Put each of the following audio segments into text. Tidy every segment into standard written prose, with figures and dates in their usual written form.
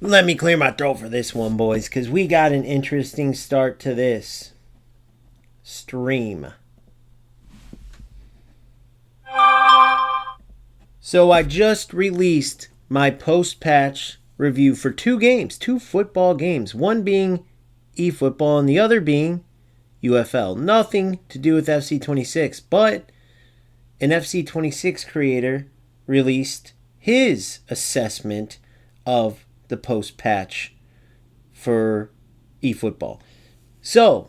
Let me clear my throat for this one, boys, because we got an interesting start to this stream. So I just released my post-patch review for two games, two football games, one being eFootball and the other being UFL. Nothing to do with FC26, but an FC26 creator released his assessment of the post-patch for eFootball. So,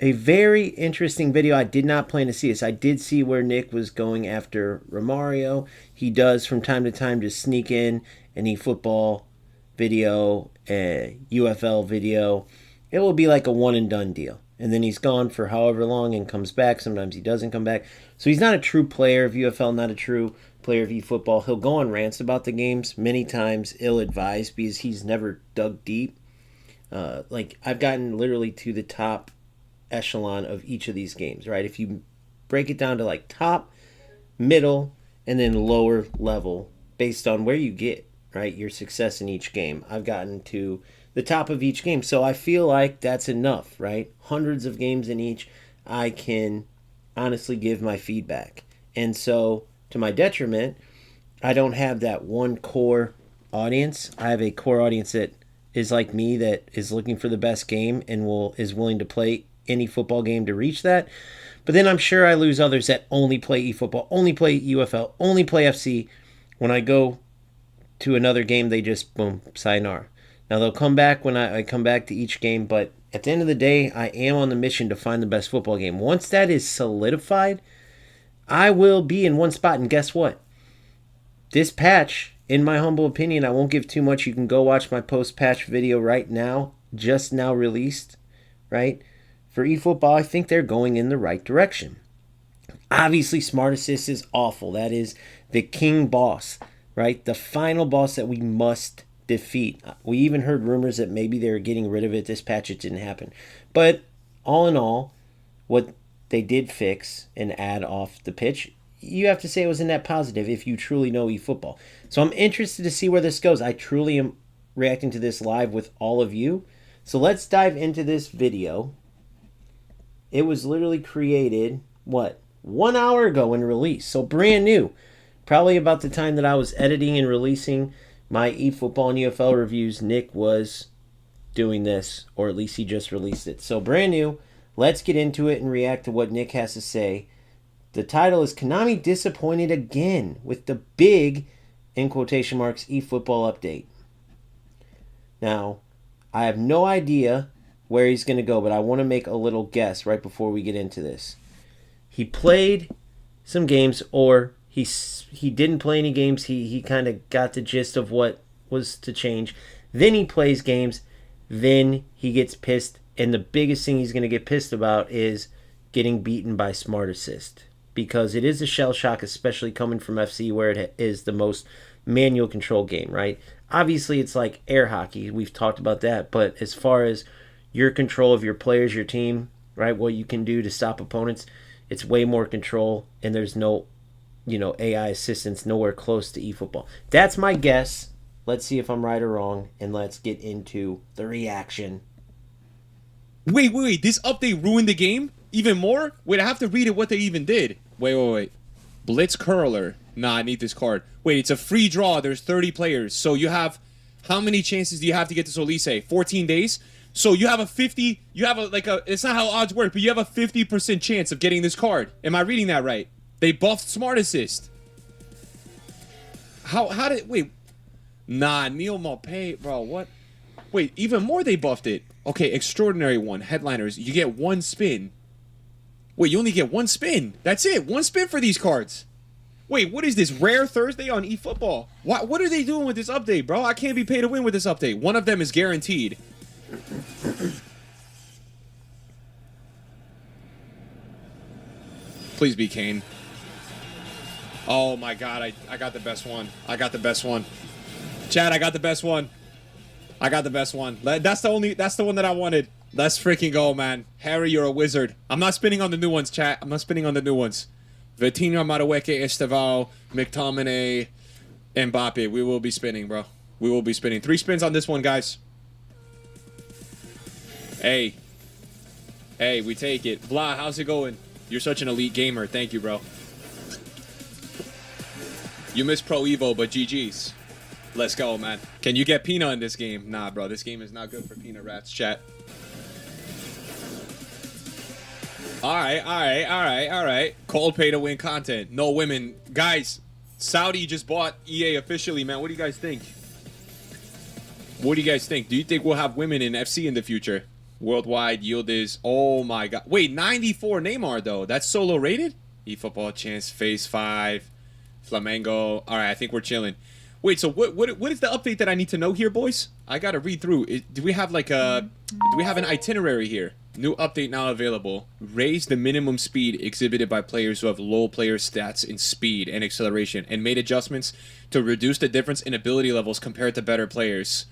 a very interesting video. I did not plan to see this. I did see where Nick was going after Romario. He does from time to time just sneak in an eFootball video, a UFL video. It will be like a one and done deal. And then he's gone for however long and comes back. Sometimes he doesn't come back. So he's not a true player of UFL, not a true player of eFootball. He'll go on rants about the games, many times ill-advised because he's never dug deep. Like, I've gotten literally to the top echelon of each of these games, right? If you break it down to like top, middle, and then lower level based on where you get, right, your success in each game, I've gotten to the top of each game. So I feel like that's enough, right? Hundreds of games in each, I can honestly give my feedback. And so, to my detriment, I don't have that one core audience. I have a core audience that is like me, that is looking for the best game and is willing to play any football game to reach that. But then I'm sure I lose others that only play eFootball, only play UFL, only play FC. When I go to another game, they just, boom, sayonara. Now, they'll come back when I come back to each game, but at the end of the day, I am on the mission to find the best football game. Once that is solidified, I will be in one spot, and guess what? This patch, in my humble opinion, I won't give too much. You can go watch my post-patch video right now, just now released, right? For eFootball, I think they're going in the right direction. Obviously, Smart Assist is awful. That is the king boss, right? The final boss that we must defeat. We even heard rumors that maybe they were getting rid of it this patch. It didn't happen. But all in all, what they did fix and add off the pitch, you have to say it was a net positive if you truly know eFootball. So I'm interested to see where this goes. I truly am reacting to this live with all of you. So let's dive into this video. It was literally created, 1 hour ago and released. So brand new. Probably about the time that I was editing and releasing my eFootball and UFL reviews, Nick was doing this, or at least he just released it. So brand new. Let's get into it and react to what Nick has to say. The title is Konami Disappointed Again with the big, in quotation marks, eFootball update. Now, I have no idea where he's going to go, but I want to make a little guess right before we get into this. He played some games, or he didn't play any games. He kind of got the gist of what was to change. Then he plays games. Then he gets pissed. And the biggest thing he's going to get pissed about is getting beaten by Smart Assist. Because it is a shell shock, especially coming from FC, where it is the most manual control game, right? Obviously, it's like air hockey. We've talked about that. But as far as your control of your players, your team, right, what you can do to stop opponents, it's way more control. And there's no, AI assistance nowhere close to eFootball. That's my guess. Let's see if I'm right or wrong. And let's get into the reaction. Wait. This update ruined the game even more? Wait, I have to read it what they even did. Wait. Blitz Curler. Nah, I need this card. Wait, it's a free draw. There's 30 players. So you have, how many chances do you have to get this Olise? 14 days? So you have a 50, it's not how odds work, but you have a 50% chance of getting this card. Am I reading that right? They buffed Smart Assist. Wait. Nah, Neil Maupay, bro, what? Wait, even more they buffed it. Okay, Extraordinary One, Headliners, you get one spin. Wait, you only get one spin. That's it, one spin for these cards. Wait, what is this, Rare Thursday on eFootball? What are they doing with this update, bro? I can't be paid to win with this update. One of them is guaranteed. Please be Kane. Oh my god, I got the best one. I got the best one. Chad, I got the best one. I got the best one. That's the one that I wanted. Let's freaking go, man. Harry, you're a wizard. I'm not spinning on the new ones, chat. I'm not spinning on the new ones. Vitinho, Madueke, Estevao, McTominay, Mbappe. We will be spinning, bro. We will be spinning 3 spins on this one, guys. Hey. Hey, we take it. Blah, how's it going? You're such an elite gamer. Thank you, bro. You missed Pro Evo, but GG's. Let's go, man. Can you get Peanut in this game? Nah, bro. This game is not good for Peanut Rats, chat. Alright. Cold pay to win content. No women. Guys, Saudi just bought EA officially, man. What do you guys think? What do you guys think? Do you think we'll have women in FC in the future? Worldwide yield is... Oh, my God. Wait, 94 Neymar, though. That's solo rated? Efootball chance, phase 5. Flamengo. Alright, I think we're chilling. Wait, so what is the update that I need to know here, boys? I gotta read through. Do we have like a... Do we have an itinerary here? New update now available. Raise the minimum speed exhibited by players who have low player stats in speed and acceleration, and made adjustments to reduce the difference in ability levels compared to better players.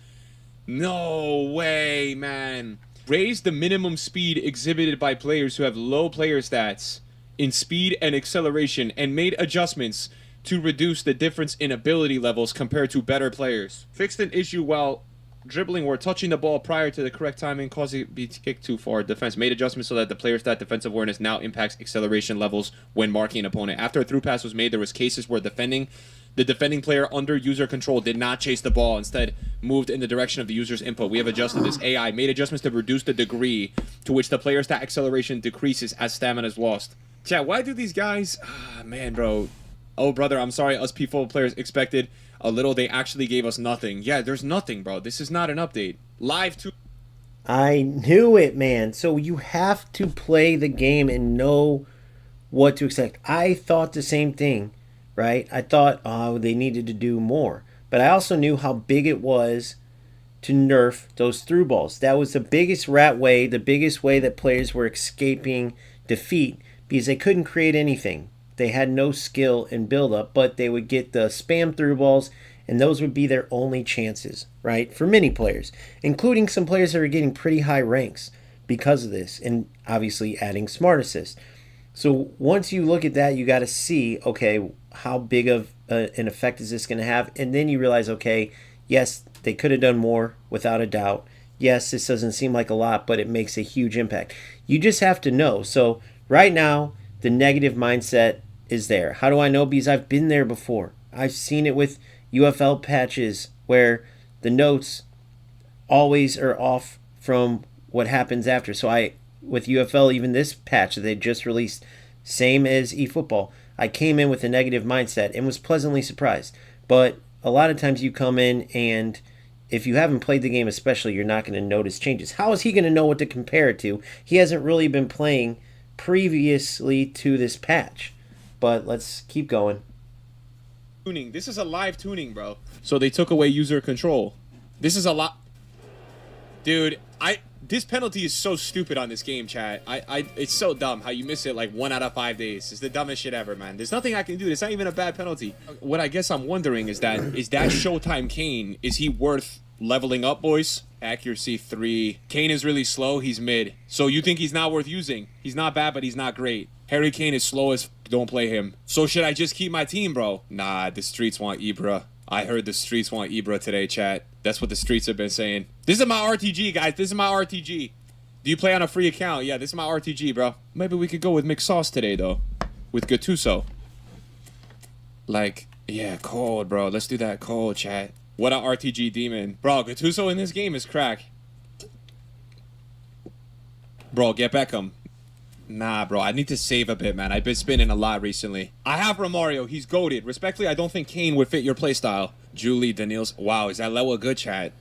No way, man. Raise the minimum speed exhibited by players who have low player stats in speed and acceleration, and made adjustments to reduce the difference in ability levels compared to better players. Fixed an issue while dribbling or touching the ball prior to the correct timing, causing it to be kicked too far. Defense made adjustments so that the player's stat defensive awareness now impacts acceleration levels when marking an opponent. After a through pass was made, there was cases where the defending player under user control did not chase the ball, instead moved in the direction of the user's input. We have adjusted this. AI made adjustments to reduce the degree to which the player's stat acceleration decreases as stamina is lost. Chat, why do these guys... Ah, man, bro. Oh, brother, I'm sorry. Us P4 players expected a little. They actually gave us nothing. Yeah, there's nothing, bro. This is not an update. Live to... I knew it, man. So you have to play the game and know what to expect. I thought the same thing, right? I thought, oh, they needed to do more. But I also knew how big it was to nerf those through balls. That was the biggest rat way, the biggest way that players were escaping defeat, because they couldn't create anything. They had no skill in build-up, but they would get the spam through balls, and those would be their only chances, right? For many players, including some players that are getting pretty high ranks because of this, and obviously adding smart assist. So once you look at that, you got to see, okay, how big of an effect is this going to have? And then you realize, okay, yes, they could have done more without a doubt. Yes, this doesn't seem like a lot, but it makes a huge impact. You just have to know. So right now, the negative mindset is there. How do I know? Because I've been there before. I've seen it with UFL patches where the notes always are off from what happens after. So with UFL, even this patch that they just released, same as eFootball, I came in with a negative mindset and was pleasantly surprised. But a lot of times you come in, and if you haven't played the game especially, you're not going to notice changes. How is he going to know what to compare it to? He hasn't really been playing previously to this patch. But let's keep going. Tuning. This is a live tuning, bro. So they took away user control. This is a lot. Dude, this penalty is so stupid on this game, chat. It's so dumb how you miss it like 1 out of 5 days. It's the dumbest shit ever, man. There's nothing I can do. It's not even a bad penalty. What I guess I'm wondering is that Showtime Kane, is he worth leveling up, boys? Accuracy 3. Kane is really slow. He's mid. So you think he's not worth using? He's not bad, but he's not great. Harry Kane is slow as don't play him. So should I just keep my team, bro? Nah, the streets want Ibra. I heard the streets want Ibra today, chat. That's what the streets have been saying. This is my RTG, guys. This is my RTG. Do you play on a free account? Yeah, this is my RTG, bro. Maybe we could go with mixed sauce today, though. With Gattuso. Like, yeah, cold, bro. Let's do that cold, chat. What a RTG demon. Bro, Gattuso in this game is crack. Bro, get Beckham. Nah, bro, I need to save a bit, man. I've been spinning a lot recently. I have Romario. He's goated. Respectfully, I don't think Kane would fit your playstyle. Julie, Daniels. Wow, is that Lewa good, chat?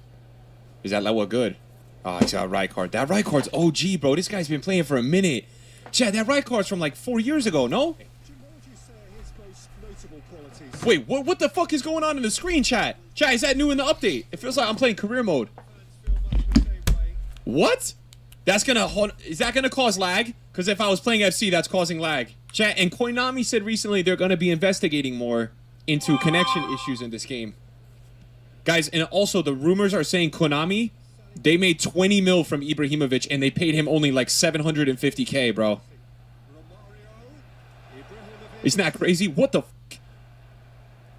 Is that Lewa good? Oh, he's got a right card. That right card's OG, bro. This guy's been playing for a minute. Chat, that right card's from like 4 years ago, no? Wait, what the fuck is going on in the screen, chat? Chat, is that new in the update? It feels like I'm playing career mode. What? Is that gonna cause lag? Because if I was playing FC, that's causing lag. Chat, and Koinami said recently they're gonna be investigating more into connection issues in this game. Guys, and also the rumors are saying Konami, they made 20 mil from Ibrahimovic and they paid him only like 750K, bro. Isn't that crazy? What the f***?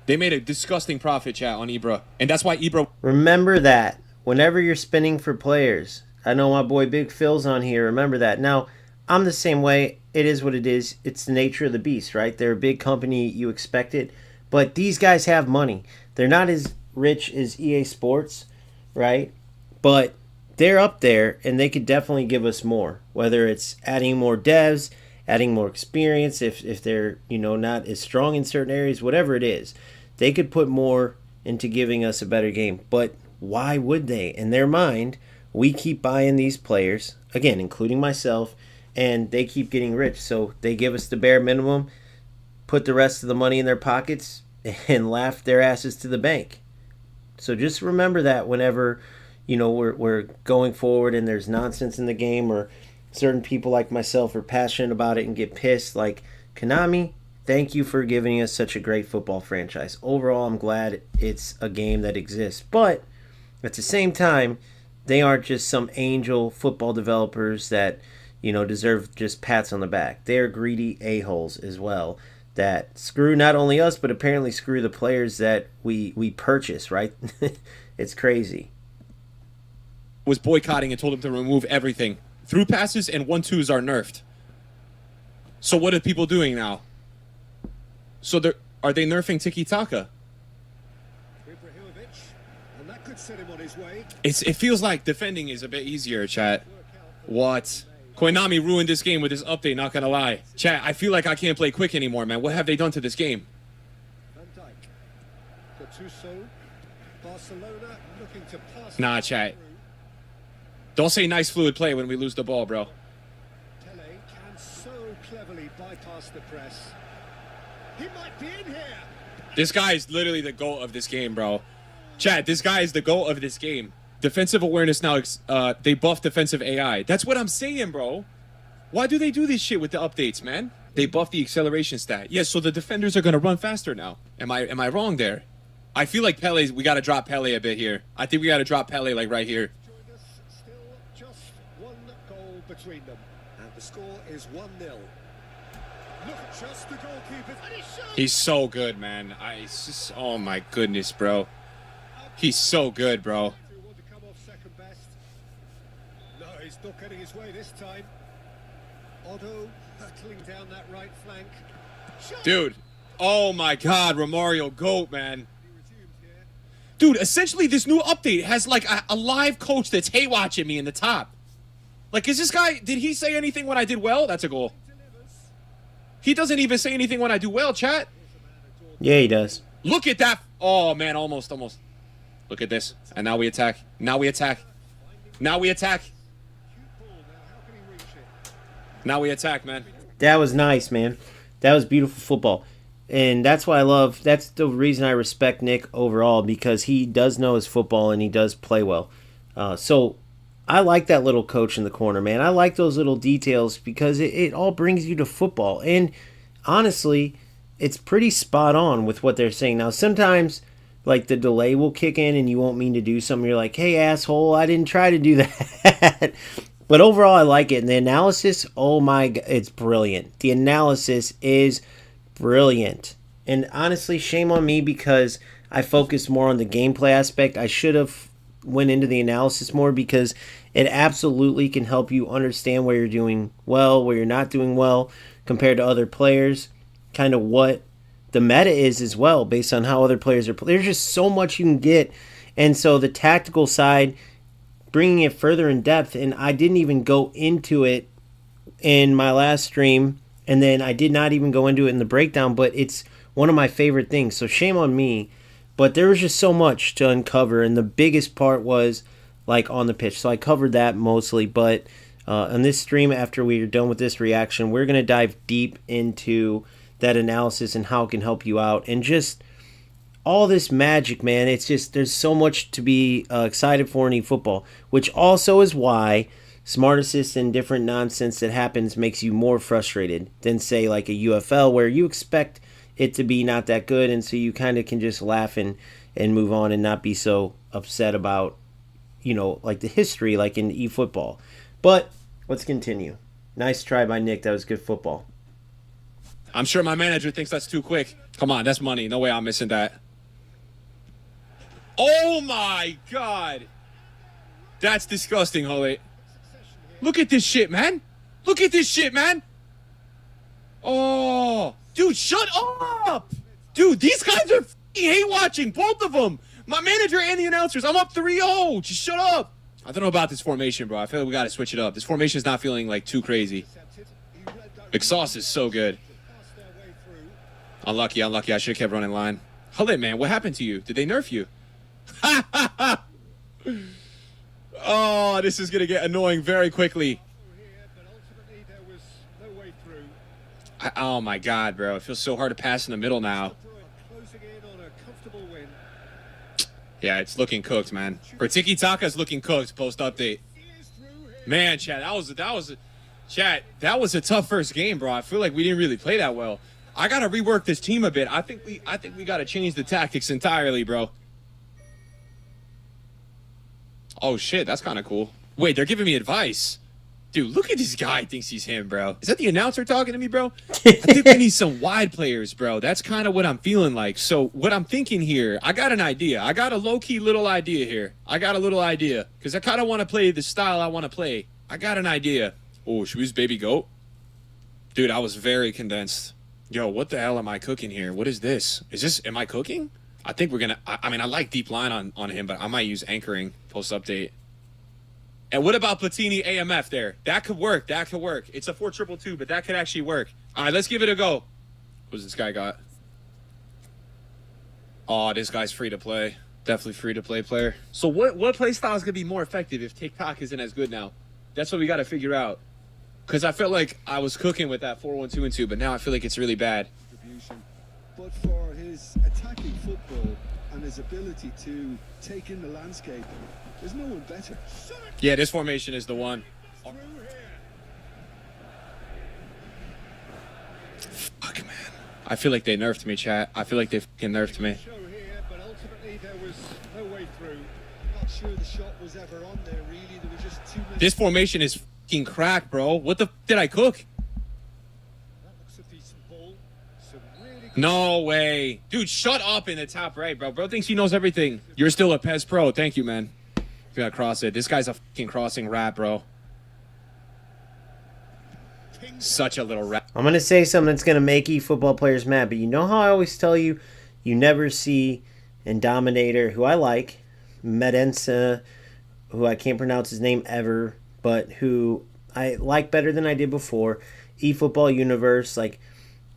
They made a disgusting profit, chat, on Ibra. And that's why Ibra... Remember that whenever you're spending for players. I know my boy Big Phil's on here. Remember that. Now, I'm the same way. It is what it is. It's the nature of the beast, right? They're a big company. You expect it. But these guys have money. They're not as rich as EA Sports, right? But they're up there, and they could definitely give us more. Whether it's adding more devs, adding more experience, if they're, not as strong in certain areas, whatever it is. They could put more into giving us a better game. But why would they? In their mind, we keep buying these players, again, including myself, and they keep getting rich. So they give us the bare minimum, put the rest of the money in their pockets, and laugh their asses to the bank. So just remember that whenever, we're going forward and there's nonsense in the game, or certain people like myself are passionate about it and get pissed. Like, Konami, thank you for giving us such a great football franchise. Overall, I'm glad it's a game that exists. But at the same time, they aren't just some angel football developers that, deserve just pats on the back. They are greedy a-holes as well that screw not only us, but apparently screw the players that we purchase, right? It's crazy. Was boycotting and told him to remove everything. Through passes and 1-2s are nerfed. So what are people doing now? So are they nerfing tiki-taka? And that could set him on his way. It feels like defending is a bit easier, chat. What? Konami ruined this game with this update, not gonna lie. Chat, I feel like I can't play quick anymore, man. What have they done to this game? Van Dijk. Gattuso. Barcelona looking to pass. Nah, chat. Don't say nice fluid play when we lose the ball, bro. Pele can so cleverly bypass the press. He might be in here. This guy is literally the GOAT of this game, bro. Chat, this guy is the GOAT of this game. Defensive awareness now, they buff defensive AI. That's what I'm saying, bro. Why do they do this shit with the updates, man? They buff the acceleration stat. Yeah, so the defenders are going to run faster now. Am I wrong there? I feel like we got to drop Pele a bit here. I think we got to drop Pele, like, right here. Still just one goal between them. And the score is 1-0. Look at just the goalkeeper. He's so good, man. It's just, oh my goodness, bro. He's so good, bro. No, he's not getting his way this time. Otto hurtling down that right flank. Dude, oh my God, Romario GOAT, man. Dude, essentially this new update has like a live coach that's hate-watching me in the top. Like, is this guy, did he say anything when I did well? That's a goal. He doesn't even say anything when I do well, chat. Yeah, he does. Look at that. Oh, man, almost. Look at this. And now we attack. Now we attack. Now we attack. Now we attack, man. That was nice, man. That was beautiful football. And that's why that's the reason I respect Nick overall, because he does know his football and he does play well. So I like that little coach in the corner, man. I like those little details because it all brings you to football. And honestly, it's pretty spot on with what they're saying. Now, sometimes like the delay will kick in and you won't mean to do something. You're like, hey, asshole, I didn't try to do that. But overall, I like it. And the analysis, oh my God, it's brilliant. The analysis is brilliant. And honestly, shame on me because I focused more on the gameplay aspect. I should have went into the analysis more because it absolutely can help you understand where you're doing well, where you're not doing well compared to other players, kind of what the meta is as well based on how other players are playing. There's just so much you can get. And so the tactical side, bringing it further in depth, and I didn't even go into it in my last stream, and then I did not even go into it in the breakdown, but it's one of my favorite things, so shame on me. But there was just so much to uncover, and the biggest part was like on the pitch, so I covered that mostly. But on this stream, after we're done with this reaction, we're going to dive deep into that analysis and how it can help you out, and just all this magic, man. It's just, there's so much to be excited for in eFootball, which also is why smart assist and different nonsense that happens makes you more frustrated than, say, like a UFL where you expect it to be not that good, and so you kind of can just laugh and move on and not be so upset about, like the history, like in eFootball. But let's continue. Nice try by Nick. That was good football. I'm sure my manager thinks that's too quick. Come on, that's money. No way I'm missing that. Oh my God. That's disgusting, Holy. Look at this shit, man. Look at this shit, man. Oh, dude, shut up. Dude, these guys are hate watching, both of them. My manager and the announcers. I'm up 3-0. Just shut up. I don't know about this formation, bro. I feel like we got to switch it up. This formation is not feeling like too crazy. McSauce is so good. Unlucky, unlucky. I should have kept running line. Hold it, man. What happened to you? Did they nerf you? Oh, this is going to get annoying very quickly. Oh, my God, bro. It feels so hard to pass in the middle now. Yeah, it's looking cooked, man. Or Tiki-Taka's looking cooked post-update. Man, Chad, that was a tough first game, bro. I feel like we didn't really play that well. I got to rework this team a bit. I think we got to change the tactics entirely, bro. Oh, shit, that's kind of cool. Wait, they're giving me advice. Dude, look at this guy thinks he's him, bro. Is that the announcer talking to me, bro? I think we need some wide players, bro. That's kind of what I'm feeling like. So what I'm thinking here, I got an idea. I got a low-key little idea here. Because I kind of want to play the style I want to play. I got an idea. Oh, should we use Baby Goat? Dude, I was very condensed. Yo, what the hell am I cooking here? What is this? Am I cooking? I think we're going to, I mean, I like deep line on him, but I might use anchoring post-update. And what about Platini AMF there? That could work. It's a 4-2-2, but that could actually work. All right, let's give it a go. What's this guy got? Oh, this guy's free to play. Definitely free to play player. So what play style is going to be more effective if TikTok isn't as good now? That's what we got to figure out. Because I felt like I was cooking with that 4-1-2-2, but now I feel like it's really bad. But for his attacking football and his ability to take in the landscape, there's no one better. Yeah, this formation is the one. Fuck, man. I feel like they nerfed me, chat. I feel like they fucking nerfed me. But ultimately there was no way through. Not sure the shot was ever on there, really. There was just too many. This formation is fucking crack, bro. What the did I cook? That looks a decent ball. Some really good. No way. Dude, shut up in the top right, bro. Bro thinks he knows everything. You're still a PES pro. Thank you, man. You gotta cross it. This guy's a fucking crossing rat, bro. Such a little rat. I'm going to say something that's going to make eFootball players mad, but you know how I always tell you, you never see in Dominator, who I like, Medensa, who I can't pronounce his name ever, but who I like better than I did before, eFootball Universe, like,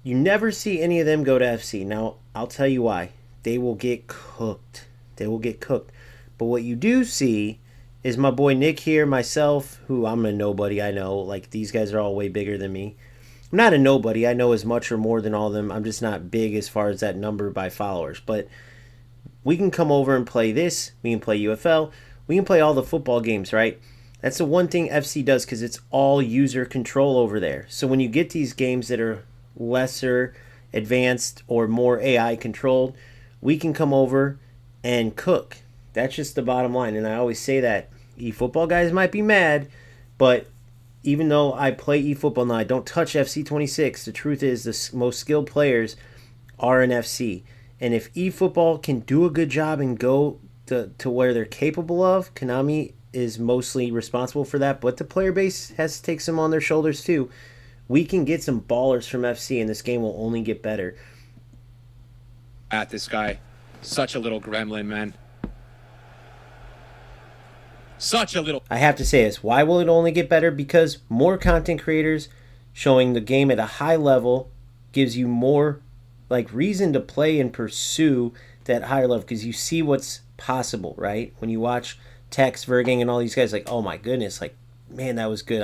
you never see any of them go to FC. Now, I'll tell you why. They will get cooked. But what you do see is my boy Nick here, myself, who I'm a nobody, I know. Like, these guys are all way bigger than me. I'm not a nobody. I know as much or more than all of them. I'm just not big as far as that number by followers. But we can come over and play this. We can play UFL. We can play all the football games, right? That's the one thing FC does because it's all user control over there. So when you get these games that are lesser, advanced, or more AI controlled, we can come over and cook. That's just the bottom line. And I always say that. eFootball guys might be mad, but even though I play eFootball now, I don't touch FC26. The truth is the most skilled players are in FC. And if eFootball can do a good job and go to where they're capable of, Konami is mostly responsible for that, but the player base has to take some on their shoulders too. We can get some ballers from FC, and this game will only get better. At this guy. Such a little gremlin, man. Such a little... I have to say this. Why will it only get better? Because more content creators showing the game at a high level gives you more reason to play and pursue that higher level because you see what's possible, right? When you watch Tex, Vergang, and all these guys, like, oh my goodness, like, man, that was good.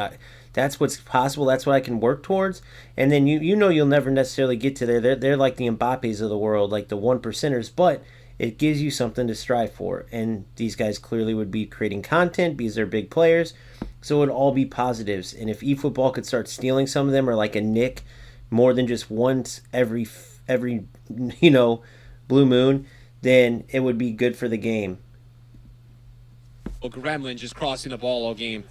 That's what's possible. That's what I can work towards. And then you know you'll never necessarily get to there. They're like the Mbappes of the world, like the 1%ers, but it gives you something to strive for. And these guys clearly would be creating content because they're big players. So it would all be positives. And if eFootball could start stealing some of them, or like a Nick, more than just once every blue moon, then it would be good for the game. Oh, Gremlin just crossing the ball all game.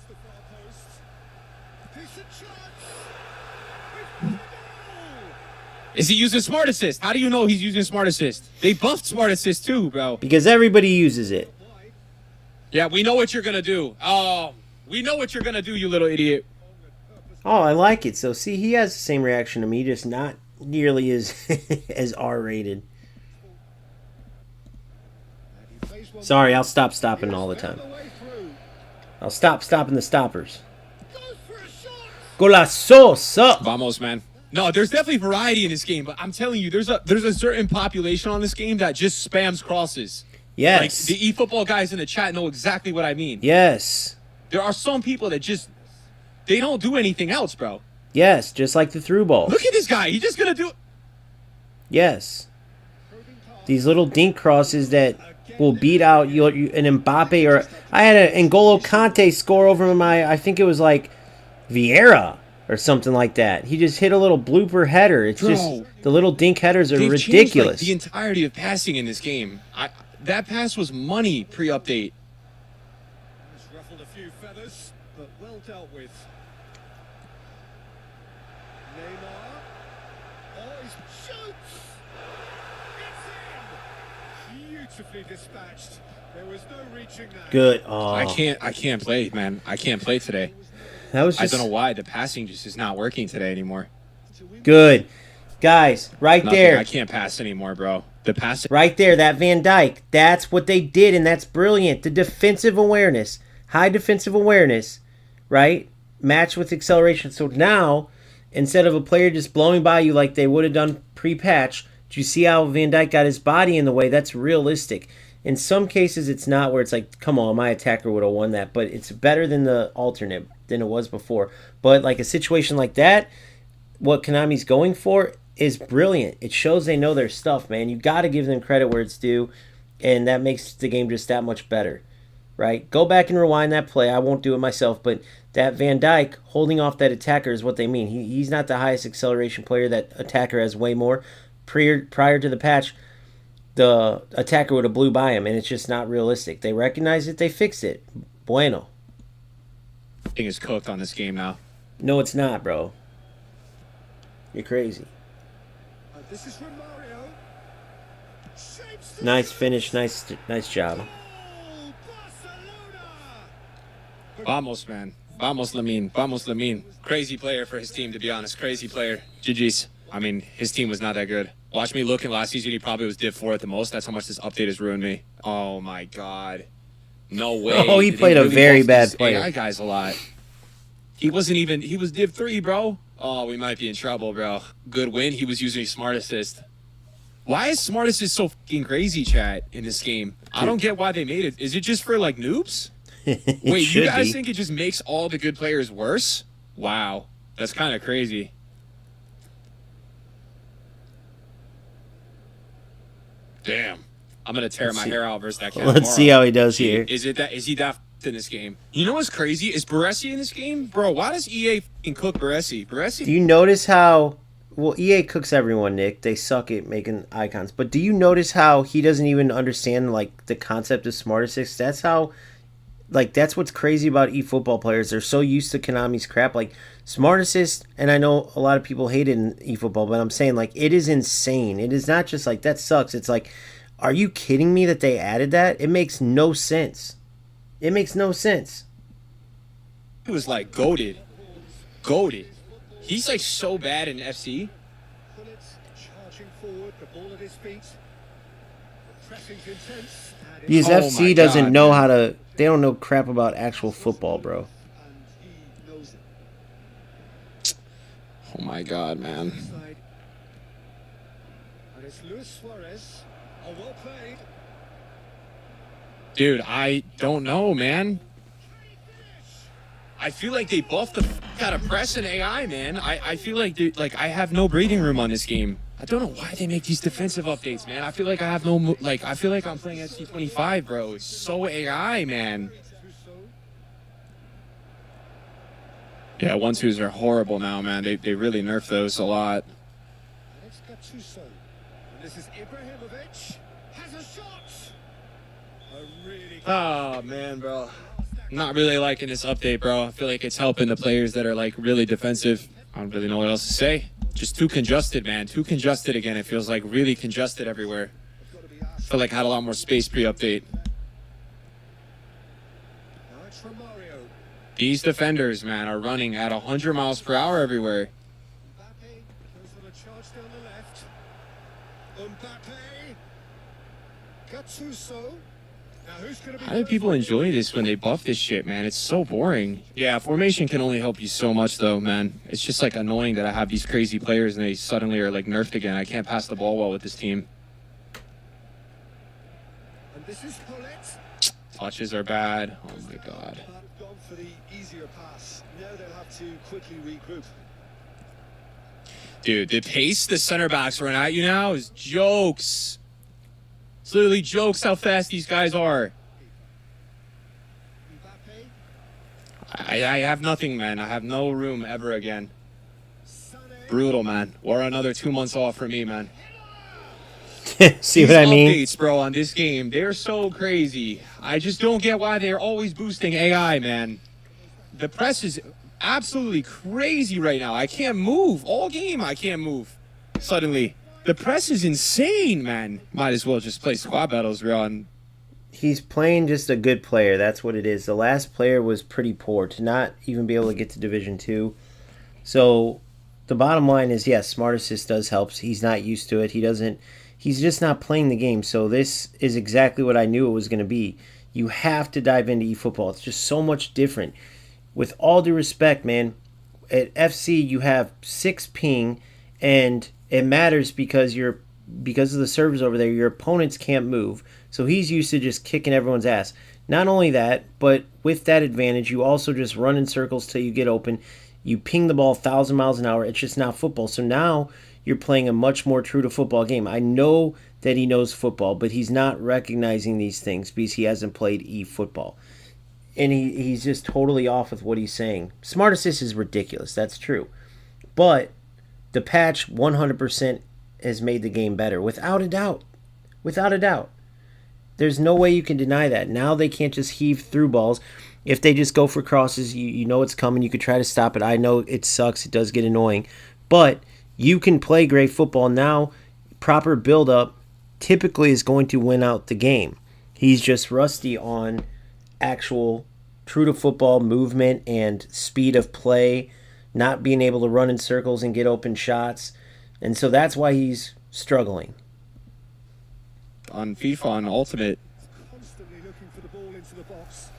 Is he using Smart Assist? How do you know he's using Smart Assist? They buffed Smart Assist too, bro. Because everybody uses it. Yeah, we know what you're going to do. Oh, we know what you're going to do, you little idiot. Oh, I like it. So, see, he has the same reaction to me, just not nearly as as R-rated. Sorry, I'll stop stopping all the time. I'll stop stopping the stoppers. Golazo, sup? Vamos, man. No, there's definitely variety in this game, but I'm telling you, there's a certain population on this game that just spams crosses. Yes. Like, the eFootball guys in the chat know exactly what I mean. Yes. There are some people that just, they don't do anything else, bro. Yes, just like the through ball. Look at this guy. He's just going to do... Yes. These little dink crosses that will beat out an Mbappe, or I had an N'Golo Kante score over my, I think it was like Vieira or something like that. He just hit a little blooper header. It's just, the little dink headers are ridiculous. Changed, like, the entirety of passing in this game. That pass was money pre-update. He's ruffled a few feathers, but well dealt with. Neymar. Oh, he shoots! It's in! Beautifully dispatched. There was no reaching that. Good. Oh. I can't play, man. I can't play today. That was just, I don't know why. The passing just is not working today anymore. good. Guys, right there. I can't pass anymore, bro. The passing. Right there, that Van Dijk. That's what they did, and that's brilliant. The defensive awareness, high defensive awareness, right? Matched with acceleration. So now, instead of a player just blowing by you like they would have done pre-patch, do you see how Van Dijk got his body in the way? That's realistic. In some cases, it's not, where it's like, come on, my attacker would have won that. But it's better than the alternate, than it was before. But like a situation like that, what Konami's going for is brilliant. It shows they know their stuff, man. You got to give them credit where it's due, and that makes the game just that much better, right? Go back and rewind that play. I won't do it myself, but that Van Dijk holding off that attacker is what they mean. He's not the highest acceleration player. That attacker has way more. Prior to the patch, the attacker would have blew by him, and it's just not realistic. They recognize it. They fixed it. Bueno. Thing is cooked on this game now. No, it's not, bro. You're crazy. This is from Mario. Nice finish. Nice job. Vamos, man. Vamos, Lamine. Vamos, Lamine. Crazy player for his team, to be honest. Crazy player. GG's. I mean, his team was not that good. Watch me looking last season. He probably was Div 4 at the most. That's how much this update has ruined me. Oh, my God. No way. Oh, he played a very bad player. AI guys a lot. He wasn't even... He was Div 3, bro. Oh, we might be in trouble, bro. Good win. He was using Smart Assist. Why is Smart Assist so fucking crazy, chat, in this game? I don't get why they made it. Is it just for, like, noobs? Wait, you guys think it just makes all the good players worse? Wow. That's kind of crazy. Damn. I'm going to tear my hair out versus that cat Let's see how he does here. Is he that in this game? You know what's crazy? Is Baresi in this game? Bro, why does EA fucking cook Baresi? Do you notice how... Well, EA cooks everyone, Nick. They suck at making icons. But do you notice how he doesn't even understand, like, the concept of Smart Assist? That's how... Like, that's what's crazy about eFootball players. They're so used to Konami's crap. Like, Smart Assist, and I know a lot of people hate it in eFootball, but I'm saying, like, it is insane. It is not just like, that sucks. It's like, are you kidding me that they added that? It makes no sense. It makes no sense. He was, like, goated. He's, like, so bad in FC. Charging forward, the ball at his feet. The pressing's intense. Because FC doesn't know how to... They don't know crap about actual football, bro. Oh my God, man. Dude, I don't know, man. I feel like they buffed the out of press and AI, man. I feel like I have no breathing room on this game. I don't know why they make these defensive updates, man. I feel like I have no, I feel like I'm playing FC25, bro. It's so AI, man. Yeah, 1-2s are horrible now, man. They really nerfed those a lot. This is Ibrahimovic. Has a shot. Oh, man, bro. I'm not really liking this update, bro. I feel like it's helping the players that are, like, really defensive. I don't really know what else to say. Just too congested, man. Too congested again. It feels like really congested everywhere. I feel like I had a lot more space pre-update. These defenders, man, are running at 100 miles per hour everywhere. How do people enjoy this when they buff this shit, man? It's so boring. Yeah, formation can only help you so much, though, man. It's just, like, annoying that I have these crazy players and they suddenly are, like, nerfed again. I can't pass the ball well with this team. Touches are bad. Oh, my God. Gone for the easier pass. Now they'll have to quickly regroup. Dude, the pace the center backs run at you now is jokes. It's literally jokes how fast these guys are. I have nothing, man. I have no room ever again. Brutal, man. Or another 2 months off for me, man. See what I mean? These updates, bro, on this game, they're so crazy. I just don't get why they're always boosting AI, man. The press is absolutely crazy right now. I can't move. All game, I can't move. Suddenly. The press is insane, man. Might as well just play squad battles, bro. And He's playing just a good player. That's what it is. The last player was pretty poor to not even be able to get to Division 2. So the bottom line is, yes, Smart Assist does help. He's not used to it. He's just not playing the game. So this is exactly what I knew it was going to be. You have to dive into eFootball. It's just so much different. With all due respect, man, at FC you have 6 ping, and it matters because of the servers over there, your opponents can't move. So he's used to just kicking everyone's ass. Not only that, but with that advantage, you also just run in circles till you get open. You ping the ball 1,000 miles an hour. It's just not football. So now you're playing a much more true to football game. I know that he knows football, but he's not recognizing these things because he hasn't played eFootball. And he's just totally off with what he's saying. Smart Assist is ridiculous. That's true. But the patch 100% has made the game better. Without a doubt. Without a doubt. There's no way you can deny that. Now they can't just heave through balls. If they just go for crosses, you know it's coming. You could try to stop it. I know it sucks. It does get annoying. But you can play great football now. Proper build-up typically is going to win out the game. He's just rusty on actual true-to-football movement and speed of play, not being able to run in circles and get open shots. And so that's why he's struggling. On FIFA, on Ultimate. Constantly looking for the ball into the box.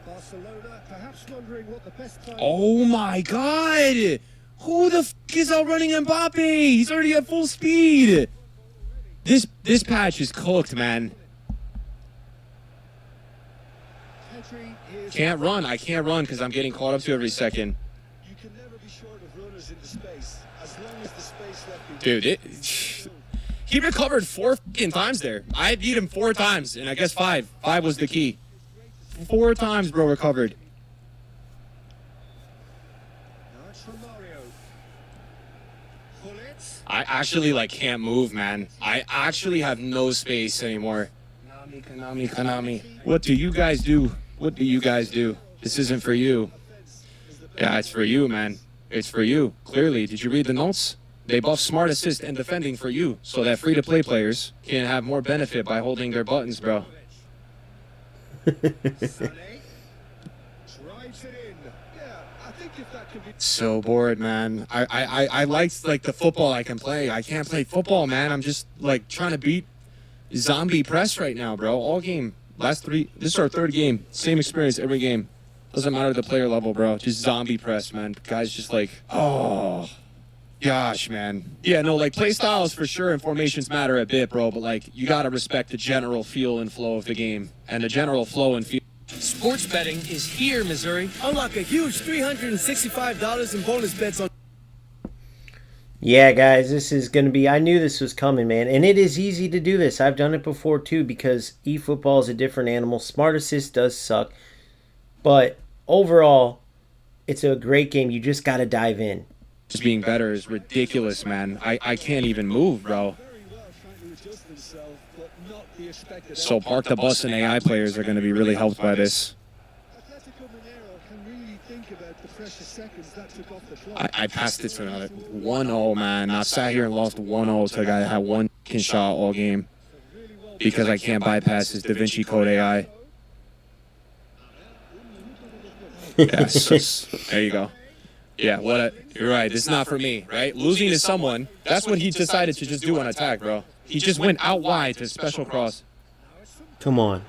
Barcelona perhaps wondering what the best plan. Oh my God! Who the f is outrunning Mbappe? He's already at full speed. This patch is cooked, man. Can't run. I can't run because I'm getting caught up to every second. You can never be short of runners into space as long as the space left. Dude, he recovered 4 times there. I beat him 4 times, and I guess 5. 5 was the key. 4 times, bro, recovered. I actually, can't move, man. I actually have no space anymore. Konami. What do you guys do? What do you guys do? This isn't for you. Yeah, it's for you, man. It's for you. Clearly, did you read the notes? They buff Smart Assist and defending for you, so that free-to-play players can have more benefit by holding their buttons, bro. So bored, man. I liked the football I can play. I can't play football, man. I'm just trying to beat zombie press right now, bro. All game. Last 3. This is our 3rd game. Same experience every game. Doesn't matter the player level, bro. Just zombie press, man. Guys just oh. Gosh, man. Yeah, no, play styles for sure and formations matter a bit, bro, but you gotta respect the general feel and flow of the game. And the general flow and feel. Sports betting is here, Missouri. Unlock a huge $365 in bonus bets on. Yeah, guys, this is going to be... I knew this was coming, man. And it is easy to do this. I've done it before, too, because eFootball is a different animal. Smart Assist does suck. But overall, it's a great game. You just got to dive in. Just being better is ridiculous, man. I can't even move, bro. So Park the Bus and AI players are going to be really helped by this. Atletico Mineiro can really think about the precious seconds that took off the clock. I passed it to another 1-0, man. I sat here and lost 1-0 to a guy that had one shot all game because I can't bypass his Da Vinci Code AI. Yes, there you go. Yeah, you're right. This is not for me, right? Losing to someone, that's what he decided to just do on attack, bro. He just went out wide to special cross. Come on.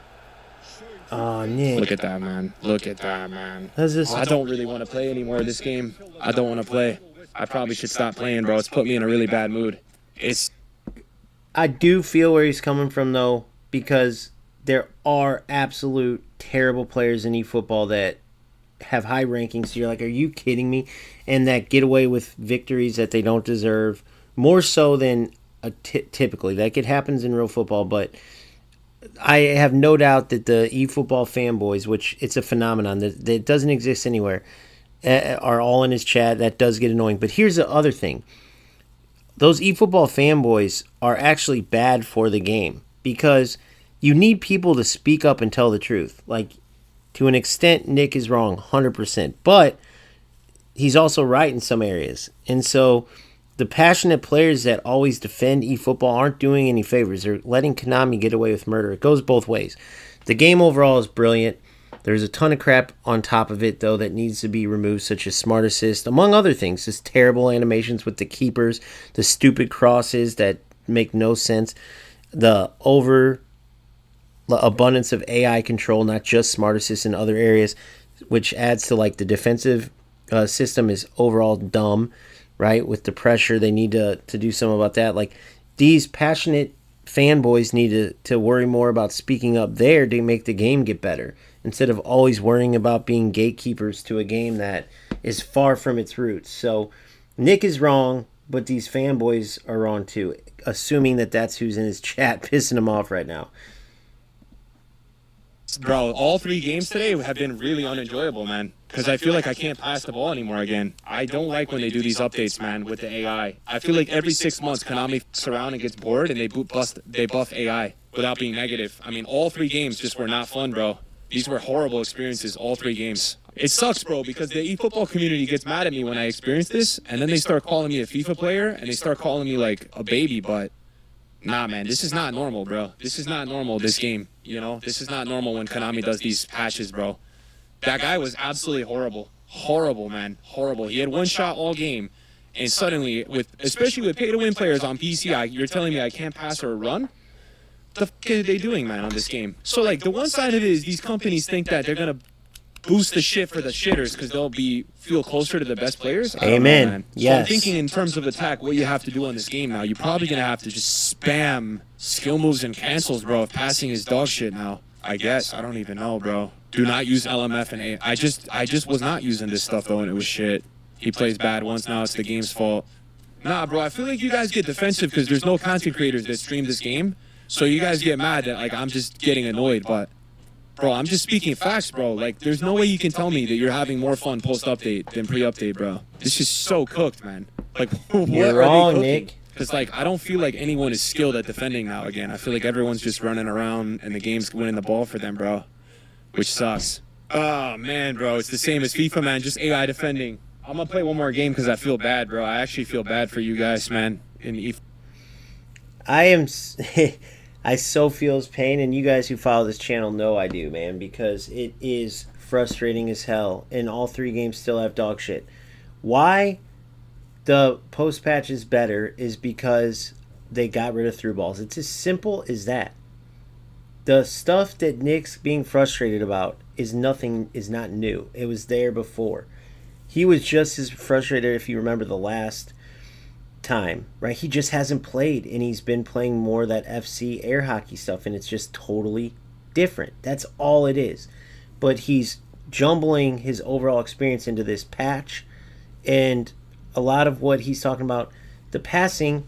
Oh, Nick. Look at that, man. Look at that, man. How's this? I don't really want to play anymore this game. I don't want to play. I probably should stop playing, bro. It's put me in a really bad mood. I do feel where he's coming from, though, because there are absolute terrible players in eFootball that have high rankings. So you're like, are you kidding me? And that get away with victories that they don't deserve, more so than typically. Like, it happens in real football, but I have no doubt that the eFootball fanboys, which it's a phenomenon that doesn't exist anywhere, are all in his chat. That does get annoying. But here's the other thing. Those eFootball fanboys are actually bad for the game because you need people to speak up and tell the truth. Like, to an extent, Nick is wrong 100%. But he's also right in some areas. And so the passionate players that always defend eFootball aren't doing any favors. They're letting Konami get away with murder. It goes both ways. The game overall is brilliant. There's a ton of crap on top of it, though, that needs to be removed, such as Smart Assist, among other things. Just terrible animations with the keepers, the stupid crosses that make no sense, the abundance of AI control, not just Smart Assist in other areas, which adds to, like, the defensive system is overall dumb. Right, with the pressure, they need to do something about that. Like, these passionate fanboys need to worry more about speaking up there to make the game get better, instead of always worrying about being gatekeepers to a game that is far from its roots. So Nick is wrong, but these fanboys are wrong too, assuming that that's who's in his chat pissing him off right now. Bro, all 3 games today have been really unenjoyable, man. Because I feel like I can't pass the ball anymore again. I don't like when they do these updates, man, with the AI. I feel like every 6 months, Konami fucks around and gets bored, and they buff AI without being negative. I mean, all 3 games just were not fun, bro. These were horrible experiences, all 3 games. It sucks, bro, because the eFootball community gets mad at me when I experience this, and then they start calling me a FIFA player, and they start calling me, like, a baby, but nah, man, this is not normal, bro. This is not normal, this game, you know? This is not normal when Konami does these patches, bro. That guy was absolutely horrible. Horrible, man. Horrible. He had 1 shot all game, and suddenly, especially with pay-to-win players on PC, you're telling me I can't pass or run? What the fuck are they doing, man, on this game? So, like, the one side of it is these companies think that they're going to boost the shit for the shitters because they'll feel closer to the best players. Amen. Know, man. So yes. I'm thinking in terms of attack, what you have to do on this game now, you're probably going to have to just spam skill moves and cancels, bro, if passing is dog shit now. I guess. I don't even know, bro. Do not use LMF and A. I just was not using this stuff, though, and it was shit. He plays bad once, now it's the game's fault. Nah, bro, I feel like you guys get defensive because there's no content creators that stream this game. So you guys get mad that, like, I'm just getting annoyed, but bro, I'm just speaking facts, bro. Like, there's no way you can tell me that you're having more fun post-update than pre-update, bro. This is so cooked, man. Like, what You're wrong, Nick. Because, like, I don't feel like anyone is skilled at defending now again. I feel like everyone's just running around and the game's winning the ball for them, bro. Which sucks. Oh, man, bro. It's the same as FIFA, man. Just AI defending. I'm going to play one more game because I feel bad, bro. I actually feel bad for you guys, man. I so feel his pain, and you guys who follow this channel know I do, man, because it is frustrating as hell, and all 3 games still have dog shit. Why the post-patch is better is because they got rid of through balls. It's as simple as that. The stuff that Nick's being frustrated about is not new. It was there before. He was just as frustrated, if you remember the last time, right? He just hasn't played, and he's been playing more of that FC air hockey stuff, and it's just totally different. That's all it is. But he's jumbling his overall experience into this patch, and a lot of what he's talking about, the passing,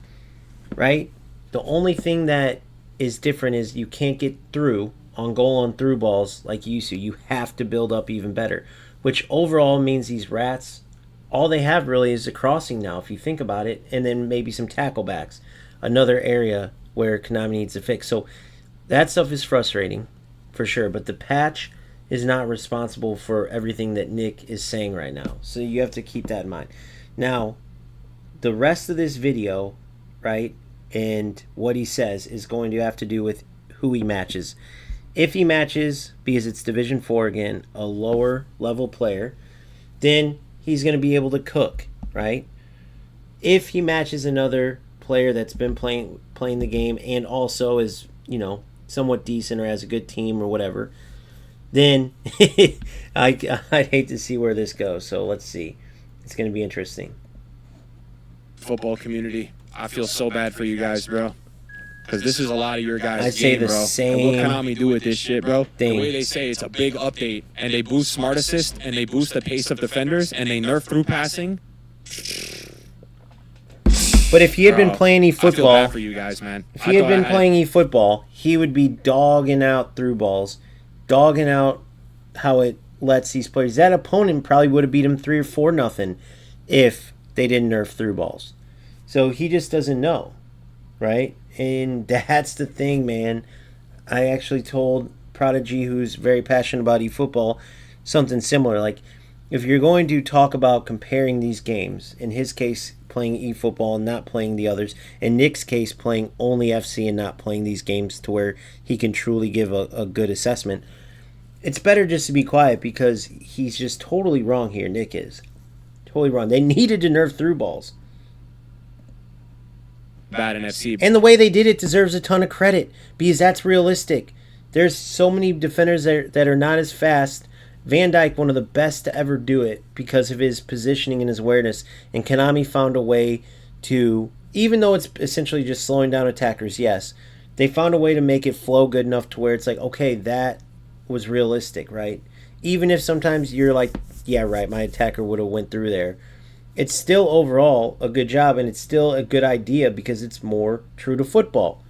right? The only thing that is different is you can't get through on goal on through balls like you used to. You have to build up even better, which overall means these rats, all they have really is a crossing now, if you think about it, and then maybe some tackle backs, another area where Konami needs to fix. So that stuff is frustrating, for sure. But the patch is not responsible for everything that Nick is saying right now. So you have to keep that in mind. Now, the rest of this video, right, and what he says is going to have to do with who he matches. If he matches, because it's Division 4 again, a lower level player, then he's going to be able to cook, right? If he matches another player that's been playing the game and also is, you know, somewhat decent or has a good team or whatever, then I'd hate to see where this goes. So let's see. It's going to be interesting. Football community, I feel so bad for you guys, bro. Because this is a lot of your guys' I'd say game, the bro. same And what Konami do with this shit, bro? thing. The way they say it's a big update, and they boost smart assist, and they boost the pace of defenders, and they nerf through passing. But if he had been Bro, playing I feel eFootball, bad for you guys, man. if he had been playing eFootball, he would be dogging out through balls, dogging out how it lets these players. That opponent probably would have beat him 3 or 4-0 if they didn't nerf through balls. So he just doesn't know, right? And that's the thing, man. I actually told Prodigy, who's very passionate about eFootball, something similar. Like, if you're going to talk about comparing these games, in his case, playing eFootball and not playing the others, in Nick's case, playing only FC and not playing these games to where he can truly give a good assessment, it's better just to be quiet because he's just totally wrong here. Nick is totally wrong. They needed to nerf through balls. bad in FC. And the way they did it deserves a ton of credit because that's realistic. There's so many defenders that are not as fast. Van Dijk, one of the best to ever do it because of his positioning and his awareness. And Konami found a way to, even though it's essentially just slowing down attackers, yes, they found a way to make it flow good enough to where it's like, okay, that was realistic, right? Even if sometimes you're like, yeah, right, my attacker would have went through there. It's still overall a good job, and it's still a good idea because it's more true to football.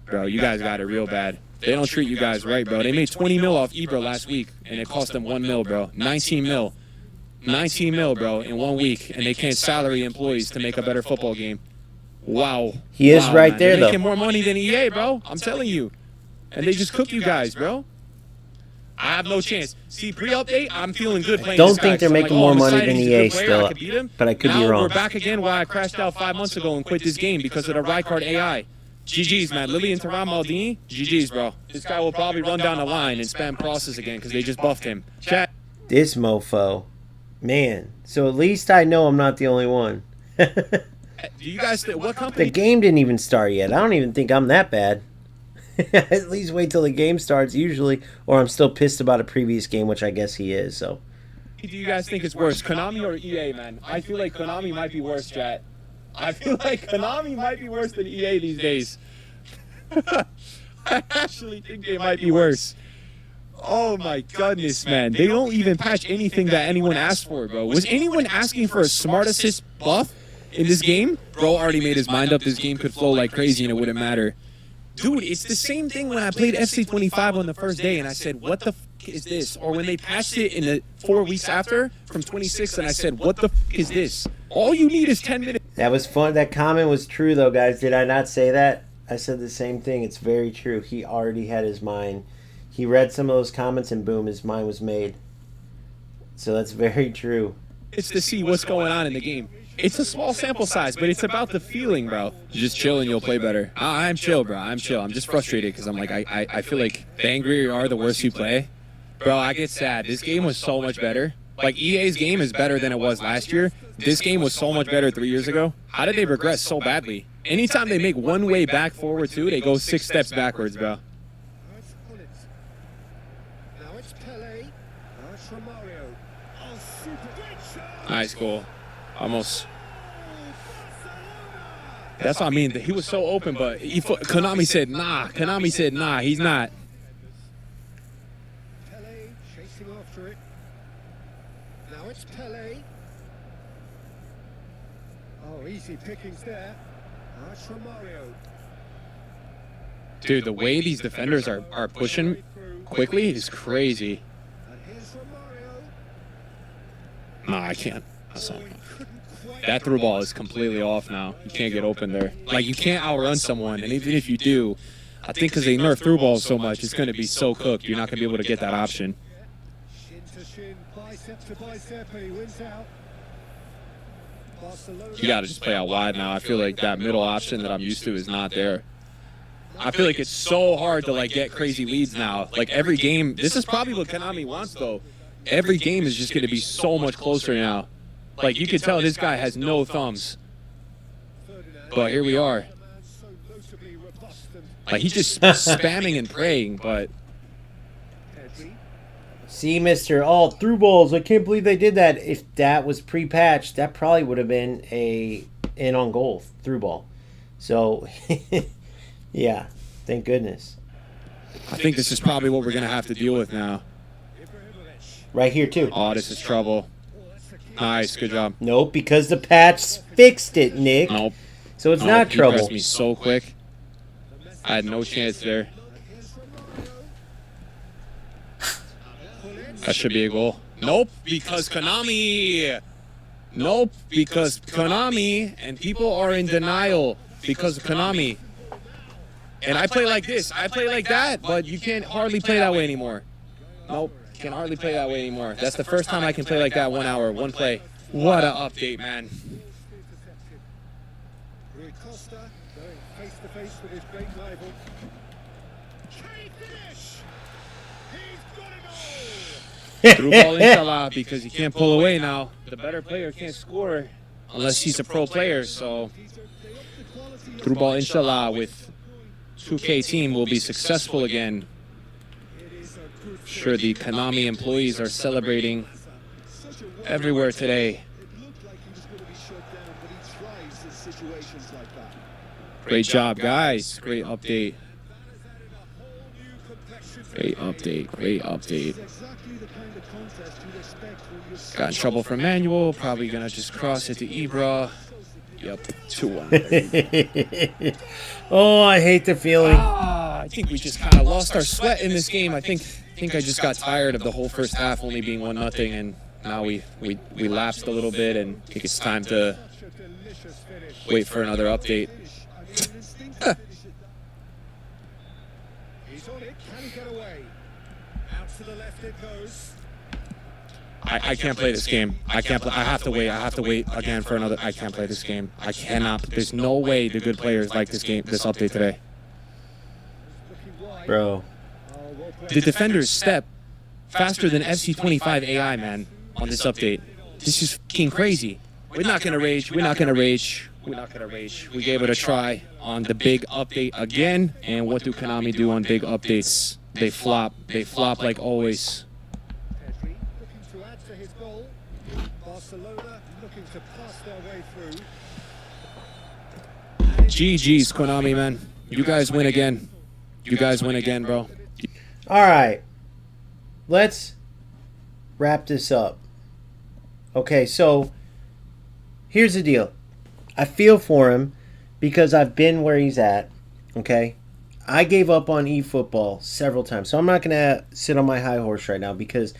Bro, you guys got it real bad. They don't treat you guys right, bro. They made 20 mil off Ibra last week, and it cost them 1 mil, bro. 19 mil. 19 mil, bro, in 1 week, and they can't salary employees to make a better football game. Wow. He is Wow, right man. there, They're though. making more money than EA, bro. I'm telling you. And they just cook you guys, bro. I have no chance. See, pre-update, I'm feeling good playing Don't this guy, think they're 'cause I'm making like, more I'm money excited. than He's a EA good player. still, I could beat him. but I could be Now wrong. We're back again why I crashed out 5 months ago and quit this game because of the Rijkaard AI. GG's, man. Lily and Taram Maldini, GG's, bro. This guy will probably run down the line and spam process again because they just buffed him. Chat. This mofo. Man. So at least I know I'm not the only one. Do you guys think, what The company? game didn't even start yet. I don't even think I'm that bad. At least wait till the game starts usually, or I'm still pissed about a previous game, which I guess he is. So Do you guys think it's worse, Konami or EA, man? I feel like Konami might be worse, chat. I feel like Konami might be worse than EA these days. I actually think they might be worse. Oh my goodness, man. They don't even patch anything that anyone asked for, bro. Was anyone asking for a smart assist buff in this game? Bro already made his mind up this game could flow like crazy and it wouldn't matter. Dude, it's the same thing when I played FC25 on the first day and I said, what the f is this? Or when they patched it in the 4 weeks after from 26 and I said, what the f is this? All you need is 10 minutes. that was fun. That comment was true, though, guys. Did I not say that? I said the same thing. It's very true. He already had his mind. He read some of those comments and boom, his mind was made. So that's very true. It's to see what's going on in the game. It's a small sample size, but it's about the feeling, bro. You just chill and you'll play better. I'm chill, bro. I'm chill. I'm just frustrated because I'm like, I feel like the angrier you are, the worse you play. Bro, I get sad. This game was so much better. Like, EA's game is better than it was last year. This game was so much better 3 years ago. How did they regress so badly? Anytime they make one way back forward, too, they go 6 steps backwards, bro. That's Gullit. Now it's Pele. Now it's Romario. Oh, super great shot. Nice goal. Almost. That's what I mean. He was so open, but Konami said, nah. Konami said, nah, he's not. Pele chasing after it. Now it's Pele. Oh, easy pickings there. Now it's Romario. Dude, the way these defenders are pushing quickly is crazy. And here's Romario. Nah, I can't. That's not, Oh, he couldn't quite that through ball is completely off now. You can't get open there. Like, you can't outrun someone, and even if you do, I think because they nerf through balls so much, it's going to be so cooked. You're not going to be able to get that option. Shin to shin, bicep to bicep, and he wins out. Barcelona. You got to just play out wide now. I feel like that middle option that I'm used to is not there. I feel like it's so hard to like get crazy leads now. Like every game, this is probably what Konami wants though. Every game is just going to be so much closer now. Like you can tell this guy has no thumbs. But here we are. Like he's just spamming and praying, but See, Mr. Oh, through balls. I can't believe they did that. If that was pre-patched, that probably would have been a in on goal through ball. So, yeah, thank goodness. I think this is probably what we're going to have to deal with now. Right here, too. Oh, this is trouble. Nice, good job. Nope, because the patch fixed it, Nick. Nope. So it's Nope, not he trouble. pressed me so quick. I had no chance there. That should be a goal. Nope, because Konami. Nope, because Konami, and people are in denial because of Konami. And I play like this, I play like that, but you can't hardly play that way anymore. Nope, can hardly play that way anymore. That's the first time I can play like that 1 hour, one play. What a update, man. Rui Costa going face to face with his great rival. Can he finish? He's got it all. Through ball, inshallah, because he can't pull away now. The better player can't score unless he's a pro player, so through ball, inshallah, with 2K team will be successful again. Sure, the Konami employees are celebrating everywhere today. Great job, guys. Great update. Great update. Great update. Got in trouble for manual. Probably gonna just cross it to Ibra. Yep, 2-1. Oh, I hate the feeling. I think we just kind of lost our sweat in this game. I think I just got tired of the whole first half only being 1-0, and now we lapsed a little bit, and I think it's time to wait for another update. He's on it. Can he get away? Out to the left it goes. I can't play this game. I can't play. I have to wait. I have to wait again for another. I can't play this game. I cannot. There's no way the good players like this game, this update today. Bro. The defenders step faster than FC25 AI, man, on this update. This is fucking crazy. We're not gonna rage. We're not gonna rage. We're not gonna rage. We gave it a try on the big update again. And what do Konami do on big updates? They flop. They flop like always. Pedri looking to add to his goal. Barcelona looking to pass their way through. GG's, Konami, man. You guys win again. You guys win again, bro. All right. Let's wrap this up. Okay, so here's the deal. I feel for him because I've been where he's at, okay? I gave up on eFootball several times, so I'm not going to sit on my high horse right now because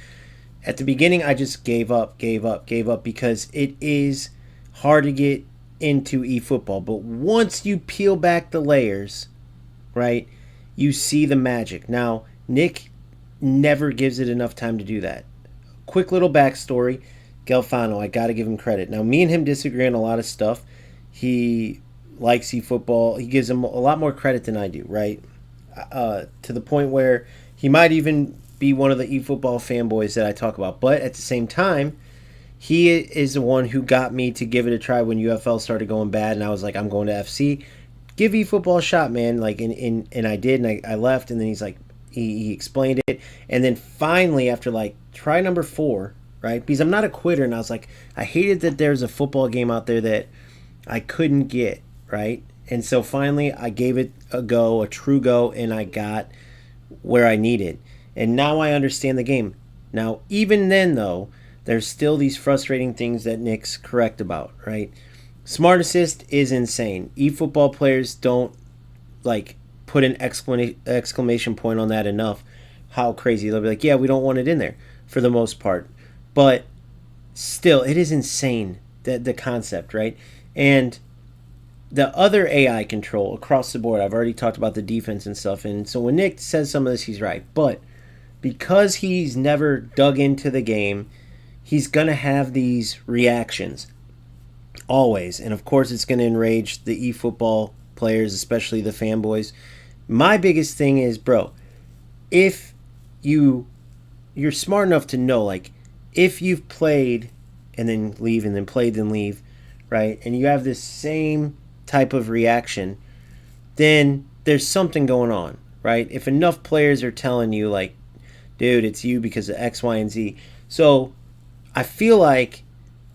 at the beginning I just gave up because it is hard to get into eFootball. But once you peel back the layers, right, you see the magic. Now, Nick never gives it enough time to do that. Quick little backstory. Gelfano, I got to give him credit. Now, me and him disagree on a lot of stuff. He likes eFootball. He gives him a lot more credit than I do, right? To the point where he might even be one of the eFootball fanboys that I talk about. But at the same time, he is the one who got me to give it a try when UFL started going bad, and I was like, I'm going to FC. Give eFootball a shot, man. Like, and I did, and I left, and then he's like, he explained it, and then finally, after like try number 4, right? Because I'm not a quitter, and I was like, I hated that there's a football game out there that I couldn't get, right? And so finally, I gave it a go, a true go, and I got where I needed. And now I understand the game. Now, even then, though, there's still these frustrating things that Nick's correct about, right? Smart Assist is insane. eFootball players don't, like, put an exclamation point on that enough. How crazy. They'll be like, yeah, we don't want it in there for the most part. But still, it is insane, the concept, right? And the other AI control across the board, I've already talked about the defense and stuff, and so when Nick says some of this, he's right. But because he's never dug into the game, he's going to have these reactions always. And of course, it's going to enrage the eFootball players, especially the fanboys. My biggest thing is, bro, if you're smart enough to know, like, if you've played and then leave and then played and leave, right, and you have this same type of reaction, then there's something going on, right? If enough players are telling you, like, dude, it's you because of X, Y, and Z. So I feel like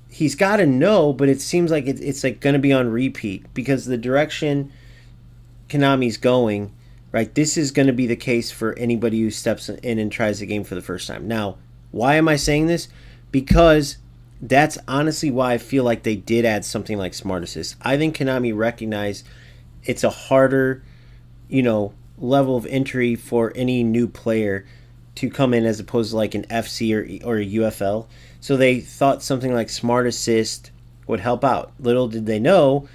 he's got to know, but it seems like it's like going to be on repeat because the direction Konami's going, right, this is going to be the case for anybody who steps in and tries the game for the first time. Now, why am I saying this? Because that's honestly why I feel like they did add something like Smart Assist. I think Konami recognized it's a harder, level of entry for any new player to come in as opposed to like an FC or a UFL. So they thought something like Smart Assist would help out. Little did they know,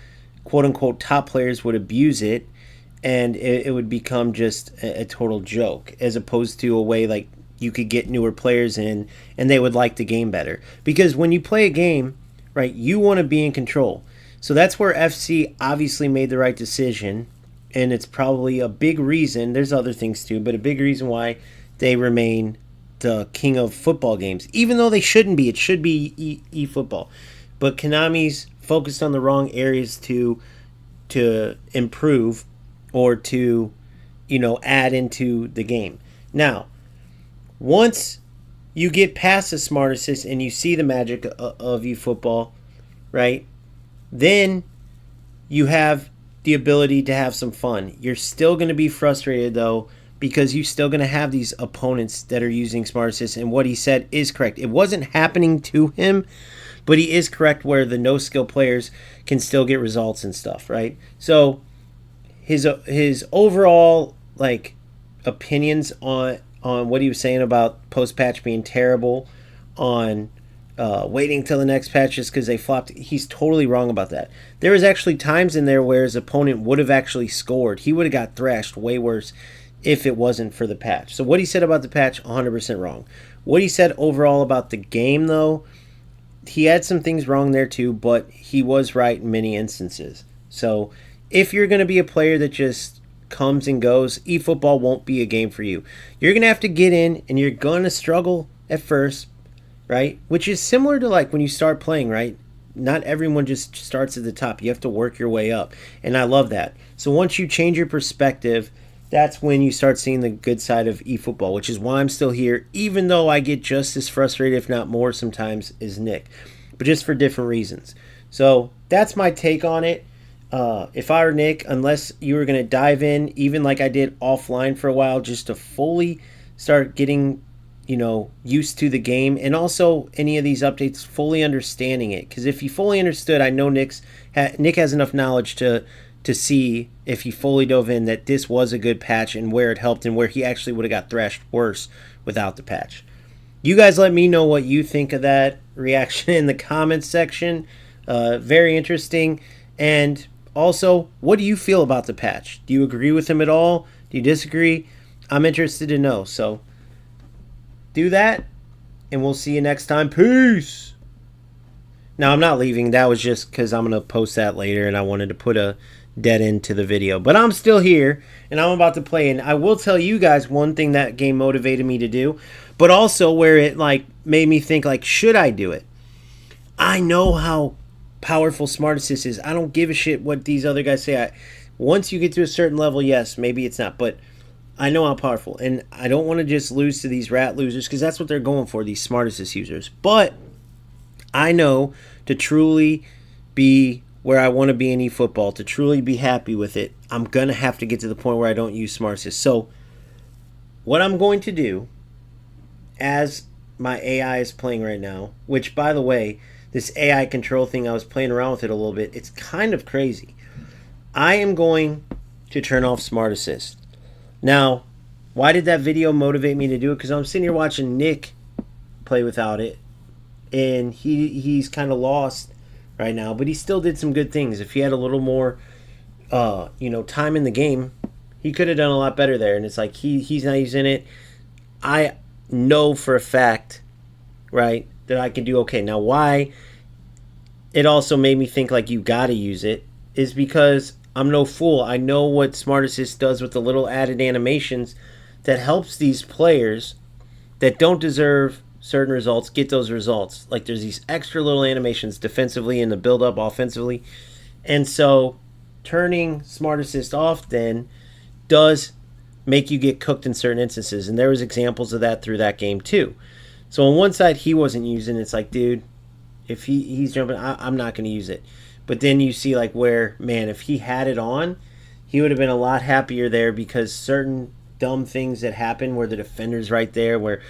quote unquote, top players would abuse it and it would become just a total joke as opposed to a way like you could get newer players in and they would like the game better. Because when you play a game, right, you want to be in control. So that's where FC obviously made the right decision, and it's probably a big reason, there's other things too, but a big reason why they remain the king of football games. Even though they shouldn't be, it should be eFootball. But Konami's focused on the wrong areas to improve or to, add into the game. Now, once you get past the Smart Assist and you see the magic of eFootball, right, then you have the ability to have some fun. You're still going to be frustrated, though, because you're still going to have these opponents that are using Smart Assist, and what he said is correct. It wasn't happening to him, but he is correct where the no-skill players can still get results and stuff, right? So his overall, like, opinions on what he was saying about post-patch being terrible, on waiting till the next patch just because they flopped, he's totally wrong about that. There was actually times in there where his opponent would have actually scored. He would have got thrashed way worse if it wasn't for the patch. So what he said about the patch, 100% wrong. What he said overall about the game, though, he had some things wrong there too, but he was right in many instances. So if you're going to be a player that just comes and goes, eFootball won't be a game for you. You're going to have to get in, and you're going to struggle at first, right? Which is similar to like when you start playing, right? Not everyone just starts at the top. You have to work your way up, and I love that. So once you change your perspective, that's when you start seeing the good side of eFootball, which is why I'm still here, even though I get just as frustrated, if not more sometimes, as Nick, but just for different reasons. So that's my take on it. If I were Nick, unless you were going to dive in, even like I did offline for a while, just to fully start getting, used to the game, and also any of these updates, fully understanding it. Because if he fully understood, I know Nick has enough knowledge to see, if he fully dove in, that this was a good patch and where it helped and where he actually would have got thrashed worse without the patch. You guys let me know what you think of that reaction in the comments section. Very interesting. And also, what do you feel about the patch? Do you agree with him at all? Do you disagree? I'm interested to know. So do that, and we'll see you next time. Peace. Now, I'm not leaving. That was just because I'm going to post that later, and I wanted to put a dead end to the video. But I'm still here, and I'm about to play. And I will tell you guys one thing that game motivated me to do, but also where it like made me think, like, should I do it? I know how powerful Smart Assist is. I don't give a shit what these other guys say. Once you get to a certain level, yes, maybe it's not, but I know how powerful, and I don't want to just lose to these rat losers, because that's what they're going for, these Smart Assist users. But I know to truly be where I want to be in eFootball, to truly be happy with it, I'm going to have to get to the point where I don't use Smart Assist. So what I'm going to do, as my AI is playing right now, which, by the way, this AI control thing, I was playing around with it a little bit. It's kind of crazy. I am going to turn off Smart Assist. Now, why did that video motivate me to do it? Because I'm sitting here watching Nick play without it, and he's kind of lost right now, but he still did some good things. If he had a little more time in the game, he could have done a lot better there. And it's like he's not using it. I know for a fact, right, that I can do okay. Now, why it also made me think like you got to use it is because I'm no fool. I know what Smart Assist does with the little added animations that helps these players that don't deserve certain results get those results. Like there's these extra little animations defensively and the build up offensively. And so turning Smart Assist off then does make you get cooked in certain instances. And there was examples of that through that game too. So on one side he wasn't using it's like, dude, if he's jumping, I'm not going to use it. But then you see like where, man, if he had it on, he would have been a lot happier there because certain dumb things that happen where the defender's right there, where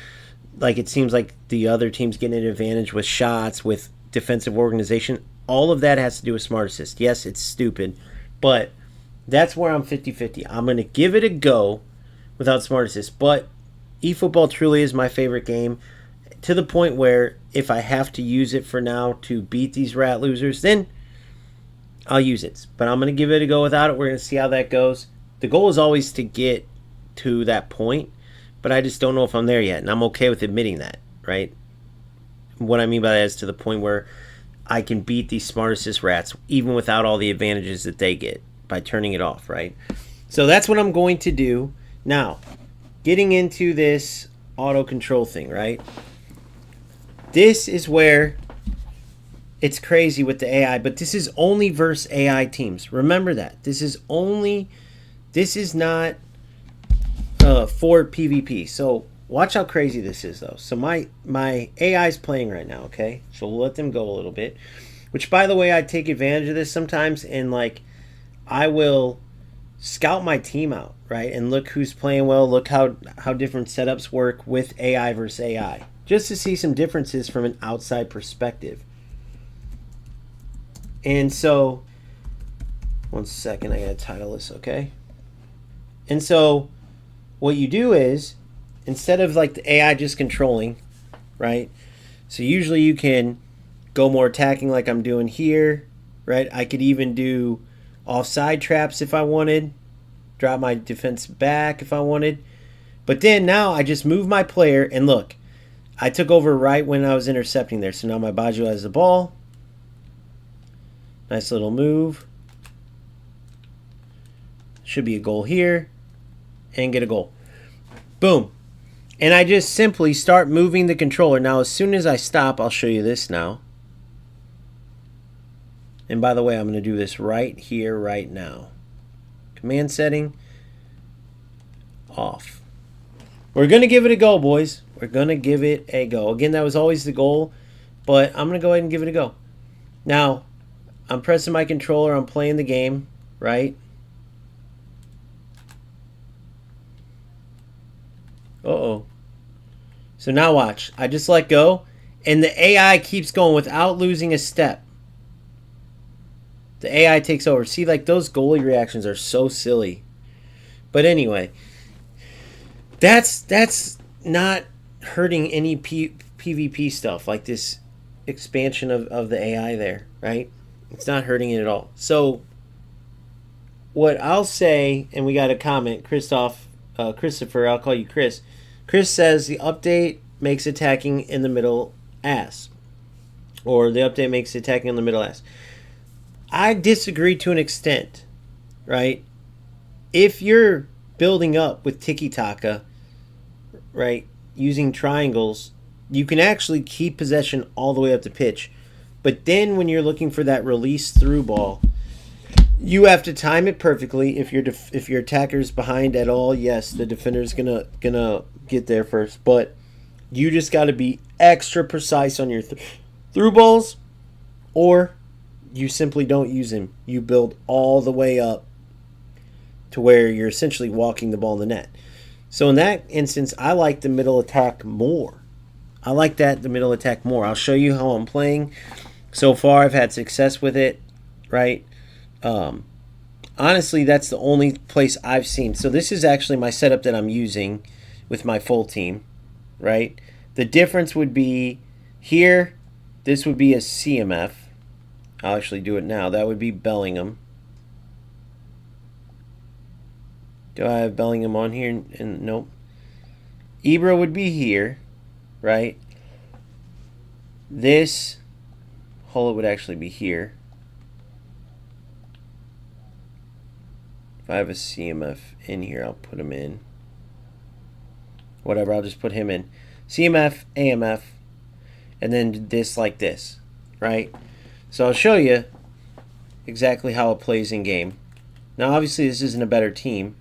like it seems like the other team's getting an advantage with shots, with defensive organization. All of that has to do with Smart Assist. Yes, it's stupid, but that's where I'm 50-50. I'm going to give it a go without Smart Assist, but eFootball truly is my favorite game to the point where if I have to use it for now to beat these rat losers, then I'll use it. But I'm going to give it a go without it. We're going to see how that goes. The goal is always to get to that point, but I just don't know if I'm there yet, and I'm okay with admitting that, right? What I mean by that is to the point where I can beat these Smart Assist rats even without all the advantages that they get by turning it off, right? So that's what I'm going to do. Now, getting into this auto control thing, right? This is where it's crazy with the AI, but this is only versus AI teams. Remember that. This is not for PvP. So watch how crazy this is, though. So my AI is playing right now, okay? So we'll let them go a little bit. Which, by the way, I take advantage of this sometimes, and like I will scout my team out, right? And look who's playing well. Look how different setups work with AI versus AI, just to see some differences from an outside perspective. And so, one second, I gotta title this, okay? And so, what you do is, instead of like the AI just controlling, right? So usually you can go more attacking like I'm doing here, right? I could even do offside traps if I wanted, drop my defense back if I wanted. But then now I just move my player, and look, I took over right when I was intercepting there. So now my Baggio has the ball. Nice little move. Should be a goal here. And get a goal. Boom. And I just simply start moving the controller. Now, as soon as I stop, I'll show you this now. And by the way, I'm going to do this right here, right now. Command setting. Off. We're going to give it a go, boys. We're going to give it a go. Again, that was always the goal. But I'm going to go ahead and give it a go. Now, I'm pressing my controller. I'm playing the game, right? Uh-oh. So now watch. I just let go, and the AI keeps going without losing a step. The AI takes over. See, like, those goalie reactions are so silly. But anyway, that's not hurting any PvP stuff, like this expansion of the AI there, right? It's not hurting it at all. So what I'll say, and we got a comment, Christopher, I'll call you Chris. Chris says the update makes attacking in the middle ass. Or the update makes attacking in the middle ass. I disagree to an extent, right? If you're building up with tiki-taka, right, using triangles, you can actually keep possession all the way up the pitch. But then when you're looking for that release through ball, you have to time it perfectly. If your attacker's behind at all, yes, the defender's gonna get there first. But you just got to be extra precise on your through balls, or you simply don't use them. You build all the way up to where you're essentially walking the ball in the net. So in that instance, I like the middle attack more. The middle attack more. I'll show you how I'm playing. So far, I've had success with it, right? Honestly, that's the only place I've seen. So this is actually my setup that I'm using with my full team, right? The difference would be here, this would be a CMF. I'll actually do it now. That would be Bellingham. Do I have Bellingham on here? And nope. Ibra would be here, right? This Hullet would actually be here. If I have a CMF in here, I'll put him in. Whatever, I'll just put him in. CMF, AMF, and then this like this, right? So I'll show you exactly how it plays in game. Now, obviously, this isn't a better team,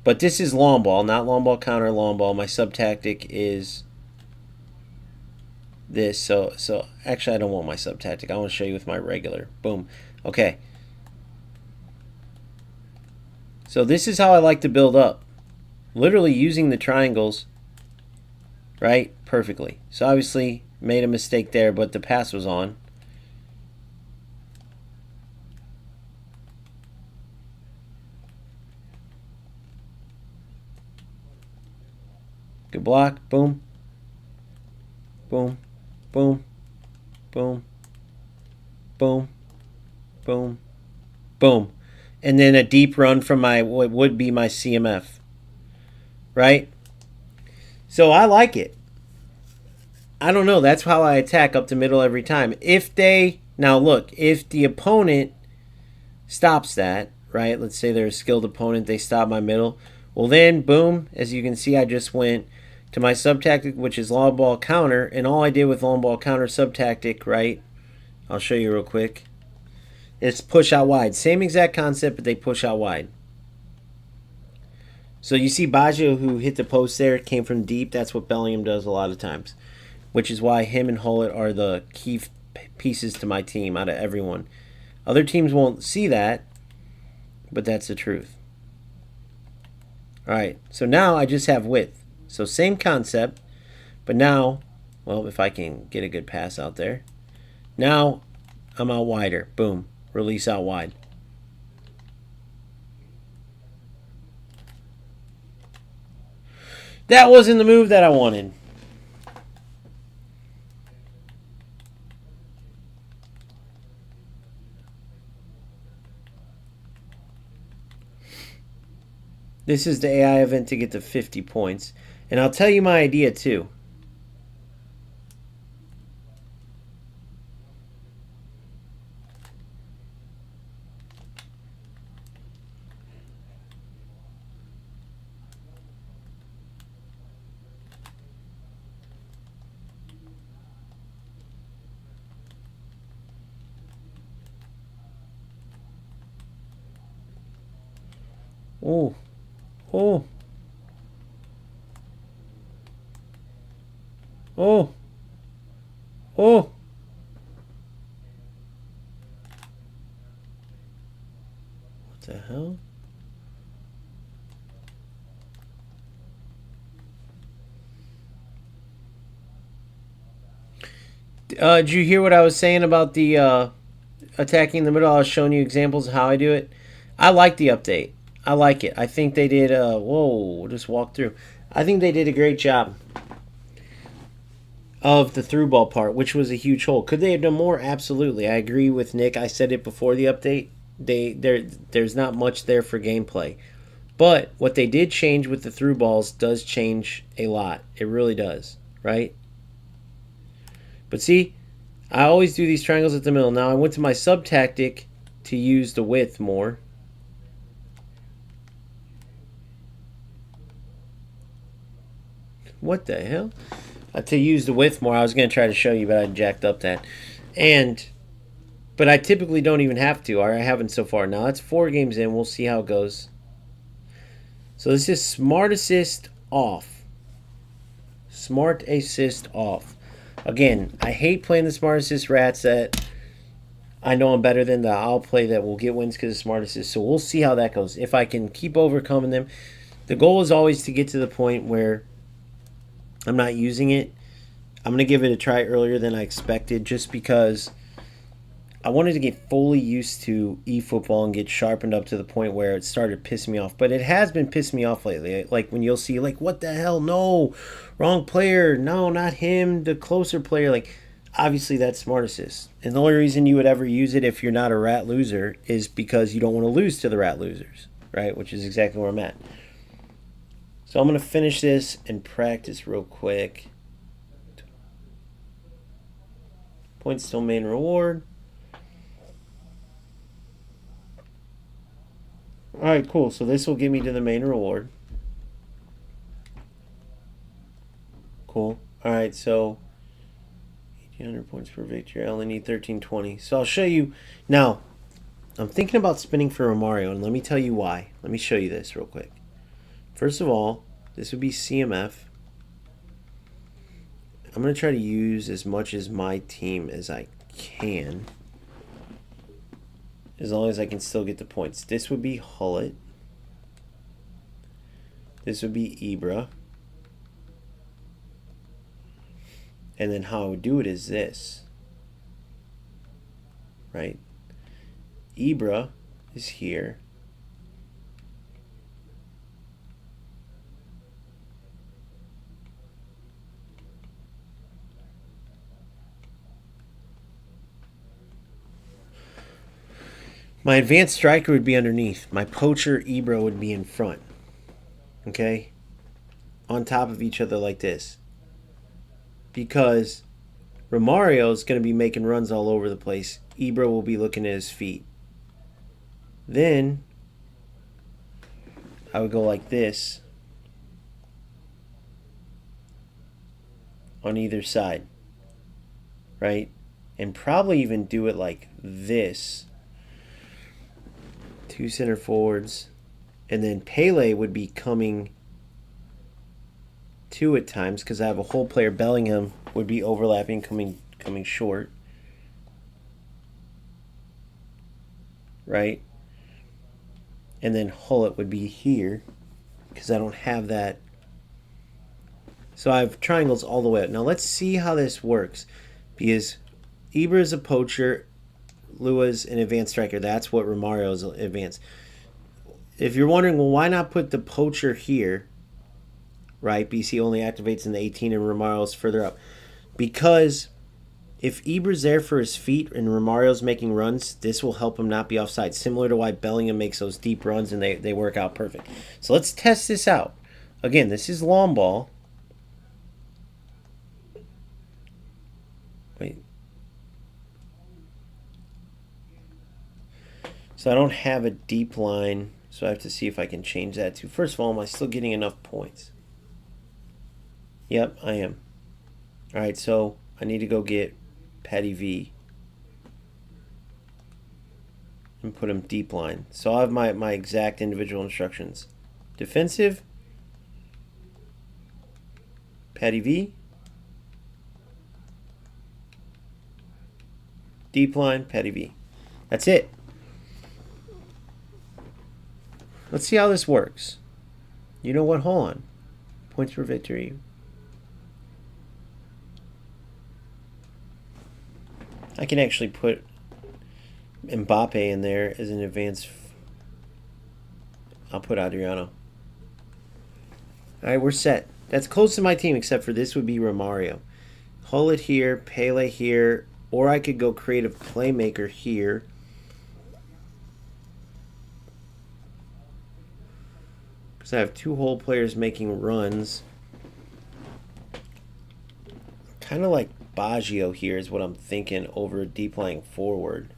but this is long ball, not long ball counter, long ball. My sub tactic is this. So actually, I don't want my sub tactic. I want to show you with my regular. Boom. Okay. So this is how I like to build up. Literally using the triangles, right, perfectly. So obviously, made a mistake there, but the pass was on. Good block. Boom. Boom. Boom. Boom. Boom. Boom. Boom. And then a deep run from my what would be my CMF. Right? So I like it. I don't know. That's how I attack up the middle every time. Now look, if the opponent stops that, right? Let's say they're a skilled opponent, they stop my middle. Well then, boom, as you can see, I just went to my sub-tactic, which is long ball counter, and all I did with long ball counter sub-tactic, right? I'll show you real quick. It's push out wide. Same exact concept, but they push out wide. So you see Baggio, who hit the post there, came from deep. That's what Bellingham does a lot of times, which is why him and Hullet are the key pieces to my team out of everyone. Other teams won't see that, but that's the truth. All right, so now I just have width. So same concept, but now, well, if I can get a good pass out there. Now I'm out wider. Boom. Release out wide. That wasn't the move that I wanted. This is the AI event to get to 50 points. And I'll tell you my idea too. Oh. Oh. Oh. Oh. What the hell? Did you hear what I was saying about the attacking the middle? I was showing you examples of how I do it. I like the update. I like it. I think they did whoa, just walk through. I think they did a great job of the through ball part, which was a huge hole. Could they have done more? Absolutely. I agree with Nick. I said it before the update. There's not much there for gameplay. But what they did change with the through balls does change a lot. It really does, right? But see, I always do these triangles at the middle. Now I went to my sub tactic to use the width more. What the hell? To use the width more. I was going to try to show you, but I jacked up that. But I typically don't even have to, or I haven't so far. Now, that's 4 games in. We'll see how it goes. So this is Smart Assist off. Smart Assist off. Again, I hate playing the Smart Assist rats that I know I'm better than, that I'll play that will get wins because of Smart Assist. So we'll see how that goes. If I can keep overcoming them. The goal is always to get to the point where I'm not using it. I'm going to give it a try earlier than I expected just because I wanted to get fully used to eFootball and get sharpened up to the point where it started pissing me off. But it has been pissing me off lately. Like when you'll see, like, what the hell? No, wrong player. No, not him. The closer player. Like, obviously that's Smart Assist. And the only reason you would ever use it if you're not a rat loser is because you don't want to lose to the rat losers, right? Which is exactly where I'm at. So I'm going to finish this and practice real quick. Points till main reward. Alright, cool. So this will get me to the main reward. Cool. Alright, so 1,800 points per victory. I only need 1,320. So I'll show you. Now, I'm thinking about spinning for Romario, and let me tell you why. Let me show you this real quick. First of all, this would be CMF. I'm going to try to use as much as my team as I can, as long as I can still get the points. This would be Hullet. This would be Ibra. And then how I would do it is this. Right? Ibra is here. My advanced striker would be underneath. My poacher Ibra would be in front. Okay? On top of each other like this. Because Romario is going to be making runs all over the place. Ibra will be looking at his feet. Then I would go like this on either side. Right? And probably even do it like this. 2 center forwards, and then Pele would be coming 2 at times because I have a whole player. Bellingham would be overlapping, coming short, right? And then Hullet would be here because I don't have that. So I have triangles all the way up. Now let's see how this works, because Ibra is a poacher. Lua's an advanced striker. That's what Romario's advanced. If you're wondering, well, why not put the poacher here, right? BC only activates in the 18 and Romario's further up. Because if Ibra's there for his feet and Romario's making runs, this will help him not be offside. Similar to why Bellingham makes those deep runs and they work out perfect. So let's test this out. Again, this is long ball. Wait. So I don't have a deep line, so I have to see if I can change that to. First of all, am I still getting enough points? Yep, I am. Alright, so I need to go get Patty V and put him deep line. So I have my exact individual instructions. Defensive, Patty V. Deep line, Patty V. That's it. Let's see how this works. You know what? Hold on. Points per victory. I can actually put Mbappe in there as an advanced. I'll put Adriano. Alright, we're set. That's close to my team, except for this would be Romario. Hullet here, Pele here, or I could go creative playmaker here. I have 2 whole players making runs. Kind of like Baggio here is what I'm thinking over deep lying forward.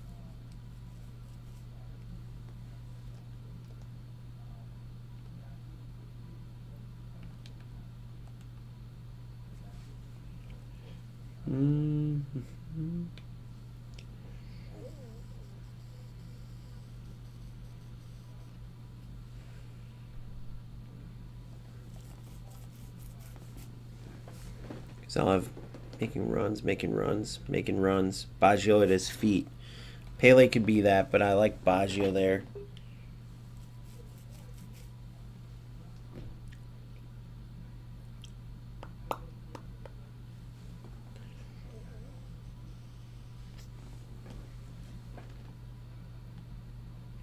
So I'll have making runs. Baggio at his feet. Pele could be that, but I like Baggio there.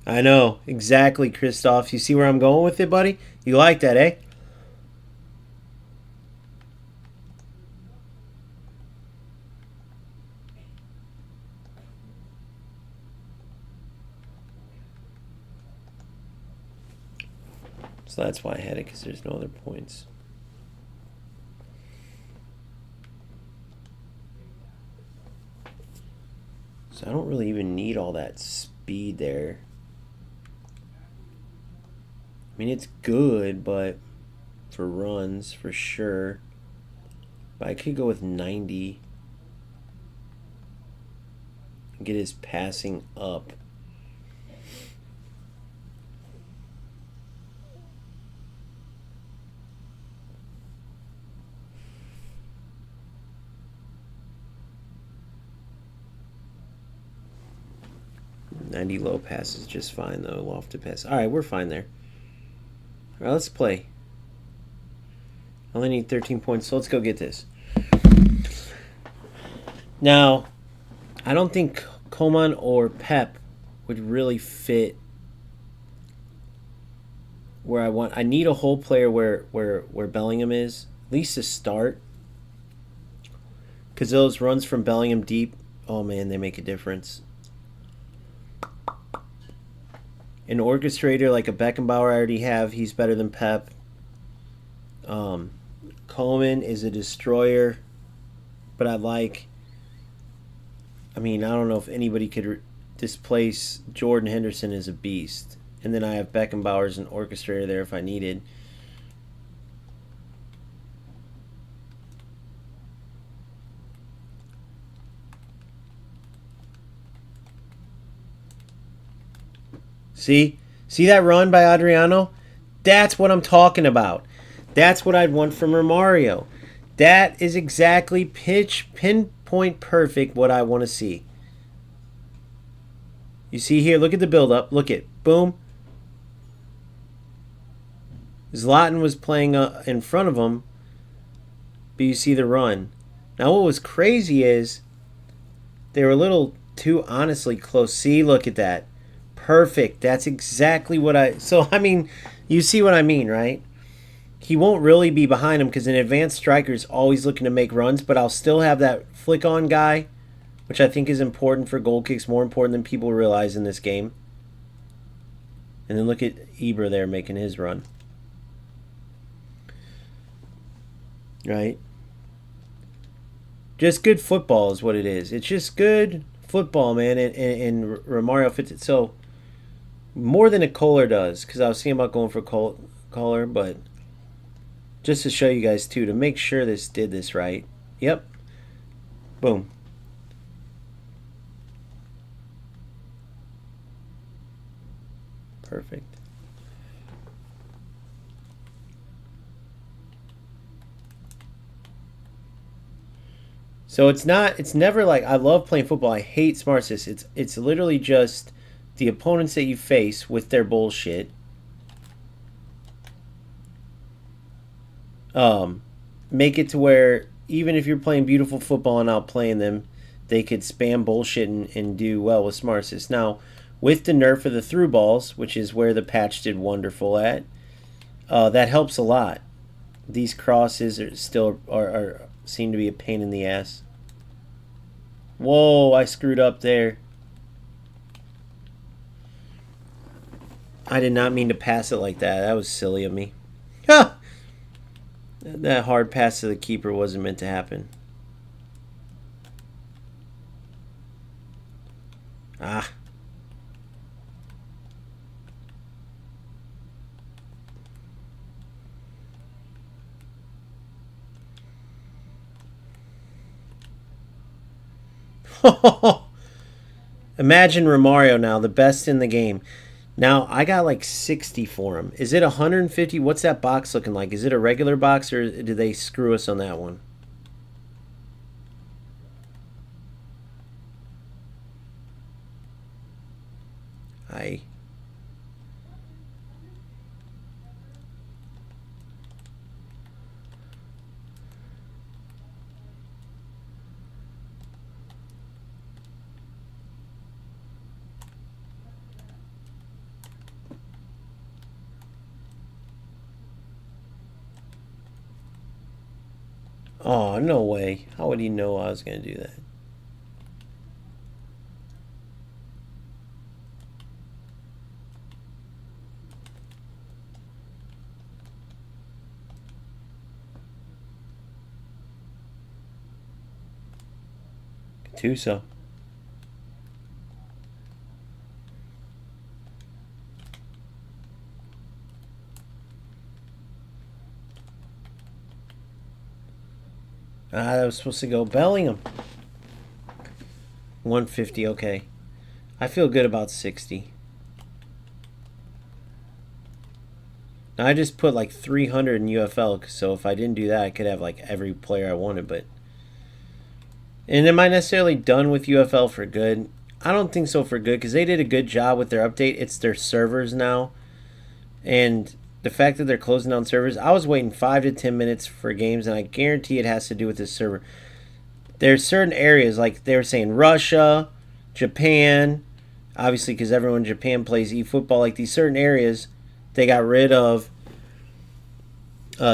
I know, exactly, Christoph. You see where I'm going with it, buddy? You like that, eh? So that's why I had it, because there's no other points. So I don't really even need all that speed there. I mean, it's good, but for runs, for sure. But I could go with 90. And get his passing up. .90 low pass is just fine, though. Lofted pass. All right, we're fine there. All right, let's play. I only need 13 points, so let's go get this. Now, I don't think Coman or Pep would really fit where I want. I need a whole player where Bellingham is, at least to start. Because those runs from Bellingham deep, oh man, they make a difference. An orchestrator like a Beckenbauer I already have. He's better than Pep. Coleman is a destroyer, but I mean, I don't know if anybody could displace Jordan Henderson as a beast. And then I have Beckenbauer as an orchestrator there if I needed. See that run by Adriano? That's what I'm talking about. That's what I'd want from Romario. That is exactly pinpoint perfect what I want to see. You see here, look at the build-up. Look at, boom. Zlatan was playing in front of him, but you see the run. Now what was crazy is they were a little too honestly close. See, look at that. Perfect. That's exactly what so, I mean, you see what I mean, right? He won't really be behind him because an advanced striker is always looking to make runs, but I'll still have that flick-on guy, which I think is important for goal kicks, more important than people realize in this game. And then look at Ibra there making his run. Right? Just good football is what it is. It's just good football, man, and Romario fits it. So, more than a Kohler does, because I was thinking about going for Kohler, but just to show you guys, too, to make sure this did this right. Yep. Boom. Perfect. So it's never like, I love playing football. I hate smart assists. It's literally just the opponents that you face with their bullshit. Make it to where even if you're playing beautiful football and outplaying them, they could spam bullshit and do well with smart assists. Now, with the nerf of the through balls, which is where the patch did wonderful at, that helps a lot. These crosses are seem to be a pain in the ass. Whoa, I screwed up there. I did not mean to pass it like that. That was silly of me. Ha! That hard pass to the keeper wasn't meant to happen. Ah. Imagine Romario now, the best in the game. Now, I got like 60 for him. Is it 150? What's that box looking like? Is it a regular box or did they screw us on that one? Aye. Oh, no way. How would he know I was going to do that? Too so. That was supposed to go Bellingham. 150, okay. I feel good about 60. Now, I just put like 300 in UFL, so if I didn't do that, I could have like every player I wanted, but... And am I necessarily done with UFL for good? I don't think so for good, because they did a good job with their update. It's their servers now. And the fact that they're closing down servers, I was waiting 5 to 10 minutes for games, and I guarantee it has to do with this server. There's certain areas, like they were saying Russia, Japan, obviously because everyone in Japan plays eFootball, like these certain areas, they got rid of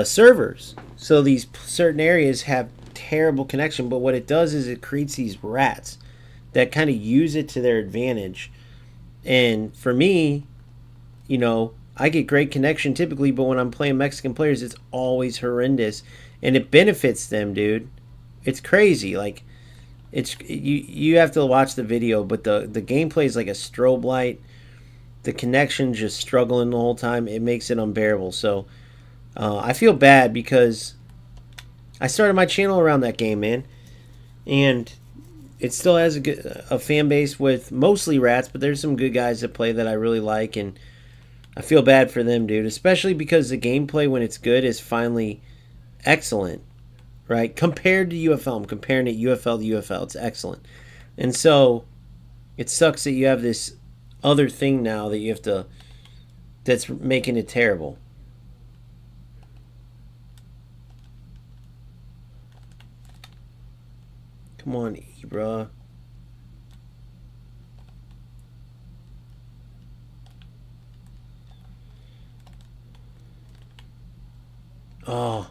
servers. So these certain areas have terrible connection, but what it does is it creates these rats that kind of use it to their advantage. And for me, you know, I get great connection typically, but when I'm playing Mexican players, it's always horrendous, and it benefits them, dude. It's crazy. Like, it's you have to watch the video, but the gameplay is like a strobe light. The connection just struggling the whole time. It makes it unbearable. So I feel bad because I started my channel around that game, man, and it still has a fan base with mostly rats, but there's some good guys that play that I really like, and I feel bad for them, dude, especially because the gameplay, when it's good, is finally excellent, right? Compared to UFL, I'm comparing it UFL to UFL. It's excellent. And so it sucks that you have this other thing now that you have to, that's making it terrible. Come on, Ibra. Oh.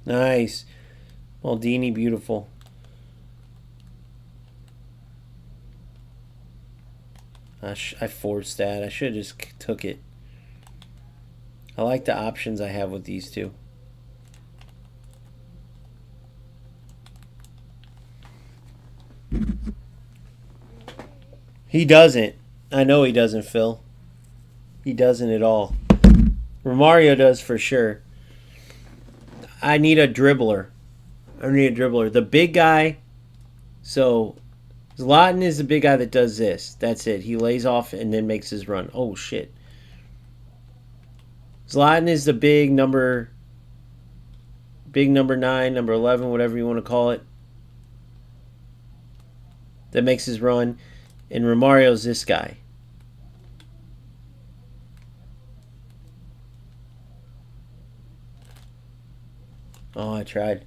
Nice. Maldini, beautiful. I forced that. I should have just took it. I like the options I have with these two. He doesn't. I know he doesn't, Phil. He doesn't at all. Romario does for sure. I need a dribbler. The big guy. So Zlatan is the big guy that does this. That's it. He lays off and then makes his run. Oh, shit. Zlatan is the big number 9, number 11, whatever you want to call it, that makes his run. And Romario's this guy. Oh, I tried.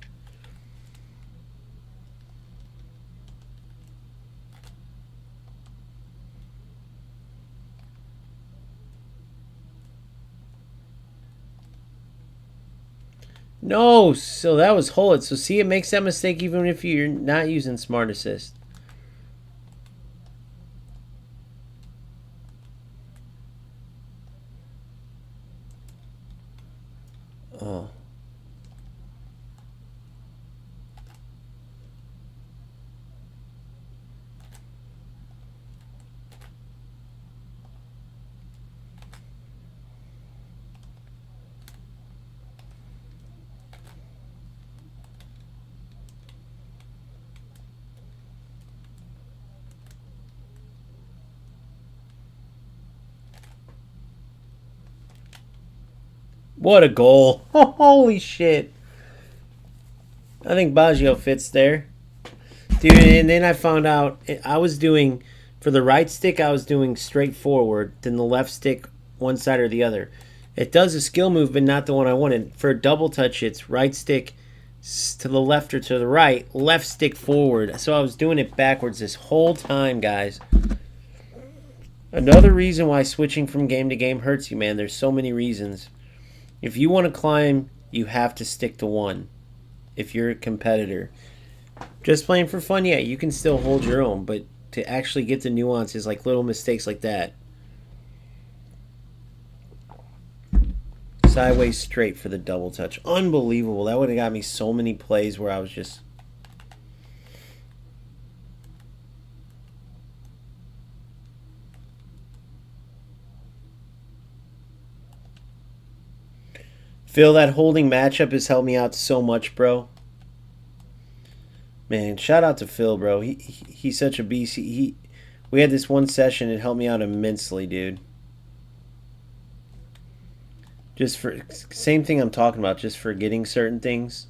No, so that was Hullet. So see, it makes that mistake even if you're not using Smart Assist. Oh. What a goal. Oh, holy shit. I think Baggio fits there. Dude, and then I found out I was doing, for the right stick, I was doing straight forward, then the left stick one side or the other. It does a skill move, but not the one I wanted. For a double touch, it's right stick to the left or to the right, left stick forward. So I was doing it backwards this whole time, guys. Another reason why switching from game to game hurts you, man. There's so many reasons. If you want to climb You have to stick to one. If you're a competitor, just playing for fun, yeah, you can still hold your own, but to actually get the nuances, like little mistakes like that. Sideways straight for the double touch. Unbelievable. That would have got me so many plays where I was just... Phil, that holding matchup has helped me out so much, bro. Man, shout out to Phil, bro. He's such a beast. We had this one session. It helped me out immensely, dude. Just for... Same thing I'm talking about. Just forgetting certain things.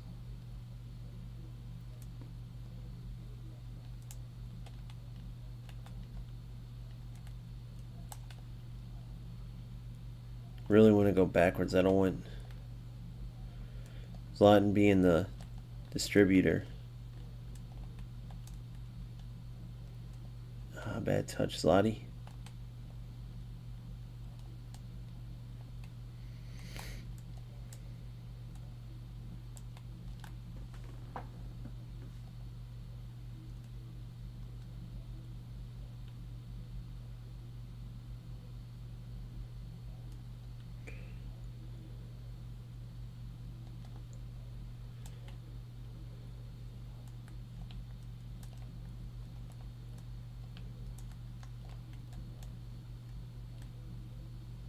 Really want to go backwards. I don't want... Zlatan being the distributor. Ah, bad touch, Zlati.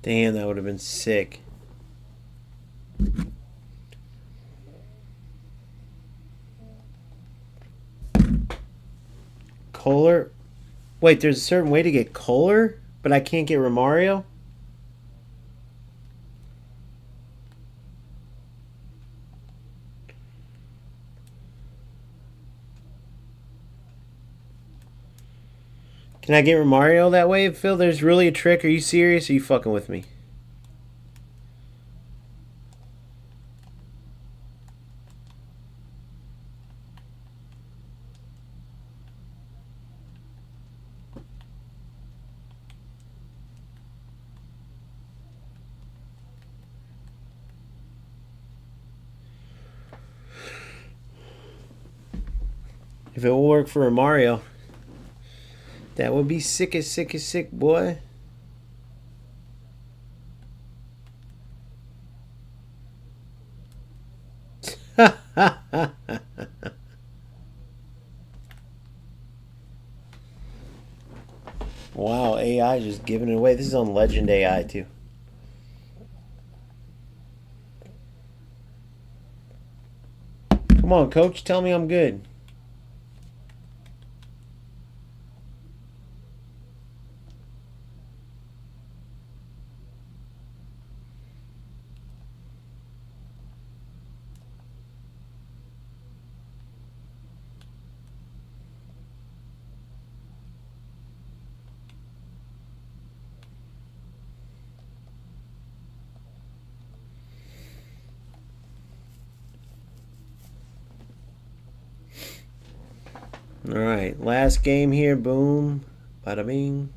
Damn, that would have been sick. Kohler? Wait, there's a certain way to get Kohler, but I can't get Romario? Can I get Romario that way, Phil? There's really a trick? Are you serious? Or are you fucking with me? If it will work for Romario, that would be sick as sick, boy. Wow, AI just giving it away. This is on Legend AI too. Come on, coach, tell me I'm good. All right, last game here. Boom, bada bing.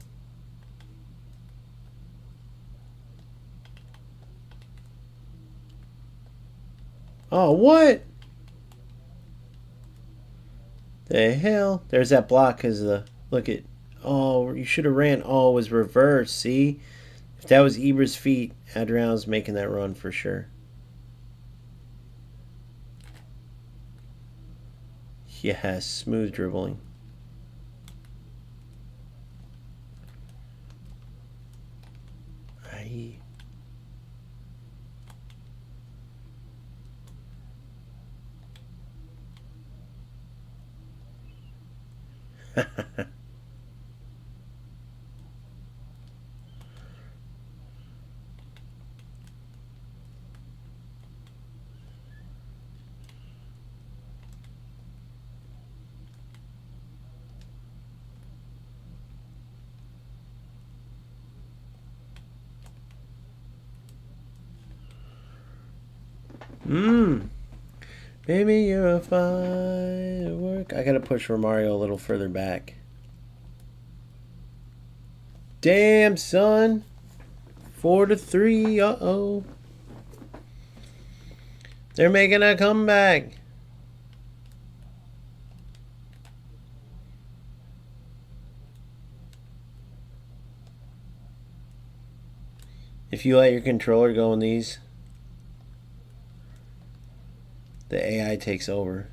Oh, what? The hell? There's that block because the look at. Oh, you should have ran. Oh, it was reverse. See, if that was Eber's feet, Adrian was making that run for sure. Yes, smooth dribbling. Aye. Baby, you're a firework. I gotta push Romario a little further back. Damn, son. 4-3. Uh-oh. They're making a comeback. If you let your controller go in these, the AI takes over.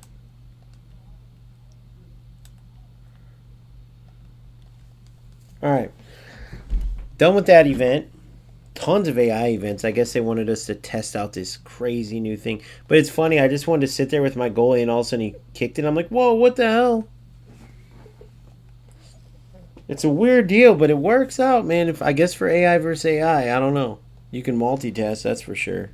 Alright. Done with that event. Tons of AI events. I guess they wanted us to test out this crazy new thing. But it's funny, I just wanted to sit there with my goalie and all of a sudden he kicked it. I'm like, whoa, what the hell? It's a weird deal, but it works out, man. If I guess for AI versus AI, I don't know. You can multitask, that's for sure.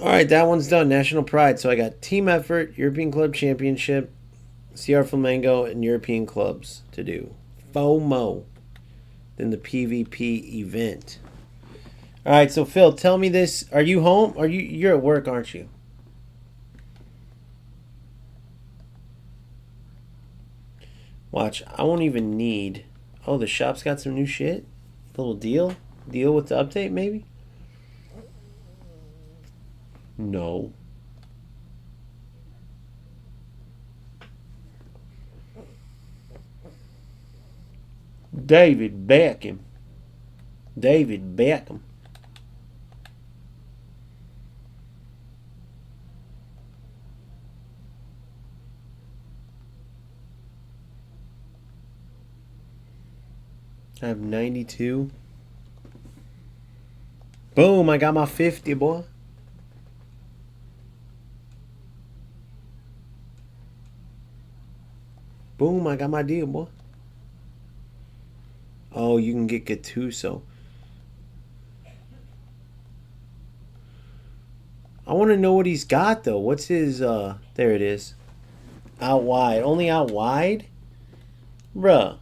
Alright, that one's done. National Pride. So I got Team Effort, European Club Championship, CR Flamengo, and European Clubs to do. FOMO. Then the PvP event. Alright, so Phil, tell me this. Are you home? You're at work, aren't you? Watch, I won't even need... Oh, the shop's got some new shit? Little deal? Deal with the update, maybe? No. David Beckham. David Beckham. I have 92. Boom, I got my 50, boy. Boom, I got my deal, boy. Oh, you can get Gattuso. I want to know what he's got, though. What's his, there it is. Out wide. Only out wide? Bruh.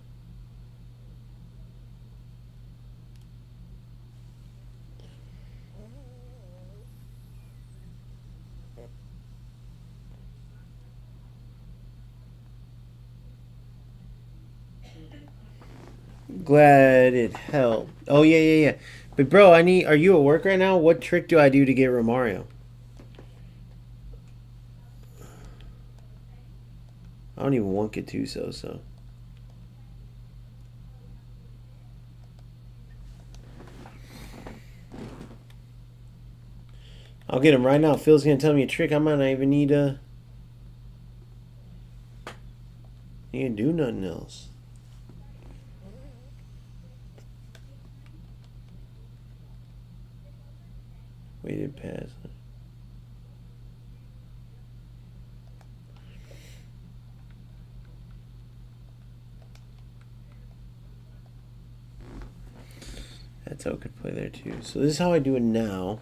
Glad it helped. Oh, yeah. But, bro, are you at work right now? What trick do I do to get Romario? I don't even want Gattuso, so. I'll get him right now. Phil's going to tell me a trick. I might not even need to do nothing else. Weighted pass. That's how it could play there too. So this is how I do it now.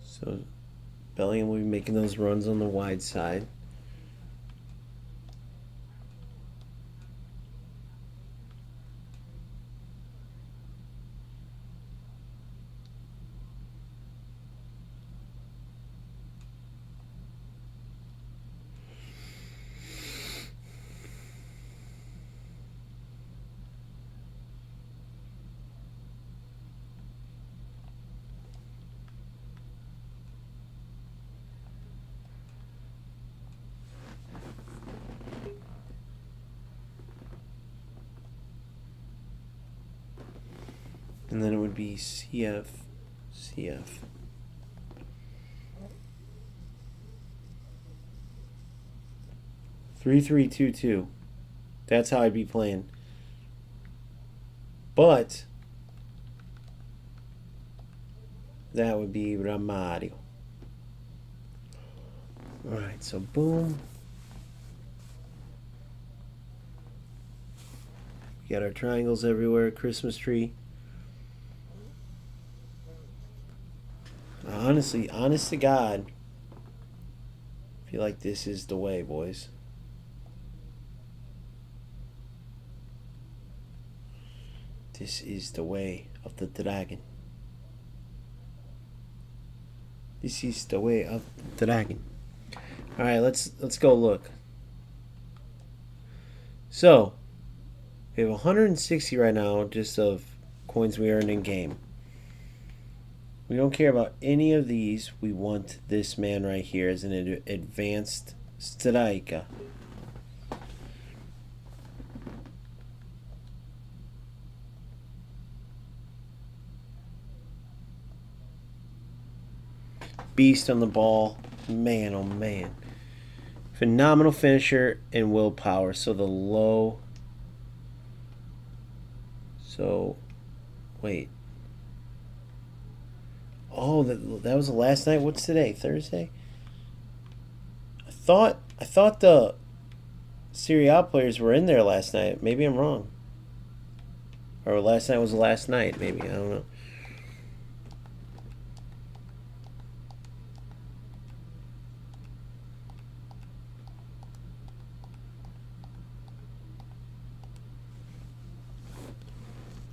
So Bellingham will be making those runs on the wide side. And then it would be CF. 3-3-2-2. That's how I'd be playing. But that would be Romario. Alright, so boom. We got our triangles everywhere, Christmas tree. Honestly, honest to God, I feel like this is the way, boys. This is the way of the dragon. This is the way of the dragon. All right, let's go look. So, we have 160 right now just of coins we earned in game. We don't care about any of these. We want this man right here as an advanced striker. Beast on the ball. Man, oh man. Phenomenal finisher and willpower. So the low. So, wait. Oh, that was the last night. What's today? Thursday? I thought the Serie A players were in there last night. Maybe I'm wrong. Or last night was the last night. Maybe, I don't know.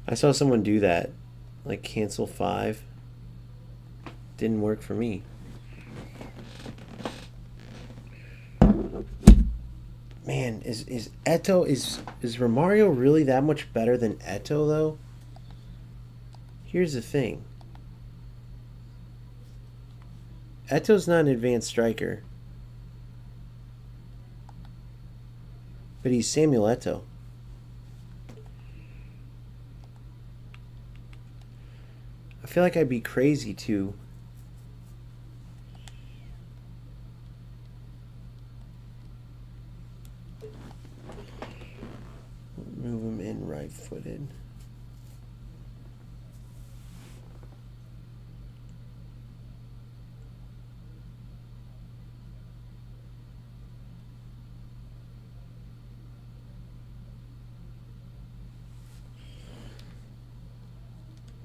I saw someone do that, like cancel 5. Didn't work for me. Man, is Eto is Romario really that much better than Eto though? Here's the thing. Eto's not an advanced striker, but he's Samuel Eto. I feel like I'd be crazy to move him in right-footed.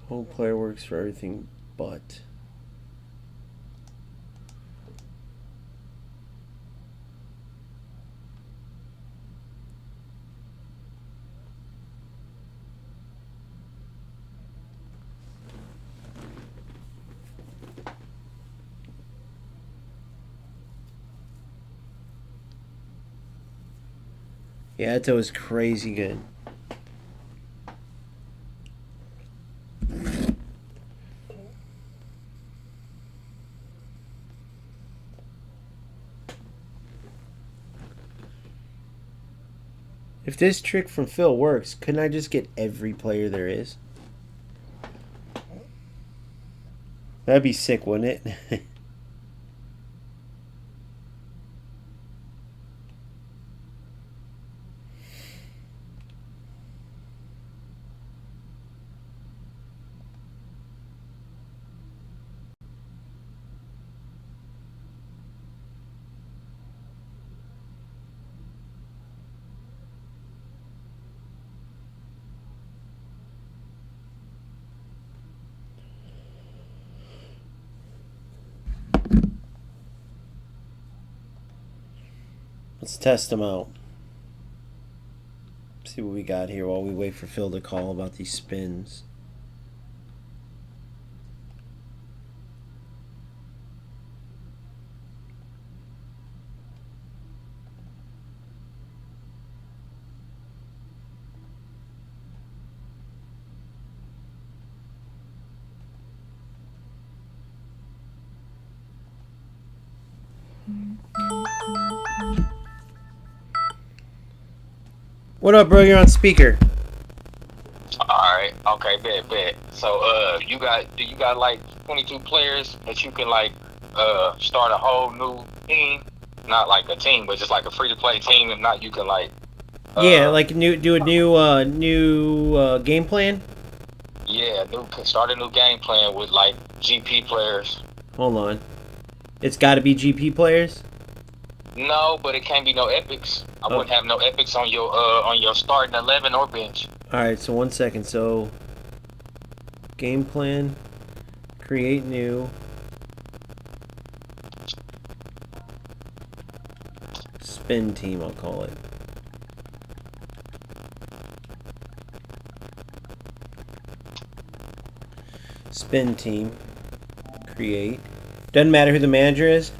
Whole player works for everything but. Yeah, that was crazy good. If this trick from Phil works, couldn't I just get every player there is? That'd be sick, wouldn't it? Let's test them out. See what we got here while we wait for Phil to call about these spins. What up, bro? You're on speaker. Alright, okay, bet. So do you got like 22 players that you can like start a whole new team? Not like a team, but just like a free to play team. If not, you can like Yeah, like do a new game plan. Yeah, start a new game plan with like GP players. Hold on. It's got to be GP players. No, but it can't be no epics. I Oh. wouldn't have no epics on your starting 11 or bench. All right, so 1 second. So game plan, create new, spin team. I'll call it. Spin team, create. Doesn't matter who the manager is.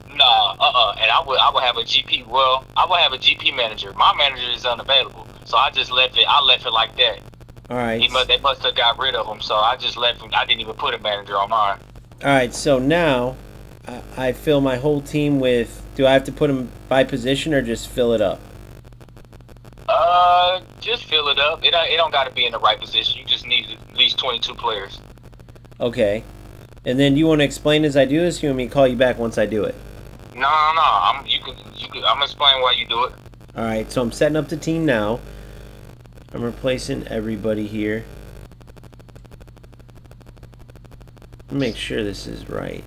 Nah, and I would have a GP. Well, I would have a GP manager. My manager is unavailable, so I just left it. I left it like that. All right. They must have got rid of him, so I just left him. I didn't even put a manager on mine. All right. So now I fill my whole team with. Do I have to put them by position or just fill it up? Just fill it up. It don't got to be in the right position. You just need at least 22 players. Okay. And then you want to explain as I do this? You want me to call you back once I do it? No. I'm gonna explain why you do it. All right. So I'm setting up the team now. I'm replacing everybody here. Make sure this is right.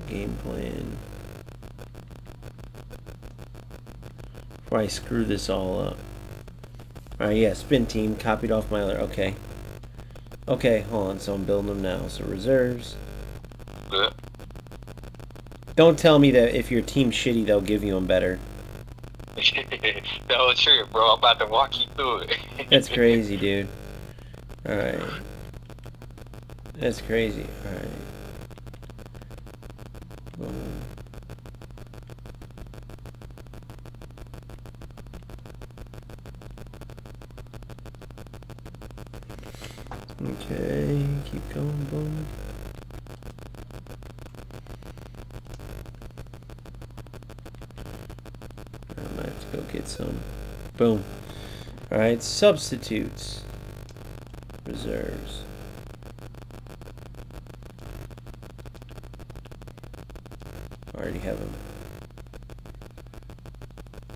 Game plan. Before I screw this all up. Alright, yeah, spin team. Copied off my other. Okay. Okay, hold on. So I'm building them now. So reserves. Good. Don't tell me that if your team's shitty, they'll give you them better. The whole trip, bro. I'm about to walk you through it. That's crazy, dude. Alright. That's crazy. Alright. Boom. Okay, keep going, boom. I might have to go get some. Boom. Alright, substitutes. Reserves. Already have them.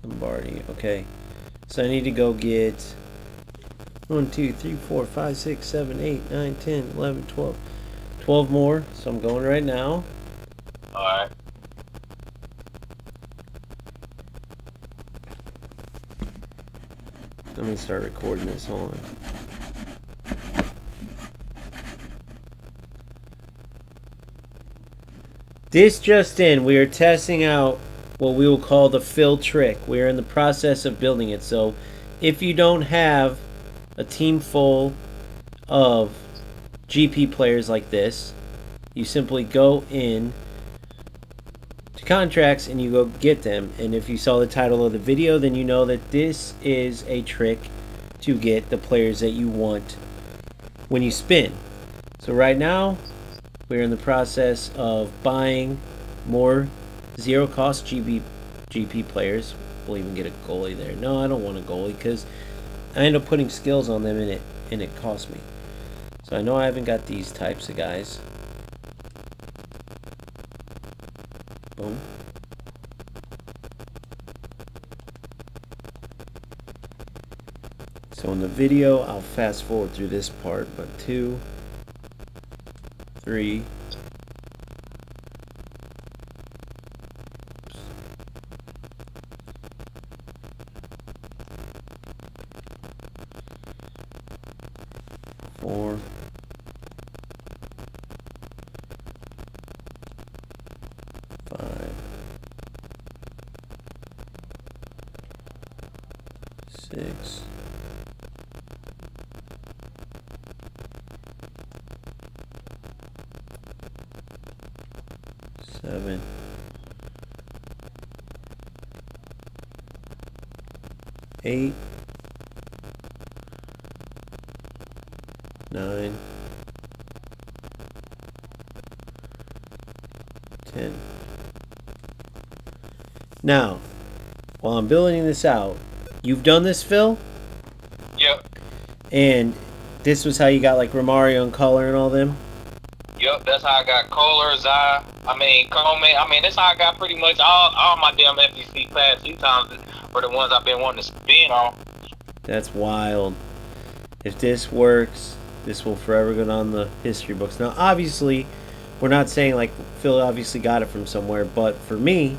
Lombardi, okay. So I need to go get 1, 2, 3, 4, 5, 6, 7, 8, 9, 10, 11, 12. 12 more, so I'm going right now. Alright. Let me start recording this, hold on. This just in, we are testing out what we will call the fill trick. We are in the process of building it. So if you don't have a team full of GP players like this, you simply go in to contracts and you go get them. And if you saw the title of the video, then you know that this is a trick to get the players that you want when you spin. So right now, we're in the process of buying more zero cost GP players. We'll even get a goalie there. No, I don't want a goalie because I end up putting skills on them and it costs me. So I know I haven't got these types of guys. Boom. So in the video, I'll fast forward through this part, but 2, 3, four, 5, 6, 7, 8, 9, 10. Now, while I'm building this out, you've done this, Phil? Yep. And this was how you got like Romario and Color and all them? Yep, that's how I got Kohler, Coleman. That's how I got pretty much all my damn FEC past few times were the ones I've been wanting to spin on. That's wild. If this works, this will forever go down the history books. Now, obviously, we're not saying like Phil obviously got it from somewhere, but for me,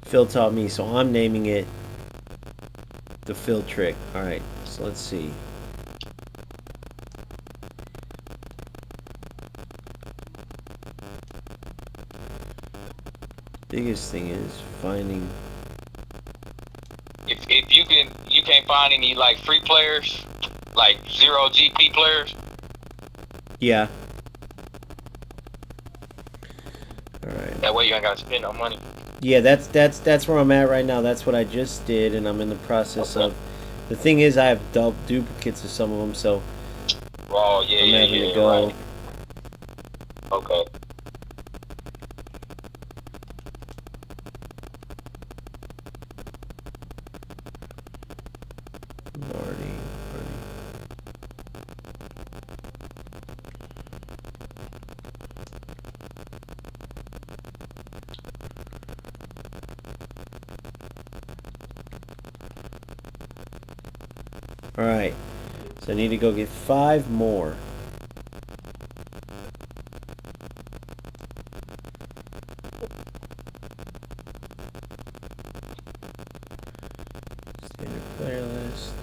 Phil taught me, so I'm naming it the Phil trick. Alright, so let's see. Biggest thing is finding. If you can't find any like free players, like 0 GP players. Yeah. Alright. That way you ain't gotta spend no money. Yeah, that's where I'm at right now. That's what I just did, and I'm in the process of. The thing is, I have duplicates of some of them, so Oh yeah, I'm yeah, having yeah. to go. Right. Okay. Marty. Alright, so I need to go get 5 more. Standard player list.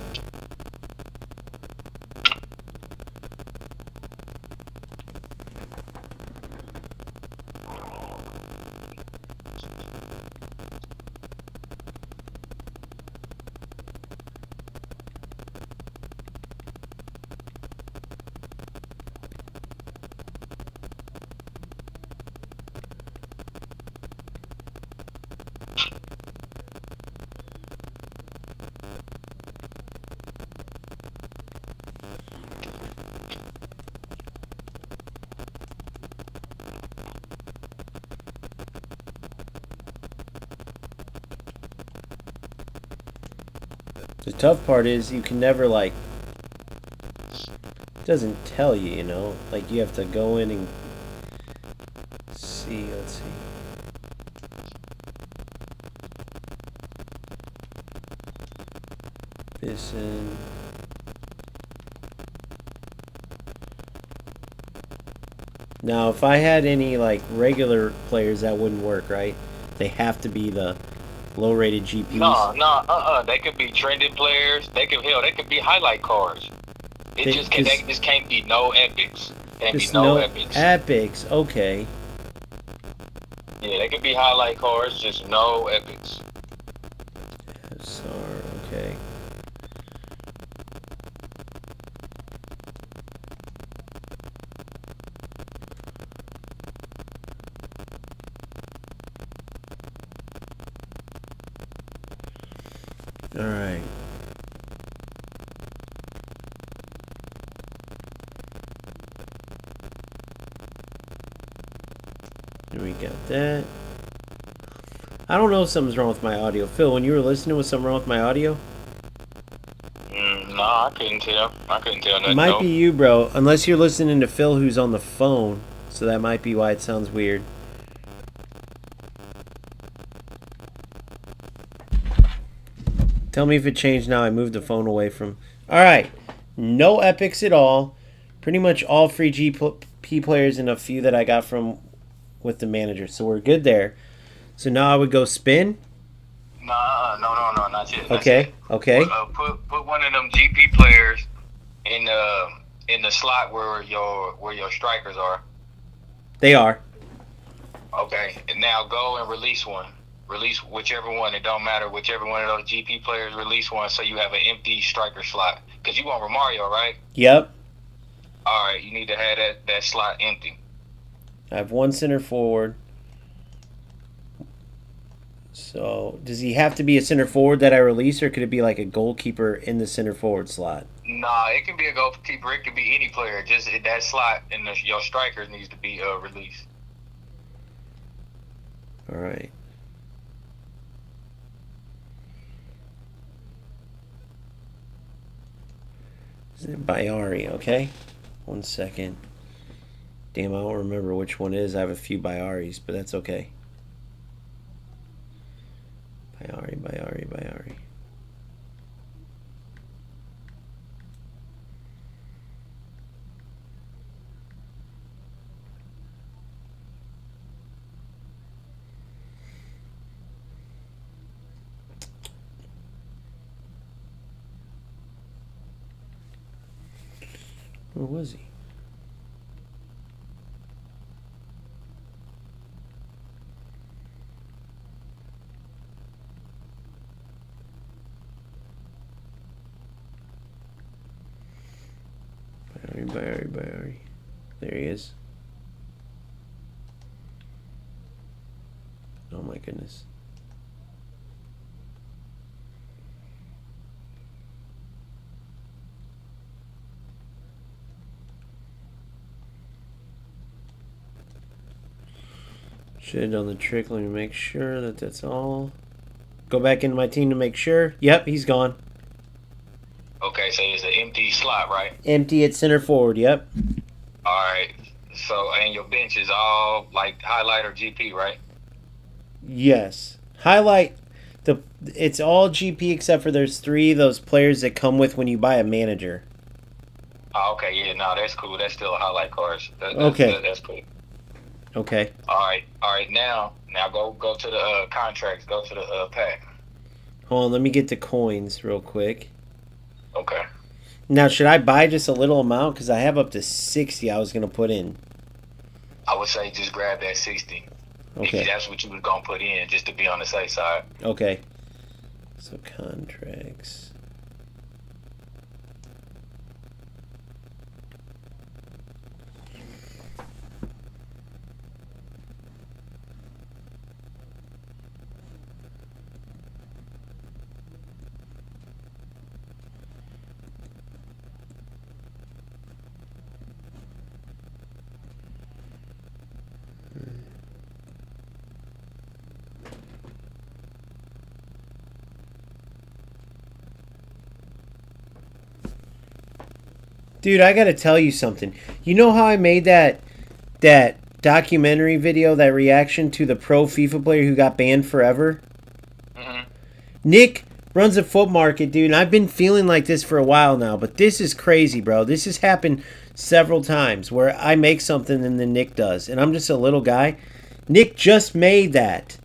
The tough part is you can never like, it doesn't tell you, you know, like you have to go in and see. Let's see. This in. Now, if I had any like regular players, that wouldn't work, right? They have to be the low-rated GPs. No, They could be trending players. They could be highlight cards. They just can't be no epics. Can't be no epics. Epics, okay. Yeah, they could be highlight cards, just no epics. SR, okay. All right. We got that. I don't know if something's wrong with my audio. Phil, when you were listening, was something wrong with my audio? No, I couldn't tell. Nothing. It might be you, bro. Unless you're listening to Phil, who's on the phone. So that might be why it sounds weird. Tell me if it changed now. I moved the phone away from... Alright. No epics at all. Pretty much all free GP players and a few that I got from with the manager. So we're good there. So now I would go spin. No, not yet. Okay. Put one of them GP players in the slot where your strikers are. They are. Okay, and now go and release one. Release whichever one. It don't matter. Whichever one of those GP players, release one so you have an empty striker slot. Because you want Romario, right? Yep. All right, you need to have that slot empty. I have one center forward. So, does he have to be a center forward that I release, or could it be like a goalkeeper in the center forward slot? Nah, it can be a goalkeeper. It can be any player. Just that slot in your strikers needs to be released. All right. Bayari, okay? 1 second. Damn, I don't remember which one it is. I have a few Bayaris, but that's okay. Bayari. Where was he? Barry. There he is. Oh my goodness. Should have done the trick. Let me make sure that that's all. Go back into my team to make sure. Yep, he's gone. Okay, so it's an empty slot, right? Empty at center forward. Yep. All right. So, and your bench is all like highlight or GP, right? Yes. Highlight. It's all GP except for there's 3 of those players that come with when you buy a manager. Oh, okay, yeah, no, that's cool. That's still a highlight cards. Okay. That's cool. Okay. All right. Now go to the contracts. Go to the pack. Hold on. Let me get the coins real quick. Okay. Now, should I buy just a little amount? Because I have up to 60 I was going to put in. I would say just grab that 60. Okay. If that's what you was gonna put in, just to be on the safe side. Okay. So, contracts. Dude, I gotta tell you something. You know how I made that documentary video, that reaction to the pro FIFA player who got banned forever? Mm-hmm. Nick runs a foot market, dude, and I've been feeling like this for a while now, but this is crazy, bro. This has happened several times where I make something and then Nick does, and I'm just a little guy. Nick just made that.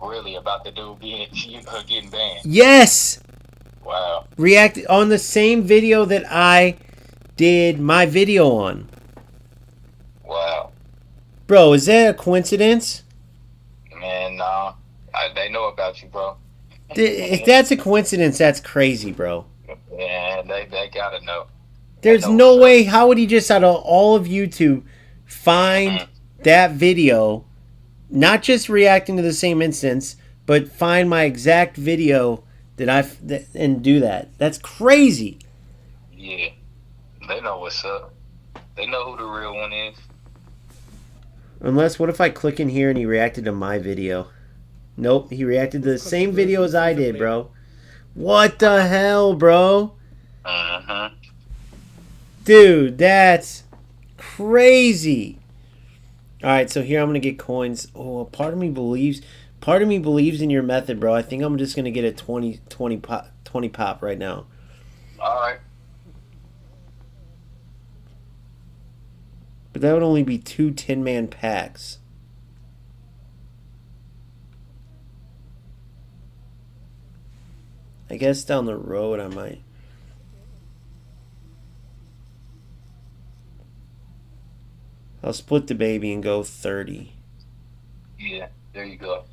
Really, about the dude getting banned? Yes! Wow. React on the same video that I did my video on. Wow. Bro, is that a coincidence? Man, no. They know about you, bro. If that's a coincidence, that's crazy, bro. Yeah, they gotta know. There's no way. How would he just, out of all of YouTube, find that video, not just reacting to the same instance, but find my exact video and do that? That's crazy. Yeah. They know what's up. They know who the real one is. Unless, what if I click in here and he reacted to my video? Nope, he reacted to the same video as I did, bro. What the hell, bro? Uh-huh. Dude, that's crazy. Alright, so here I'm going to get coins. Oh, part of me believes in your method, bro. I think I'm just going to get a 20 pop right now. All right. But that would only be 2 10-man packs. I guess down the road I might. I'll split the baby and go 30. Yeah, there you go.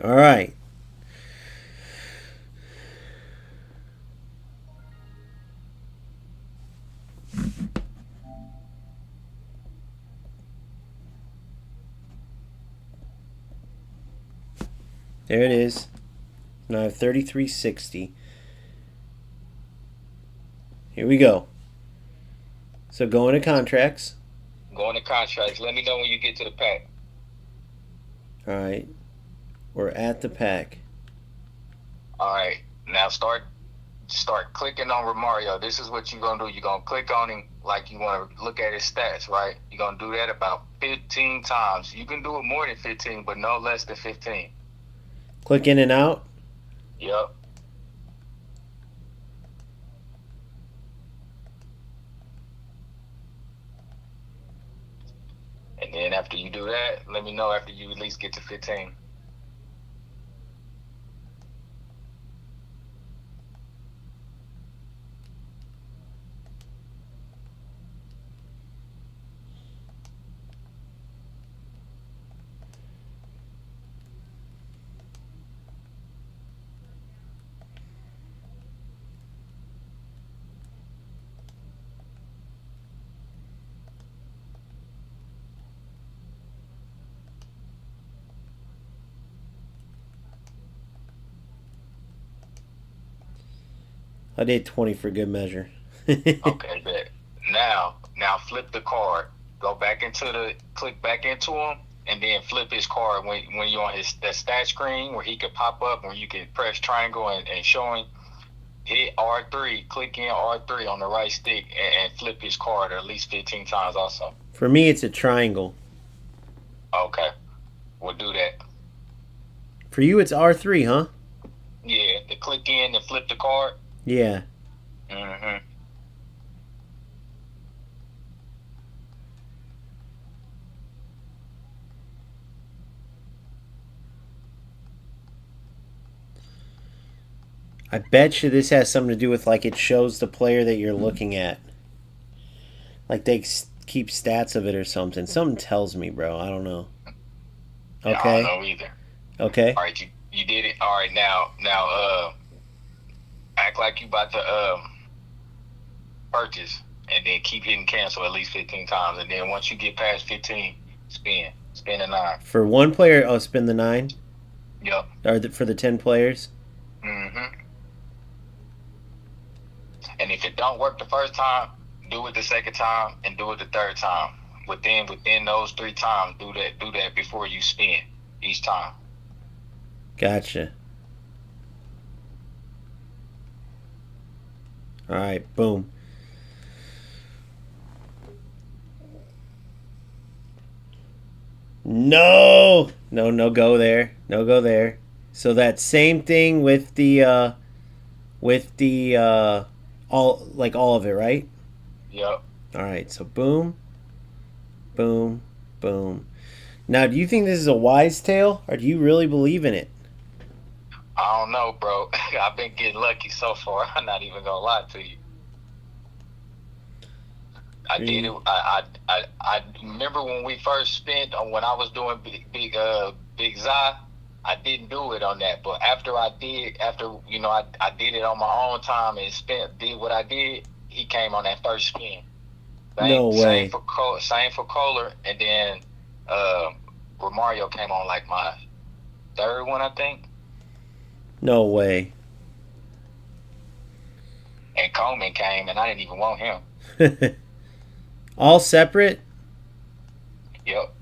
All right. There it is. Now I have 3360. Here we go. So go into contracts. Go into contracts. Let me know when you get to the pack. All right. We're at the pack. All right. Now start clicking on Romario. This is what you're going to do. You're going to click on him like you want to look at his stats, right? You're going to do that about 15 times. You can do it more than 15, but no less than 15. Click in and out. Yep. And then after you do that, let me know after you at least get to 15. I did 20 for good measure. Okay, bet. Now flip the card. Go back click back into him, and then flip his card when you're on that stat screen where he could pop up, where you can press triangle and show him. Hit R3, click in R3 on the right stick, and flip his card at least 15 times also. For me, it's a triangle. Okay, we'll do that. For you, it's R3, huh? Yeah, to click in and flip the card. Yeah. Mm-hmm. I bet you this has something to do with, like, it shows the player that you're looking at. Like, they keep stats of it or something. Something tells me, bro. I don't know. Okay. I don't know either. Okay. All right, you did it. All right, now, act like you about to purchase, and then keep hitting cancel at least 15 times, and then once you get past 15, spin a 9. For one player, I'll spin the 9. Yep. Or for the 10 players. Mm-hmm. And if it don't work the first time, do it the second time and do it the third time. Within those 3 times, do that before you spin each time. Gotcha. All right, boom. No, go there. No, go there. So that same thing with the all of it, right? Yep. All right, so boom, boom, boom. Now, do you think this is a wise tale, or do you really believe in it? I don't know, bro. I've been getting lucky so far. I'm not even gonna lie to you. I did it. I remember when we first spent on when I was doing big Zai. I didn't do it on that, but after I did it on my own time and did what I did. He came on that first spin. No way. Same for Kohler, and then Romario came on like my third one, I think. No way. And Coleman came, and I didn't even want him. All separate? Yep.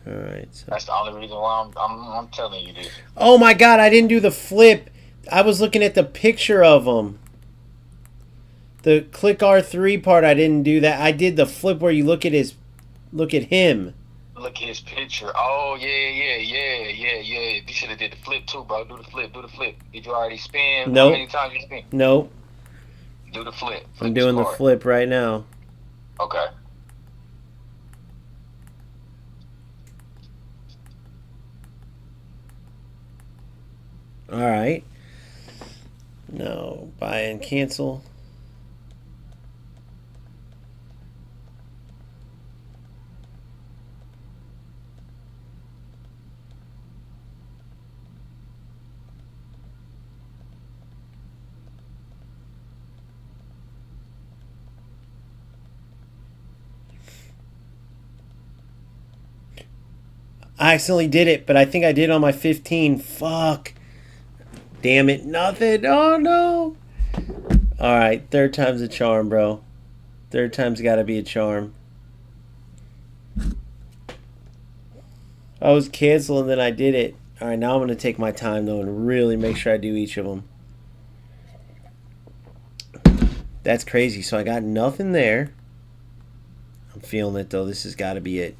All right. So. That's the only reason why I'm telling you this. Oh my God! I didn't do the flip. I was looking at the picture of him. The click R3 part, I didn't do that. I did the flip where you look at him. Look at his picture. Oh yeah. You should have did the flip too, bro. Do the flip. Did you already spin? Nope. How many times you spin? Nope. Do the flip. I'm doing the flip right now. Okay. All right. No, buy and cancel. I accidentally did it, but I think I did on my 15. Fuck. Damn it. Nothing. Oh, no. All right. Third time's a charm, bro. Third time's got to be a charm. I was canceled and then I did it. All right, now I'm going to take my time, though, and really make sure I do each of them. That's crazy. So I got nothing there. I'm feeling it, though. This has got to be it.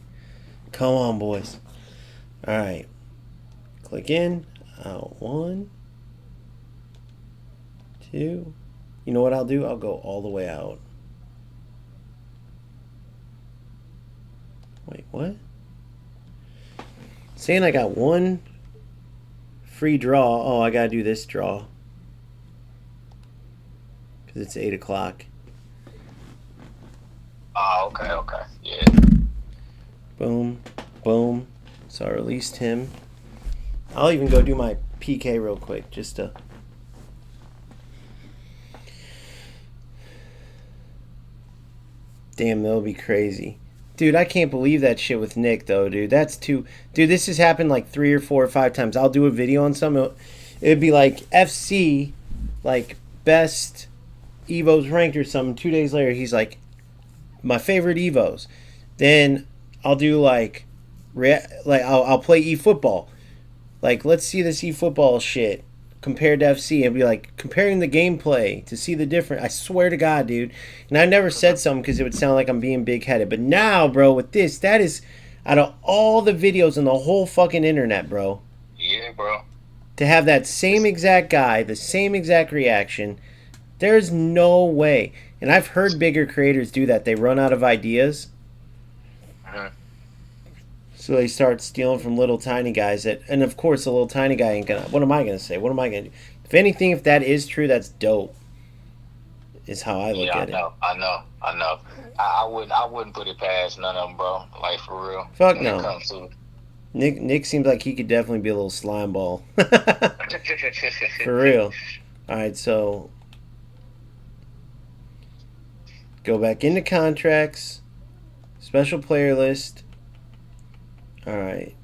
Come on, boys. All right. Click in. Out 1, 2. You know what I'll do? I'll go all the way out. Wait, what? Saying I got one free draw. Oh, I gotta do this draw because it's 8 o'clock. Oh, okay. Yeah. Boom, boom. So I released him. I'll even go do my PK real quick just to. Damn, that'll be crazy. Dude, I can't believe that shit with Nick, though, dude. That's too... Dude, this has happened like 3 or 4 or 5 times. I'll do a video on some. It'd be like FC, like best Evos ranked or something. 2 days later, he's like, my favorite Evos. Then I'll do like I'll play Efootball. Like, let's see this Efootball shit compared to FC, and be like comparing the gameplay to see the difference. I swear to God, dude. And I never said something because it would sound like I'm being big-headed. But now, bro, with this, that is out of all the videos on the whole fucking internet, bro. Yeah, bro. To have that same exact guy, the same exact reaction, there's no way. And I've heard bigger creators do that. They run out of ideas. So they start stealing from little tiny guys and of course the little tiny guy ain't gonna. What am I gonna say? What am I gonna do? If anything, if that is true, that's dope. Is how I look at it. I know. I wouldn't put it past none of them, bro. Like, for real. Fuck when no. It comes to Nick seems like he could definitely be a little slime ball. For real. All right, so go back into contracts, special player list. All right,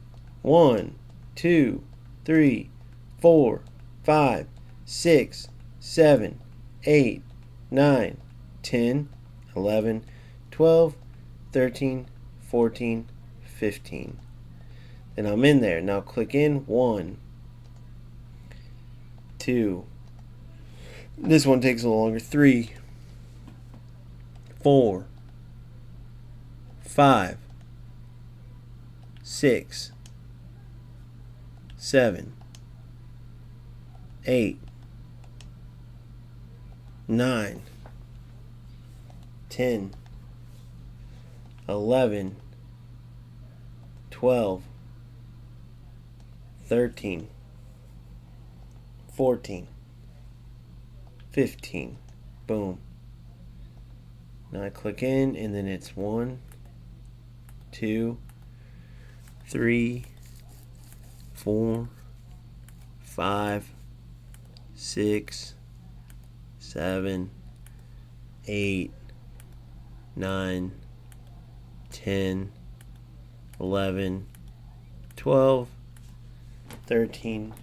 1, 2, 3, 4, 5, 6, 7, 8, 9, 10, 11, 12, 13, 14, 15. Then I'm in there. Now click in. 1, 2. This one takes a little longer. 3, 4, 5, 6, 7, 8, 9, 10, 11, 12, 13, 14, 15. Boom. Now I click in, and then it's 1, 2, 3, 4, 5, 6, 7, 8, 9, 10, 11, 12, 13,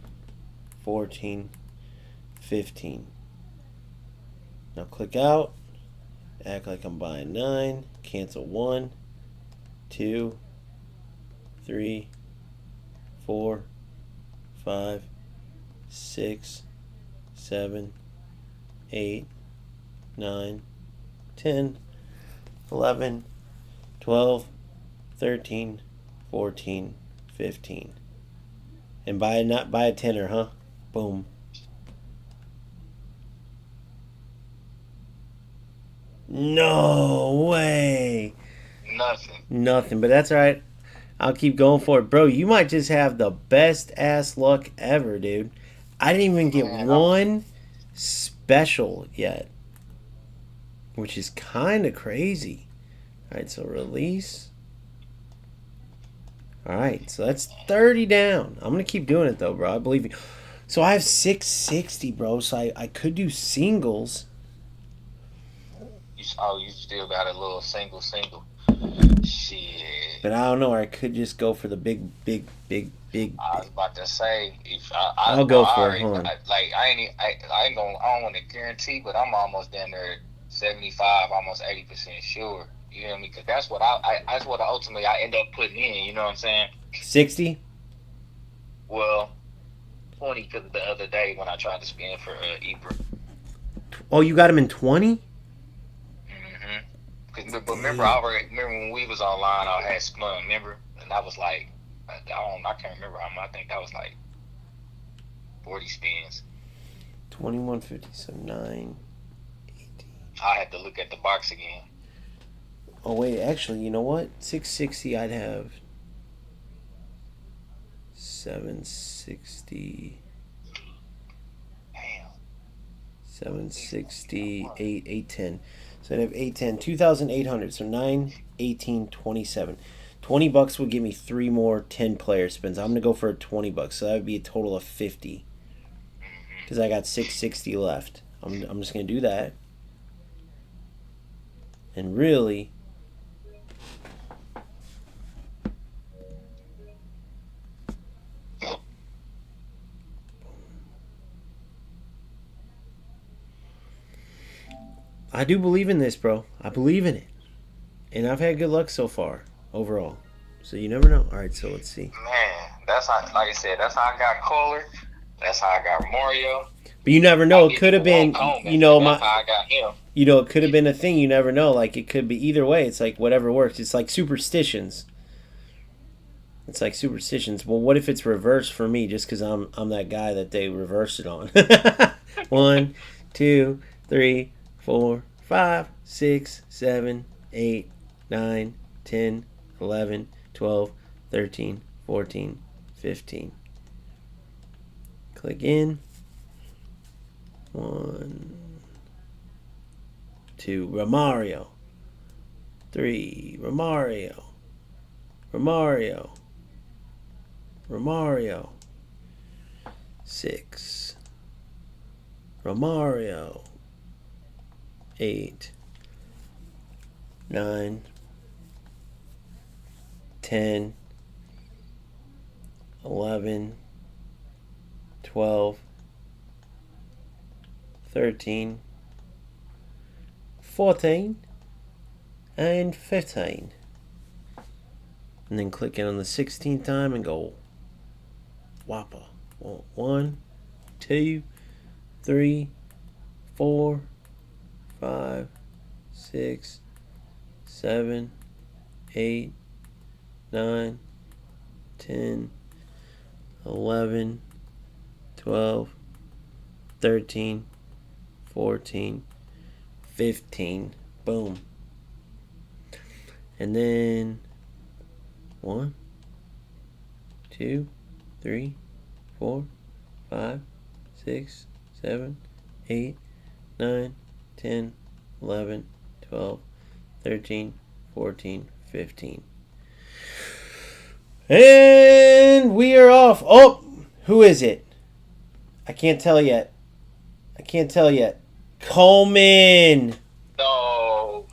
14, 15. Now click out, act like I'm buying 9, cancel 1, 2, 3, 4, 5, 6, 7, 8, 9, 10, 11, 12, 13, 14, 15. And buy a tenner, huh? Boom. No way. Nothing, but that's all right. I'll keep going for it. Bro, you might just have the best ass luck ever, dude. I didn't even get one special yet, which is kind of crazy. All right, so release. All right, so that's 30 down. I'm going to keep doing it, though, bro. I believe you. So I have 660, bro, so I could do singles. you still got a little single. Shit. But I don't know. Or I could just go for the big. I was about to say, if I'll go for it. Hold on. I don't want to guarantee, but I'm almost down there 75, almost 80% sure. You know what I mean? Because that's what ultimately I end up putting in. You know what I'm saying? 60? Well, 20 because the other day when I tried to spin for Ebra. Oh, you got him in 20? But remember, remember when we was online, I had spun. Remember, and I was like, I can't remember how much. I think that was like 40 spins. 2150, so 9, 18. I had to look at the box again. Oh, wait, actually, you know what? 660, I'd have 760. Damn. 760, 810. So I'd have 810, 2,800. So 9, 18, 27. $20 would give me 3 more 10-player spins. I'm going to go for $20. So that would be a total of 50. Because I got 660 left. I'm just going to do that. And really, I do believe in this, bro. I believe in it. And I've had good luck so far, overall. So you never know. All right, so let's see. Man, that's how, like I said, that's how I got Kohler. That's how I got Mario. But you never know. It could have been, That's how I got him. it could have been a thing. You never know. Like, it could be either way. It's like whatever works. It's like superstitions. Well, what if it's reversed for me just because I'm that guy that they reversed it on? 1, 2, 3, 4, 5, 6, 7, 8, 9, 10, 11, 12, 13, 14, 15. Click in. 1, 2, Romario. 3, Romario. 6, Romario. 8, 9, 10, 11, 12, 13, 14, and 15. And then click in on the 16th time and go whopper. 1, 2, 3, 4, 5, 6, 7, 8, 9, 10, 11, 12, 13, 14, 15. Boom. And then 1, 2, 3, 4, 5, 6, 7, 8, 9, 10, 11, 12, 13, 14, 15. And we are off. Oh, who is it? I can't tell yet. Coleman. No.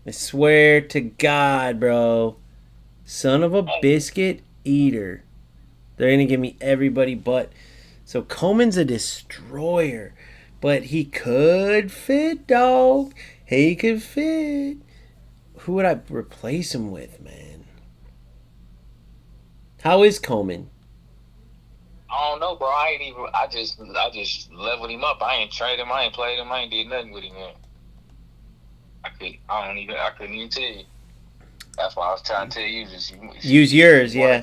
I swear to God, bro. Son of a biscuit eater. They're going to give me everybody but. So Coleman's a destroyer. But he could fit, dog. He could fit. Who would I replace him with, man? How is Coleman? I don't know, bro. I just leveled him up. I ain't traded him. I ain't played him. I ain't did nothing with him, man. I couldn't even tell you. That's why I was trying to tell you. Just use yours, yeah.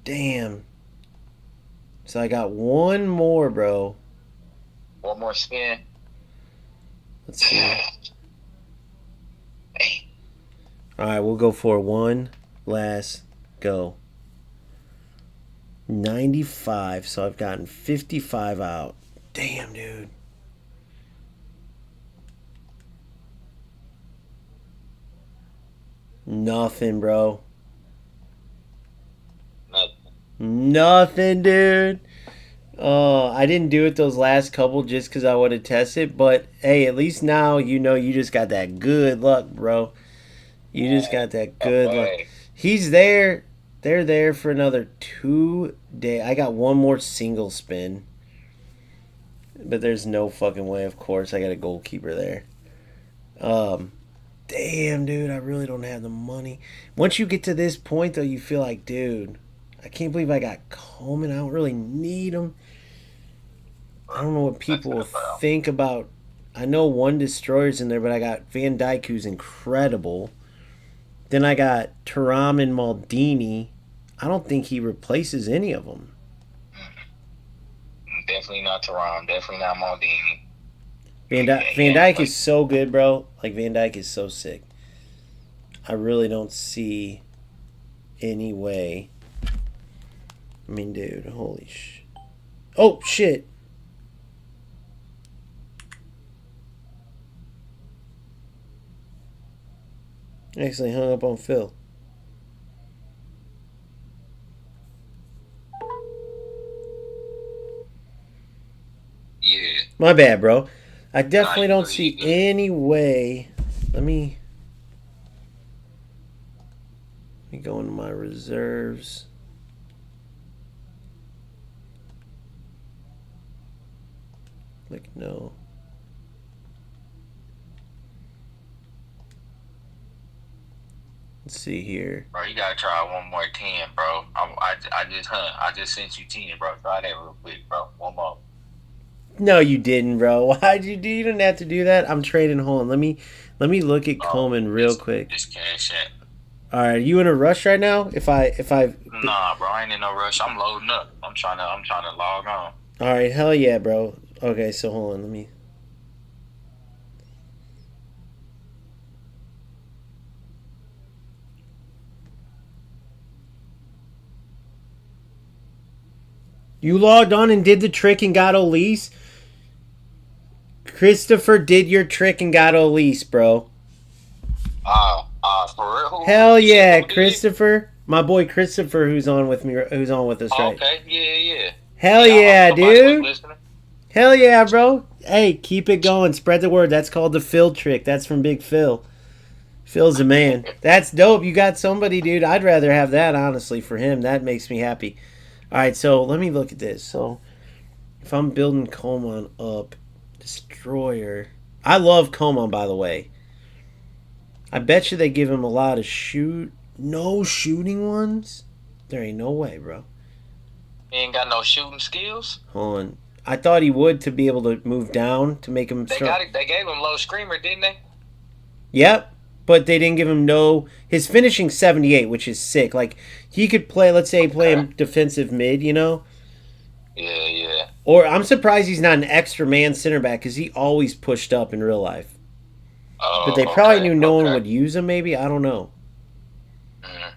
Damn. So I got one more, bro. One more spin. Let's see. All right, we'll go for one last go. 95, so I've gotten 55 out. Damn, dude. Nothing, bro. Nothing, dude. I didn't do it those last couple just because I wanted to test it. But, hey, at least now you know you just got that good luck, bro. You just got that good luck. He's there. They're there for another 2 days. I got one more single spin. But there's no fucking way, of course. I got a goalkeeper there. Damn, dude. I really don't have the money. Once you get to this point, though, you feel like, dude, I can't believe I got Coleman. I don't really need him. I don't know what people will think about. I know one destroyer's in there, but I got Van Dijk, who's incredible. Then I got Thuram and Maldini. I don't think he replaces any of them. Definitely not Thuram. Definitely not Maldini. Van Dijk is so good, bro. Like, Van Dijk is so sick. I really don't see any way. I mean, dude, holy sh... Oh, shit. Actually hung up on Phil. Yeah. My bad, bro. I definitely don't see any way. Let me go into my reserves. Click no. Let's see here. Bro, you gotta try one more 10, bro. I just sent you 10, bro. Try that real quick, bro. One more. No, you didn't, bro. Why'd you do? You didn't have to do that. I'm trading. Hold on. Let me look at Coleman real quick. Just cash it. All right, you in a rush right now? If I Nah, bro, I ain't in no rush. I'm loading up. I'm trying to log on. All right, hell yeah, bro. Okay, so hold on. Let me. You logged on and did the trick and got Elise? Christopher did your trick and got Elise, bro. For real? Hell yeah, Christopher. My boy Christopher, who's on with us, right? Okay, yeah. Hell yeah, dude. Hell yeah, bro. Hey, keep it going. Spread the word. That's called the Phil trick. That's from Big Phil. Phil's a man. That's dope. You got somebody, dude. I'd rather have that, honestly, for him. That makes me happy. All right, so let me look at this. So if I'm building Coleman up, Destroyer. I love Coleman, by the way. I bet you they give him a lot of no shooting ones. There ain't no way, bro. He ain't got no shooting skills. Hold on. I thought he would to be able to move down to make him strong. They gave him low screamer, didn't they? Yep, but they didn't give him his finishing 78, which is sick. Like, he could play, let's say, play him defensive mid, you know? Yeah. Or I'm surprised he's not an extra man center back because he always pushed up in real life. Oh, But they probably knew no one would use him, maybe? I don't know. Mm.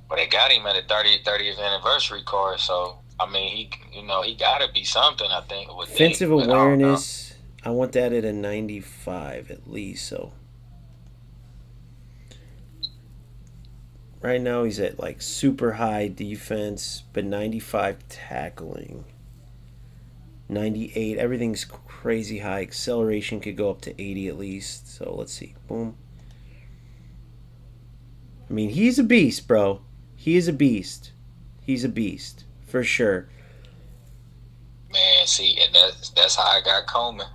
Well, they got him at a 30th anniversary card, so, I mean, he got to be something, I think. Defensive awareness, I want that at a 95 at least, so. Right now he's at like super high defense, but 95 tackling. 98, everything's crazy high. Acceleration could go up to 80 at least. So let's see. Boom. I mean, he's a beast, bro. He is a beast. He's a beast, for sure. Man, see, and that's how I got Coleman.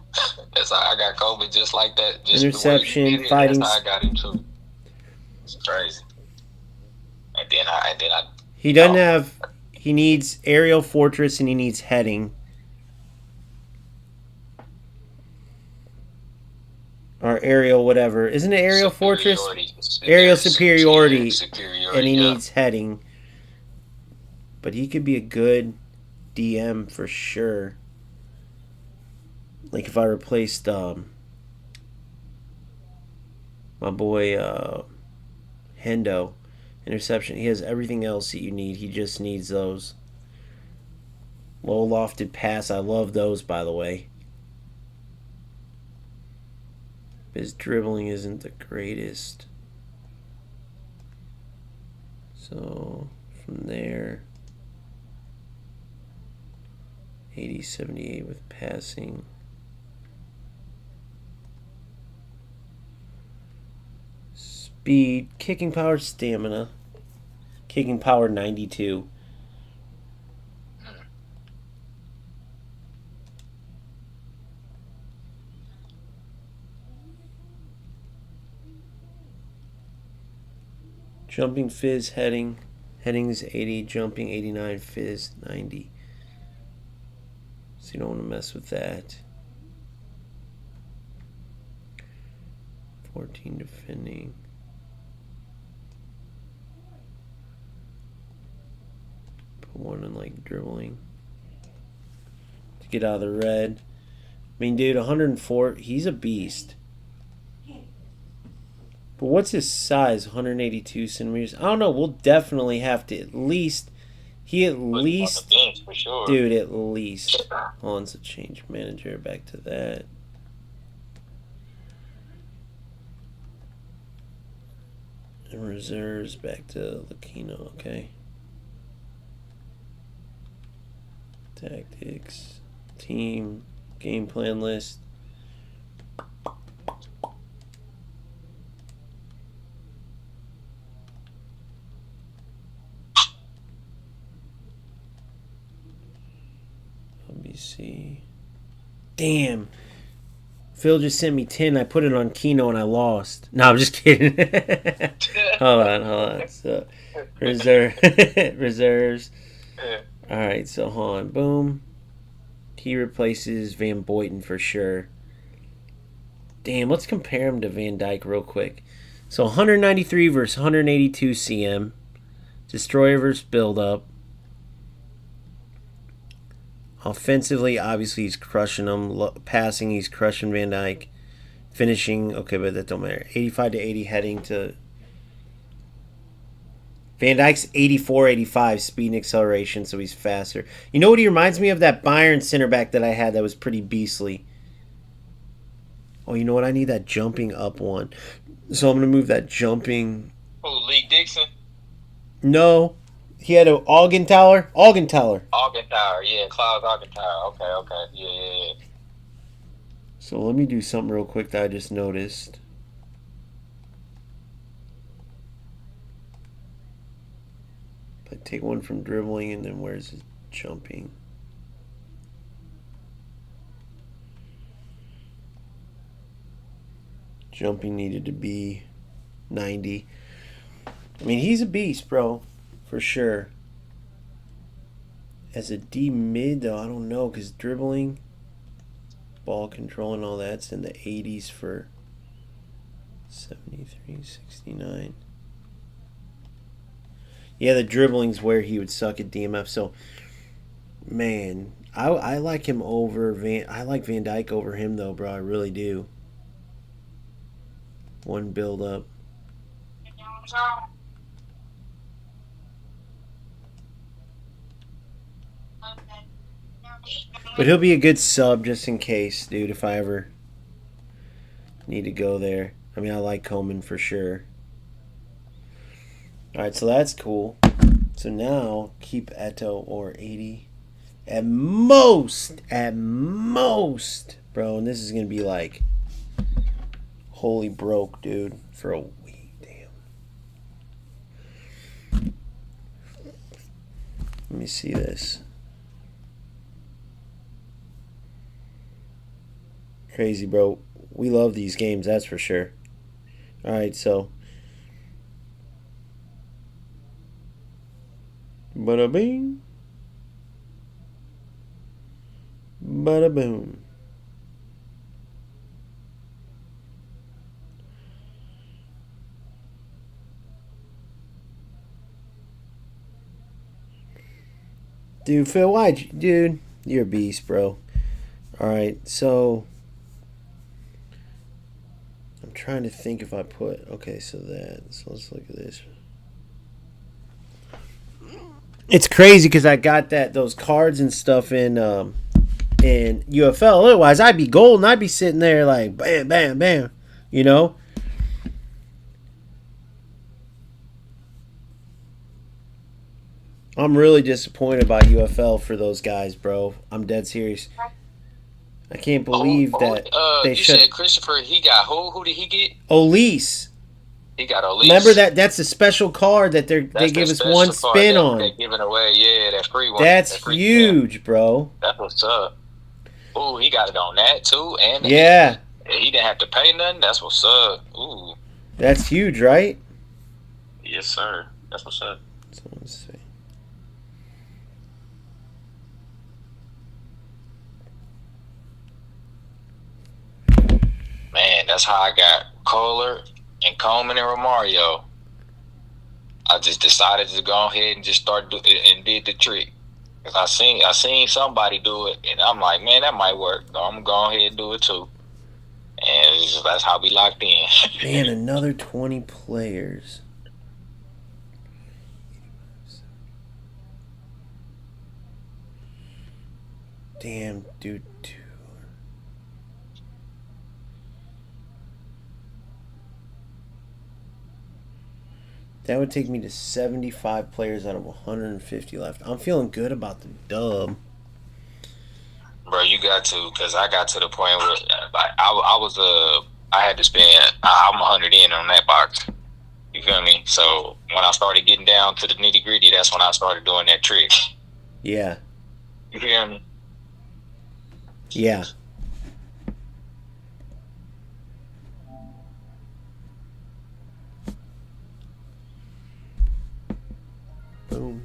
That's how I got Coleman, just like that. Just Interception, fighting. That's how I got him too. It's crazy. And then I. He doesn't have. He needs aerial fortress and he needs heading. Or aerial whatever. Isn't it aerial fortress? Aerial superiority. And he needs heading. But he could be a good DM for sure. Like if I replaced my boy Hendo. Interception. He has everything else that you need. He just needs those. Low lofted pass. I love those, by the way. His dribbling isn't the greatest. So, from there, 80, 78 with passing. Speed, kicking power, stamina. Kicking power 92. Jumping fizz, heading Headings 80, jumping 89, fizz 90. So you don't want to mess with that. 14 defending. Put one in like dribbling to get out of the red. I mean, dude, 104. He's a beast. But what's his size? 182 centimeters. I don't know. We'll definitely have to at least. He at least. Bench for sure. Dude, at least. Hold on, so change manager back to that. And reserves back to Lucchino, okay. Tactics, team, game plan list. LBC. Damn. Phil just sent me 10. I put it on Keno and I lost. No, I'm just kidding. hold on. So, reserves. All right, so hold on. Boom. He replaces Van Boyten for sure. Damn, let's compare him to Van Dijk real quick. So 193 versus 182 CM. Destroyer versus build up. Offensively, obviously, he's crushing them. Passing, he's crushing Van Dijk. Finishing, okay, but that don't matter. 85 to 80 heading to... Van Dijk's 84, 85 speed and acceleration, so he's faster. You know what he reminds me of? That Bayern center back that I had that was pretty beastly. Oh, you know what? I need that jumping up one. So I'm going to move that jumping... Who, Lee Dixon? No. He had an Augenthaler. Augenthaler, yeah. Klaus Augenthaler. Okay. Yeah. So let me do something real quick that I just noticed. I take one from dribbling, and then where's his jumping? Jumping needed to be 90. I mean, he's a beast, bro. For sure. As a D mid, though, I don't know, because dribbling, ball control, and all that's in the 80s for 73, 69. Yeah, the dribbling's where he would suck at DMF. So, man, I like him over I like Van Dijk over him, though, bro. I really do. One build up. But he'll be a good sub just in case, dude, if I ever need to go there. I mean, I like Coleman for sure. Alright, so that's cool. So now, keep Eto or 80. At most, bro. And this is going to be like, holy broke, dude, for a week. Damn. Let me see this. Crazy, bro. We love these games, that's for sure. Alright, so. Bada bing. Bada boom. Dude, Phil, why'd you... Dude, you're a beast, bro. Alright, so... I'm trying to think if I put... Okay, so let's look at this. It's crazy because I got those cards and stuff in UFL. Otherwise, I'd be golden. I'd be sitting there like, bam, bam, bam. You know? I'm really disappointed about UFL for those guys, bro. I'm dead serious. I can't believe that they you said Christopher, he got who? Who did he get? Elise. He got Elise. Remember that's a special card that they give us one spin on. They're giving away, yeah, that free one. That's huge, bro. That's what's up. Ooh, he got it on that too, and yeah, he didn't have to pay nothing. That's what's up. Ooh, that's huge, right? Yes, sir. That's what's up. So let's see. Man, that's how I got Kohler and Coleman and Romario. I just decided to go ahead and just start and did the trick. Cause I seen somebody do it, and I'm like, man, that might work. So I'm gonna go ahead and do it too. And that's how we locked in. Man, another 20 players. Damn, dude. That would take me to 75 players out of 150 left. I'm feeling good about the dub. Bro, you got to, because I got to the point where I had to spend, I'm 100 in on that box. You feel me? So when I started getting down to the nitty gritty, that's when I started doing that trick. Yeah. You feel me? Yeah. Boom.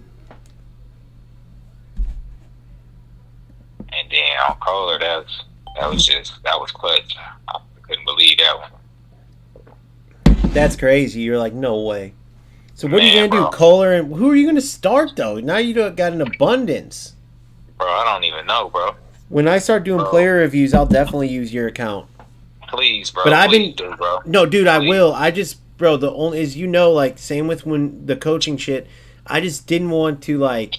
And then on Kohler, that was clutch. I couldn't believe that one. That's crazy. You're like, no way. So what are you Man, gonna bro. do, Kohler? And who are you gonna start though? Now you got an abundance. Bro, I don't even know, bro. When I start doing player reviews, I'll definitely use your account. Please, bro. But I've Please been do, bro. no, dude. I Please. will. I just, bro. The only is like same with when the coaching shit. I just didn't want to like.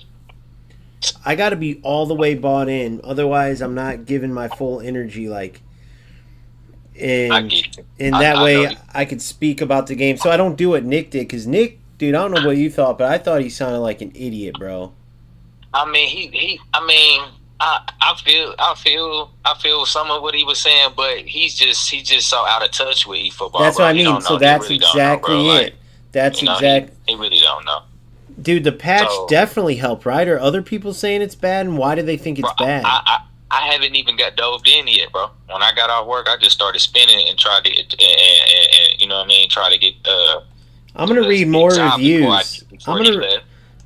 I got to be all the way bought in. Otherwise, I'm not giving my full energy. Like, and get you. in I that know way, you. I could speak about the game. So I don't do what Nick did because Nick, dude. I don't know what you thought, but I thought he sounded like an idiot, bro. I mean, I feel some of what he was saying, but he's just so out of touch with eFootball. That's bro. what I He mean. don't So know. He that's really don't know, exactly bro. it. Like, That's you know, exact. He really don't know. Dude, the patch So- definitely helped, right? Are other people saying it's bad, and why do they think it's Bro, bad? I haven't even got dove in yet, bro. When I got off work, I just started spinning and tried to, and you know what I mean, try to get. I'm gonna read more reviews. Before he left.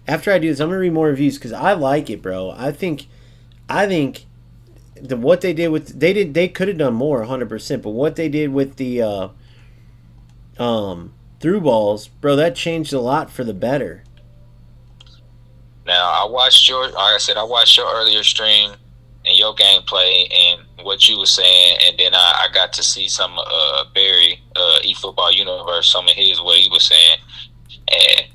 After I do this, I'm gonna read more reviews because I like it, bro. I think what they did with they could have done more, 100%. But what they did with the through balls, bro, that changed a lot for the better. Now I watched like I said, I watched your earlier stream and your gameplay and what you were saying, and then I got to see some Barry eFootball Universe, some of his what he was saying, and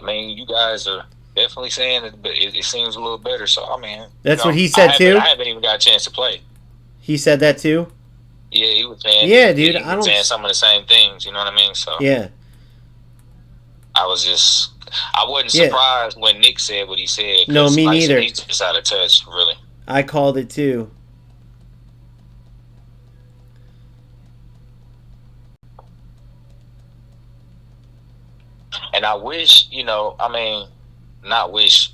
I mean you guys are definitely saying it, but it seems a little better. So I mean, That's what he said too. I haven't even got a chance to play. He said that too. Yeah, he was saying. Yeah, dude, he was saying some of the same things. You know what I mean? So Yeah. I wasn't surprised when Nick said what he said. 'Cause, No, me like I said, neither. he's just out of touch, really. I called it too. And I wish, not wish.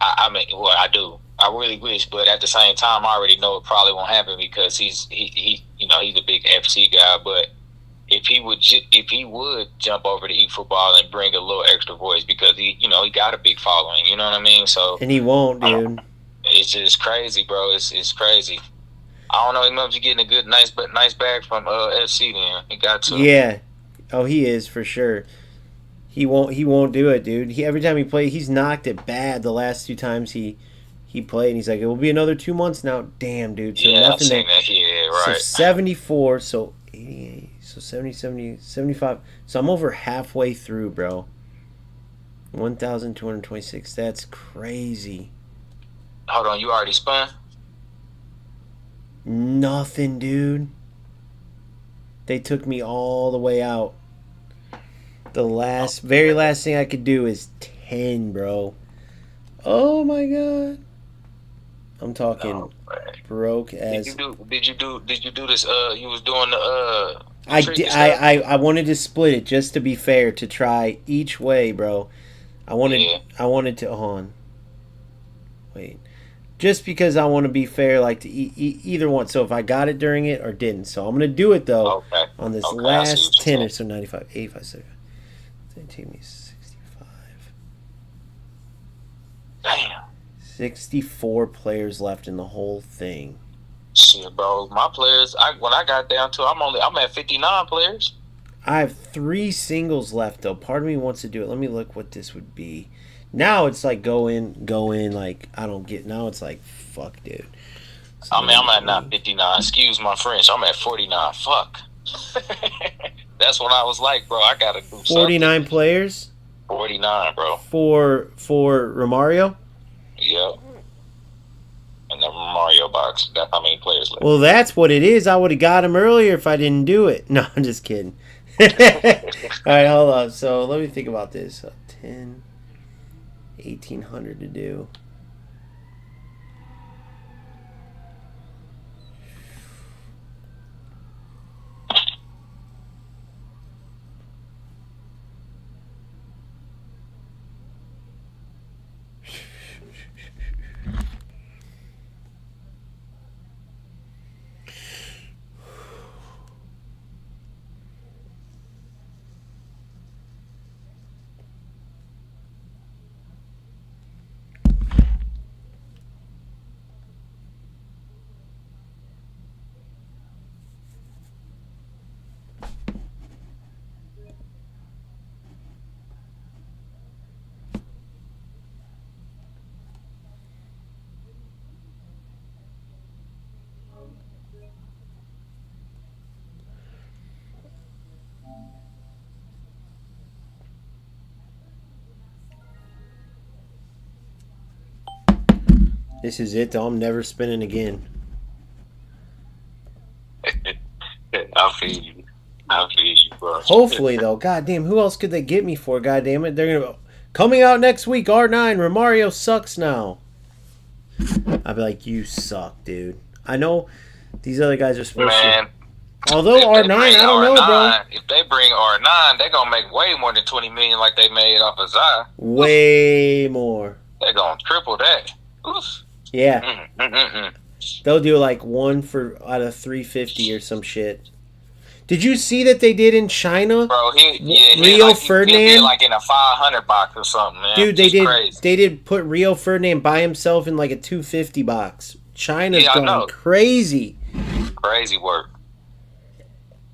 Well, I do. I really wish, but at the same time, I already know it probably won't happen because he's a big FC guy. But if he would jump over to eFootball and bring a little extra voice because he got a big following. You know what I mean? So And he won't, dude. it's just crazy, bro. It's crazy. I don't know. He must be getting a good, nice bag from FC. Then he got to. Yeah. Oh, he is for sure. He won't do it, dude. Every time he plays, he's knocked it bad the last 2 times he played, and he's like, it will be another 2 months now. Damn, dude. So Yeah, I've nothing seen there. that. Yeah, right. So 74, so 88, so 70, 70, 75. So I'm over halfway through, bro. 1,226. That's crazy. Hold on, you already spun? Nothing, dude. They took me all the way out. The very last thing I could do is 10, bro. Oh my god. I'm talking broke as. Did you do this? You was doing the I wanted to split it just to be fair, to try each way, bro. I wanted to hold on. Wait. Just because I want to be fair, like to either one. So if I got it during it or didn't. So I'm going to do it, though, on this last 10 or so, 95, 85, 75. Take me 65. 64 players left in the whole thing. Shit, bro. My players, when I got down to, I'm at 59 players. I have 3 singles left though. Part of me wants to do it. Let me look what this would be. Now it's like go in. Like I don't get. Now it's like fuck, dude. So I'm at not 59. Excuse my French. I'm at 49. Fuck. That's what I was like, bro. I gotta do something. 49 players. 49, bro. For Romario. Yep. And the Mario box. That's how many players left. Well, that's what it is. I would have got him earlier if I didn't do it. No, I'm just kidding. All right, hold on. So let me think about this. 10, 1,800 to do. This is it, though. I'm never spinning again. I feel you. I feel you, bro. Hopefully, though. Goddamn, who else could they get me for? Goddamn it, they're gonna coming out next week. R9, Romario sucks now. I'd be like, you suck, dude. I know these other guys are supposed to. Although R9, I don't know, bro. If they bring R9, they're gonna make way more than 20 million like they made off of Zai. Way more. They're gonna triple that. Oof. Yeah. They'll do like 1 for out of 350 or some shit. Did you see that they did in China? Bro, Rio Ferdinand, he did like in a 500 box or something, man. Dude, they did. Crazy. They did put Rio Ferdinand by himself in like a 250 box. China's going crazy. Crazy work.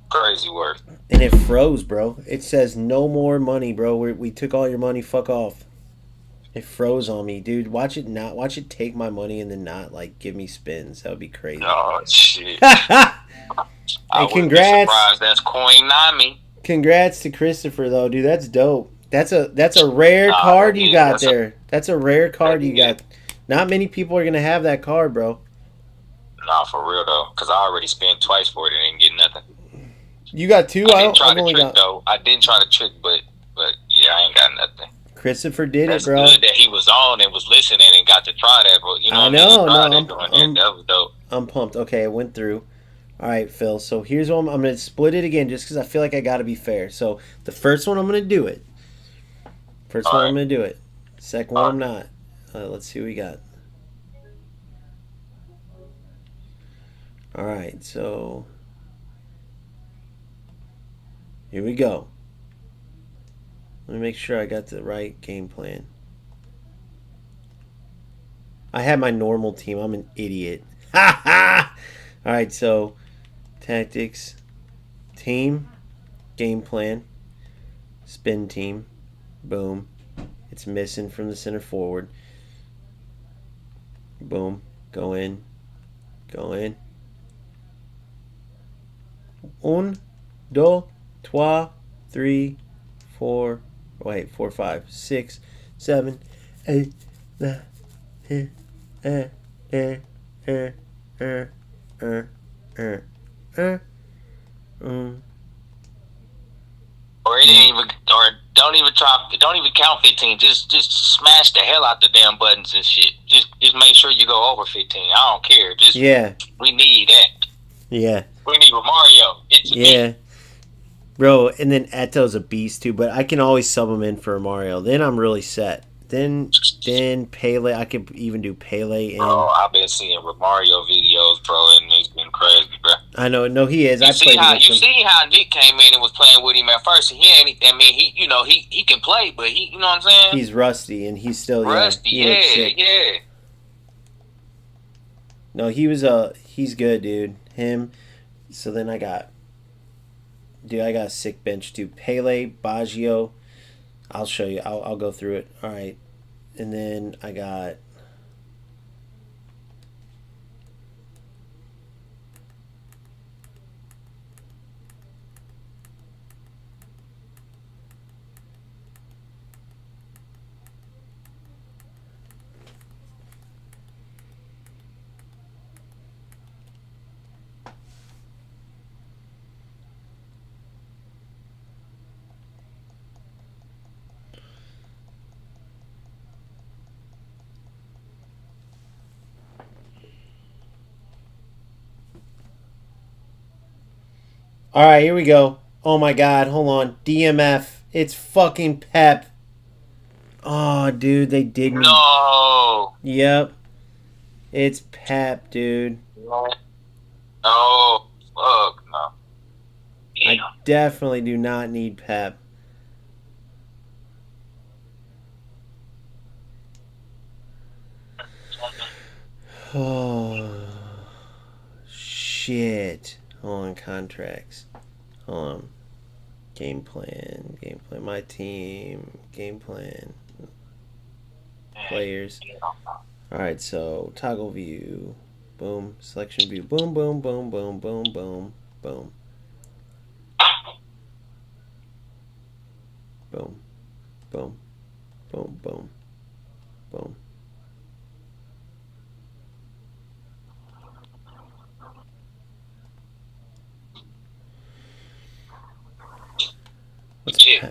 Crazy work. And it froze, bro. It says no more money, bro. We took all your money. Fuck off. It froze on me, dude. Watch it take my money and then not like give me spins. That would be crazy. Oh shit. Hey, congrats. That's Coinami. Congrats to Christopher though, dude. That's dope. That's a rare card you got there. That's a rare card you got. Not many people are gonna have that card, bro. Nah, for real though, because I already spent twice for it and didn't get nothing. You got 2? I didn't try to trick though. I didn't try to trick, but yeah, I ain't got nothing. Christopher did That's it, bro. Good that he was on and was listening and got to try that, bro. You know, I know. That was dope. I'm pumped. Okay, it went through. All right, Phil. So here's what I'm going to split it again just because I feel like I got to be fair. So the first one, I'm going to do it. I'm going to do it. Second one, I'm not. Let's see what we got. All right, so here we go. Let me make sure I got the right game plan. I had my normal team. I'm an idiot. Ha ha! All right, so tactics, team, game plan, spin team. Boom. It's missing from the center forward. Boom. Go in. Go in. 1, 2, 3, 4. Wait, 4, 5, 6, 7, 8, 9, 10, don't even count 15. Just smash the hell out the damn buttons and shit. Just make sure you go over 15. I don't care. We need that. Yeah. We need Romario. It's me. Bro, and then Eto's a beast too, but I can always sub him in for Mario. Then I'm really set. Then Pele, I could even do Pele. Bro, I've been seeing Romario videos, bro, and it's been crazy, bro. I know, no, he is. You see how Nick came in and was playing with him at first. He can play, but you know what I'm saying? He's rusty, and he's still rusty. Yeah. No, he's good, dude. Him. So then I got a sick bench too. Pele, Baggio. I'll show you. I'll go through it. All right. And then I got All right, here we go. Oh my god, hold on. DMF. It's fucking Pep. Oh, dude, they did me. No. Yep. It's Pep, dude. No. Fuck no. I definitely do not need Pep. Oh, shit. Hold on, contracts. Hold on. Game plan. My team. Game plan. Players. Alright, so toggle view. Boom. Selection view. Boom, boom, boom, boom, boom, boom, boom. Boom. Boom. Boom, boom. Boom.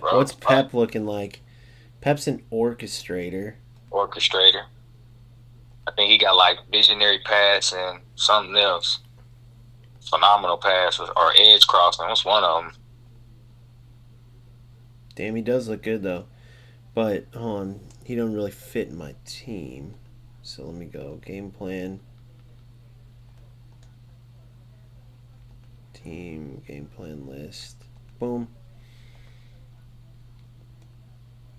What's Pep looking like? Pep's an orchestrator. Orchestrator. I think he got like visionary pass and something else. Phenomenal pass or edge crossing. What's one of them? Damn, he does look good though. But hold on, he don't really fit in my team. So let me go game plan. Team game plan list. Boom.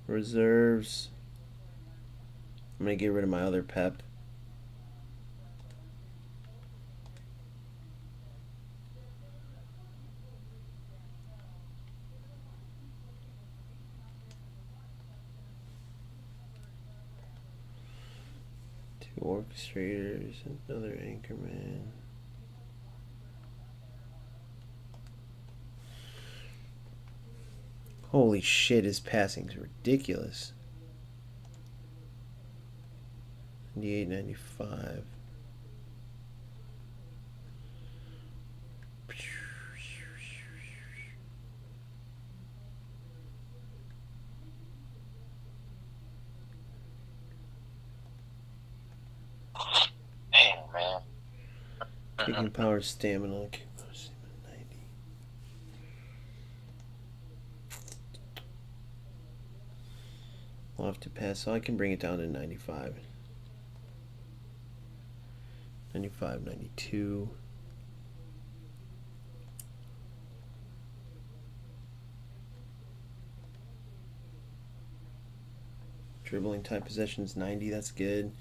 Reserves. I'm gonna get rid of my other Pep. Two orchestrators, another anchorman. Holy shit, his passing's ridiculous. 98, 95. Damn, man. Kicking power, stamina. Kicking power, stamina, 90. I'll have to pass, so I can bring it down to 95. 95, 92. Dribbling type possessions, 90. That's good.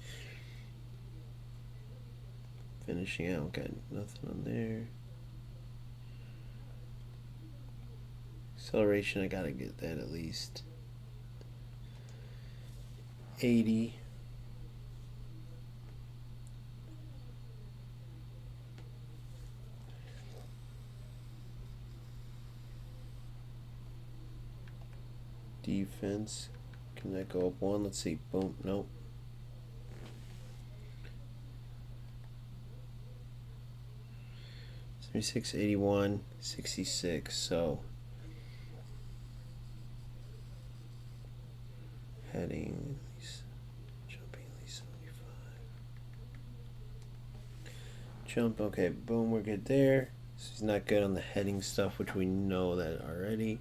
Finishing out, got nothing on there. Acceleration, I gotta get that at least. 80. Defense. Can that go up one? Let's see. Boom. Nope. $76, 81, 66. So heading, jumping at least 75. Jump. Okay. Boom. We're good there. So he's not good on the heading stuff, which we know that already.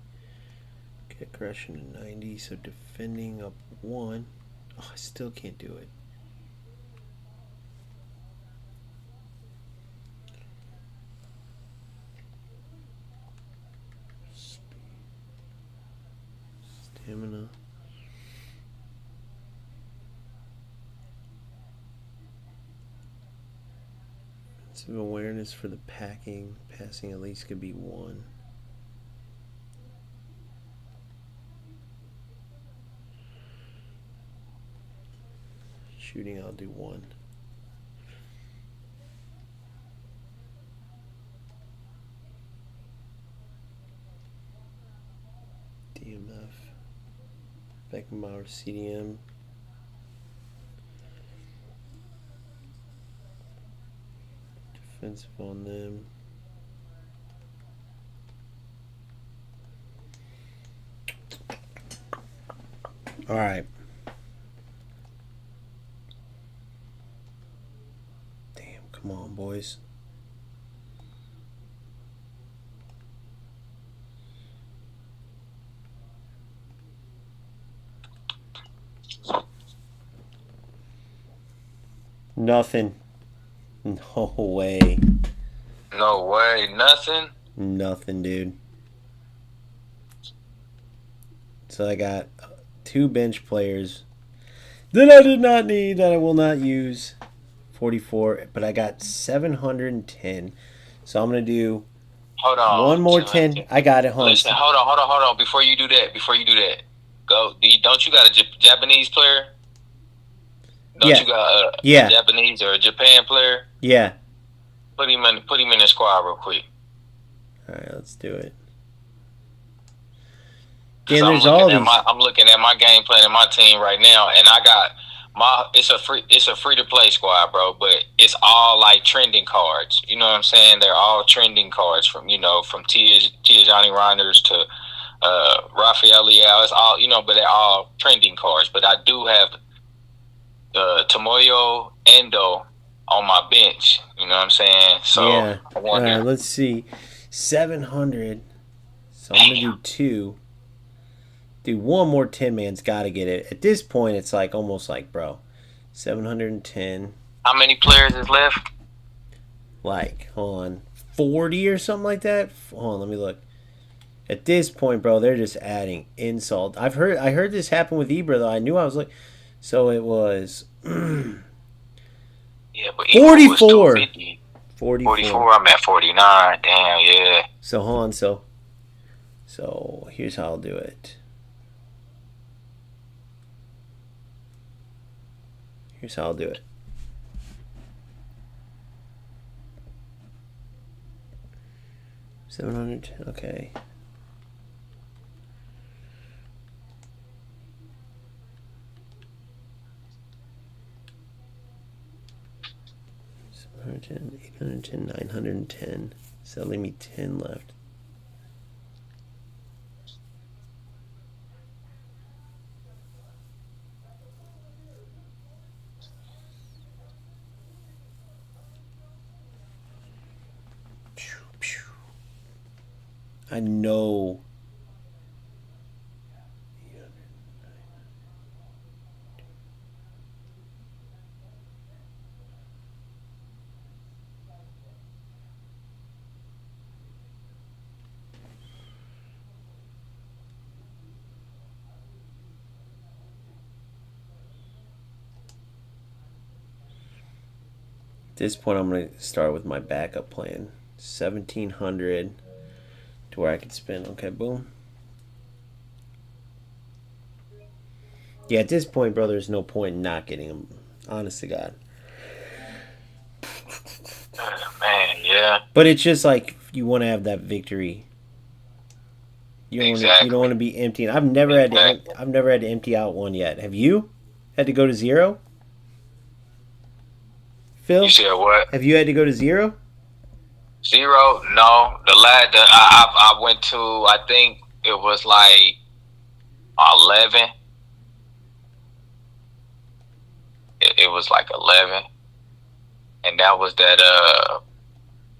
Aggression to 90, so defending up 1. Oh, I still can't do it. Stamina. Defensive awareness for the passing at least could be 1. Shooting, I'll do 1. DMF. Beckenbauer, CDM. Defensive on them. All right. Damn, come on, boys. Nothing. No way. No way, nothing. Nothing, dude. So I got 2 bench players that I did not need, that I will not use. 44, but I got 710. So I'm going to do Hold on. one more 10. I got it, Hans. Listen, hold on. Before you do that, go. Don't you got a Japanese player? Don't Yeah. you got a Yeah. Japanese or a Japan player? Yeah. Put him in the squad real quick. All right, let's do it. 'Cause Dan, there's all these. I'm looking at my game plan in my team right now, and I got it's a free to play squad, bro. But it's all like trending cards. You know what I'm saying? They're all trending cards from Johnny Reinders to Rafael Leao. It's all but they're all trending cards. But I do have Tomoyo Endo on my bench. You know what I'm saying? So Yeah. I All wonder. right, let's see. 700. So I'm going to do 2. Dude, one more 10-man's got to get it. At this point, it's like almost like, bro, 710. How many players is left? Like, hold on, 40 or something like that? Hold on, let me look. At this point, bro, they're just adding insult. I heard this happen with Ibra, though. I knew I was like, so it was Yeah, but 44. 250. 44. 44. I'm at 49. Damn, yeah. So hold on, so here's how I'll do it. Here's how I'll do it. $700. Okay. $710, $810, $910. So leave me 10 left. I know. At this point, I'm going to start with my backup plan. 1,700 to where I can spend. Okay, boom. Yeah, at this point, bro, there's no point in not getting him. Honest to God. Man, yeah. But it's just like you want to have that victory. You don't Exactly. want to be emptying. I've never had to empty out one yet. Have you had to go to 0? Phil, You said what? have you had to go to 0? 0? No. I went to, I think it was like 11. It was like 11. And that was that,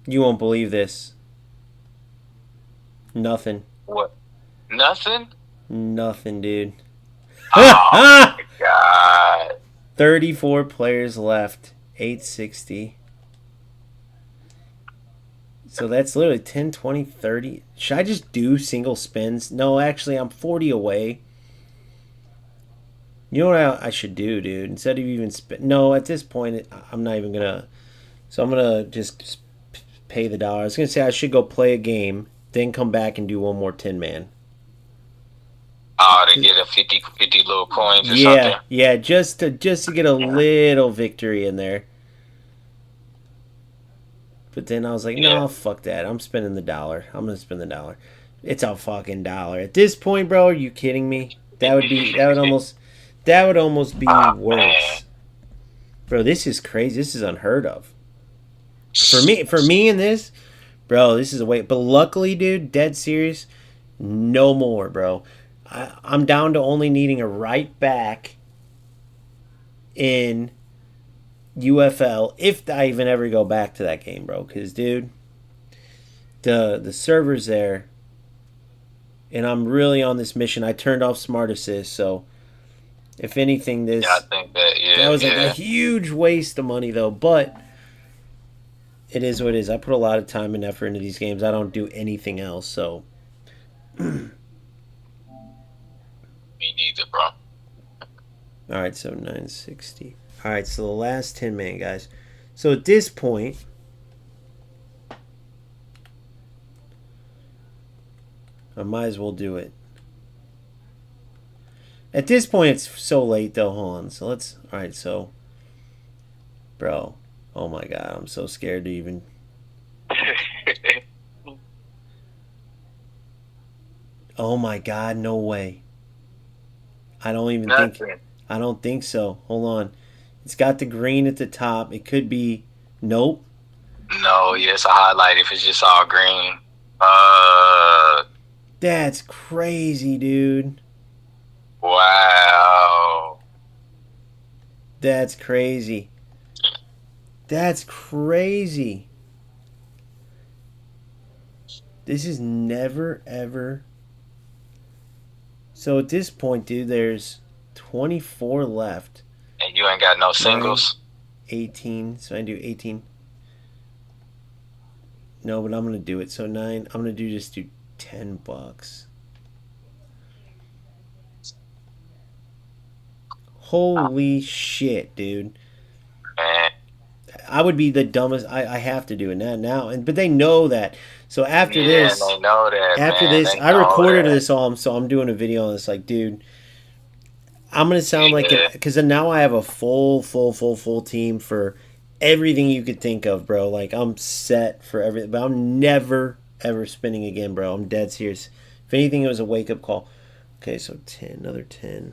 You won't believe this. Nothing. what? Nothing? Nothing, dude. Oh, my God. 34 players left. 860. So that's literally 10, 20, 30. Should I just do single spins? No, actually, I'm 40 away. You know what I should do, dude? Instead of even spin. No, at this point, I'm not even going to So I'm gonna just pay the dollar. I was gonna say I should go play a game, then come back and do one more 10-man. Oh, to get a 50 little coins or Yeah, something. yeah, just to get a little victory in there. But then I was like, no, Yeah. fuck that. I'm spending the dollar. I'm gonna spend the dollar. It's a fucking dollar. At this point, bro, are you kidding me? That would almost be Oh, worse. man. Bro, this is crazy. This is unheard of. For me in this, bro, this is a wait. But luckily, dude, dead serious, no more, bro. I'm down to only needing a right back in UFL if I even ever go back to that game, bro. Because, dude, the server's there, and I'm really on this mission. I turned off Smart Assist, so if anything, Yeah, I think that was like a huge waste of money, though. But it is what it is. I put a lot of time and effort into these games. I don't do anything else, so. Me neither, bro. All right, so 960. All right, so the last 10-man, guys. So at this point, I might as well do it. At this point, it's so late, though. Hold on. So let's... All right, so... Bro. Oh, my God. I'm so scared to even... Oh, my God. No way. I don't even think... I don't think so. Hold on. It's got the green at the top. It could be... Nope. No, yeah, it's a highlight if it's just all green. That's crazy, dude. Wow. That's crazy. That's crazy. This is never, ever... So at this point, dude, there's 24 left. And you ain't got no singles? 18. So I do 18. No, but I'm going to do it. So 9. I'm going to just do $10. Holy shit, dude. Man. I would be the dumbest. I have to do it now. But they know that. So after this, they know that. after man. this, They I know recorded that. this all. So I'm doing a video on this. Like, dude, I'm gonna sound like it because now I have a full team for everything you could think of, bro. Like I'm set for everything. But I'm never ever spinning again, bro. I'm dead serious. If anything, it was a wake up call. Okay, so 10, another 10.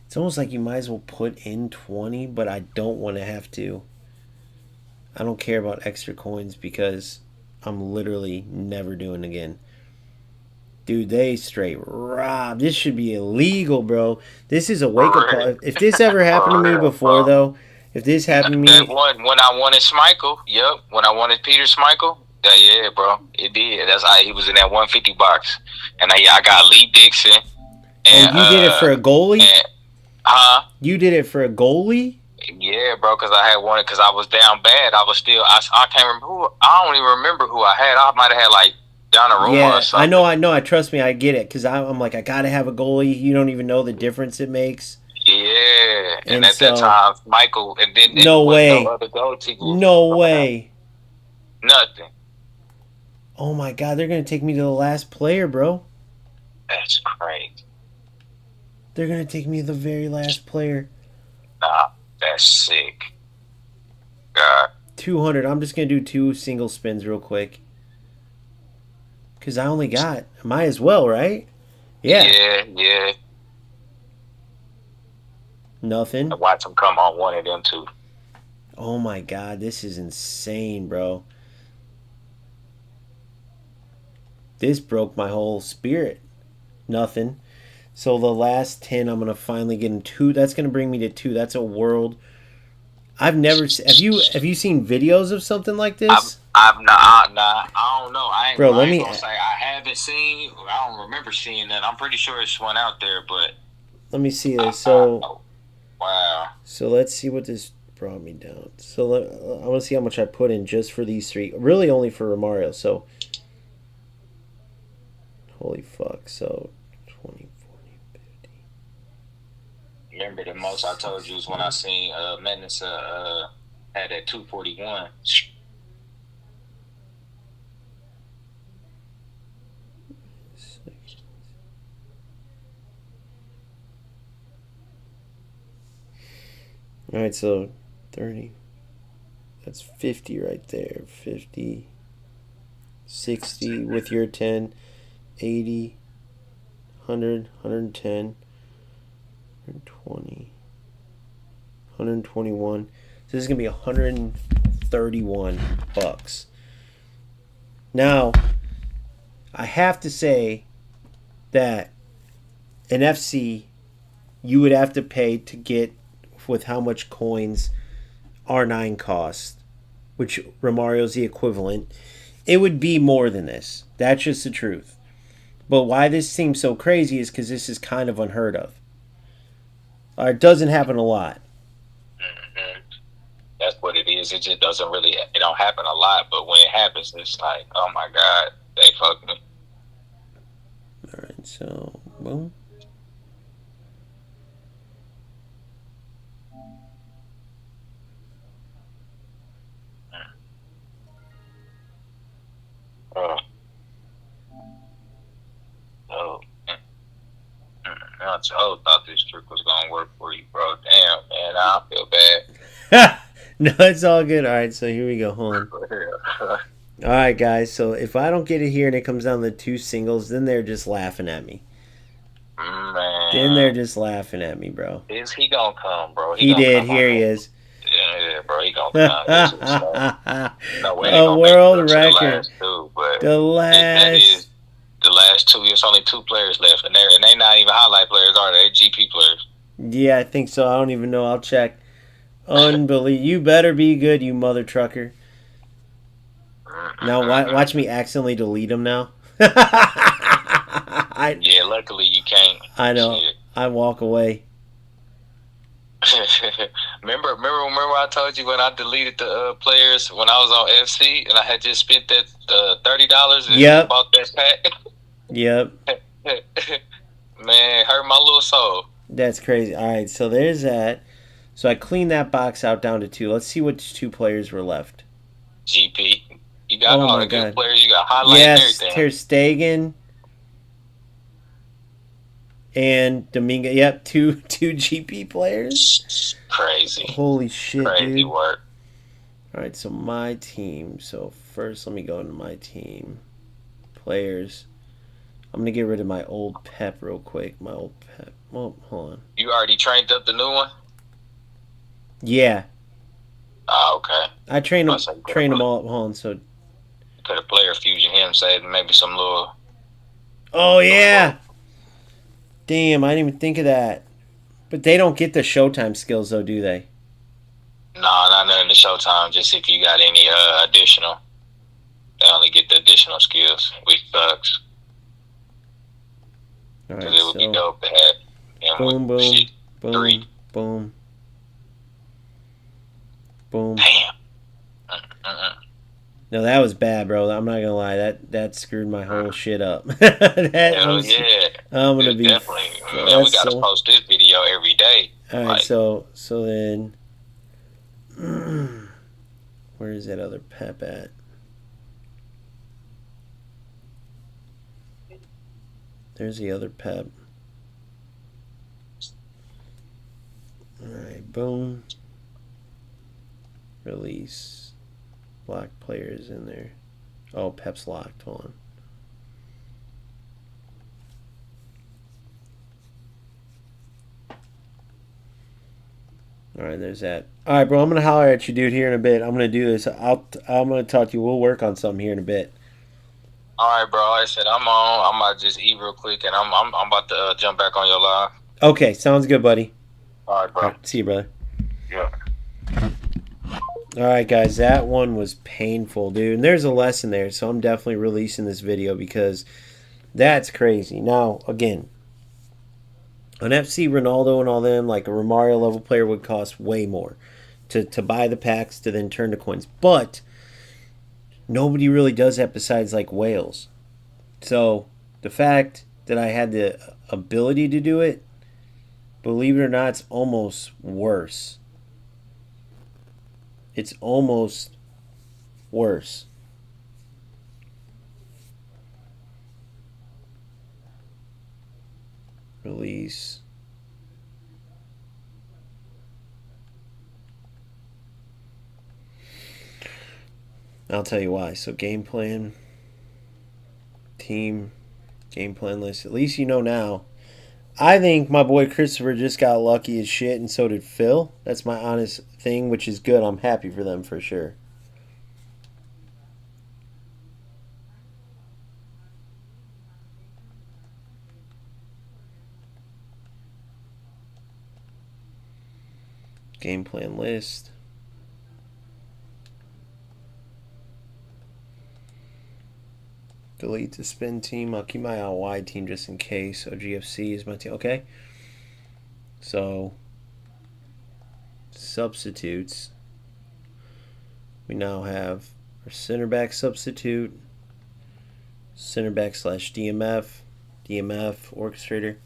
It's almost like you might as well put in 20, but I don't want to have to. I don't care about extra coins because I'm literally never doing it again. Dude, they straight robbed. This should be illegal, bro. This is a wake-up call. If this ever happened to me before, though, if this happened to me... That one, when I wanted Schmeichel, yep. When I wanted Peter Schmeichel, yeah, bro. It did. That's how he was in that 150 box. And I got Lee Dixon. And, you did it for a goalie? You did it for a goalie? Yeah, bro, because I had wanted, because I was down bad. I was still, I can't remember who, I don't even remember who I had. I might have had, like, Donnarumma or something. I know. Trust me, I get it. Because I'm like, I got to have a goalie. You don't even know the difference it makes. Yeah. And at that time, Michael, and then no way. No other goalkeeper. No way. Nothing. Oh, my God. They're going to take me to the last player, bro. That's crazy. They're going to take me to the very last player. Nah, that's sick. God. 200. I'm just going to do 2 single spins real quick. Because I only got... Might as well, right? Yeah. Yeah. Nothing. I watch them come on one of them, too. Oh, my God. This is insane, bro. This broke my whole spirit. Nothing. So the last 10, I'm going to finally get in 2. That's going to bring me to 2. That's a world. I've never... Have you seen videos of something like this? I've not. Nah, I don't know. I ain't, Bro, I ain't gonna say I haven't seen. I don't remember seeing that. I'm pretty sure it's one out there, but... Let me see this. So... Wow. So let's see what this brought me down. So I want to see how much I put in just for these 3. Really only for Romario. So... Holy fuck. So... 20, 40, 50... Remember the most I told you was when I seen Madness had that 241. All right, so 30. That's 50 right there. 50, 60 with your 10, 80, 100, 110, 120, 121. So this is going to be $131. Now, I have to say that an FC you would have to pay to get with how much coins R9 costs, which Romario's the equivalent. It would be more than this. That's just the truth. But why this seems so crazy is because this is kind of unheard of. It doesn't happen a lot. Mm-hmm. That's what it is. It just doesn't really. It don't happen a lot, but when it happens, it's like, oh my god, they fucked me. All right, so boom. I thought this trick was gonna work for you, bro. Damn, man, I feel bad. No, it's all good. All right, so here we go. Hold on. All right, guys. So if I don't get it here and it comes down to 2 singles, then they're just laughing at me. Man. Then they're just laughing at me, bro. Is he gonna come, bro? He did. Here he is. Yeah, bro, he gonna come. No way. A world record. The last two. It's only 2 players left, and they not even highlight players, are they? GP players. Yeah, I think so. I don't even know. I'll check. Unbelievable. You better be good, you mother trucker. Now watch me accidentally delete him now. Yeah, luckily you can't. I know. Shit. I walk away. remember I told you when I deleted the players when I was on FC and I had just spent that $30 and bought that pack. Yep. Man, hurt my little soul. That's crazy. All right, so there's that. So I cleaned that box out down to 2. Let's see which 2 players were left. GP. You got all the good players. You got highlight and everything. Ter Stegen and Domingo. Yep, two GP players. Crazy. Holy shit, Crazy dude. work. All right, so my team. So first, let me go into my team. Players. I'm going to get rid of my old Pep real quick. My old Pep. Well, hold on. You already trained up the new one? Yeah. Oh, okay. I train them all at home, so... Could a player fusion him, say maybe some little... Oh, yeah! Damn, I didn't even think of that. But they don't get the Showtime skills, though, do they? No, not in the Showtime. Just if you got any additional. They only get the additional skills, which sucks. All right, it would be dope to have him boom, with boom, boom, 3. Boom. Boom. Damn. No, that was bad, bro. I'm not gonna lie. That screwed my whole shit up. Hell yeah. I'm gonna be definitely. Man, we gotta post this video every day. All right, so then, where is that other Pep at? There's the other Pep. All right, boom. Release. Lock players in there. Oh, Pep's locked. Hold on. All right, there's that. All right, bro. I'm gonna holler at you, dude, here in a bit. I'm gonna do this. I'm gonna talk to you. We'll work on something here in a bit. All right, bro. Like I said, I'm on. I'm about to just eat real quick, and I'm about to jump back on your live. Okay, sounds good, buddy. All right, bro. All right, see you, brother. Yeah. All right, guys, that one was painful, dude. And there's a lesson there, so I'm definitely releasing this video because that's crazy. Now, again, an FC Ronaldo and all them, like a Romario level player, would cost way more to buy the packs to then turn to coins. But nobody really does that besides like Wales. So the fact that I had the ability to do it Believe it or not, it's almost worse. It's almost worse. Release. I'll tell you why. So game plan, team, game plan list. At least you know now. I think my boy Christopher just got lucky as shit, and so did Phil. That's my honest thing, which is good. I'm happy for them for sure. Game plan list. Delete the spin team. I'll keep my out wide team just in case. So GFC is my team. Okay. So substitutes. We now have our center back substitute, center back / DMF, orchestrator.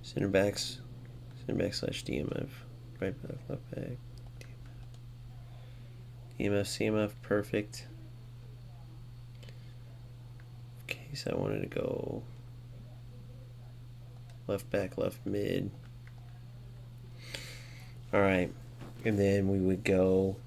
Center back / DMF, right back, left back, DMF, CMF, perfect. In case I wanted to go left back, left mid. All right, and then we would go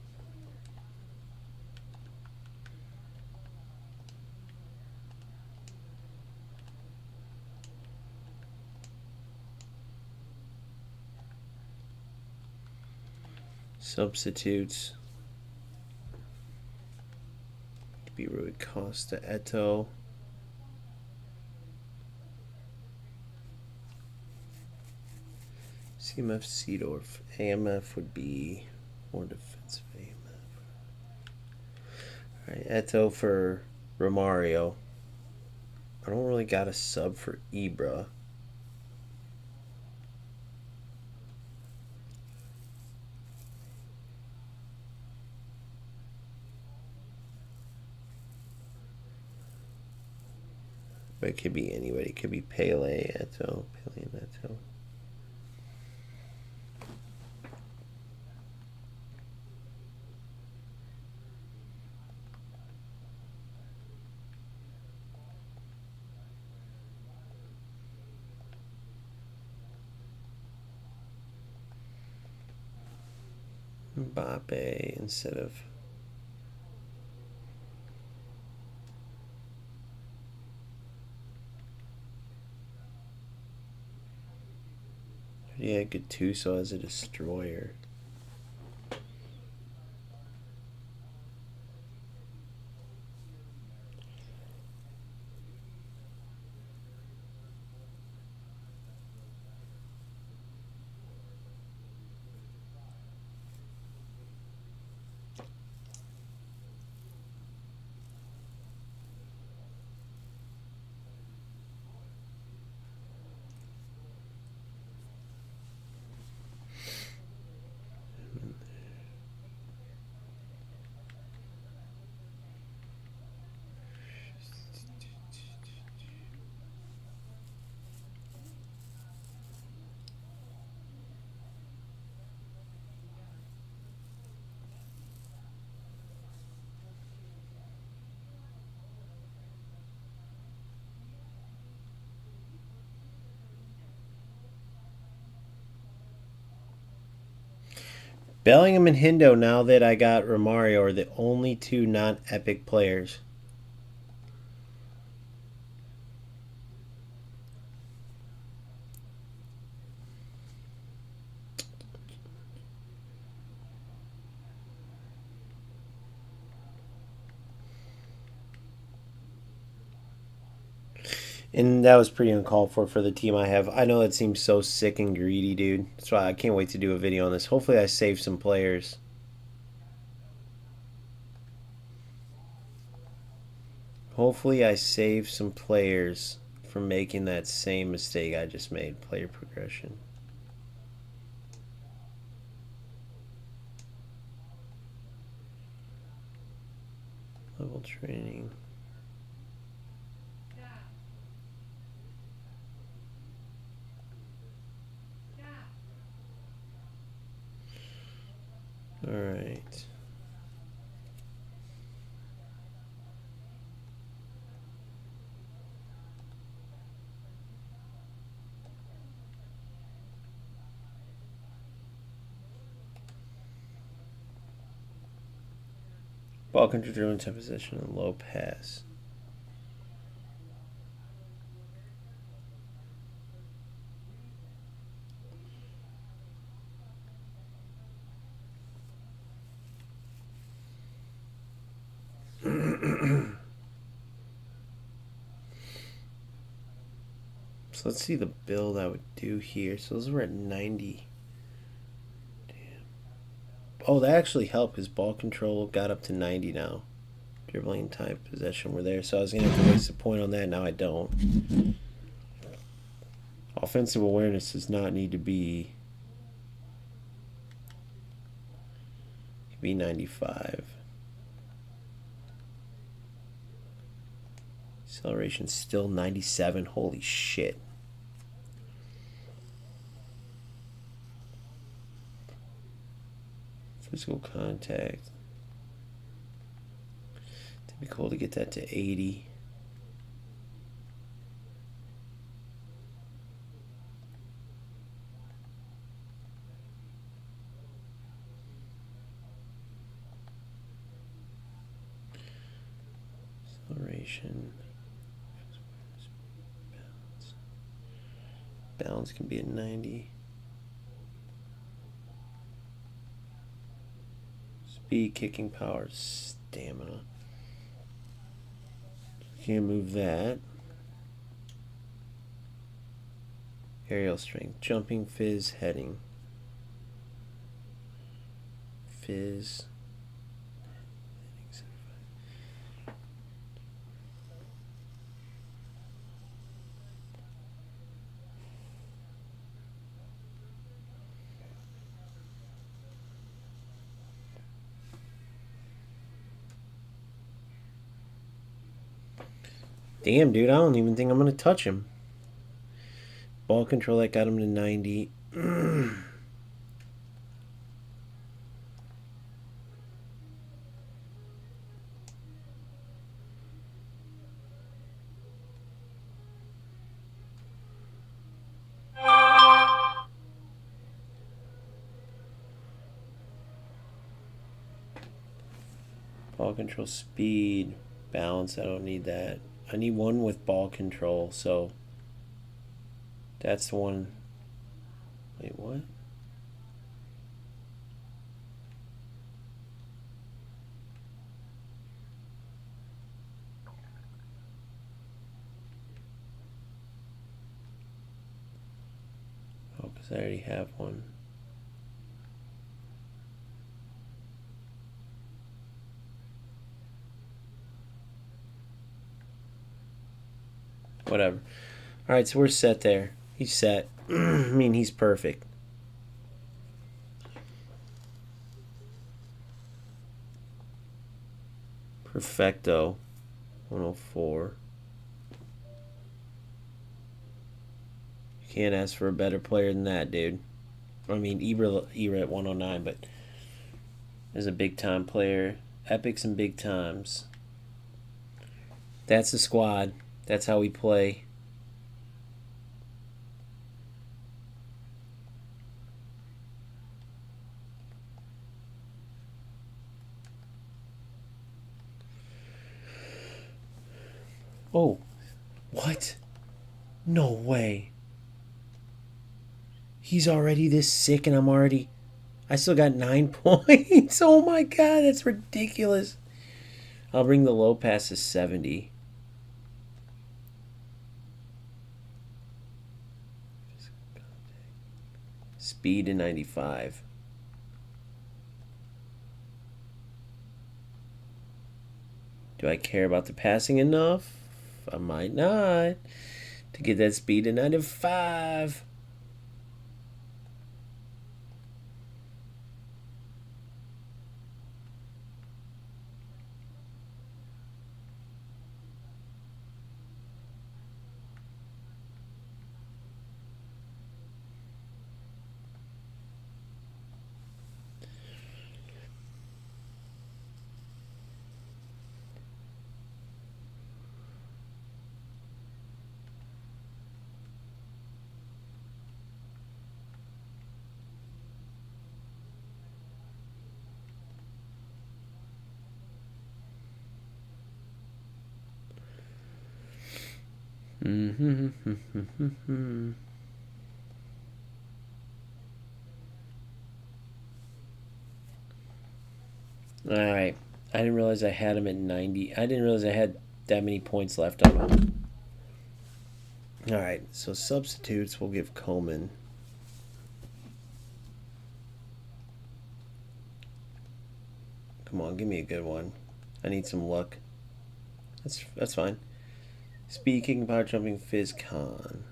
substitutes. Could be Rui Costa, Eto. CMF, Seedorf. AMF would be more defensive. AMF. Alright, Eto for Romario. I don't really got a sub for Ibra. But it could be anybody. It could be Pele, Eto, Pele and Eto. Mbappe instead of Gattuso as a destroyer. Bellingham and Hendo, now that I got Romario, are the only two non-epic players. And that was pretty uncalled for the team I have. I know that seems so sick and greedy, dude. That's why I can't wait to do a video on this. Hopefully I save some players. Hopefully I save some players from making that same mistake I just made. Player progression. level training. All right. Ball control, dribbling, time possession, and low pass. So let's see the build I would do here. So those were at 90. Damn. Oh, that actually helped because ball control got up to 90 now. Dribbling, time, possession were there. So I was going to have to waste a point on that. Now I don't. Offensive awareness does not need to be... It could be 95. Acceleration still 97. Holy shit. Physical contact. It'd be cool to get that to 80. Acceleration. Balance can be at 90. Speed, kicking power, stamina. Can't move that. Aerial strength, jumping, fizz, heading. Fizz. Damn, dude, I don't even think I'm going to touch him. Ball control, that got him to 90. Ball control, speed, balance, I don't need that. I need one with ball control, so that's the one. Wait, what? Oh, because I already have one. Whatever. Alright, so we're set there. He's set. I mean, he's perfect. Perfecto. 104. You can't ask for a better player than that, dude. I mean, Ibra at 109, but is a big-time player. Epics and big times. That's the squad. That's how we play. Oh, what? No way. He's already this sick and I still got 9 points. Oh my god, that's ridiculous. I'll bring the low pass to 70. Speed to 95. Do I care about the passing enough? I might not. To get that speed to 95. All right. I didn't realize I had him at 90. I didn't realize I had that many points left on him. All right. So substitutes, we'll give Coleman. Come on, give me a good one. I need some luck. That's fine. Speed, kicking, power, jumping, fizz, con.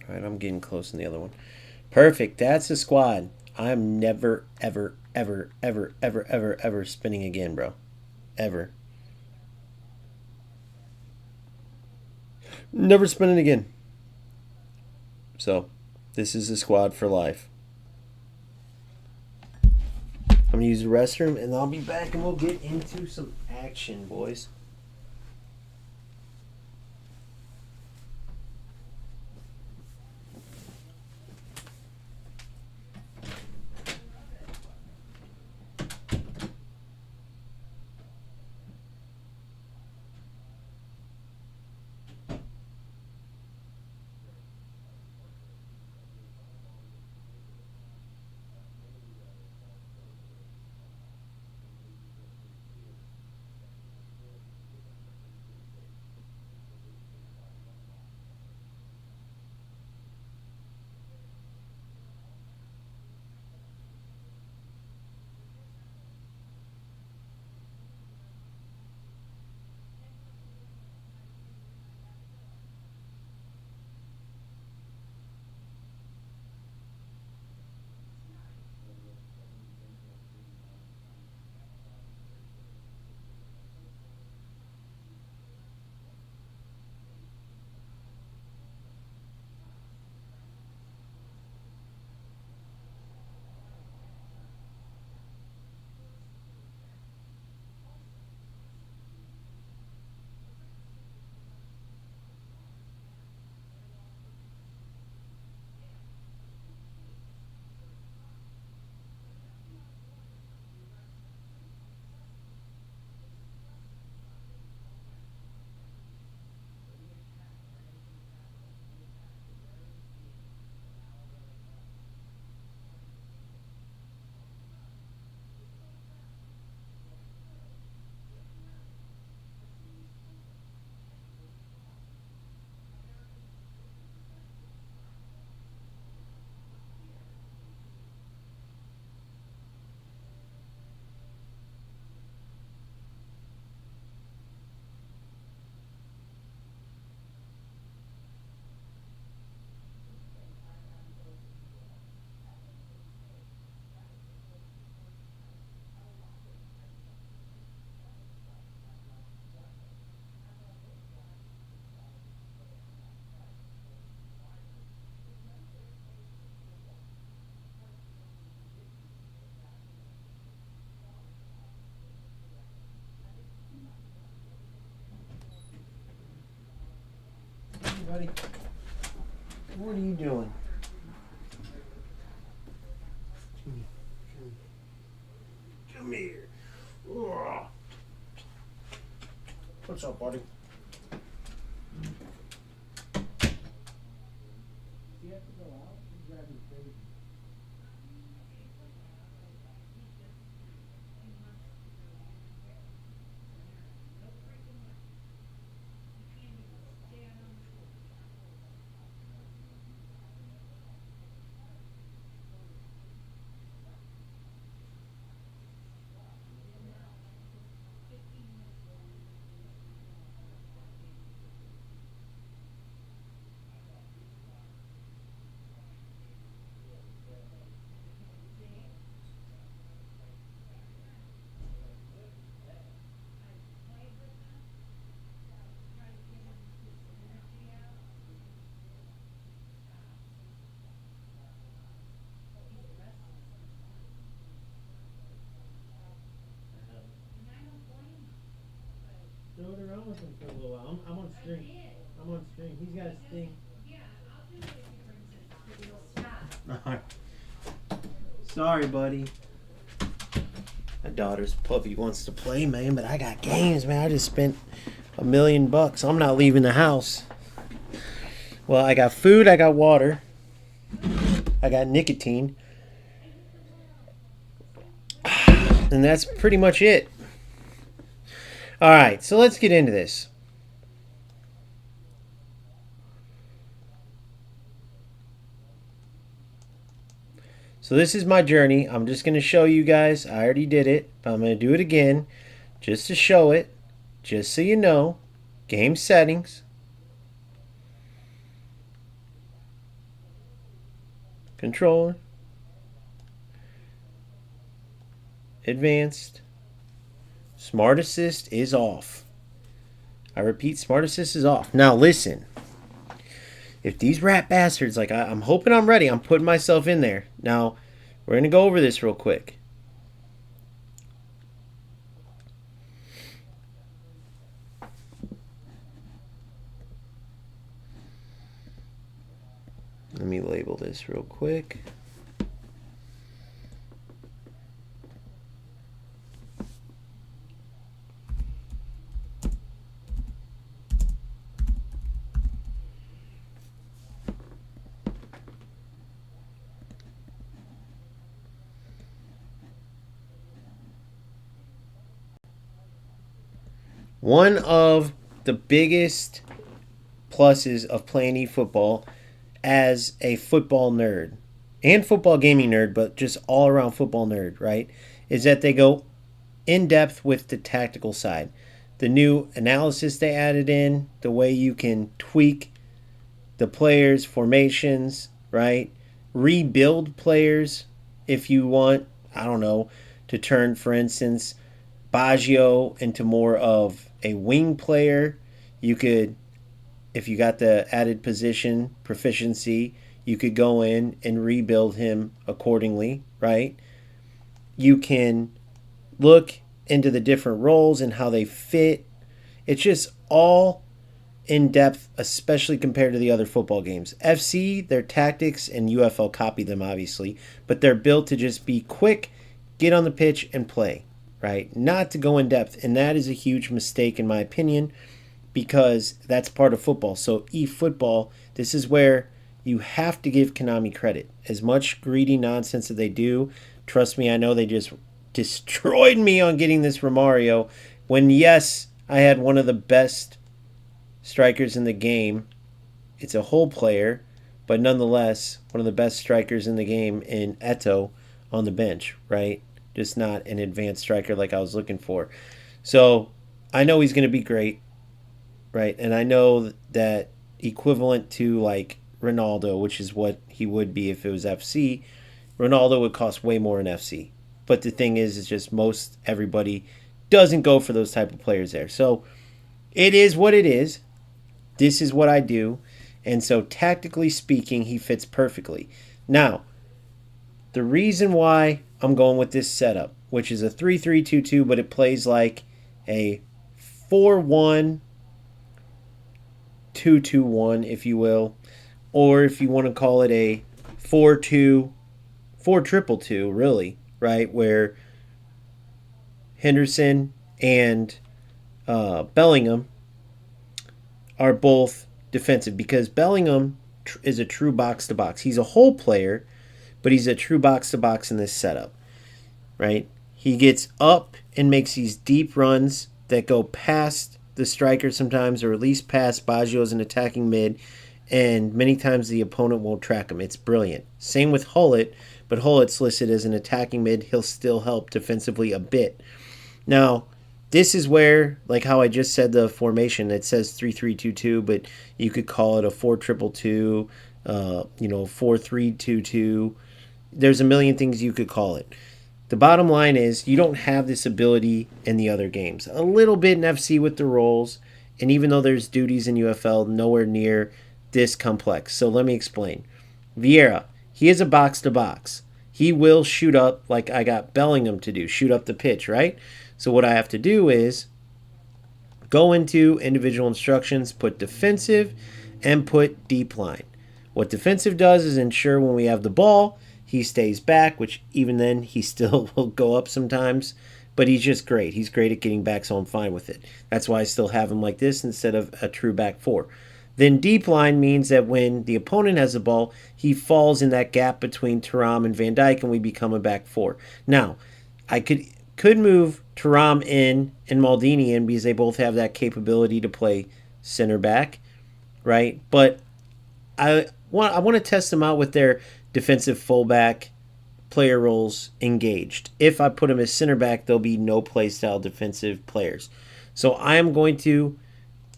All right, I'm getting close in the other one. Perfect. That's the squad. I'm never, ever, ever, ever, ever, ever, ever spinning again, bro. Ever. Never spinning again. So, this is the squad for life. I'm going to use the restroom, and I'll be back, and we'll get into some action, boys. Buddy, what are you doing? Come here. Ugh. What's up, buddy? Throw it around with him for a little while. I'm on stream. I'm on stream. He's got his thing. Yeah, I'll do it if he brings it. Stop. All right. Sorry, buddy. My daughter's puppy wants to play, man, but I got games, man. I just spent $1 million. I'm not leaving the house. Well, I got food, I got water, I got nicotine, and that's pretty much it. All right, so let's get into this. So this is my journey. I'm just going to show you guys. I already did it, but I'm going to do it again just to show it, just so you know. Game settings. Controller. Advanced. Smart Assist is off. I repeat, Smart Assist is off. Now listen. If these rat bastards, like I'm hoping I'm ready. I'm putting myself in there. Now, we're going to go over this real quick. Let me label this real quick. One of the biggest pluses of playing eFootball as a football nerd and football gaming nerd, but just all around football nerd, right, is that they go in depth with the tactical side. The new analysis they added in, the way you can tweak the players' formations, right? Rebuild players if you want, I don't know, to turn, for instance, Baggio into more of a wing player. You could, if you got the added position proficiency, you could go in and rebuild him accordingly, right? You can look into the different roles and how they fit. It's just all in depth, especially compared to the other football games. FC, their tactics, and UFL copy them, obviously, but they're built to just be quick, get on the pitch, and play. Right? Not to go in depth, and that is a huge mistake in my opinion, because that's part of football. So eFootball, this is where you have to give Konami credit. As much greedy nonsense that they do, trust me, I know they just destroyed me on getting this Romario, when yes, I had one of the best strikers in the game. It's a whole player, but nonetheless, one of the best strikers in the game in Eto on the bench, right? Just not an advanced striker like I was looking for. So I know he's going to be great, right? And I know that equivalent to like Ronaldo, which is what he would be if it was FC, Ronaldo would cost way more in FC. But the thing is just most everybody doesn't go for those type of players there. So it is what it is. This is what I do. And so tactically speaking, he fits perfectly. Now, the reason why I'm going with this setup, which is a 3-3-2-2, but it plays like a 4-1-2-2-1, if you will, or if you want to call it a 4-2-2-2, really, right, where Henderson and Bellingham are both defensive, because Bellingham is a true box-to-box. He's a whole player, but he's a true box-to-box in this setup, right? He gets up and makes these deep runs that go past the striker sometimes, or at least past Baggio as an attacking mid, and many times the opponent won't track him. It's brilliant. Same with Hullet, but Hullet's listed as an attacking mid. He'll still help defensively a bit. Now, this is where, like how I just said the formation, it says 3-3-2-2, but you could call it a 4-2-2-2, 4-3-2-2. There's a million things you could call it. The bottom line is you don't have this ability in the other games. A little bit in FC with the roles, and even though there's duties in UFL, nowhere near this complex. So let me explain. Vieira, he is a box-to-box. He will shoot up like I got Bellingham to do, shoot up the pitch, right? So what I have to do is go into individual instructions, put defensive, and put deep line. What defensive does is ensure when we have the ball, he stays back, which even then he still will go up sometimes. But he's just great. He's great at getting back, so I'm fine with it. That's why I still have him like this instead of a true back four. Then deep line means that when the opponent has the ball, he falls in that gap between Thuram and Van Dijk, and we become a back four. Now, I could move Thuram in and Maldini in because they both have that capability to play center back, right? But I want to test them out with their defensive fullback player roles engaged. If I put them as center back, they'll be no play style defensive players. So I am going to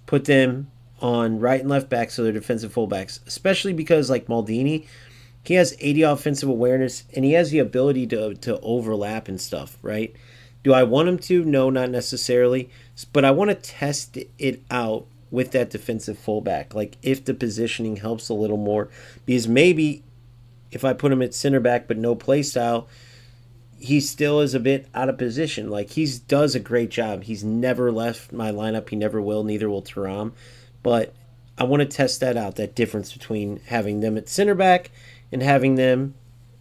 put them on right and left back, so they're defensive fullbacks, especially because like Maldini, he has 80 offensive awareness and he has the ability to overlap and stuff, right? Do I want him to? No, not necessarily, but I want to test it out with that defensive fullback, like if the positioning helps a little more, because maybe if I put him at center back but no play style, he still is a bit out of position. Like he does a great job. He's never left my lineup. He never will. Neither will Thuram. But I want to test that out, that difference between having them at center back and having them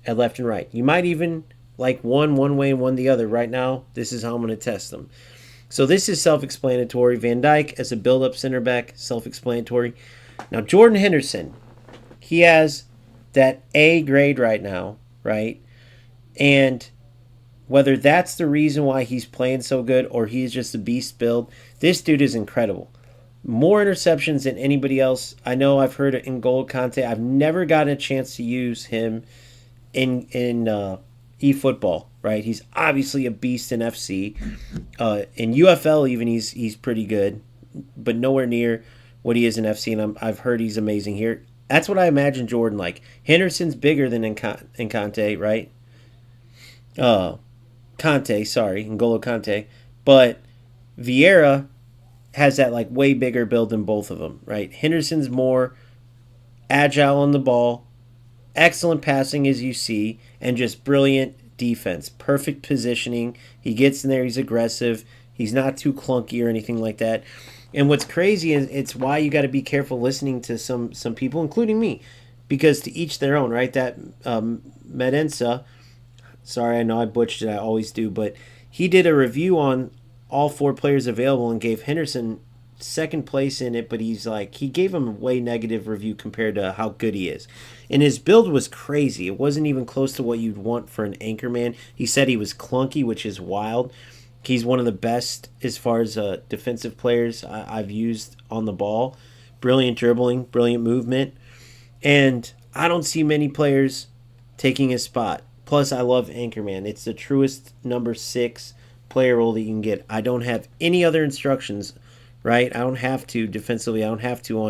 at left and right. You might even like one way and one the other. Right now, this is how I'm going to test them. So this is self-explanatory. Van Dijk as a build-up center back, self-explanatory. Now Jordan Henderson, he has that A grade right now, right? And whether that's the reason why he's playing so good or he's just a beast build, this dude is incredible. More interceptions than anybody else. I know I've heard it in N'Golo Kante. I've never gotten a chance to use him in eFootball, right? He's obviously a beast in FC. In UFL even he's pretty good, but nowhere near what he is in FC, and I've heard he's amazing here. That's what I imagine Jordan like. Henderson's bigger than in Kante, right? N'Golo Kante. But Vieira has that like way bigger build than both of them, right? Henderson's more agile on the ball, excellent passing as you see, and just brilliant defense. Perfect positioning. He gets in there, he's aggressive. He's not too clunky or anything like that. And what's crazy is it's why you got to be careful listening to some people, including me, because to each their own, right? That Medensa, sorry, I know I butchered it, I always do, but he did a review on all four players available and gave Henderson second place in it, but he gave him a way negative review compared to how good he is. And his build was crazy. It wasn't even close to what you'd want for an anchorman. He said he was clunky, which is wild. He's one of the best as far as defensive players I've used on the ball. Brilliant dribbling, brilliant movement. And I don't see many players taking his spot. Plus, I love anchorman. It's the truest number 6 player role that you can get. I don't have any other instructions, right? I don't have to defensively. I don't have to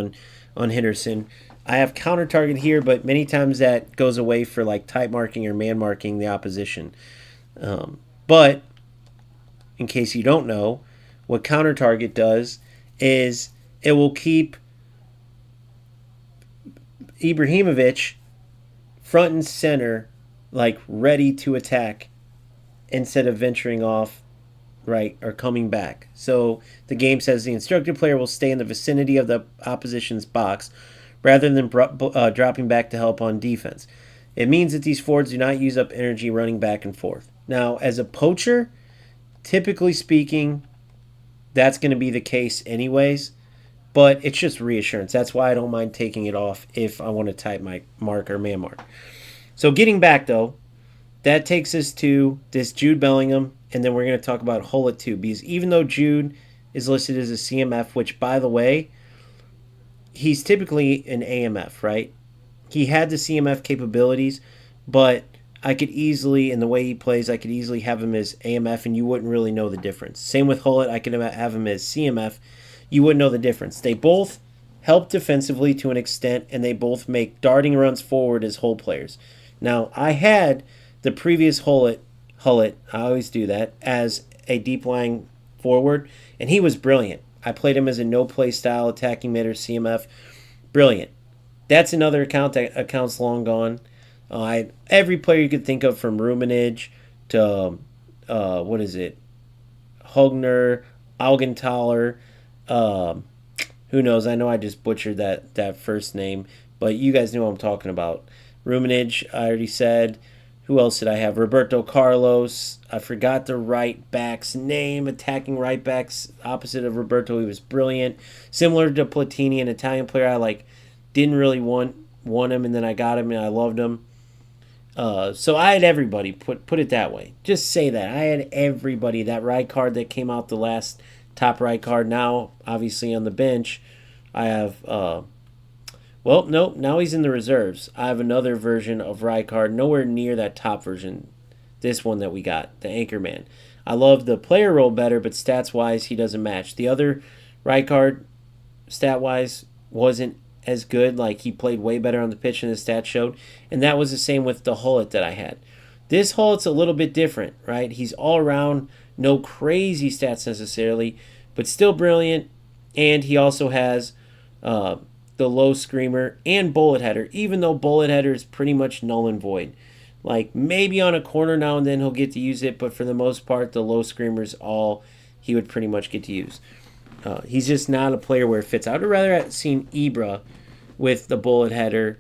on Henderson. I have counter target here, but many times that goes away for like tight marking or man marking the opposition. But in case you don't know, what counter target does is it will keep Ibrahimovic front and center, like ready to attack instead of venturing off, right, or coming back. So the game says the instructed player will stay in the vicinity of the opposition's box rather than dropping back to help on defense. It means that these forwards do not use up energy running back and forth. Now, as a poacher, typically speaking, that's going to be the case anyways, but it's just reassurance. That's why I don't mind taking it off if I want to type my mark or man mark. So getting back, though, that takes us to this Jude Bellingham, and then we're going to talk about Hullet too, because even though Jude is listed as a CMF, which, by the way, he's typically an AMF, right? He had the CMF capabilities, but I could easily, in the way he plays, I could easily have him as AMF, and you wouldn't really know the difference. Same with Hullet, I could have him as CMF. You wouldn't know the difference. They both help defensively to an extent, and they both make darting runs forward as hole players. Now, I had the previous Hullet, I always do that, as a deep lying forward, and he was brilliant. I played him as a no-play style attacking mid or CMF. Brilliant. That's another account's long gone. Every player you could think of, from Rumenige to, Hogner, Augenthaler, who knows? I know I just butchered that first name, but you guys know what I'm talking about. Rumenige, I already said. Who else did I have? Roberto Carlos. I forgot the right back's name. Attacking right backs opposite of Roberto. He was brilliant. Similar to Platini, an Italian player I didn't really want him, and then I got him and I loved him. So I had everybody. Put it that way. Just say that. I had everybody. That right card that came out, the last top right card. Now, obviously on the bench, I have now he's in the reserves. I have another version of Rijkaard, nowhere near that top version. This one that we got, the Anchorman. I love the player role better, but stats-wise, he doesn't match. The other Rijkaard, stat-wise, wasn't as good. He played way better on the pitch than the stats showed. And that was the same with the Hullet that I had. This Hullet's a little bit different, right? He's all around, no crazy stats necessarily, but still brilliant. And he also has the low screamer and bullet header, even though bullet header is pretty much null and void. Maybe on a corner now and then he'll get to use it, but for the most part, the low screamer is all he would pretty much get to use. He's just not a player where it fits. I would rather have seen Ibra with the bullet header,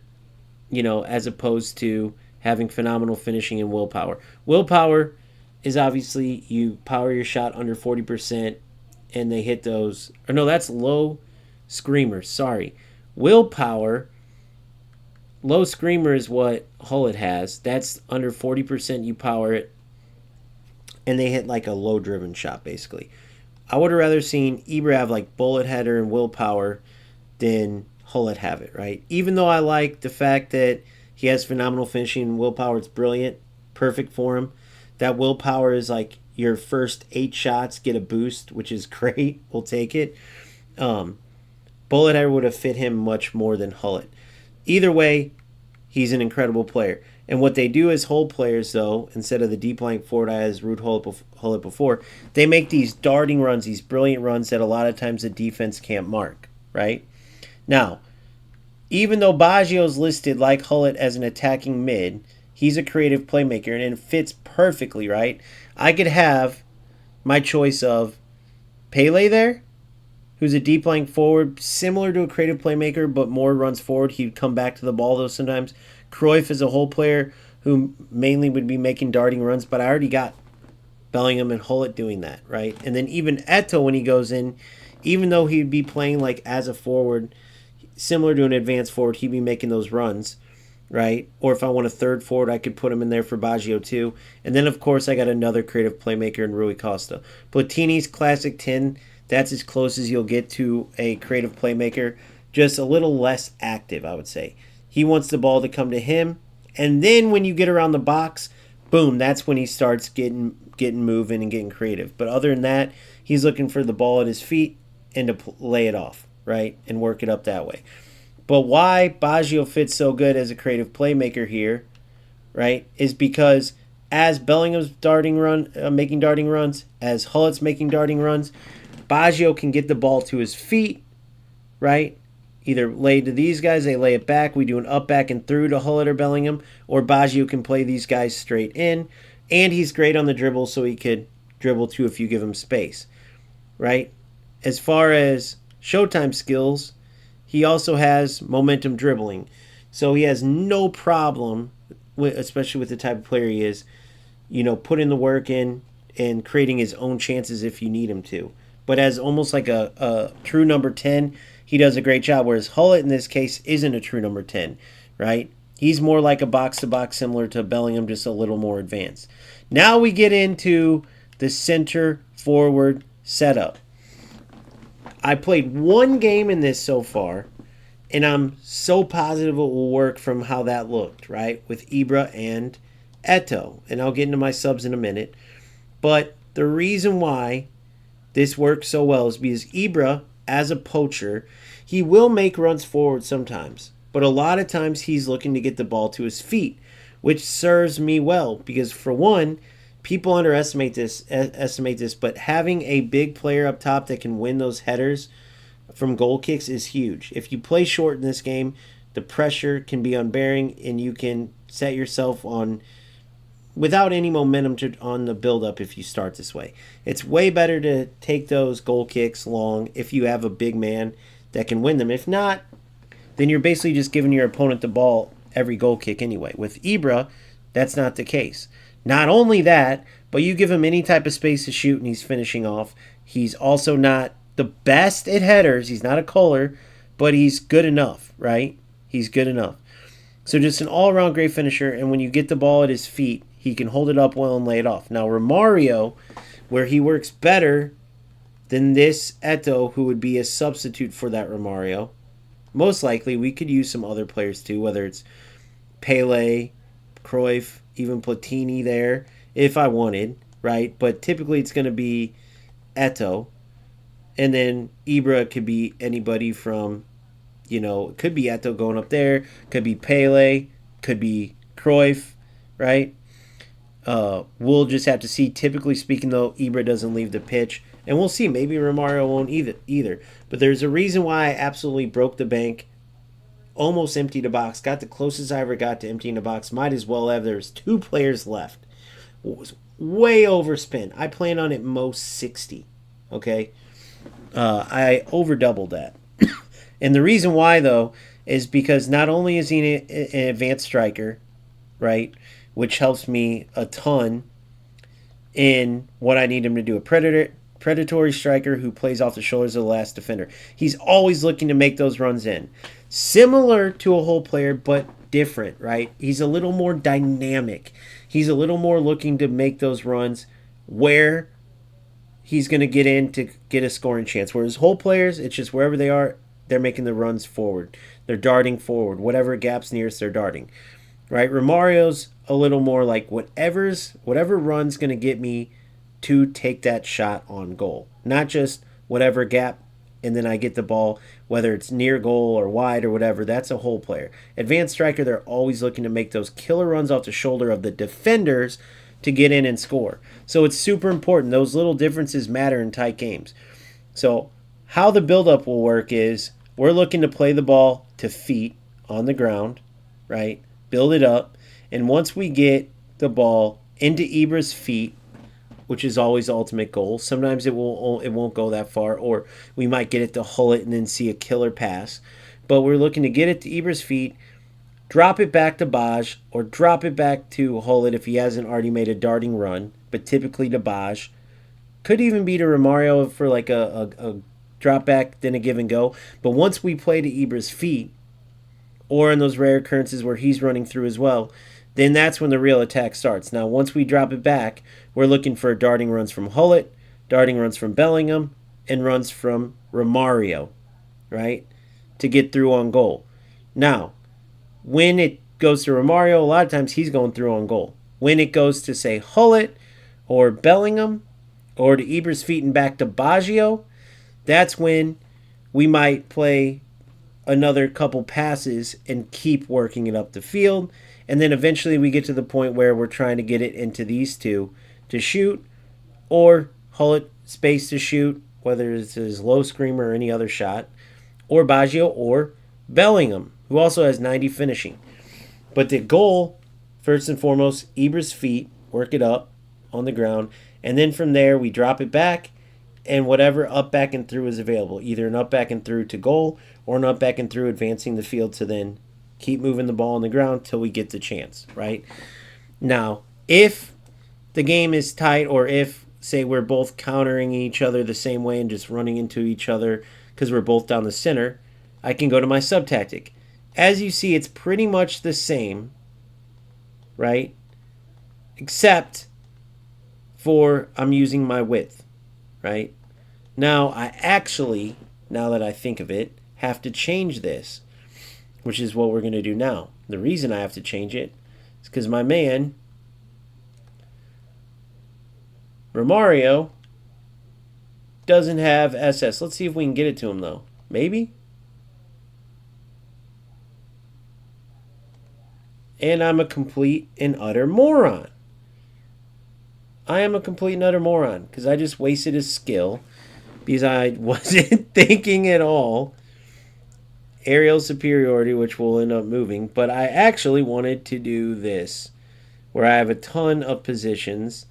as opposed to having phenomenal finishing and willpower. Willpower is obviously you power your shot under 40% and they hit those. Or no, that's low screamer. Sorry. Willpower, low screamer is what Hullet has. That's under 40% you power it, and they hit a low driven shot basically. I would have rather seen Ibra have bullet header and willpower than Hullet have it, right? Even though I like the fact that he has phenomenal finishing and willpower, it's brilliant, perfect for him. That willpower is your first 8 shots get a boost, which is great. We'll take it. Bullet header would have fit him much more than Hullet. Either way, he's an incredible player. And what they do as hold players, though, instead of the deep lying forward I as Ruud Hullet before, they make these darting runs, these brilliant runs that a lot of times the defense can't mark, right? Now, even though Baggio's listed like Hullet as an attacking mid, he's a creative playmaker, and it fits perfectly, right? I could have my choice of Pele there, who's a deep lying forward, similar to a creative playmaker, but more runs forward. He'd come back to the ball, though, sometimes. Cruyff is a whole player who mainly would be making darting runs, but I already got Bellingham and Hullet doing that, right? And then even Eto'o, when he goes in, even though he'd be playing as a forward, similar to an advanced forward, he'd be making those runs, right? Or if I want a third forward, I could put him in there for Baggio too. And then, of course, I got another creative playmaker in Rui Costa. Platini's classic 10, that's as close as you'll get to a creative playmaker, just a little less active, I would say. He wants the ball to come to him, and then when you get around the box, boom, that's when he starts getting moving and getting creative. But other than that, he's looking for the ball at his feet and to lay it off, right, and work it up that way. But why Baggio fits so good as a creative playmaker here, right, is because as Bellingham's making darting runs, as Hullet's making darting runs, Baggio can get the ball to his feet, right? Either lay to these guys, they lay it back, we do an up, back, and through to Hullet or Bellingham, or Baggio can play these guys straight in, and he's great on the dribble, so he could dribble too if you give him space, right? As far as Showtime skills, he also has momentum dribbling, so he has no problem, especially with the type of player he is, putting the work in and creating his own chances if you need him to. But as almost like a true number 10, he does a great job, whereas Hullet in this case isn't a true number 10, right? He's more like a box-to-box similar to Bellingham, just a little more advanced. Now we get into the center forward setup. I played one game in this so far, and I'm so positive it will work from how that looked, right? With Ibra and Eto'o. And I'll get into my subs in a minute. But the reason why this works so well is because Ibra, as a poacher, he will make runs forward sometimes. But a lot of times he's looking to get the ball to his feet, which serves me well. Because for one, people underestimate this, but having a big player up top that can win those headers from goal kicks is huge. If you play short in this game, the pressure can be unbearing, and you can set yourself on without any momentum on the build-up if you start this way. It's way better to take those goal kicks long if you have a big man that can win them. If not, then you're basically just giving your opponent the ball every goal kick anyway. With Ibra, That's not the case. Not only that, but you give him any type of space to shoot and he's finishing off. He's also not the best at headers. He's not a Kohler, but he's good enough, right? He's good enough. So just an all-around great finisher, and when you get the ball at his feet, he can hold it up well and lay it off. Now, Romario, where he works better than this Eto'o, who would be a substitute for that Romario, most likely we could use some other players too, whether it's Pele, Cruyff, even Platini there, if I wanted, right? But typically it's going to be Eto'o. And then Ibra could be anybody from, it could be Eto'o going up there, could be Pele, could be Cruyff, right? We'll just have to see. Typically speaking, though, Ibra doesn't leave the pitch. And we'll see. Maybe Romario won't either. But there's a reason why I absolutely broke the bank, almost emptied the box, got the closest I ever got to emptying the box. Might as well have. There's 2 players left. It was way overspent. I plan on at most 60, okay? I over doubled that. And the reason why, though, is because not only is he an advanced striker, right, which helps me a ton in what I need him to do, a predatory striker who plays off the shoulders of the last defender. He's always looking to make those runs in. Similar to a whole player, but different, right? He's a little more dynamic. He's a little more looking to make those runs where he's going to get in to get a scoring chance. Whereas whole players, it's just wherever they are, they're making the runs forward. They're darting forward. Whatever gap's nearest, they're darting. Right? Romario's a little more like whatever run's going to get me to take that shot on goal. Not just whatever gap and then I get the ball, whether it's near goal or wide or whatever. That's a whole player. Advanced striker, they're always looking to make those killer runs off the shoulder of the defenders to get in and score. So it's super important. Those little differences matter in tight games. So how the buildup will work is we're looking to play the ball to feet on the ground, right? Build it up. And once we get the ball into Ibra's feet, which is always the ultimate goal, sometimes it won't go that far, or we might get it to Hullet and then see a killer pass. But we're looking to get it to Ibra's feet, drop it back to Baj, or drop it back to Hullet if he hasn't already made a darting run, but typically to Baj. Could even be to Romario for like a drop back, then a give and go. But once we play to Ibra's feet, or in those rare occurrences where he's running through as well, then that's when the real attack starts. Now, once we drop it back, we're looking for darting runs from Hullet, darting runs from Bellingham, and runs from Romario, right, to get through on goal. Now, when it goes to Romario, a lot of times he's going through on goal. When it goes to, say, Hullet or Bellingham or to Ibra's feet and back to Baggio, that's when we might play another couple passes and keep working it up the field. And then eventually we get to the point where we're trying to get it into these two to shoot, or Hullet space to shoot, whether it's his low screamer or any other shot, or Baggio or Bellingham, who also has 90 finishing. But the goal, first and foremost, Ibra's feet, work it up on the ground, and then from there we drop it back, and whatever up, back, and through is available, either an up, back, and through to goal, or an up, back, and through advancing the field to then keep moving the ball on the ground till we get the chance, right? Now, if the game is tight, or if, say, we're both countering each other the same way and just running into each other because we're both down the center, I can go to my sub-tactic. As you see, it's pretty much the same, right? Except for I'm using my width, right? Now, I actually, now that I think of it, have to change this, which is what we're going to do now. The reason I have to change it is because my man, Romario, doesn't have SS. Let's see if we can get it to him, though. Maybe? And I'm a complete and utter moron. I am a complete and utter moron because I just wasted his skill because I wasn't thinking at all. Aerial superiority, which will end up moving, but I actually wanted to do this, where I have a ton of positions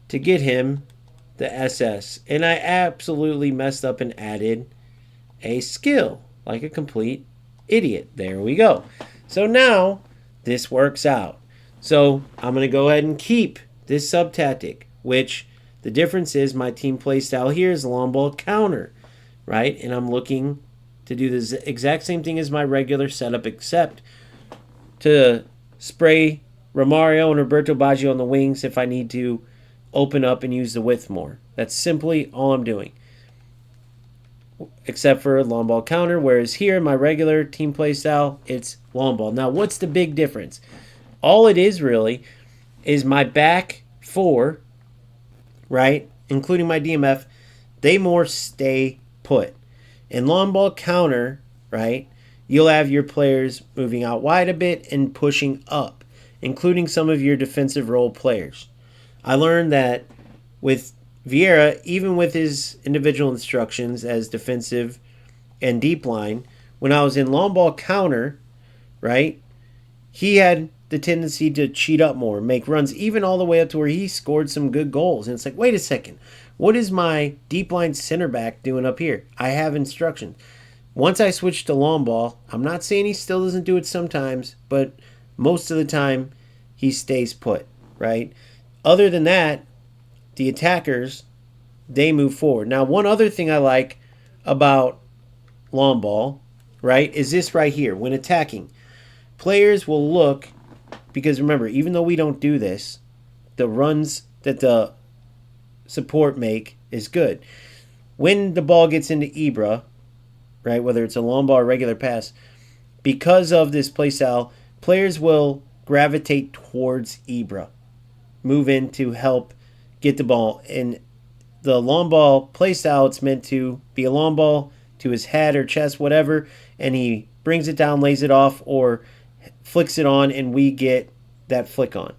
to get him the SS, and I absolutely messed up and added a skill, like a complete idiot. There we go. So now, this works out. So I'm going to go ahead and keep this sub tactic, which the difference is my team play style here is long ball counter, right? And I'm looking to do the exact same thing as my regular setup, except to spray Romario and Roberto Baggio on the wings if I need to open up and use the width more. That's simply all I'm doing. Except for long ball counter, whereas here, my regular team play style, it's long ball. Now, what's the big difference? All it is really is my back four, right, including my DMF, they more stay put. In long ball counter, right, you'll have your players moving out wide a bit and pushing up, including some of your defensive role players. I learned that with Vieira, even with his individual instructions as defensive and deep line, when I was in long ball counter, right, he had the tendency to cheat up more, make runs, even all the way up to where he scored some good goals. And it's like, wait a second, what is my deep line center back doing up here? I have instructions. Once I switched to long ball, I'm not saying he still doesn't do it sometimes, but most of the time he stays put, right? Other than that, the attackers, they move forward. Now, one other thing I like about long ball, right, is this right here. When attacking, players will look, because remember, even though we don't do this, the runs that the support make is good. When the ball gets into Ibra, right, whether it's a long ball or regular pass, because of this play style, players will gravitate towards Ibra, move in to help get the ball. And the long ball play style, it's meant to be a long ball to his head or chest, whatever, and he brings it down, lays it off, or flicks it on, and we get that flick on,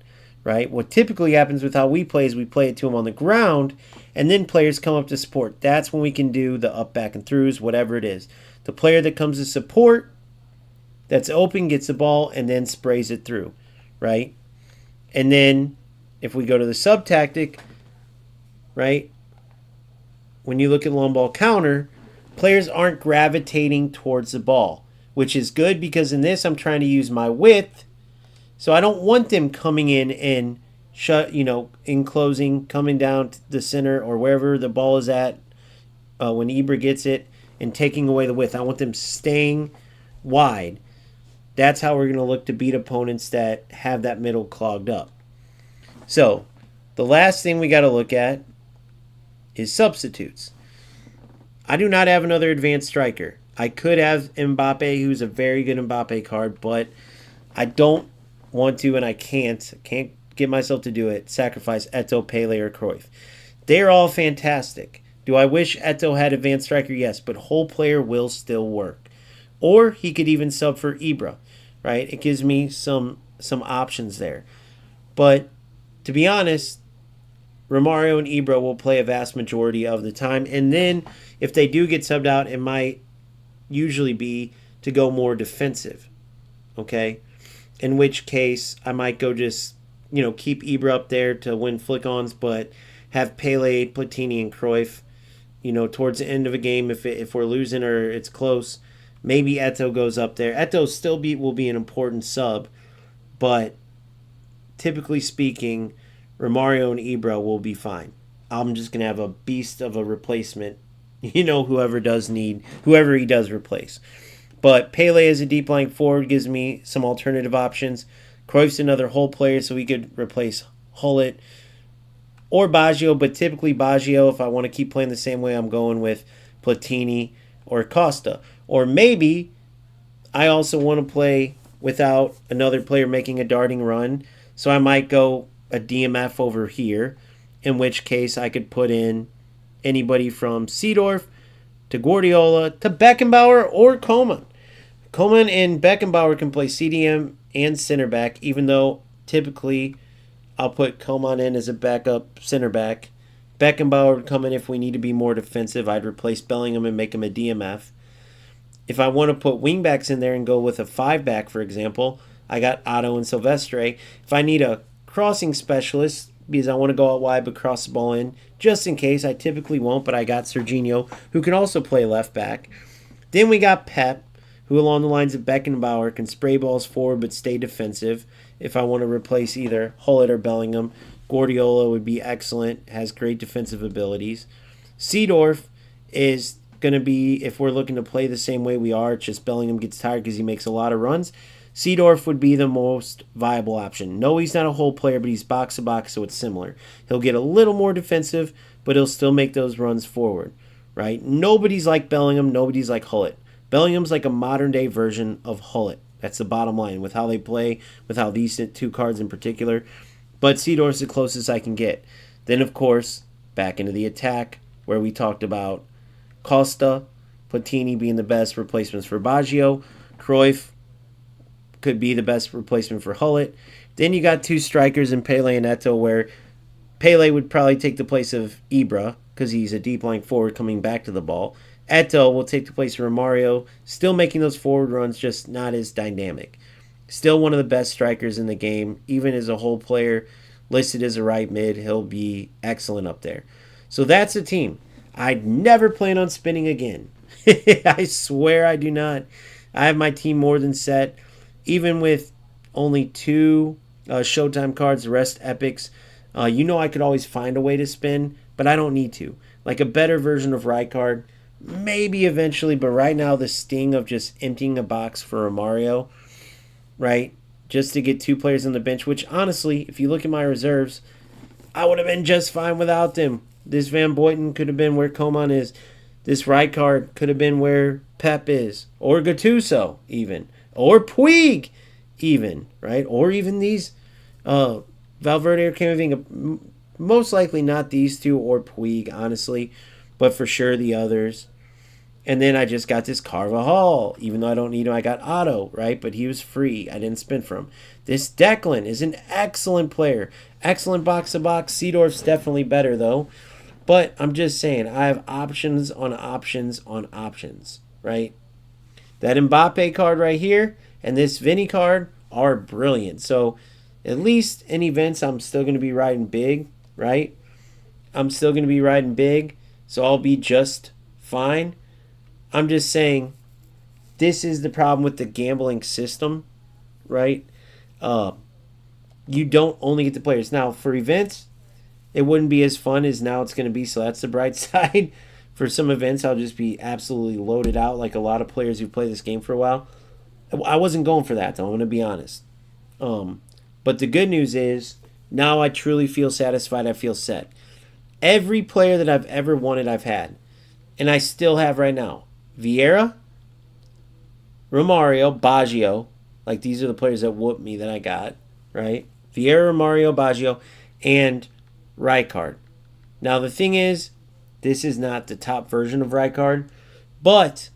right? What typically happens with how we play is we play it to him on the ground, and then players come up to support. That's when we can do the up, back, and throughs, whatever it is. The player that comes to support, that's open, gets the ball, and then sprays it through, right? And then if we go to the sub tactic, right, when you look at long ball counter, players aren't gravitating towards the ball, which is good because in this I'm trying to use my width, so I don't want them coming in and enclosing, coming down to the center or wherever the ball is at when Ibra gets it and taking away the width. I want them staying wide. That's how we're going to look to beat opponents that have that middle clogged up. So, the last thing we got to look at is substitutes. I do not have another advanced striker. I could have Mbappe, who's a very good Mbappe card, but I don't want to, and I can't get myself to do it, sacrifice Eto'o, Pele, or Cruyff. They're all fantastic. Do I wish Eto'o had advanced striker? Yes, but whole player will still work. Or he could even sub for Ibra, right? It gives me some options there. But to be honest, Romario and Ibra will play a vast majority of the time. And then if they do get subbed out, it might usually be to go more defensive, okay? In which case, I might go just, keep Ibra up there to win flick-ons, but have Pele, Platini, and Cruyff, towards the end of a game, if we're losing or it's close, maybe Eto'o goes up there. Eto'o still will be an important sub, but typically speaking, Romario and Ibra will be fine. I'm just going to have a beast of a replacement, whoever he does replace. But Pele as a deep lying forward gives me some alternative options. Cruyff's another whole player, so we could replace Hullet or Baggio, but typically Baggio, if I want to keep playing the same way, I'm going with Platini or Costa. Or maybe I also want to play without another player making a darting run, so I might go a DMF over here, in which case I could put in anybody from Seedorf to Guardiola to Beckenbauer or Coman. Coman and Beckenbauer can play CDM and center back, even though typically I'll put Coman in as a backup center back. Beckenbauer would come in if we need to be more defensive. I'd replace Bellingham and make him a DMF. If I want to put wingbacks in there and go with a 5-back, for example, I got Otto and Silvestre. If I need a crossing specialist, because I want to go out wide but cross the ball in, just in case, I typically won't, but I got Serginho, who can also play left back. Then we got Pep, who along the lines of Beckenbauer can spray balls forward but stay defensive. if I want to replace either Hullett or Bellingham. Guardiola would be excellent, has great defensive abilities. Seedorf is going to be, if we're looking to play the same way we are, it's just Bellingham gets tired because he makes a lot of runs. Seedorf would be the most viable option. No, he's not a whole player, but he's box to box, so it's similar. He'll get a little more defensive, but he'll still make those runs forward, right? Nobody's like Bellingham. Nobody's like Hullett. Bellingham's like a modern-day version of Hullett. That's the bottom line with how they play, with how these two cards in particular. But Seedorf's the closest I can get. Then, of course, back into the attack, where we talked about Costa, Platini being the best replacements for Baggio. Cruyff could be the best replacement for Hullett. Then you got two strikers in Pele and Eto'o, where Pele would probably take the place of Ibra because he's a deep-lying forward coming back to the ball. Eto'o will take the place of Romario, still making those forward runs, just not as dynamic. Still one of the best strikers in the game. Even as a whole player listed as a right mid, he'll be excellent up there. So that's a team. I'd never plan on spinning again. I swear I do not. I have my team more than set. Even with only 2 Showtime cards, the rest epics, I could always find a way to spin, but I don't need to. Like a better version of Rijkaard, maybe eventually, but right now the sting of just emptying a box for Romario, right, just to get 2 players on the bench, which honestly, if you look at my reserves, I would have been just fine without them. This Van Boyten could have been where Coman is. This Rijkaard could have been where Pep is, or Gattuso even, or Puig even, right, or even these Valverde or Camavinga. Most likely not these 2 or Puig, honestly, but for sure the others. And then I just got this Carvajal. Even though I don't need him, I got Otto, right? But he was free. I didn't spend for him. This Declan is an excellent player. Excellent box-to-box. Seedorf's definitely better, though. But I'm just saying, I have options on options on options, right? That Mbappe card right here and this Vinny card are brilliant. So at least in events, I'm still going to be riding big, right? I'm still going to be riding big, so I'll be just fine. I'm just saying, this is the problem with the gambling system, right? You don't only get the players. Now, for events, it wouldn't be as fun as now it's going to be, so that's the bright side. For some events, I'll just be absolutely loaded out like a lot of players who play this game for a while. I wasn't going for that, though, I'm going to be honest. But the good news is, now I truly feel satisfied. I feel set. Every player that I've ever wanted, I've had. And I still have right now. Vieira, Romario, Baggio. Like, these are the players that whooped me that I got, right? Vieira, Romario, Baggio, and Rijkaard. Now, the thing is, this is not the top version of Rijkaard, but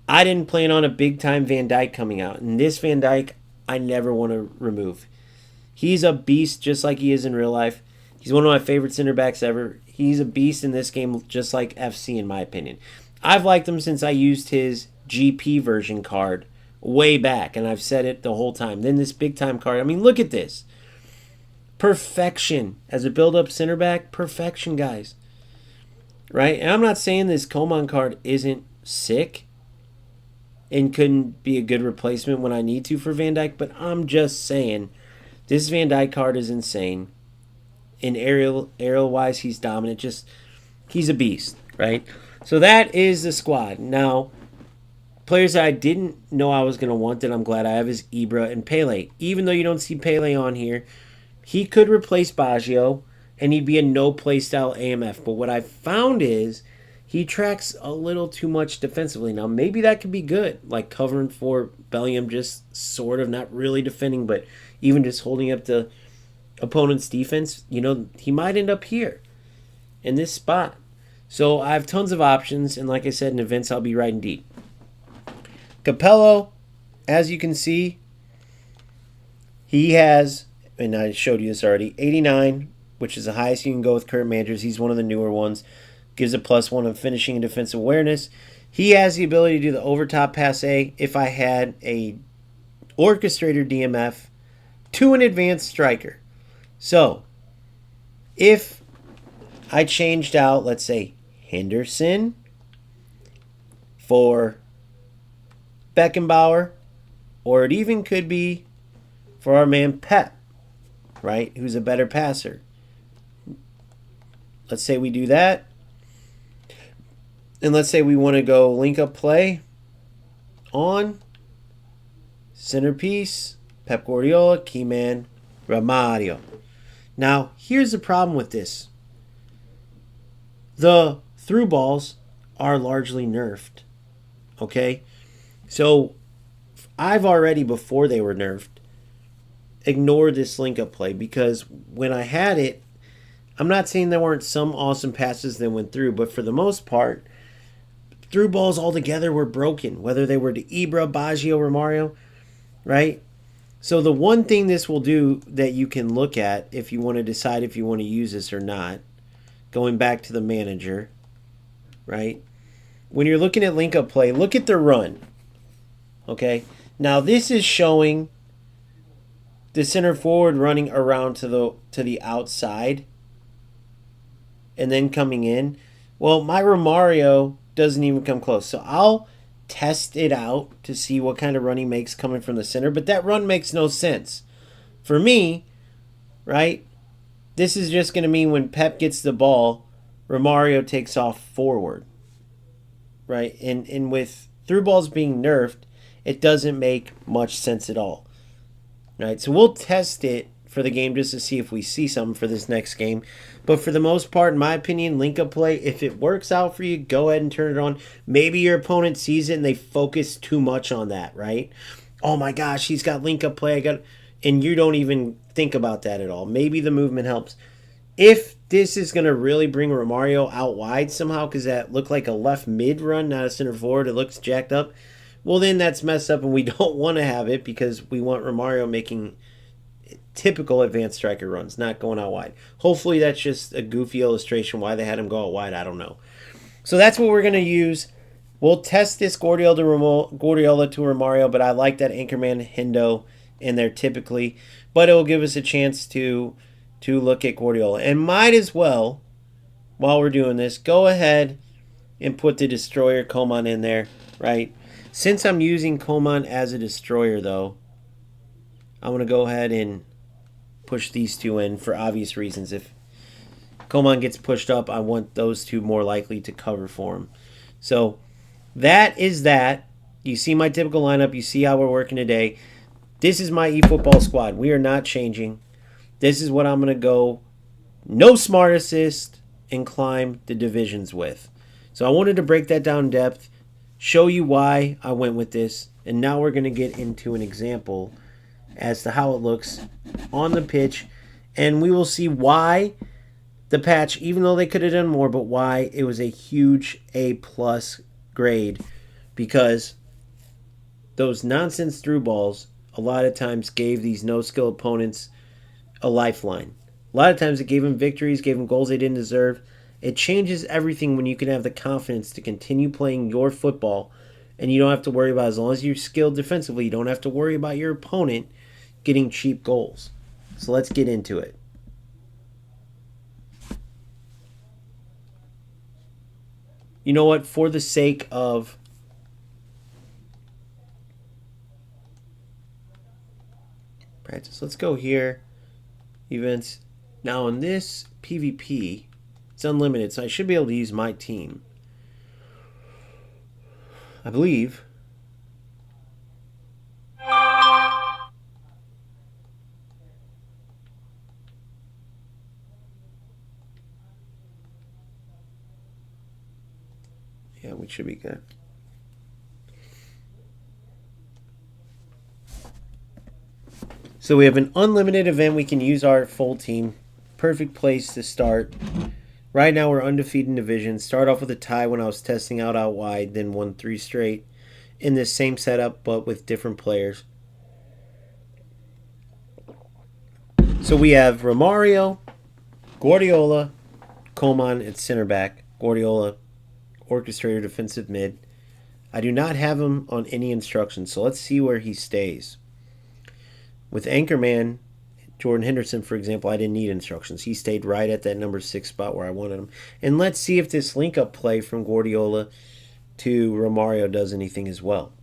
I didn't plan on a big-time Van Dijk coming out. And this Van Dijk, I never want to remove. He's a beast just like he is in real life. He's one of my favorite center backs ever. He's a beast in this game just like FC in my opinion. I've liked him since I used his GP version card way back, and I've said it the whole time. Then this big-time card. I mean, look at this. Perfection. As a build-up center back, perfection, guys. Right? And I'm not saying this Coman card isn't sick and couldn't be a good replacement when I need to for Van Dijk, but I'm just saying this Van Dijk card is insane. In aerial-wise, he's dominant. Just, he's a beast, right? So that is the squad. Now, players that I didn't know I was going to want that I'm glad I have is Ibra and Pele. Even though you don't see Pele on here, he could replace Baggio, and he'd be a no-play style AMF. But what I found is he tracks a little too much defensively. Now, maybe that could be good, like covering for Bellingham, just sort of not really defending, but even just holding up the opponent's defense. He might end up here in this spot. So I have tons of options, and like I said, in events, I'll be riding deep. Capello, as you can see, he has, and I showed you this already, 89, which is the highest you can go with current managers. He's one of the newer ones. Gives a +1 of finishing and defensive awareness. He has the ability to do the over-top pass A if I had a orchestrator DMF to an advanced striker. So, if I changed out, let's say, Henderson for Beckenbauer, or it even could be for our man Pep, right? Who's a better passer. Let's say we do that. And let's say we want to go link up play on centerpiece, Pep Guardiola, key man, Romario. Now, here's the problem with this. The through balls are largely nerfed. Okay? So, I've already, before they were nerfed, ignored this link-up play because when I had it, I'm not saying there weren't some awesome passes that went through, but for the most part, through balls altogether were broken, whether they were to Ibra, Baggio, Romario, right? So the one thing this will do that you can look at if you want to decide if you want to use this or not, going back to the manager, right? When you're looking at link-up play, look at the run, okay? Now this is showing the center forward running around to the outside and then coming in. Well, my Romario doesn't even come close. So I'll test it out to see what kind of run he makes coming from the center. But that run makes no sense. For me, right, this is just going to mean when Pep gets the ball, Romario takes off forward. Right? And with through balls being nerfed, it doesn't make much sense at all. Right? So we'll test it for the game just to see if we see something for this next game. But for the most part, in my opinion, link-up play, if it works out for you, go ahead and turn it on. Maybe your opponent sees it and they focus too much on that, right? Oh my gosh, he's got link-up play. And you don't even think about that at all. Maybe the movement helps. If this is going to really bring Romario out wide somehow because that looked like a left mid run, not a center forward, it looks jacked up, well then that's messed up and we don't want to have it because we want Romario making typical advanced striker runs, not going out wide. Hopefully that's just a goofy illustration why they had him go out wide. I don't know. So that's what we're going to use. We'll test this Guardiola to Romario, but I like that Anchorman Hendo in there typically. But it will give us a chance to look at Guardiola. And might as well, while we're doing this, go ahead and put the Destroyer Coman in there, right? Since I'm using Coman as a Destroyer, though, I'm going to go ahead and push these two in for obvious reasons. If Coman gets pushed up, I want those two more likely to cover for him. So that is that. You see my typical lineup. You see how we're working today. This is my eFootball squad. We are not changing. This is what I'm going to go no smart assist and climb the divisions with. So I wanted to break that down in depth, show you why I went with this, and now we're going to get into an example as to how it looks on the pitch, and we will see why the patch, even though they could have done more, but why it was a huge A+ grade, because those nonsense through balls a lot of times gave these no-skill opponents a lifeline. A lot of times it gave them victories, gave them goals they didn't deserve. It changes everything when you can have the confidence to continue playing your football, and you don't have to worry about, as long as you're skilled defensively, you don't have to worry about your opponent getting cheap goals. So let's get into it. You know what? For the sake of practice, let's go here. Events. Now in this PvP, it's unlimited, so I should be able to use my team. I believe. Yeah, we should be good. So we have an unlimited event. We can use our full team. Perfect place to start. Right now we're undefeated in division. Start off with a tie when I was testing out wide, then won 3 straight in this same setup but with different players. So we have Romario, Guardiola, Coman at center back, Guardiola, orchestrator, defensive mid. I do not have him on any instructions, so let's see where he stays. With Anchorman, Jordan Henderson, for example, I didn't need instructions. He stayed right at that number 6 spot where I wanted him. And let's see if this link-up play from Guardiola to Romario does anything as well.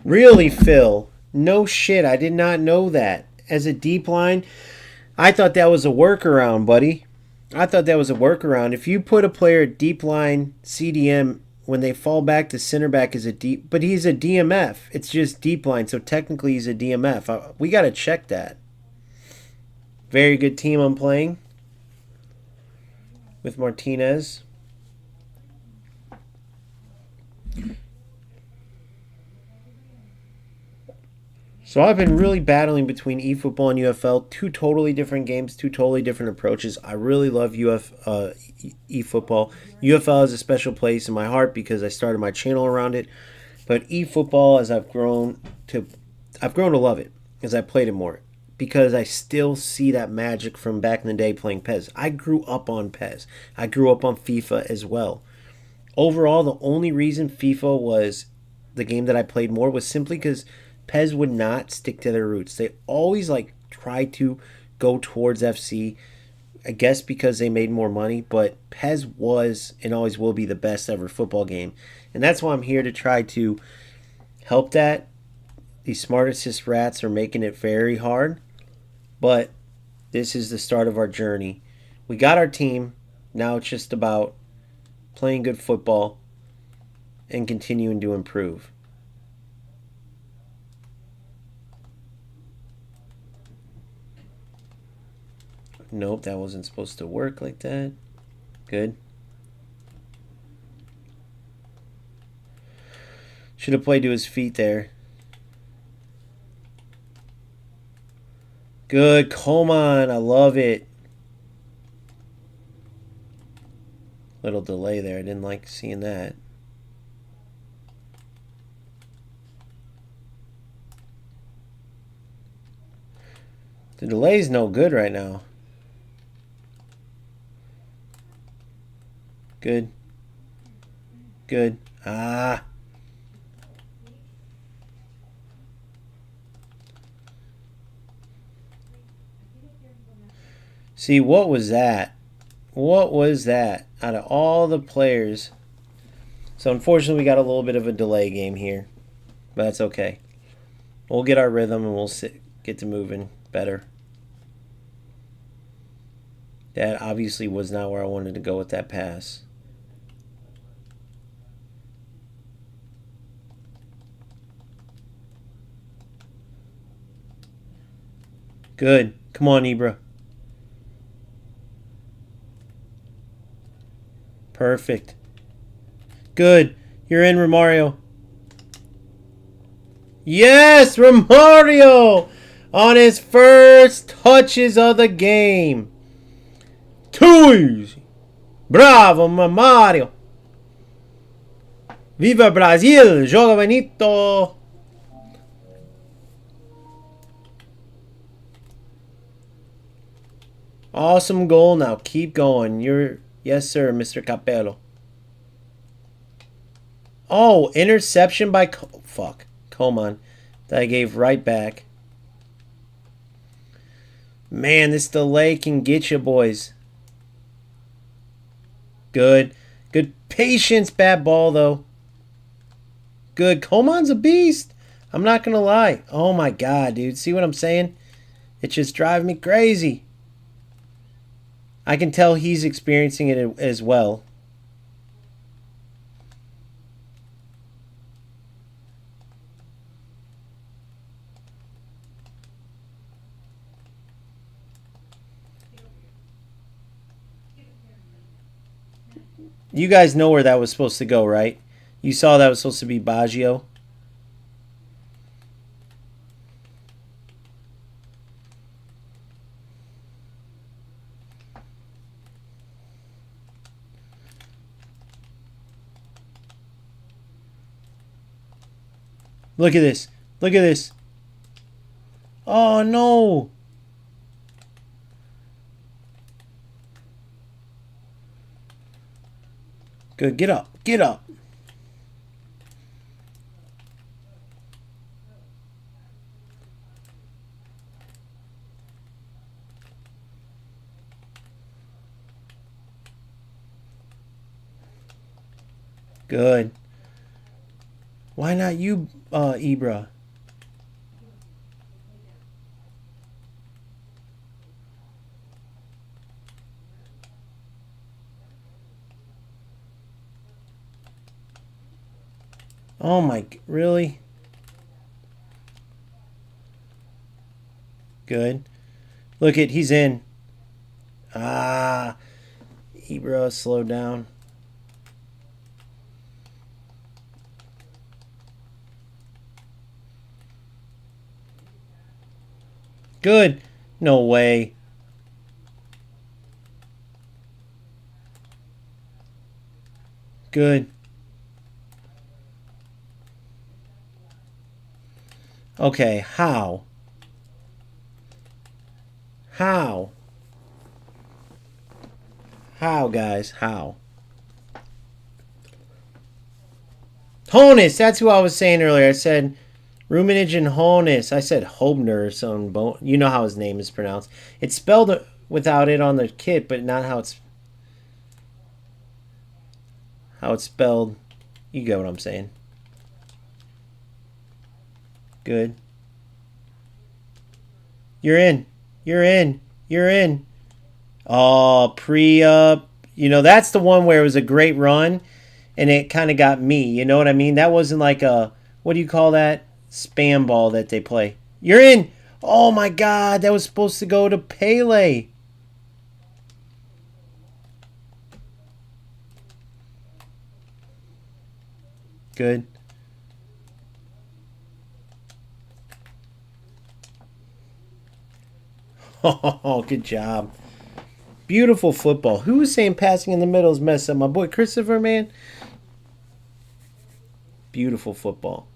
Really, Phil? No shit, I did not know that. As a deep line, I thought that was a workaround, buddy. I thought that was a workaround. If you put a player at deep line CDM when they fall back, the center back is a deep, but he's a DMF. It's just deep line, so technically he's a DMF. We got to check that. Very good team I'm playing with Martinez. So I've been really battling between eFootball and UFL. Two totally different games, two totally different approaches. I really love eFootball. UFL has a special place in my heart because I started my channel around it. But eFootball, as I've grown to love it as I played it more, because I still see that magic from back in the day playing PES. I grew up on PES. I grew up on FIFA as well. Overall, the only reason FIFA was the game that I played more was simply because PES would not stick to their roots. They always try to go towards FC, I guess because they made more money, but PES was and always will be the best ever football game. And that's why I'm here to try to help that. These Smart Assist rats are making it very hard, but this is the start of our journey. We got our team. Now it's just about playing good football and continuing to improve. Nope, that wasn't supposed to work like that. Good. Should have played to his feet there. Good. Coman, I love it. Little delay there. I didn't like seeing that. The delay's no good right now. Good. Good. Ah. See, what was that? What was that? Out of all the players. So, unfortunately, we got a little bit of a delay game here. But that's okay. We'll get our rhythm and we'll get to moving better. That obviously was not where I wanted to go with that pass. Good. Come on, Ibra. Perfect. Good. You're in, Romario. Yes, Romario! On his first touches of the game. Too easy. Bravo, Romario. Viva Brasil! Joga bonito! Awesome goal. Now keep going. Yes, sir, Mr. Capello. Oh, interception by fuck. Coman. That I gave right back. Man, this delay can get you, boys. Good. Good patience. Bad ball, though. Good. Coman's a beast. I'm not going to lie. Oh, my God, dude. See what I'm saying? It's just driving me crazy. I can tell he's experiencing it as well. You guys know where that was supposed to go, right? You saw that was supposed to be Baggio. Look at this. Look at this. Oh, no. Good. Get up. Get up. Good. Why not you, Ibra? Oh my, really? Good. Look at, he's in. Ah, Ibra, slow down. Good. No way. Good. Okay, how? How? How, guys? How? Honus, that's who I was saying earlier. I said Ruminage and Honus. I said Hobner or something. You know how his name is pronounced. It's spelled without it on the kit, but not how it's spelled. You get what I'm saying. Good. You're in. You're in. You're in. Oh, pre-up. You know, that's the one where it was a great run, and it kind of got me. You know what I mean? That wasn't like a, what do you call that? Spam ball that they play. You're in. Oh, my God. That was supposed to go to Pele. Good. Oh, good job. Beautiful football. Who was saying passing in the middle is messed up? My boy Christopher, man. Beautiful football.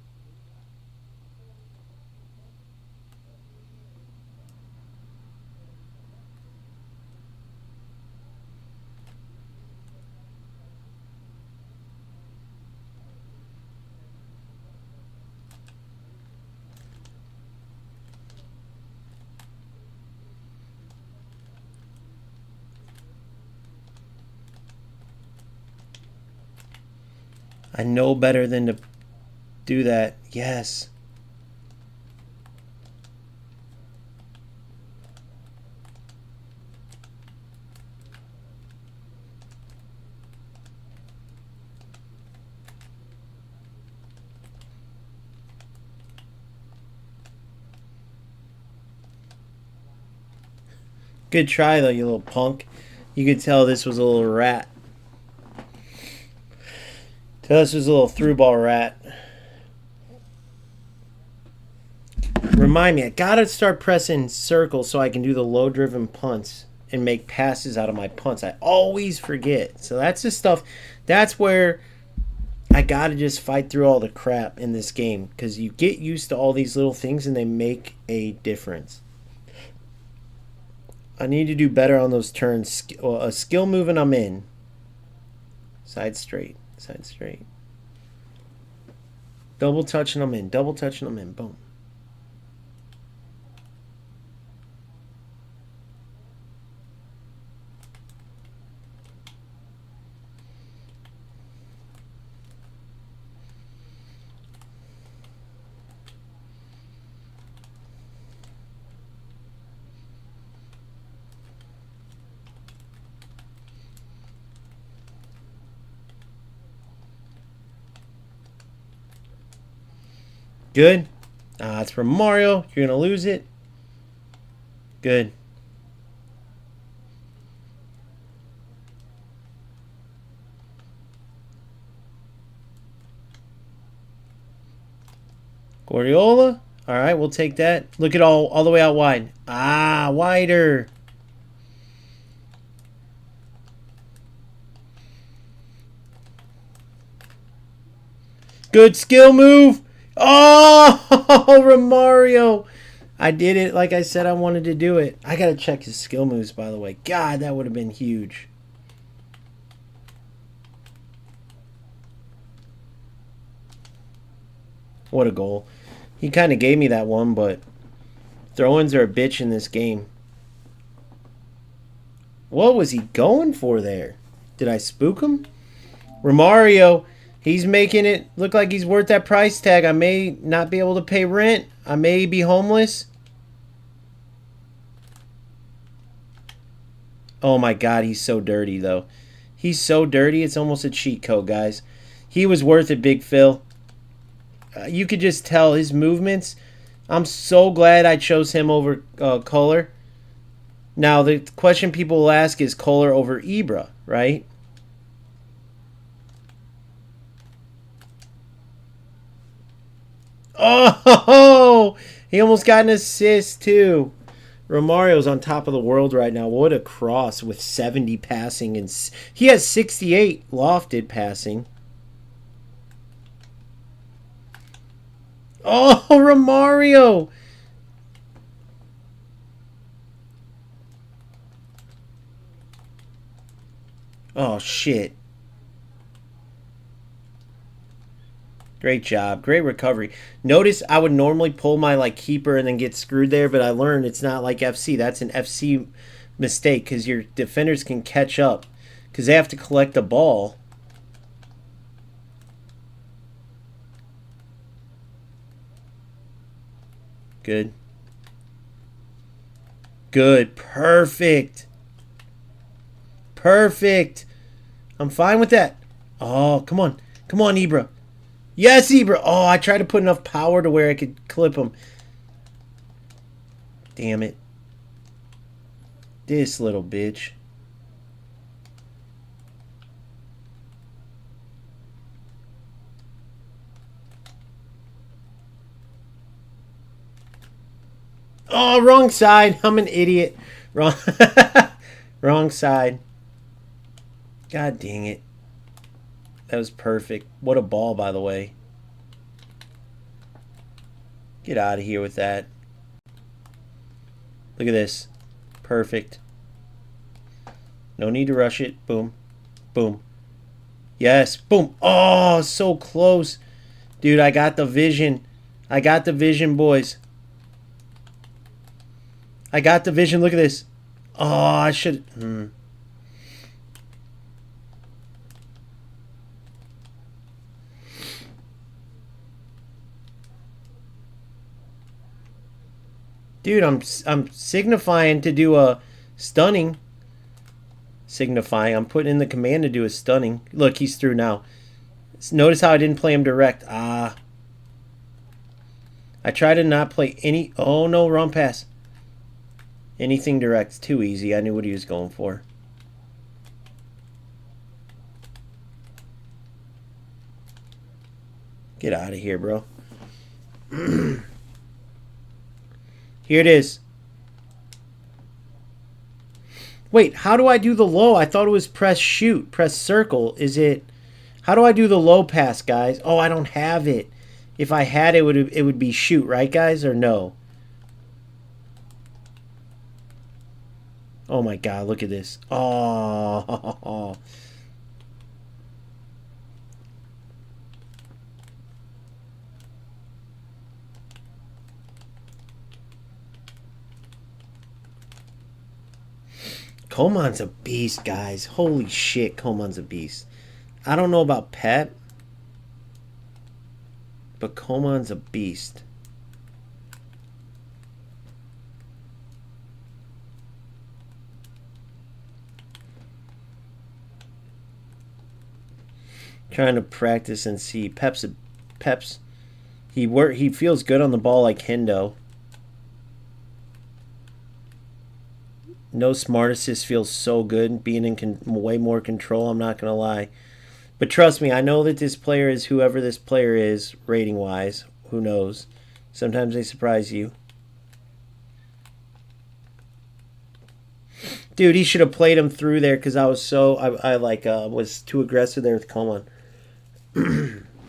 I know better than to do that. Yes. Good try, though, you little punk. You could tell this was a little rat. Tell this was a little through ball rat. Remind me, I gotta start pressing circles so I can do the low driven punts and make passes out of my punts. I always forget. So that's the stuff. That's where I gotta just fight through all the crap in this game, because you get used to all these little things and they make a difference. I need to do better on those turns. A skill move and I'm in. Side straight. Side straight. Double touch and I'm in. Double touch and I'm in. Boom. Good. It's from Mario. You're going to lose it. Good. Guardiola. All right, we'll take that. Look at all the way out wide. Wider. Good skill move. Oh, Romario. I did it like I said I wanted to do it. I got to check his skill moves, by the way. God, that would have been huge. What a goal. He kind of gave me that one, but throw-ins are a bitch in this game. What was he going for there? Did I spook him? Romario. He's making it look like he's worth that price tag. I may not be able to pay rent. I may be homeless. Oh my God, he's so dirty though. He's so dirty, it's almost a cheat code, guys. He was worth it, Big Phil. You could just tell his movements. I'm so glad I chose him over Kohler. Now, the question people will ask is Kohler over Ibra, right? Oh, he almost got an assist too. Romario's on top of the world right now. What a cross with 70 passing. And he has 68 lofted passing. Oh, Romario. Oh, shit. Great job. Great recovery. Notice I would normally pull my keeper and then get screwed there, but I learned it's not like FC. That's an FC mistake because your defenders can catch up because they have to collect the ball. Good. Good. Perfect. Perfect. I'm fine with that. Oh, come on. Come on, Ibra. Yes, Ibra. Oh, I tried to put enough power to where I could clip him. Damn it. This little bitch. Oh, wrong side. I'm an idiot. Wrong, wrong side. God dang it. That was perfect. What a ball, by the way. Get out of here with that. Look at this. Perfect. No need to rush it. Boom. Boom. Yes. Boom. Oh, so close. Dude, I got the vision. I got the vision, boys. I got the vision. Look at this. Oh, I should... Dude, I'm signifying to do a stunning. Signifying. I'm putting in the command to do a stunning. Look, he's through now. Notice how I didn't play him direct. I try to not play any... Oh, no, wrong pass. Anything direct's too easy. I knew what he was going for. Get out of here, bro. Here it is. Wait, how do I do the low? I thought it was press shoot, press circle. Is it... How do I do the low pass, guys? Oh, I don't have it. If I had it, it would be shoot, right, guys? Or no? Oh, my God. Look at this. Oh. Coman's a beast, guys. Holy shit, Coman's a beast. I don't know about Pep, but Coman's a beast. Trying to practice and see. Pep's he feels good on the ball like Hendo. No smart assist feels so good. Being in way more control, I'm not going to lie. But trust me, I know that this player is whoever this player is, rating-wise. Who knows? Sometimes they surprise you. Dude, he should have played him through there because I was so... I was too aggressive there with Coman.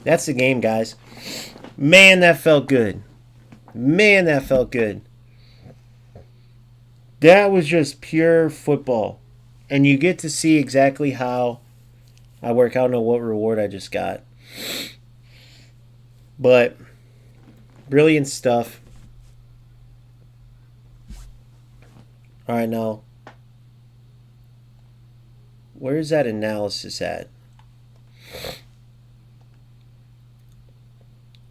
That's the game, guys. Man, that felt good. Man, that felt good. That was just pure football. And you get to see exactly how I work. I don't know what reward I just got. But brilliant stuff. Alright, now. Where's that analysis at?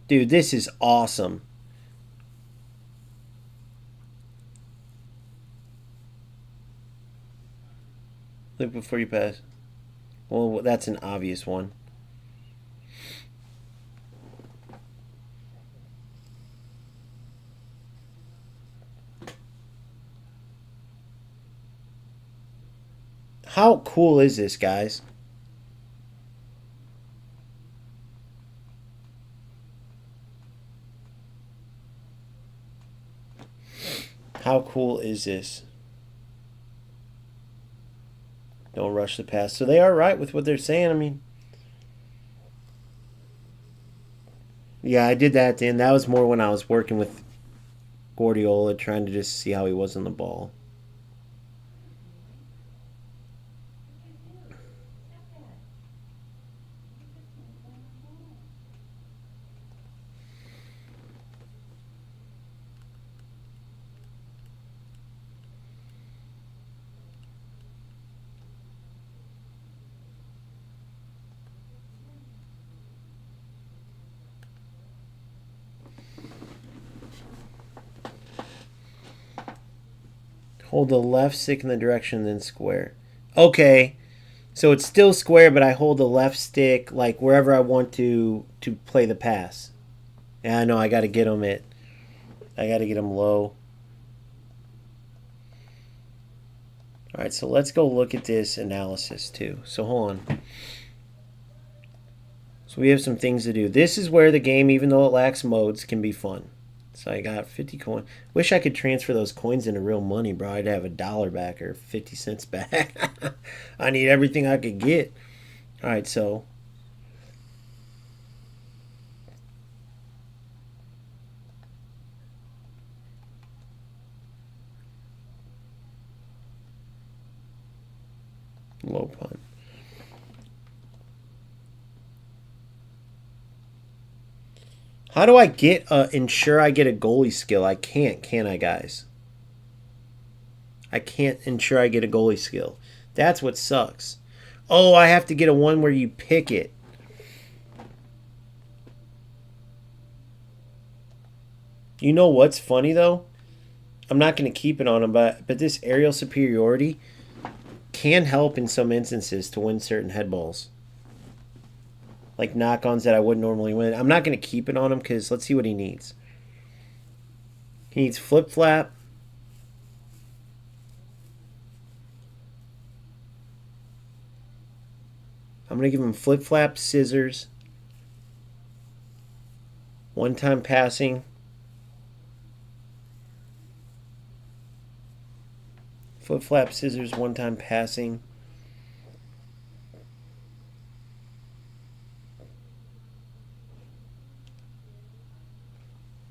Dude, this is awesome. Look before you pass. Well, that's an obvious one. How cool is this, guys? How cool is this? Don't rush the pass. So they are right with what they're saying. I mean, yeah, I did that then. That was more when I was working with Guardiola, trying to just see how he was on the ball. Hold the left stick in the direction, then square. Okay, so it's still square, but I hold the left stick like wherever I want to play the pass. Yeah, I know. I got to get them low. All right, so let's go look at this analysis too. So hold on. So we have some things to do. This is where the game, even though it lacks modes, can be fun. So I got 50 coins. Wish I could transfer those coins into real money, bro. I'd have $1 back or 50 cents back. I need everything I could get. All right, so low punt. How do I ensure I get a goalie skill? I can't, can I, guys? I can't ensure I get a goalie skill. That's what sucks. Oh, I have to get a one where you pick it. You know what's funny, though? I'm not going to keep it on him, but this aerial superiority can help in some instances to win certain head balls. Like knock-ons that I wouldn't normally win. I'm not going to keep it on him because let's see what he needs. He needs flip-flap. I'm going to give him flip-flap, scissors. One-time passing. Flip-flap, scissors, one-time passing.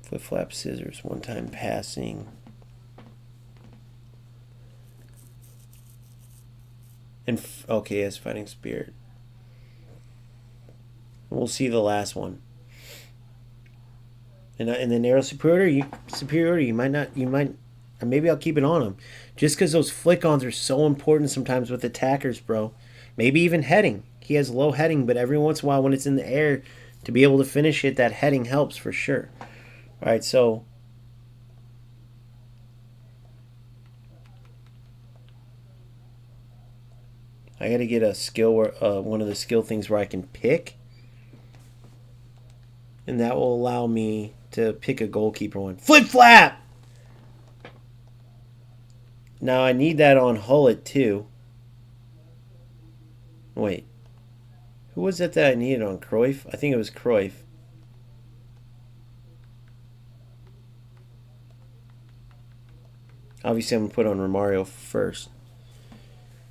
Flip-flap, scissors, one-time passing. And, okay, yes, fighting spirit. We'll see the last one. And the narrow superiority, you might, or maybe I'll keep it on him. Just because those flick-ons are so important sometimes with attackers, bro. Maybe even heading. He has low heading, but every once in a while when it's in the air, to be able to finish it, that heading helps for sure. All right, so I got to get a skill where one of the skill things where I can pick, and that will allow me to pick a goalkeeper one. Flip flap. Now I need that on Hullet too. Wait, who was it that I needed on Cruyff? I think it was Cruyff. Obviously, I'm going to put on Romario first.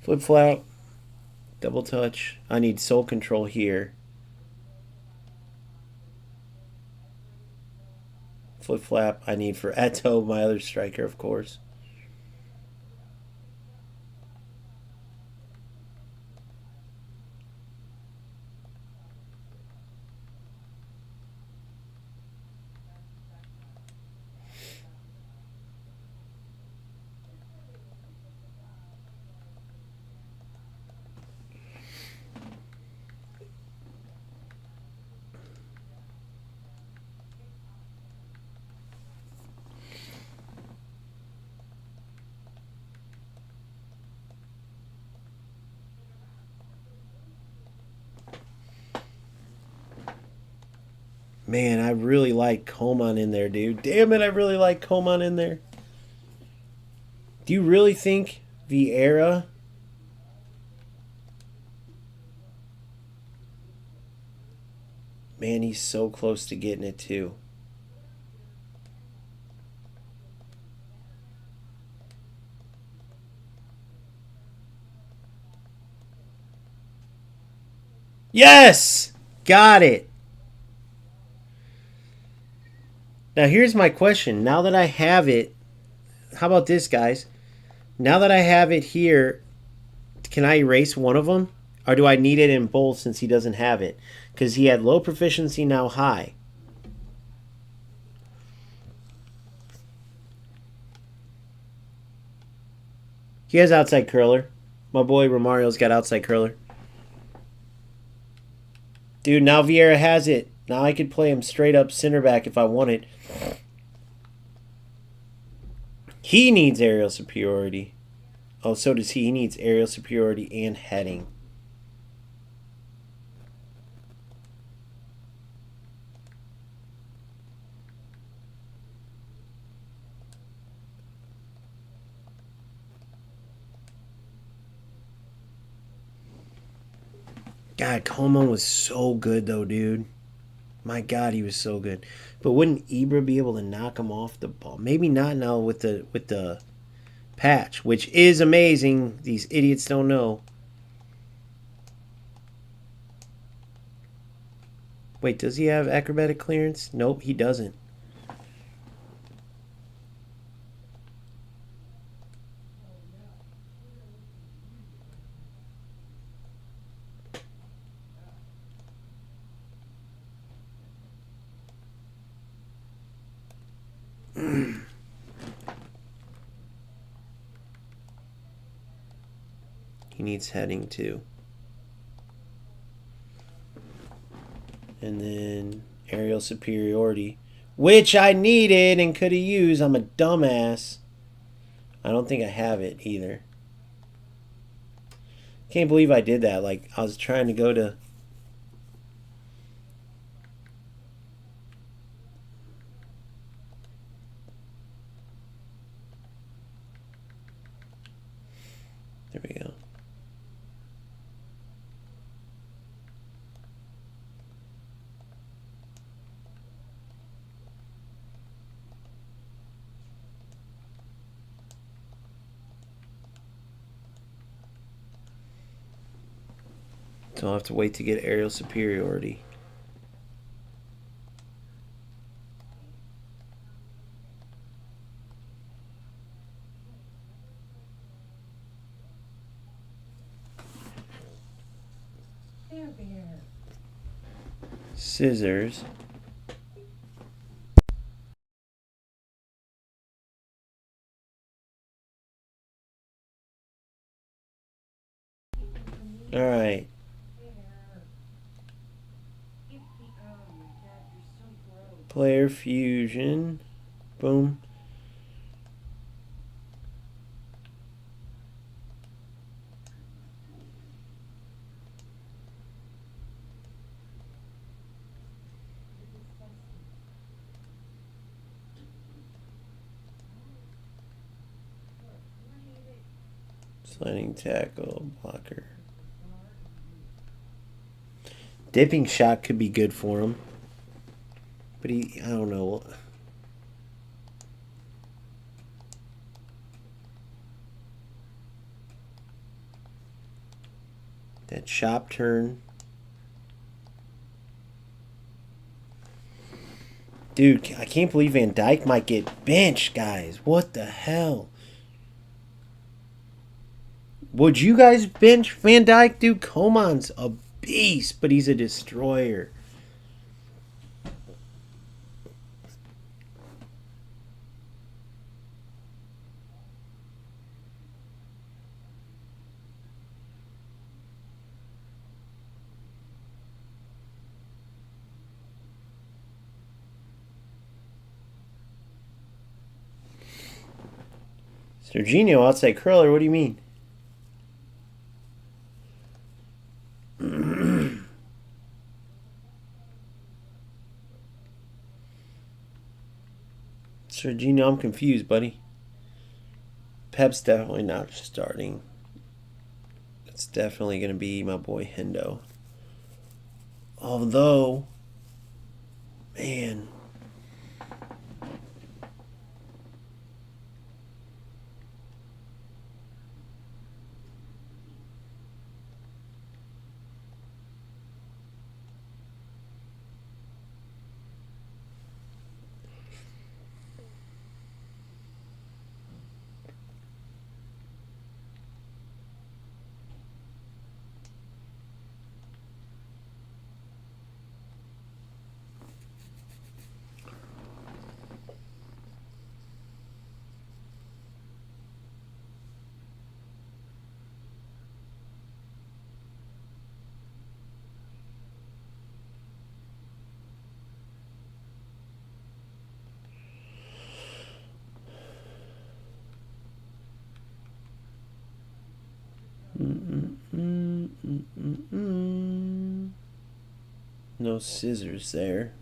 Flip flap. Double touch. I need soul control here. Flip flap. I need for Eto, my other striker, of course. Man, I really like Coman in there, dude. Damn it, I really like Coman in there. Do you really think Vieira... Man, he's so close to getting it, too. Yes! Got it. Now, here's my question. Now that I have it, how about this, guys? Now that I have it here, can I erase one of them? Or do I need it in both since he doesn't have it? Because he had low proficiency, now high. He has outside curler. My boy Romario's got outside curler. Dude, now Vieira has it. Now I could play him straight up center back if I wanted. He needs aerial superiority. Oh, so does he. He needs aerial superiority and heading. God, Coman was so good though, dude. My God, he was so good. But wouldn't Ibra be able to knock him off the ball? Maybe not now with the patch, which is amazing. These idiots don't know. Wait, does he have acrobatic clearance? Nope, he doesn't. He needs heading too. And then aerial superiority, which I needed and could have used. I'm a dumbass. I don't think I have it either. Can't believe I did that. Like, I was trying to go to... There we go. So I'll have to wait to get aerial superiority. Scissors. All right. Player fusion. Boom. Sliding tackle, blocker. Dipping shot could be good for him. But I don't know. That chop turn. Dude, I can't believe Van Dijk might get benched, guys. What the hell? Would you guys bench Van Dijk? Dude, Coman's a beast, but he's a destroyer. Serginho outside curler, what do you mean? Serginho, I'm confused, buddy. Pep's definitely not starting. It's definitely going to be my boy Hendo. Although, man. No scissors there.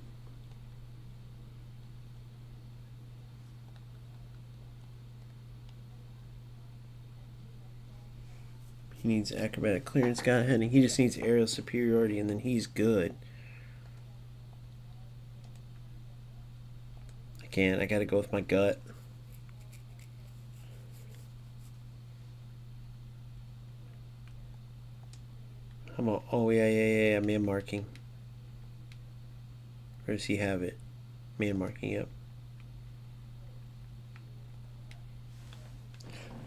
He needs acrobatic clearance, got it. He just needs aerial superiority, and then he's good. I can't. I gotta go with my gut. I'm a, oh, yeah. Man marking. Where does he have it? Man marking, yep.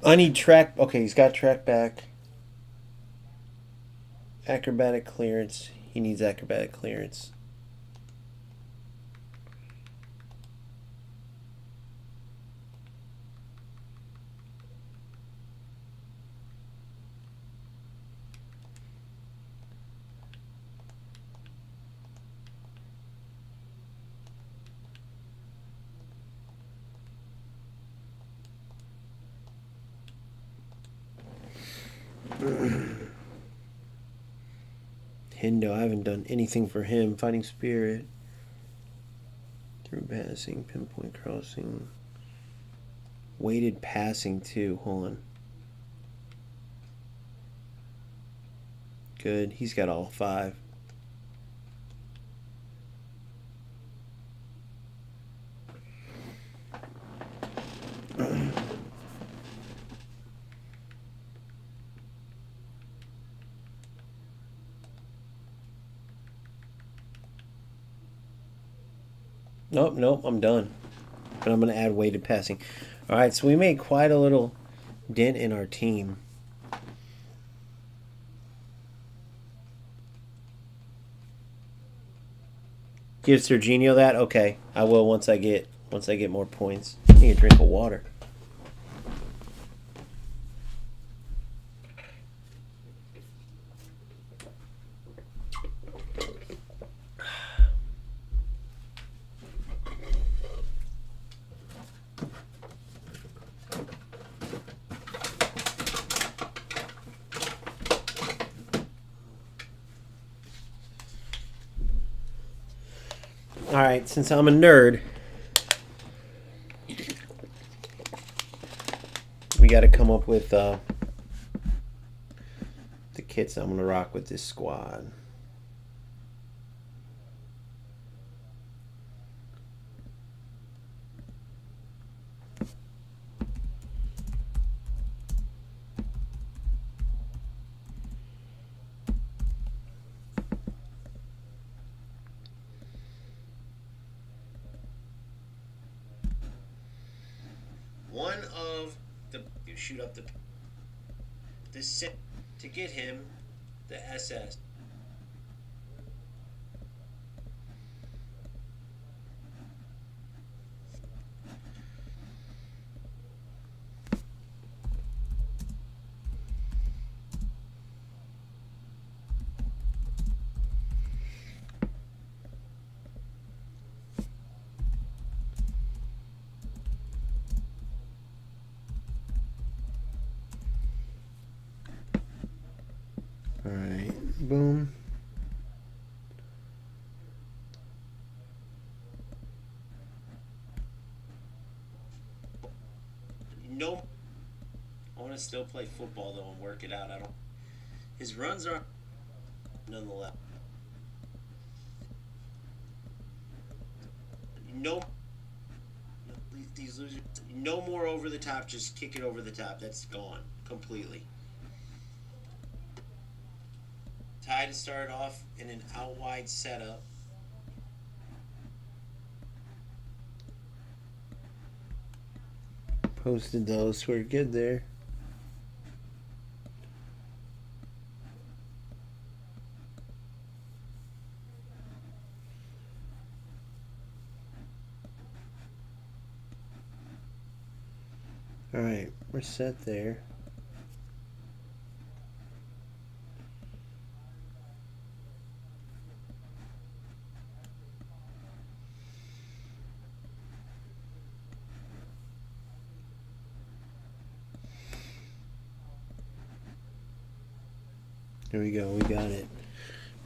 I need track. Okay, he's got track back. Acrobatic clearance. He needs acrobatic clearance. Hendo, I haven't done anything for him. Fighting spirit. Through passing, pinpoint crossing. Weighted passing too. Hold on. Good. He's got all 5. Nope, I'm done. But I'm going to add weighted passing. Alright, so we made quite a little dent in our team. Give Serginho that? Okay, I will once I get more points. I need a drink of water. Alright, since I'm a nerd, we got to come up with the kits I'm going to rock with this squad. One of the you shoot up the set to get him the SS. Alright, boom. to still play football though and work it out. I don't. His runs are nonetheless. No, these losers. No more over the top. Just kick it over the top. That's gone completely. Ty to start off in an out wide setup. Posted those. We're good there. All right, we're set there. There we go. We got it.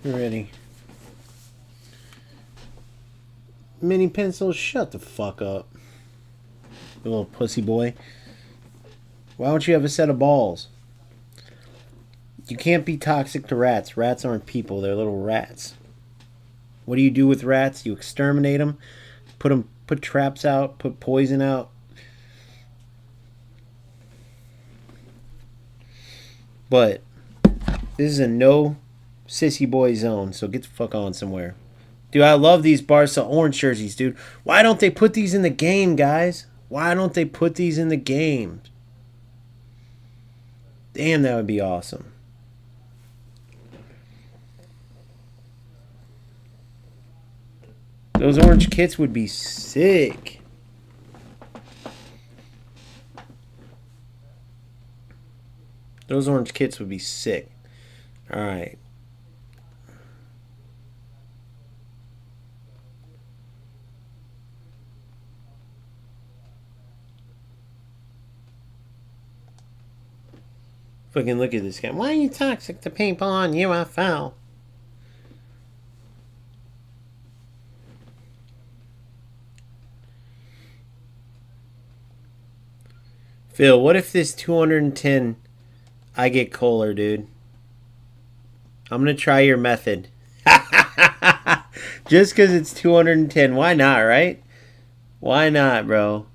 We're ready. Mini pencil, shut the fuck up. You little pussy boy. Why don't you have a set of balls? You can't be toxic to rats. Rats aren't people. They're little rats. What do you do with rats? You exterminate them. Put traps out. Put poison out. But this is a no sissy boy zone, so get the fuck on somewhere. Dude, I love these Barca orange jerseys, dude. Why don't they put these in the game, guys? Why don't they put these in the game? Damn, that would be awesome. Those orange kits would be sick. Those orange kits would be sick. All right. Fucking look at this guy. Why are you toxic to people on UFL? Phil, what if this 210 I get Kohler, dude? I'm going to try your method. Just because it's 210. Why not, right? Why not, bro?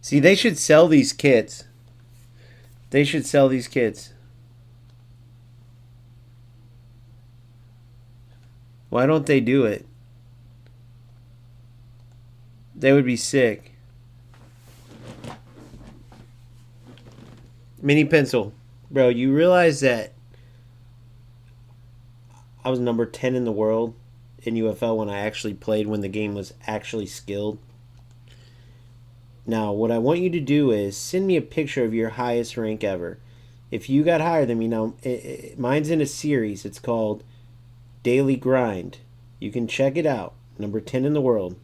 See, they should sell these kits. They should sell these kits. Why don't they do it? They would be sick. Mini pencil. Bro, you realize that I was number 10 in the world in UFL when I actually played, when the game was actually skilled? Now, what I want you to do is send me a picture of your highest rank ever. If you got higher than me, now, mine's in a series. It's called Daily Grind. You can check it out. Number 10 in the world.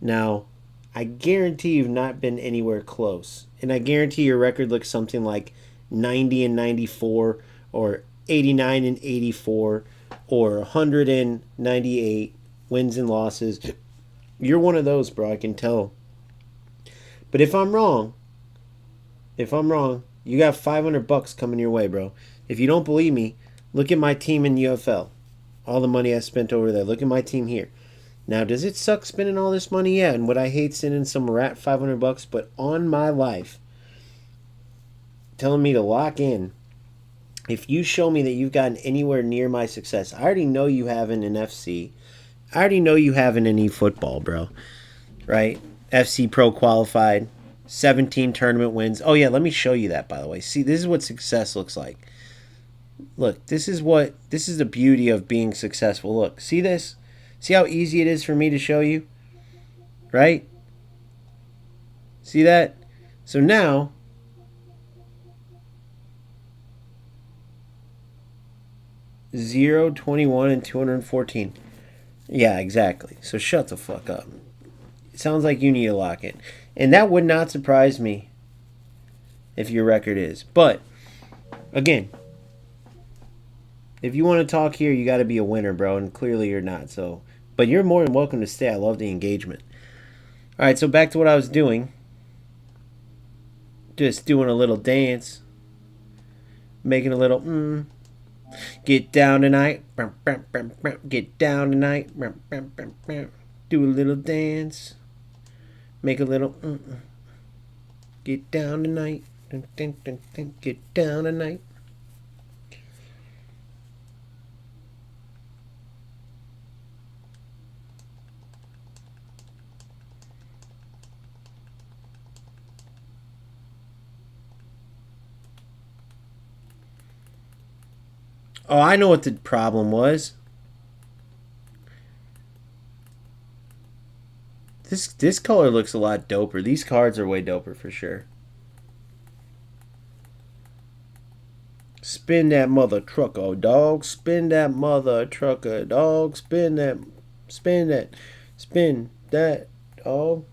Now, I guarantee you've not been anywhere close. And I guarantee your record looks something like 90 and 94, or 89 and 84, or 198 wins and losses. You're one of those, bro. I can tell. But if I'm wrong, you got $500 coming your way, bro. If you don't believe me, look at my team in UFL. All the money I spent over there. Look at my team here. Now, does it suck spending all this money? Yeah, and would I hate sending some rat $500? But on my life, telling me to lock in, if you show me that you've gotten anywhere near my success, I already know you haven't in FC. I already know you haven't in eFootball, bro. Right? FC Pro qualified, 17 tournament wins. Oh, yeah, let me show you that, by the way. See, this is what success looks like. Look, this is the beauty of being successful. Look, see this? See how easy it is for me to show you? Right? See that? So now, $0, 21, and 214. Yeah, exactly. So shut the fuck up. It sounds like you need to lock it. And that would not surprise me if your record is. But, again, If you want to talk here, you got to be a winner, bro, and clearly you're not. So, but you're more than welcome to stay. I love the engagement. All right, so back to what I was doing. Just doing a little dance, making a little Get down tonight. Get down tonight. Do a little dance. Make a little Get down tonight. Get down tonight. Oh, I know what the problem was. This color looks a lot doper. These cards are way doper for sure. Spin that mother trucker, dog. Spin that mother trucker, dog. Spin that, dog.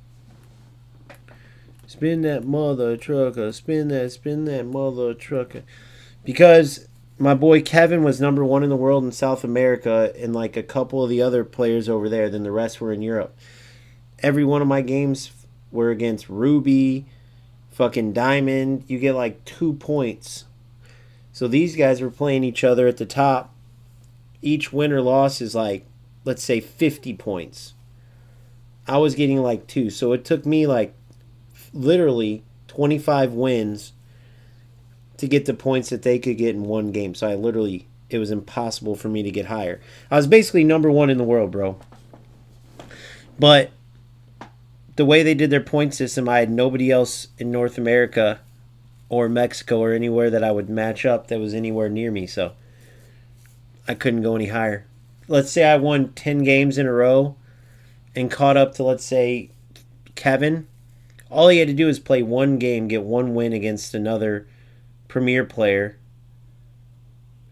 Spin that mother trucker. Spin that mother trucker. Because my boy Kevin was number 1 in the world in South America, and like a couple of the other players over there, then the rest were in Europe. Every one of my games were against Ruby, fucking Diamond. You get like 2 points. So these guys were playing each other at the top. Each win or loss is like, let's say 50 points. I was getting like 2. So it took me like literally 25 wins to get the points that they could get in one game. So it was impossible for me to get higher. I was basically number 1 in the world, bro. But the way they did their point system, I had nobody else in North America or Mexico or anywhere that I would match up that was anywhere near me. So I couldn't go any higher. Let's say I won 10 games in a row and caught up to, let's say, Kevin. All he had to do was play one game, get one win against another premier player,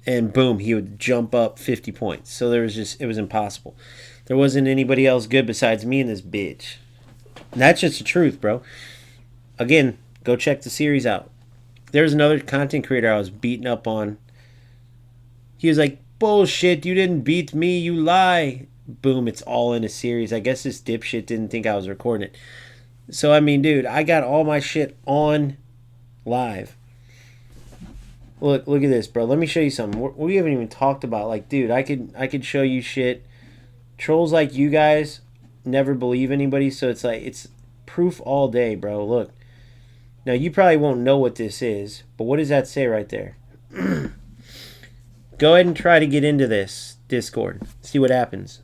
and boom, he would jump up 50 points. So it was impossible. There wasn't anybody else good besides me and this bitch. And that's just the truth, bro. Again, go check the series out. There's another content creator I was beating up on. He was like, bullshit, you didn't beat me, you lie. Boom, it's all in a series. I guess this dipshit didn't think I was recording it. So, I mean, dude, I got all my shit on live. Look at this, bro. Let me show you something. We haven't even talked about, like, dude, I could show you shit. Trolls like you guys never believe anybody, so it's like, it's proof all day, bro. Look. Now, you probably won't know what this is, but what does that say right there? Go ahead and try to get into this Discord. See what happens.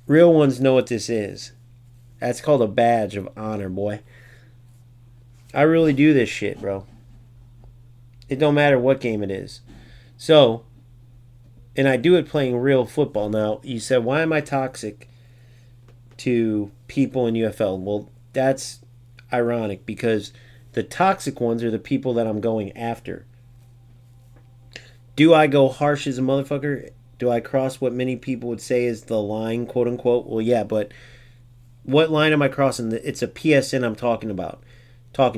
Real ones know what this is. That's called a badge of honor, boy. I really do this shit, bro. It don't matter what game it is. So, and I do it playing real football. Now, you said, why am I toxic to people in UFL? Well, that's ironic because the toxic ones are the people that I'm going after. Do I go harsh as a motherfucker? Do I cross what many people would say is the line, quote unquote? Well, yeah, but what line am I crossing? It's a PSN I'm talking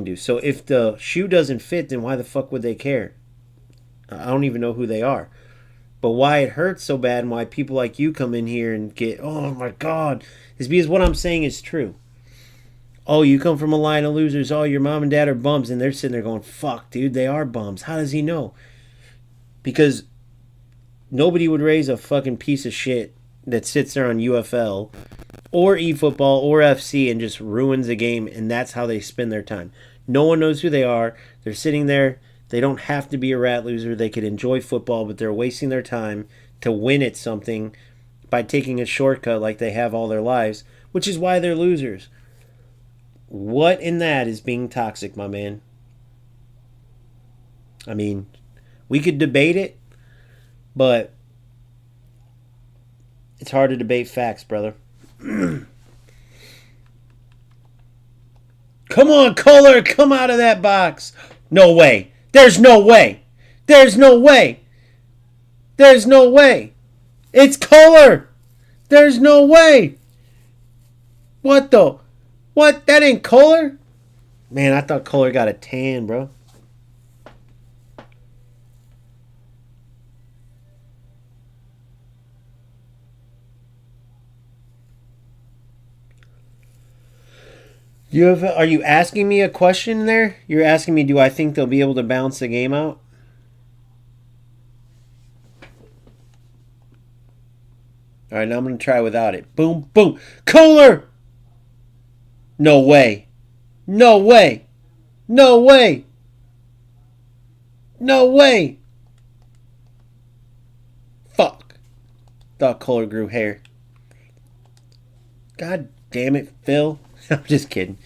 to. So if the shoe doesn't fit, then why the fuck would they care? I don't even know who they are. But why it hurts so bad and why people like you come in here and get, oh my God, is because what I'm saying is true. Oh, you come from a line of losers. Oh, your mom and dad are bums. And they're sitting there going, fuck, dude, they are bums. How does he know? Because nobody would raise a fucking piece of shit that sits there on UFL or eFootball or FC and just ruins a game, and that's how they spend their time. No one knows who they are. They're sitting there. They don't have to be a rat loser. They could enjoy football, but they're wasting their time to win at something by taking a shortcut like they have all their lives, which is why they're losers. What in that is being toxic, my man? I mean, we could debate it, but it's hard to debate facts, brother. Come on, Kohler, come out of that box. No way. There's no way. There's no way. There's no way. It's Kohler. There's no way. What the? What? That ain't Kohler? Man, I thought Kohler got a tan, bro. Are you asking me a question there? You're asking me, do I think they'll be able to balance the game out? All right, now I'm going to try without it. Boom, boom. Kohler! No way. No way. No way. No way. Fuck. Thought Kohler grew hair. God damn it, Phil. I'm just kidding.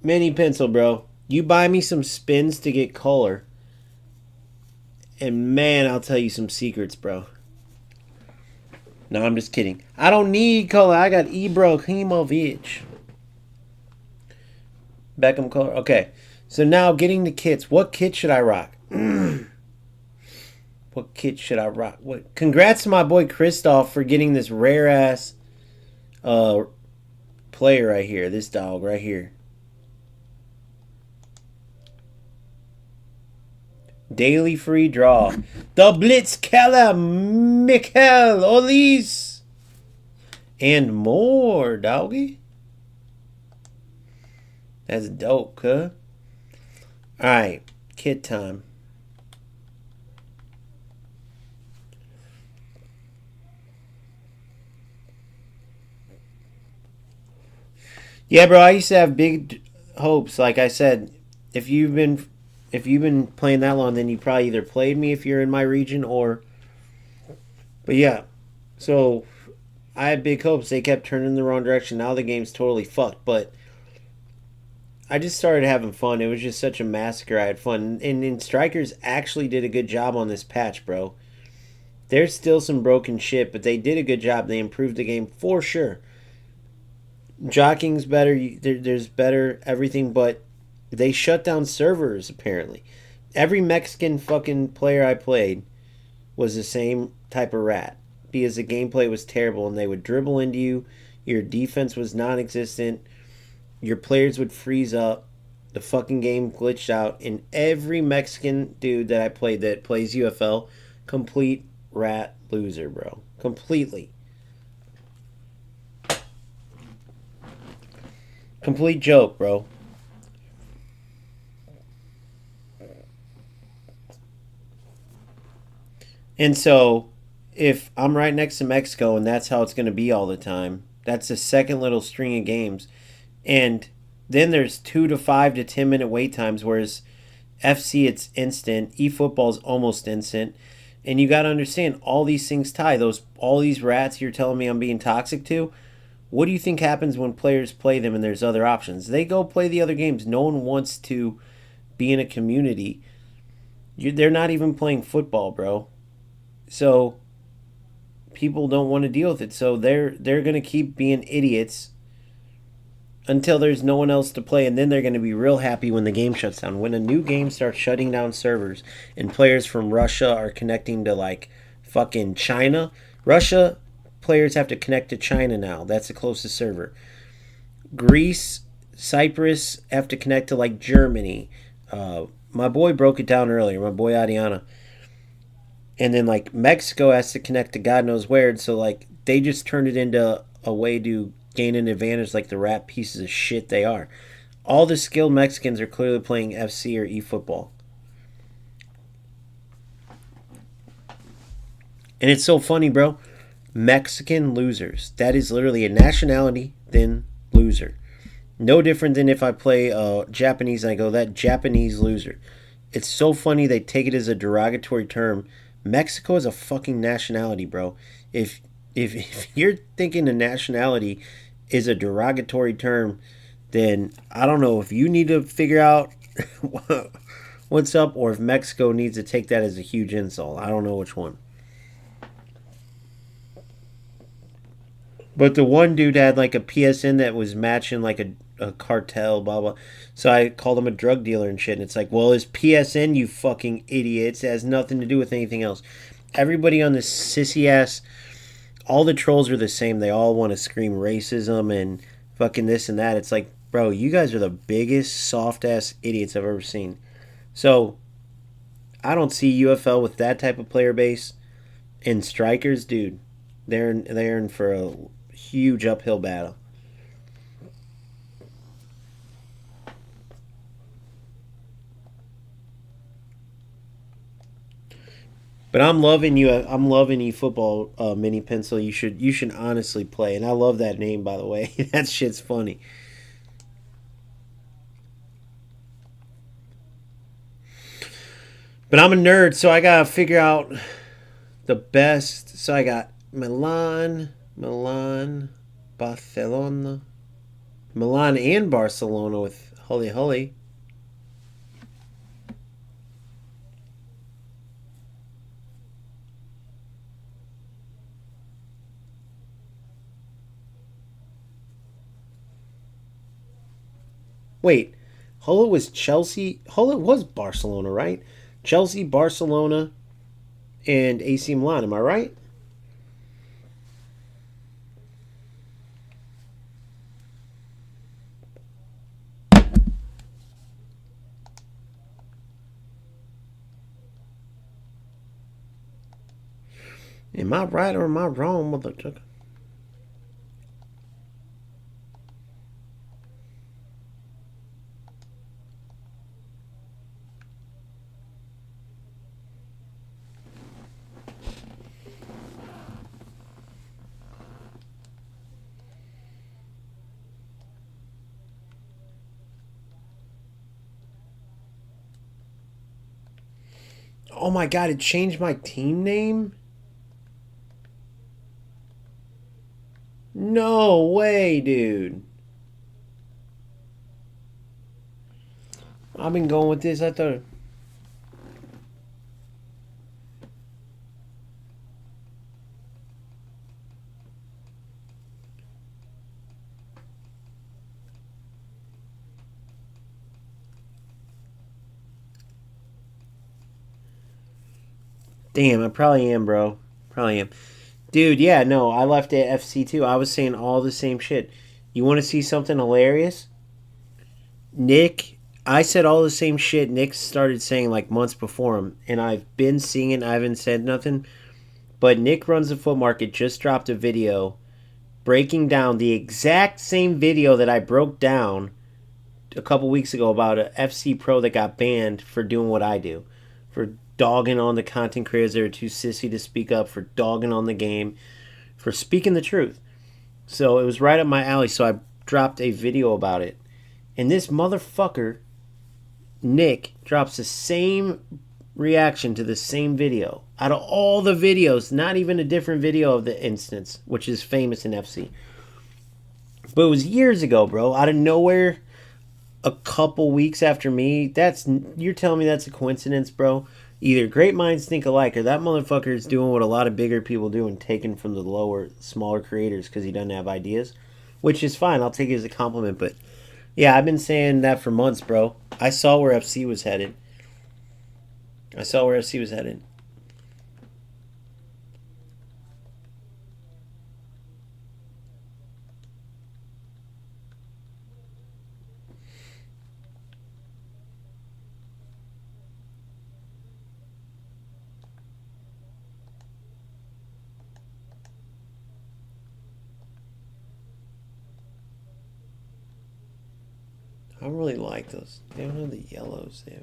Mini pencil, bro. You buy me some spins to get Kohler. And man, I'll tell you some secrets, bro. No, I'm just kidding. I don't need Kohler. I got Ibrahimovic. Beckham Kohler. Okay. So now getting the kits. What kit should I rock? What kit should I rock? What? Congrats to my boy Christoph for getting this rare ass player right here. This dog right here. Daily free draw. The Blitzkeller Mikel Olis. And more, doggy. That's dope, huh? Alright, kit time. Yeah, bro, I used to have big hopes. Like I said, if you've been playing that long, then you probably either played me if you're in my region or... But yeah, so I had big hopes. They kept turning in the wrong direction. Now the game's totally fucked. But I just started having fun. It was just such a massacre. I had fun. And Strikers actually did a good job on this patch, bro. There's still some broken shit, but they did a good job. They improved the game for sure. Jocking's better. There's better everything, but they shut down servers, apparently. Every Mexican fucking player I played was the same type of rat. Because the gameplay was terrible, and they would dribble into you. Your defense was non-existent. Your players would freeze up. The fucking game glitched out. And every Mexican dude that I played that plays UFL, complete rat loser, bro. Completely. Complete joke, bro. And so, if I'm right next to Mexico and that's how it's going to be all the time, that's the second little string of games. And then there's 2 to 5 to 10 minute wait times, whereas FC it's instant, eFootball's almost instant. And you got to understand, all these things tie. All these rats you're telling me I'm being toxic to, what do you think happens when players play them and there's other options? They go play the other games. No one wants to be in a community. They're not even playing football, bro. So people don't want to deal with it. So they're going to keep being idiots until there's no one else to play, and then they're going to be real happy when the game shuts down. When a new game starts shutting down servers and players from Russia are connecting to like fucking China. Russia players have to connect to China now. That's the closest server. Greece, Cyprus have to connect to like Germany. My boy broke it down earlier, my boy Adiana. And then like Mexico has to connect to God knows where. So like they just turned it into a way to gain an advantage like the rat pieces of shit they are. All the skilled Mexicans are clearly playing FC or eFootball. And it's so funny, bro. Mexican losers. That is literally a nationality, then loser. No different than if I play Japanese and I go, that Japanese loser. It's so funny they take it as a derogatory term. Mexico is a fucking nationality, bro. If you're thinking a nationality is a derogatory term, then I don't know if you need to figure out what's up or if Mexico needs to take that as a huge insult. I don't know which one. But the one dude had like a PSN that was matching like a cartel, blah, blah. So I called him a drug dealer and shit. And it's like, well, it's PSN, you fucking idiots. It has nothing to do with anything else. Everybody on this sissy ass, all the trolls are the same. They all want to scream racism and fucking this and that. It's like, bro, you guys are the biggest soft ass idiots I've ever seen. So I don't see UFL with that type of player base. And Strikers, dude, they're in for a huge uphill battle. But I'm loving you. I'm loving eFootball mini pencil. You should honestly play, and I love that name, by the way. That shit's funny. But I'm a nerd, so I gotta figure out the best. So I got Milan, Barcelona, Milan and Barcelona with Hully Hully. Wait, Hull was Chelsea. Hull was Barcelona, right? Chelsea, Barcelona, and AC Milan. Am I right? Am I right or am I wrong, motherfucker? Oh my god, it changed my team name? No way, dude. I've been going with this. I thought. Damn, I probably am, bro. Probably am. Dude, yeah, no, I left at FC too. I was saying all the same shit. You want to see something hilarious? Nick, I said all the same shit Nick started saying like months before him, and I've been seeing it. I haven't said nothing. But Nick Runs the Foot Market just dropped a video breaking down the exact same video that I broke down a couple weeks ago about a FC pro that got banned for doing what I do, for dogging on the content creators that are too sissy to speak up, for dogging on the game, for speaking the truth. So it was right up my alley, so I dropped a video about it. And this motherfucker, Nick, drops the same reaction to the same video. Out of all the videos, not even a different video of the instance, which is famous in FC. But it was years ago, bro. Out of nowhere, a couple weeks after me. You're telling me that's a coincidence, bro? Either great minds think alike, or that motherfucker is doing what a lot of bigger people do and taking from the smaller creators because he doesn't have ideas, which is fine. I'll take it as a compliment. But yeah, I've been saying that for months, bro. I saw where FC was headed. I really like those. They don't have the yellows there.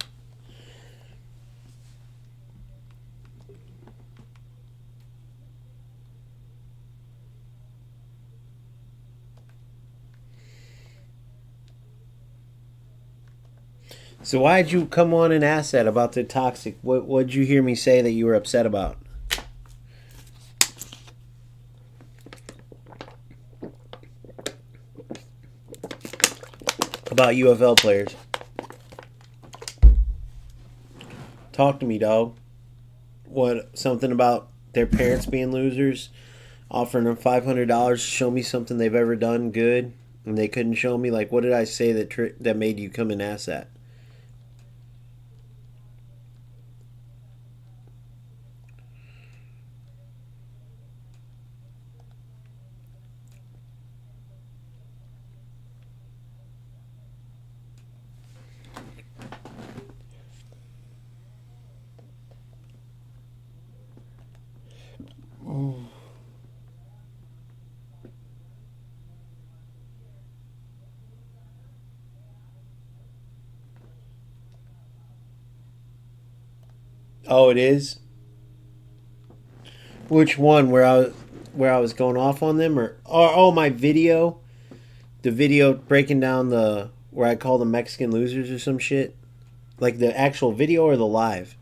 So why did you come on and ask that about the toxic? What did you hear me say that you were upset about? About UFL players. Talk to me, dog. What? Something about their parents being losers? Offering them $500 to show me something they've ever done good, and they couldn't show me? Like, what did I say that made you come and ask that? Oh, it is? Which one? Where I was going off on them, or oh, my video, the video breaking down where I call them Mexican losers or some shit, like the actual video or the live.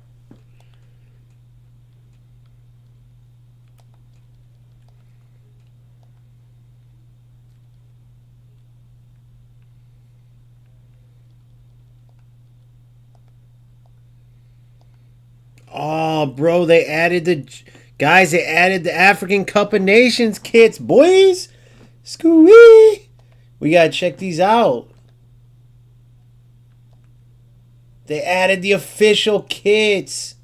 Oh, bro, they added the African Cup of Nations kits, boys. Scooey. We gotta check these out. They added the official kits.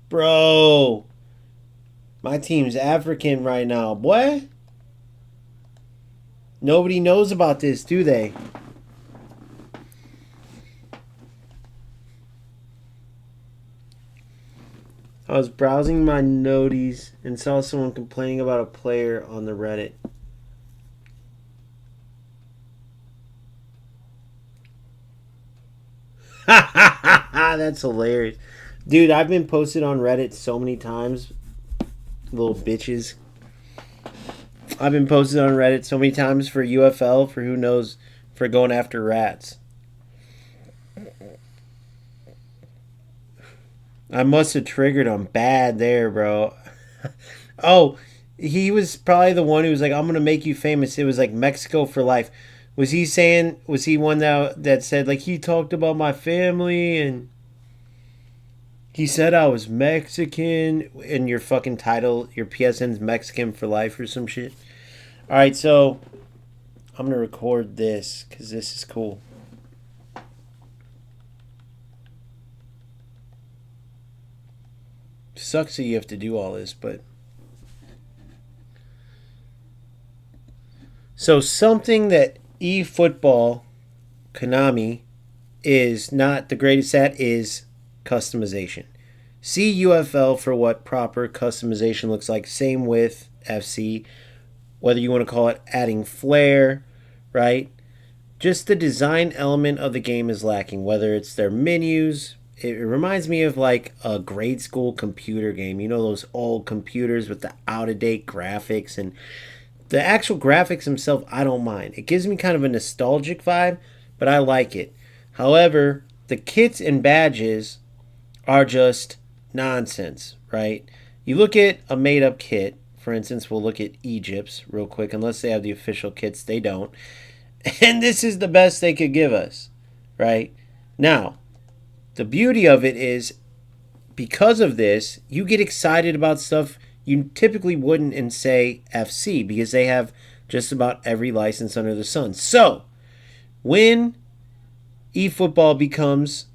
Bro. My team's African right now, boy. Nobody knows about this, do they? I was browsing my noties and saw someone complaining about a player on the Reddit. That's hilarious. Dude, I've been posted on Reddit so many times. Little bitches. I've been posted on Reddit so many times for UFL, for who knows, for going after rats. I must have triggered him bad there, bro. Oh, he was probably the one who was like, I'm going to make you famous. It was like Mexico for life. Was he one that said, like, he talked about my family and he said I was Mexican, and your fucking title, your PSN's Mexican for life or some shit? All right, so I'm going to record this because this is cool. Sucks that you have to do all this, but... So something that Efootball, Konami, is not the greatest at is customization. See UFL for what proper customization looks like. Same with FC. Whether you want to call it adding flair, right? Just the design element of the game is lacking. Whether it's their menus... It reminds me of like a grade school computer game. You know, those old computers with the out-of-date graphics. And the actual graphics themselves, I don't mind. It gives me kind of a nostalgic vibe, but I like it. However, the kits and badges are just nonsense, right? You look at a made-up kit. For instance, we'll look at Egypt's real quick. Unless they have the official kits, they don't. And this is the best they could give us, right? Now, the beauty of it is, because of this, you get excited about stuff you typically wouldn't in, say, FC, because they have just about every license under the sun. So, when eFootball becomes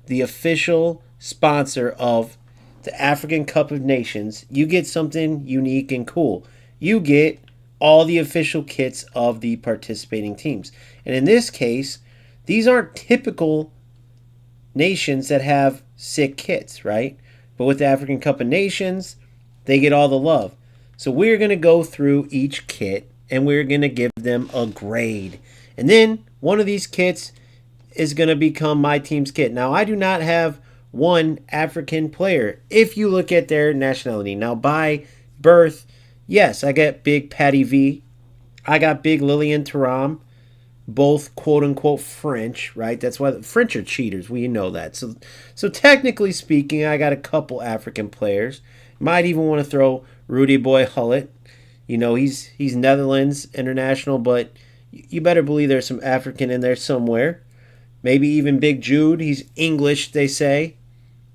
the official sponsor of the African Cup of Nations, you get something unique and cool. You get all the official kits of the participating teams. And in this case, these aren't typical nations that have sick kits, right? But with the African Cup of Nations, they get all the love. So we're going to go through each kit and we're going to give them a grade. And then one of these kits is going to become my team's kit. Now, I do not have one African player if you look at their nationality. Now, by birth, yes, I got Big Patty V. I got Big Lillian Thuram. Both quote-unquote French, right? That's why the French are cheaters. We know that. So technically speaking, I got a couple African players. Might even want to throw Rudy Boy Hullet. You know, he's Netherlands international, but you better believe there's some African in there somewhere. Maybe even Big Jude. He's English, they say,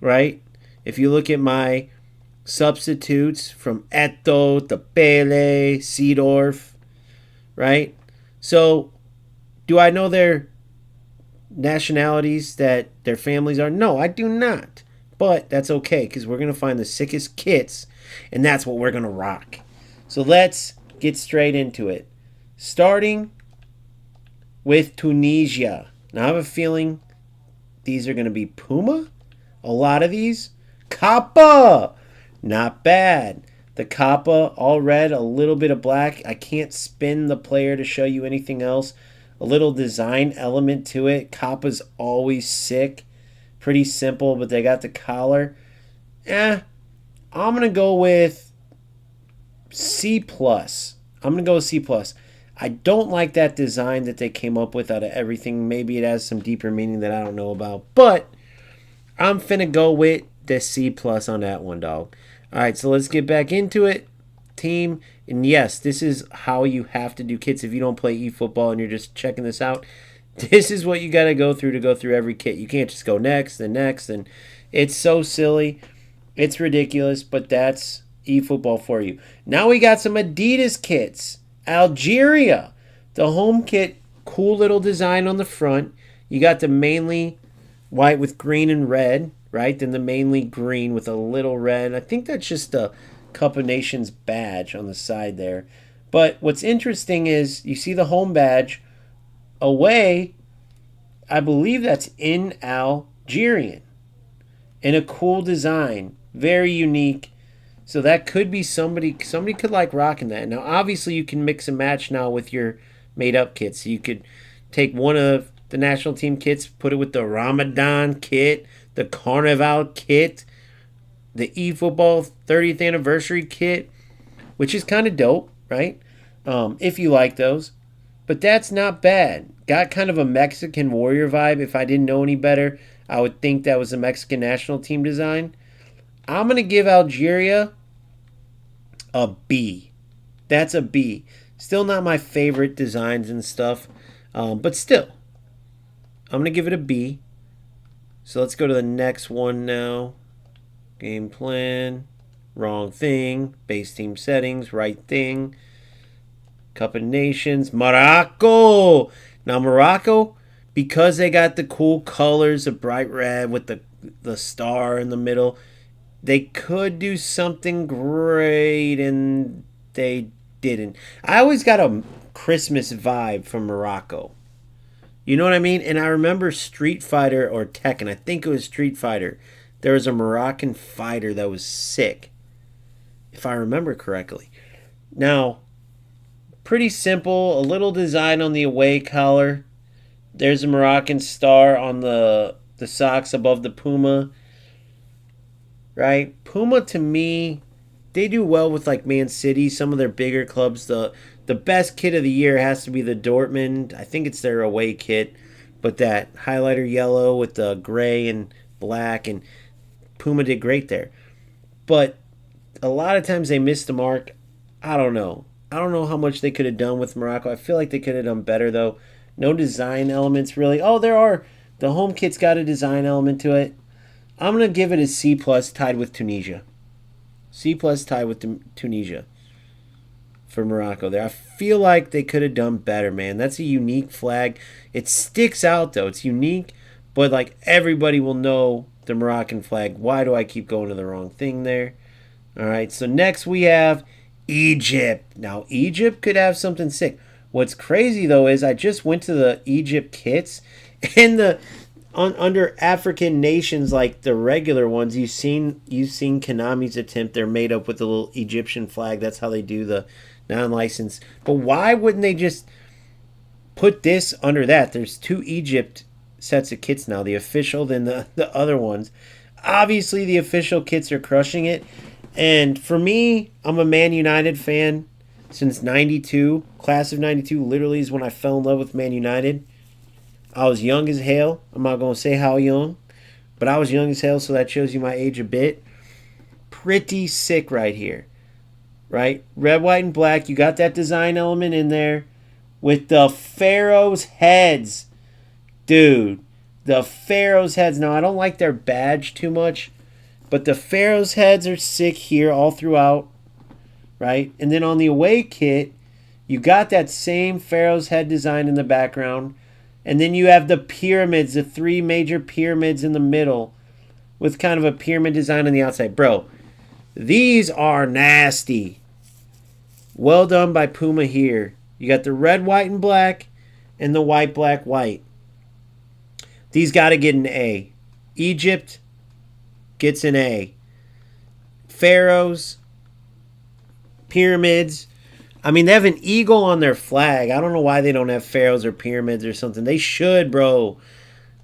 right? If you look at my substitutes from Eto to Pele, Seedorf, right? So... do I know their nationalities, that their families are? No, I do not. But that's okay, because we're going to find the sickest kits, and that's what we're going to rock. So let's get straight into it. Starting with Tunisia. Now, I have a feeling these are going to be Puma. A lot of these. Kappa! Not bad. The Kappa, all red, a little bit of black. I can't spin the player to show you anything else. A little design element to it. Kappa's always sick. Pretty simple, but they got the collar. I'm going to go with C plus. I'm gonna go with C plus. I don't like that design that they came up with out of everything. Maybe it has some deeper meaning that I don't know about, but I'm finna go with the C plus on that one, dog. All right, so let's get back into it, team. And yes, this is how you have to do kits if you don't play eFootball and you're just checking this out. This is what you got to go through every kit. You can't just go next and next, and it's so silly. It's ridiculous, but that's eFootball for you. Now we got some Adidas kits. Algeria. The home kit, cool little design on the front. You got the mainly white with green and red, right? Then the mainly green with a little red. I think that's just the Cup of Nations badge on the side there. But what's interesting is you see the home badge. Away, I believe that's in Algerian. In a cool design. Very unique. So that could be somebody could like rocking that. Now, obviously, you can mix and match now with your made-up kits. So you could take one of the national team kits, put it with the Ramadan kit, the Carnival kit, the eFootball 30th anniversary kit, which is kind of dope, right? If you like those. But that's not bad. Got kind of a Mexican warrior vibe. If I didn't know any better, I would think that was a Mexican national team design. I'm going to give Algeria a B. That's a B. Still not my favorite designs and stuff. But still, I'm going to give it a B. So let's go to the next one now. Game plan. Wrong thing. Base team settings. Right thing. Cup of Nations. Morocco. Now Morocco, because they got the cool colors of bright red with the star in the middle, they could do something great, and they didn't. I always got a Christmas vibe from Morocco. You know what I mean? And I remember Street Fighter or Tekken. I think it was Street Fighter. There was a Moroccan fighter that was sick, if I remember correctly. Now, pretty simple. A little design on the away collar. There's a Moroccan star on the socks above the Puma. Right? Puma, to me, they do well with like Man City, some of their bigger clubs. The best kit of the year has to be the Dortmund. I think it's their away kit. But that highlighter yellow with the gray and black, and Puma did great there. But a lot of times they miss the mark. I don't know. I don't know how much they could have done with Morocco. I feel like they could have done better, though. No design elements, really. Oh, there are. The home kit's got a design element to it. I'm going to give it a C+, tied with Tunisia. C+, tied with Tunisia for Morocco there. I feel like they could have done better, man. That's a unique flag. It sticks out, though. It's unique, but like everybody will know the Moroccan flag. Why do I keep going to the wrong thing there? All right, so next we have Egypt. Now, Egypt could have something sick. What's crazy, though, is I just went to the Egypt kits, and under African nations, like the regular ones, you've seen Konami's attempt. They're made up with the little Egyptian flag. That's how they do the non-licensed. But why wouldn't they just put this under that? There's two Egypt sets of kits now, the official, then the other ones. Obviously, the official kits are crushing it. And for me, I'm a Man United fan since 92. Class of 92 literally is when I fell in love with Man United. I was young as hell. I'm not going to say how young, but I was young as hell, so that shows you my age a bit. Pretty sick right here, right? Red, white, and black. You got that design element in there with the Pharaoh's heads. Dude, the Pharaoh's heads. Now, I don't like their badge too much, but the Pharaoh's heads are sick here all throughout, right? And then on the away kit, you got that same Pharaoh's head design in the background. And then you have the pyramids, the three major pyramids in the middle with kind of a pyramid design on the outside. Bro, these are nasty. Well done by Puma here. You got the red, white, and black and the white, black, white. These got to get an A. Egypt gets an A. Pharaohs, pyramids. I mean, they have an eagle on their flag. I don't know why they don't have pharaohs or pyramids or something. They should, bro.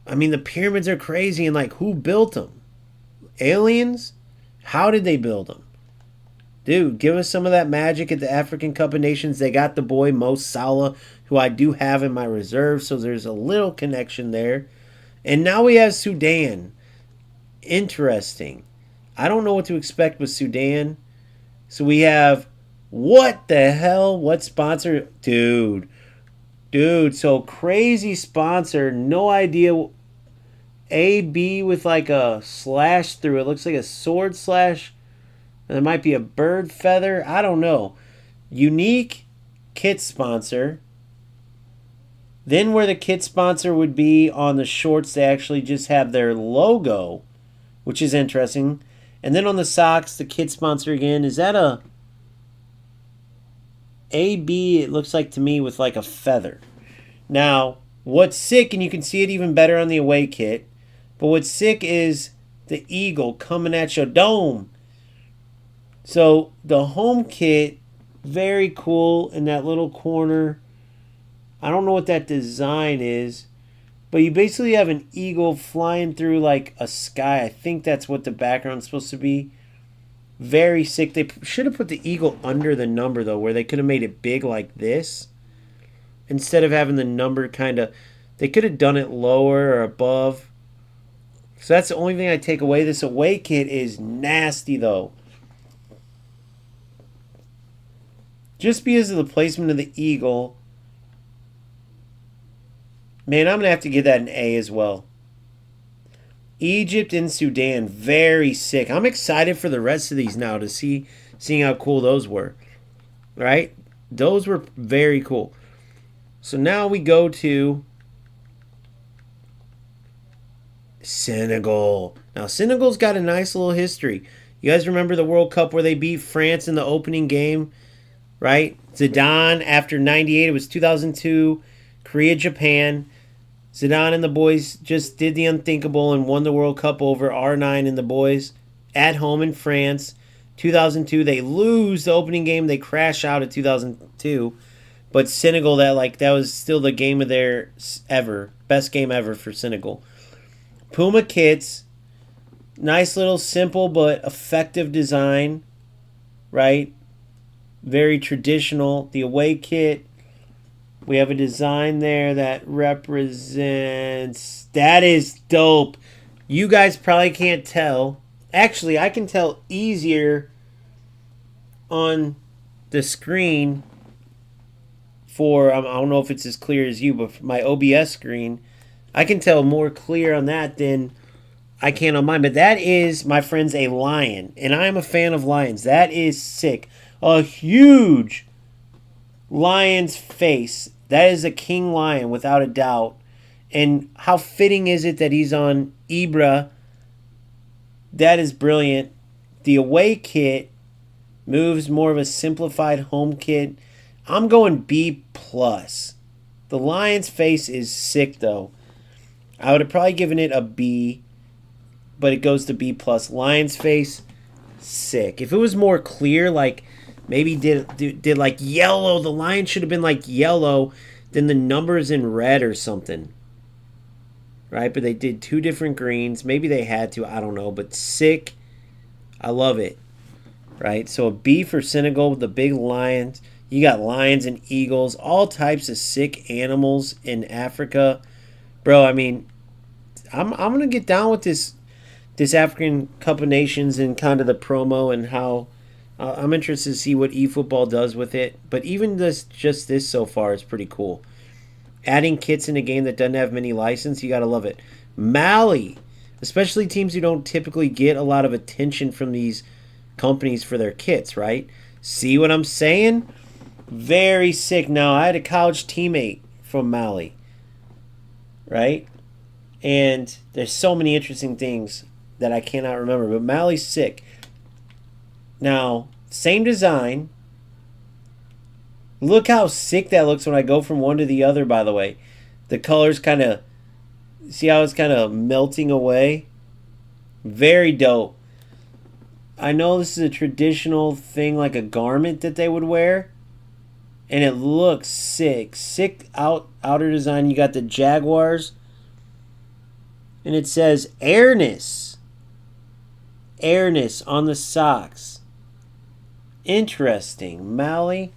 I mean, the pyramids are crazy, and like, who built them? Aliens? How did they build them? Dude, give us some of that magic at the African Cup of Nations. They got the boy Mo Salah, who I do have in my reserve, so there's a little connection there. And now we have Sudan. Interesting. I don't know what to expect with Sudan. So we have, what the hell? What sponsor? Dude, so crazy sponsor. No idea. AB with like a slash through it. Looks like a sword slash. There might be a bird feather. I don't know. Unique kit sponsor. Then where the kit sponsor would be on the shorts, they actually just have their logo, which is interesting. And then on the socks, the kit sponsor again. Is that a AB? It looks like to me with like a feather. Now, what's sick, and you can see it even better on the away kit, but what's sick is the eagle coming at your dome. So the home kit, very cool in that little corner. I don't know what that design is, but you basically have an eagle flying through like a sky. I think that's what the background's supposed to be. Very sick. They should have put the eagle under the number, though, where they could have made it big like this. Instead of having the number kind of... They could have done it lower or above. So that's the only thing I take away. This away kit is nasty, though. Just because of the placement of the eagle. Man, I'm going to have to give that an A as well. Egypt and Sudan, very sick. I'm excited for the rest of these now to seeing how cool those were. Right? Those were very cool. So now we go to Senegal. Now, Senegal's got a nice little history. You guys remember the World Cup where they beat France in the opening game? Right? Zidane, after 98, it was 2002, Korea, Japan. Zidane and the boys just did the unthinkable and won the World Cup over R9 and the boys at home in France. 2002, they lose the opening game. They crash out at 2002. But Senegal, that was still the game of their ever. Best game ever for Senegal. Puma kits. Nice little simple but effective design. Right? Very traditional. The away kit. We have a design there that represents... That is dope. You guys probably can't tell. Actually, I can tell easier on the screen for... I don't know if it's as clear as you, but for my OBS screen, I can tell more clear on that than I can on mine. But that is, my friends, a lion. And I am a fan of lions. That is sick. A huge lion's face. That is a king lion, without a doubt. And how fitting is it that he's on Ibra? That is brilliant. The away kit moves more of a simplified home kit. I'm going B+. The lion's face is sick, though. I would have probably given it a B, but it goes to B+. Lion's face, sick. If it was more clear, like... Maybe did like yellow. The lion should have been like yellow. Then the numbers in red or something. Right? But they did two different greens. Maybe they had to. I don't know. But sick. I love it. Right? So a B for Senegal with the big lions. You got lions and eagles. All types of sick animals in Africa. Bro, I mean, I'm going to get down with this African Cup of Nations and kind of the promo and how... I'm interested to see what eFootball does with it. But even this so far is pretty cool. Adding kits in a game that doesn't have many license, you got to love it. Mali. Especially teams who don't typically get a lot of attention from these companies for their kits, right? See what I'm saying? Very sick. Now, I had a college teammate from Mali. Right? And there's so many interesting things that I cannot remember. But Mali's sick. Now, same design. Look how sick that looks when I go from one to the other, by the way. The colors kind of... See how it's kind of melting away? Very dope. I know this is a traditional thing, like a garment that they would wear. And it looks sick. Sick outer design. You got the Jaguars. And it says Airness. Airness on the socks. Interesting. Mali.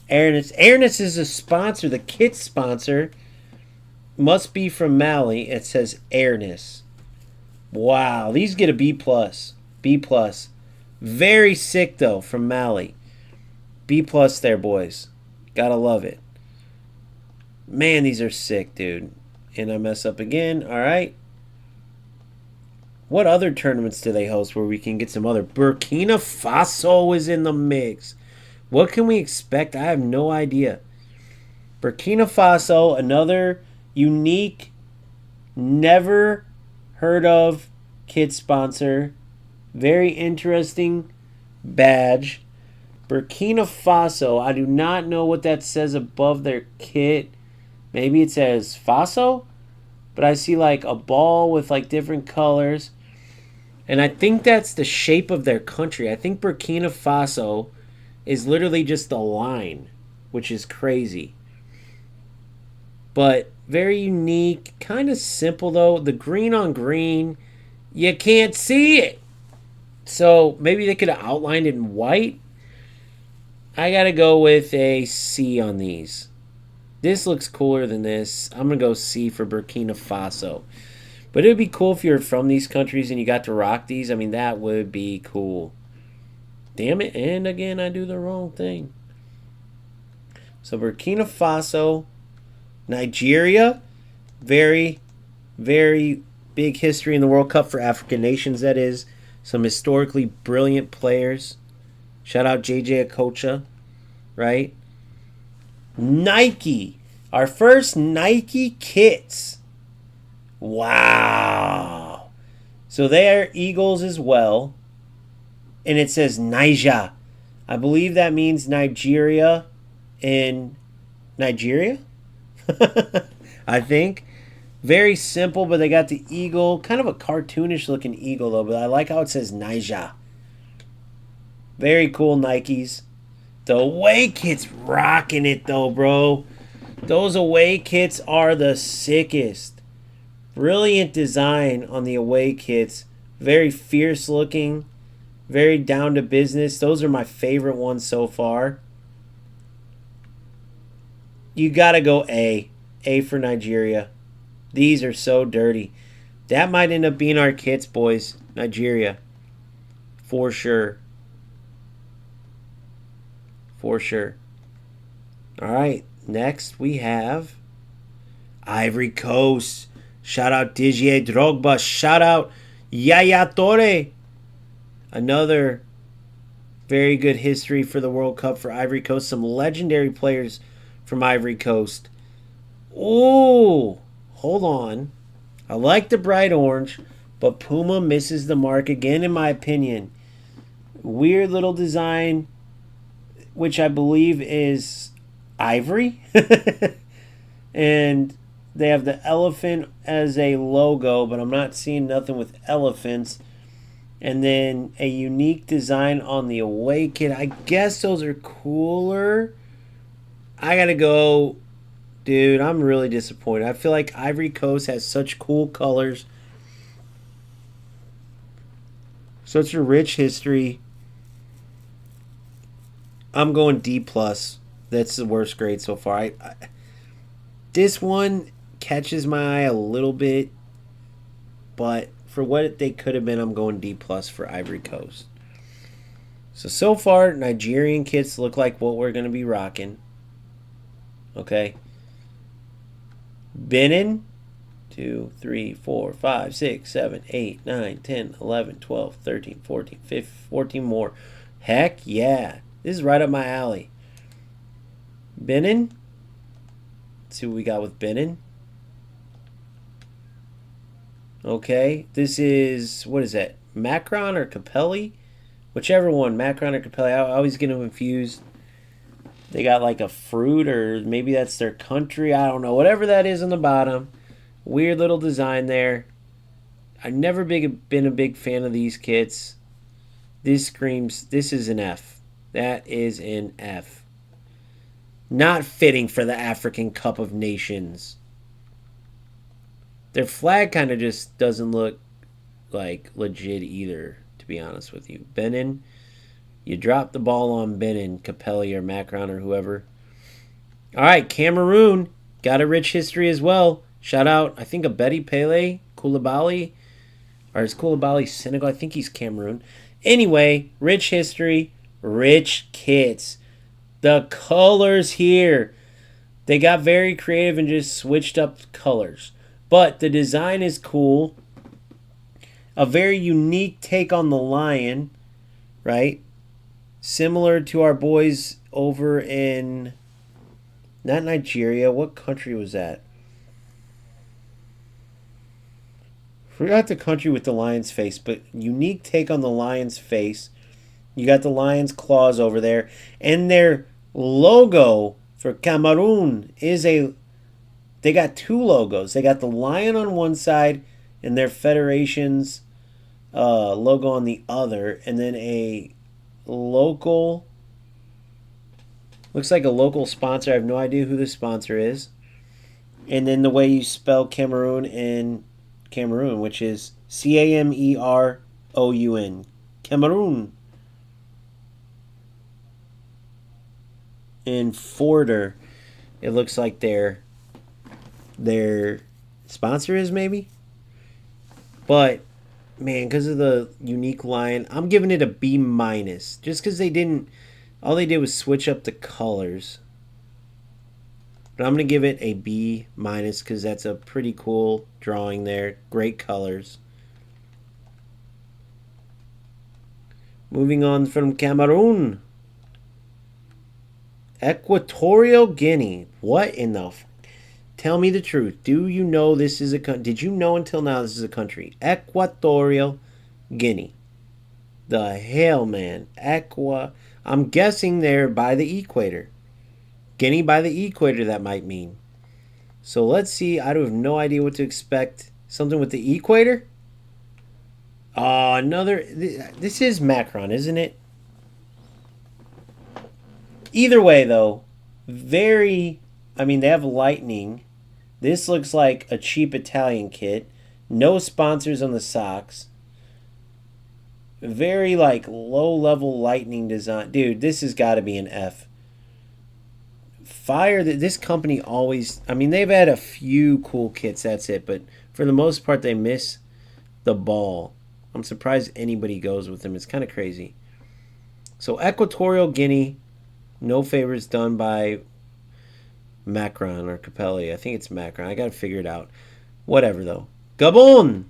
Airness is a sponsor. The kit sponsor must be from Mali. It says Airness. Wow. These get a B+. B+. Very sick, though, from Mali. B+ there, boys. Gotta love it. Man, these are sick, dude. And I mess up again. All right. What other tournaments do they host where we can get some other? Burkina Faso is in the mix. What can we expect? I have no idea. Burkina Faso, another unique, never heard of kit sponsor. Very interesting badge. Burkina Faso. I do not know what that says above their kit. Maybe it says Faso? But I see like a ball with like different colors. And I think that's the shape of their country. I think Burkina Faso is literally just a line, which is crazy. But very unique, kind of simple though. The green on green, you can't see it. So maybe they could have outlined it in white. I got to go with a C on these. This looks cooler than this. I'm going to go C for Burkina Faso. But it would be cool if you're from these countries and you got to rock these. I mean, that would be cool. Damn it. And again, I do the wrong thing. So Burkina Faso. Nigeria. Very, very big history in the World Cup for African nations, that is. Some historically brilliant players. Shout out JJ Okocha. Right? Nike. Our first Nike kits. Wow. So they are Eagles as well. And it says Niger. I believe that means Nigeria in Nigeria? I think. Very simple, but they got the eagle. Kind of a cartoonish looking eagle, though. But I like how it says Niger. Very cool Nikes. The away kits rocking it, though, bro. Those away kits are the sickest. Brilliant design on the away kits. Very fierce looking. Very down to business. Those are my favorite ones so far. You gotta go A. A for Nigeria. These are so dirty. That might end up being our kits, boys. Nigeria. For sure. For sure. Alright. Next we have Ivory Coast. Shout out Didier Drogba. Shout out Yaya Toure. Another very good history for the World Cup for Ivory Coast. Some legendary players from Ivory Coast. Oh, hold on. I like the bright orange, but Puma misses the mark again, in my opinion. Weird little design, which I believe is ivory. And they have the elephant as a logo, but I'm not seeing nothing with elephants. And then a unique design on the away kit. I guess those are cooler. I gotta go. Dude, I'm really disappointed. I feel like Ivory Coast has such cool colors. Such a rich history. I'm going D+. That's the worst grade so far. This one catches my eye a little bit, but for what they could have been, I'm going D+ for Ivory Coast. So far, Nigerian kits look like what we're going to be rocking. Okay. Benin. 2, 3, 4, 5, 6, 7, 8, 9, 10, 11, 12, 13, 14, 15, 14 more. Heck yeah. This is right up my alley. Benin. Let's see what we got with Benin. Okay. This is, what is that? Macron or Capelli? Whichever one. Macron or Capelli. I always get them confused. They got like a fruit, or maybe that's their country. I don't know. Whatever that is on the bottom. Weird little design there. I've never been a big fan of these kits. This screams, this is an F. That is an F. Not fitting for the African Cup of Nations. Their flag kind of just doesn't look like legit either, to be honest with you. Benin. You dropped the ball on Benin, Capelli or Macron or whoever. All right, Cameroon got a rich history as well. Shout out, I think, a Betty Pele, Koulibaly. Or is Koulibaly Senegal? I think he's Cameroon. Anyway, rich history, rich kits. The colors here. They got very creative and just switched up colors. But the design is cool. A very unique take on the lion, right? Similar to our boys over in, not Nigeria. What country was that? Forgot the country with the lion's face, but unique take on the lion's face. You got the lion's claws over there. And their logo for Cameroon is they got two logos. They got the lion on one side and their federation's logo on the other. And then a local, looks like a local sponsor. I have no idea who the sponsor is. And then the way you spell Cameroon in Cameroon, which is Cameroun. Cameroon. In Forder, it looks like their sponsor is maybe. But man, because of the unique lion, I'm giving it a B minus. Just because all they did was switch up the colors. But I'm going to give it a B minus because that's a pretty cool drawing there. Great colors. Moving on from Cameroon. Equatorial Guinea. What in the... Tell me the truth. Do you know this is a country? Did you know until now this is a country? Equatorial Guinea. The hell, man. I'm guessing they're by the equator. Guinea by the equator, that might mean. So let's see. I have no idea what to expect. Something with the equator? Oh, another... This is Macron, isn't it? Either way, though, they have lightning. This looks like a cheap Italian kit. No sponsors on the socks. Very, low-level lightning design. Dude, this has got to be an F. This company always... they've had a few cool kits, that's it. But for the most part, they miss the ball. I'm surprised anybody goes with them. It's kind of crazy. So, Equatorial Guinea... No favors done by Macron or Capelli. I think it's Macron. I got to figure it out. Whatever, though. Gabon.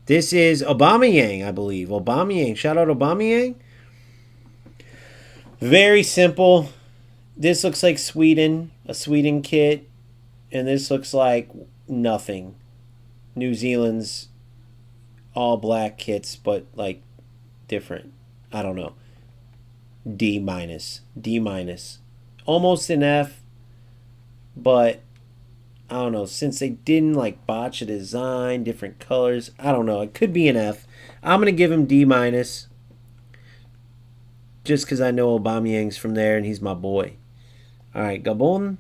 This is Aubameyang, I believe. Aubameyang. Shout out Aubameyang. Very simple. This looks like Sweden. A Sweden kit. And this looks like nothing. New Zealand's all black kits, but, different. I don't know. D minus. Almost an F, but I don't know. Since they didn't botch a design, different colors, I don't know. It could be an F. I'm gonna give him D minus, just because I know Aubameyang's from there and he's my boy. All right, Gabon,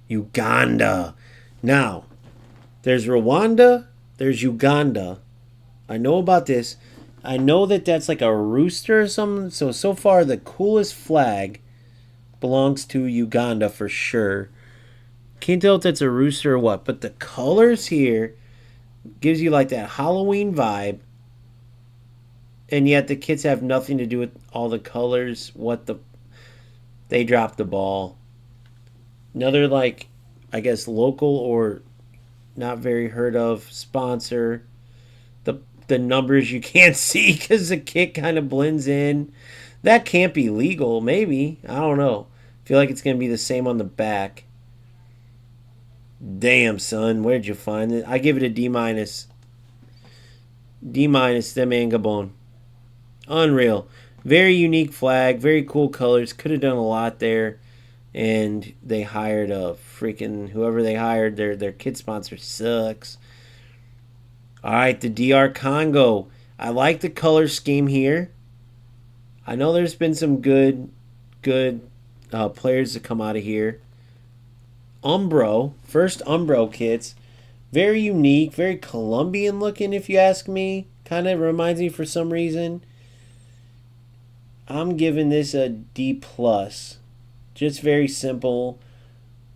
Uganda. Now, there's Rwanda. There's Uganda. I know about this. I know that that's like a rooster or something. So far, the coolest flag belongs to Uganda for sure. Can't tell if that's a rooster or what. But the colors here gives you that Halloween vibe. And yet the kits have nothing to do with all the colors. They dropped the ball. Another I guess local or not very heard of sponsor. The numbers you can't see because the kit kind of blends in. That can't be legal, maybe. I don't know. I feel like it's going to be the same on the back. Damn, son. Where'd you find it? I give it a D minus. D minus, them and Gabon. Unreal. Very unique flag. Very cool colors. Could have done a lot there. And they hired a freaking... Whoever they hired, their kit sponsor sucks. All right, the DR Congo. I like the color scheme here. I know there's been some good players to come out of here. Umbro. First Umbro kits. Very unique. Very Colombian looking, if you ask me. kind of reminds me for some reason. I'm giving this a D+. Just very simple.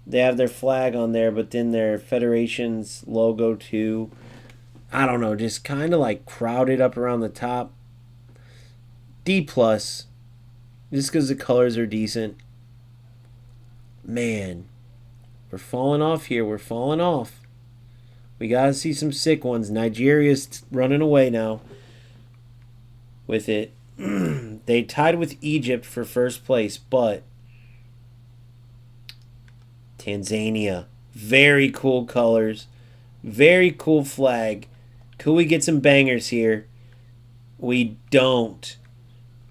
They have their flag on there, but then their Federation's logo too. I don't know, just kind of like crowded up around the top. D+. Just because the colors are decent. Man, we're falling off here. We're falling off. We got to see some sick ones. Nigeria's running away now with it. They tied with Egypt for first place, but Tanzania. Very cool colors. Very cool flag. Could we get some bangers here? We don't.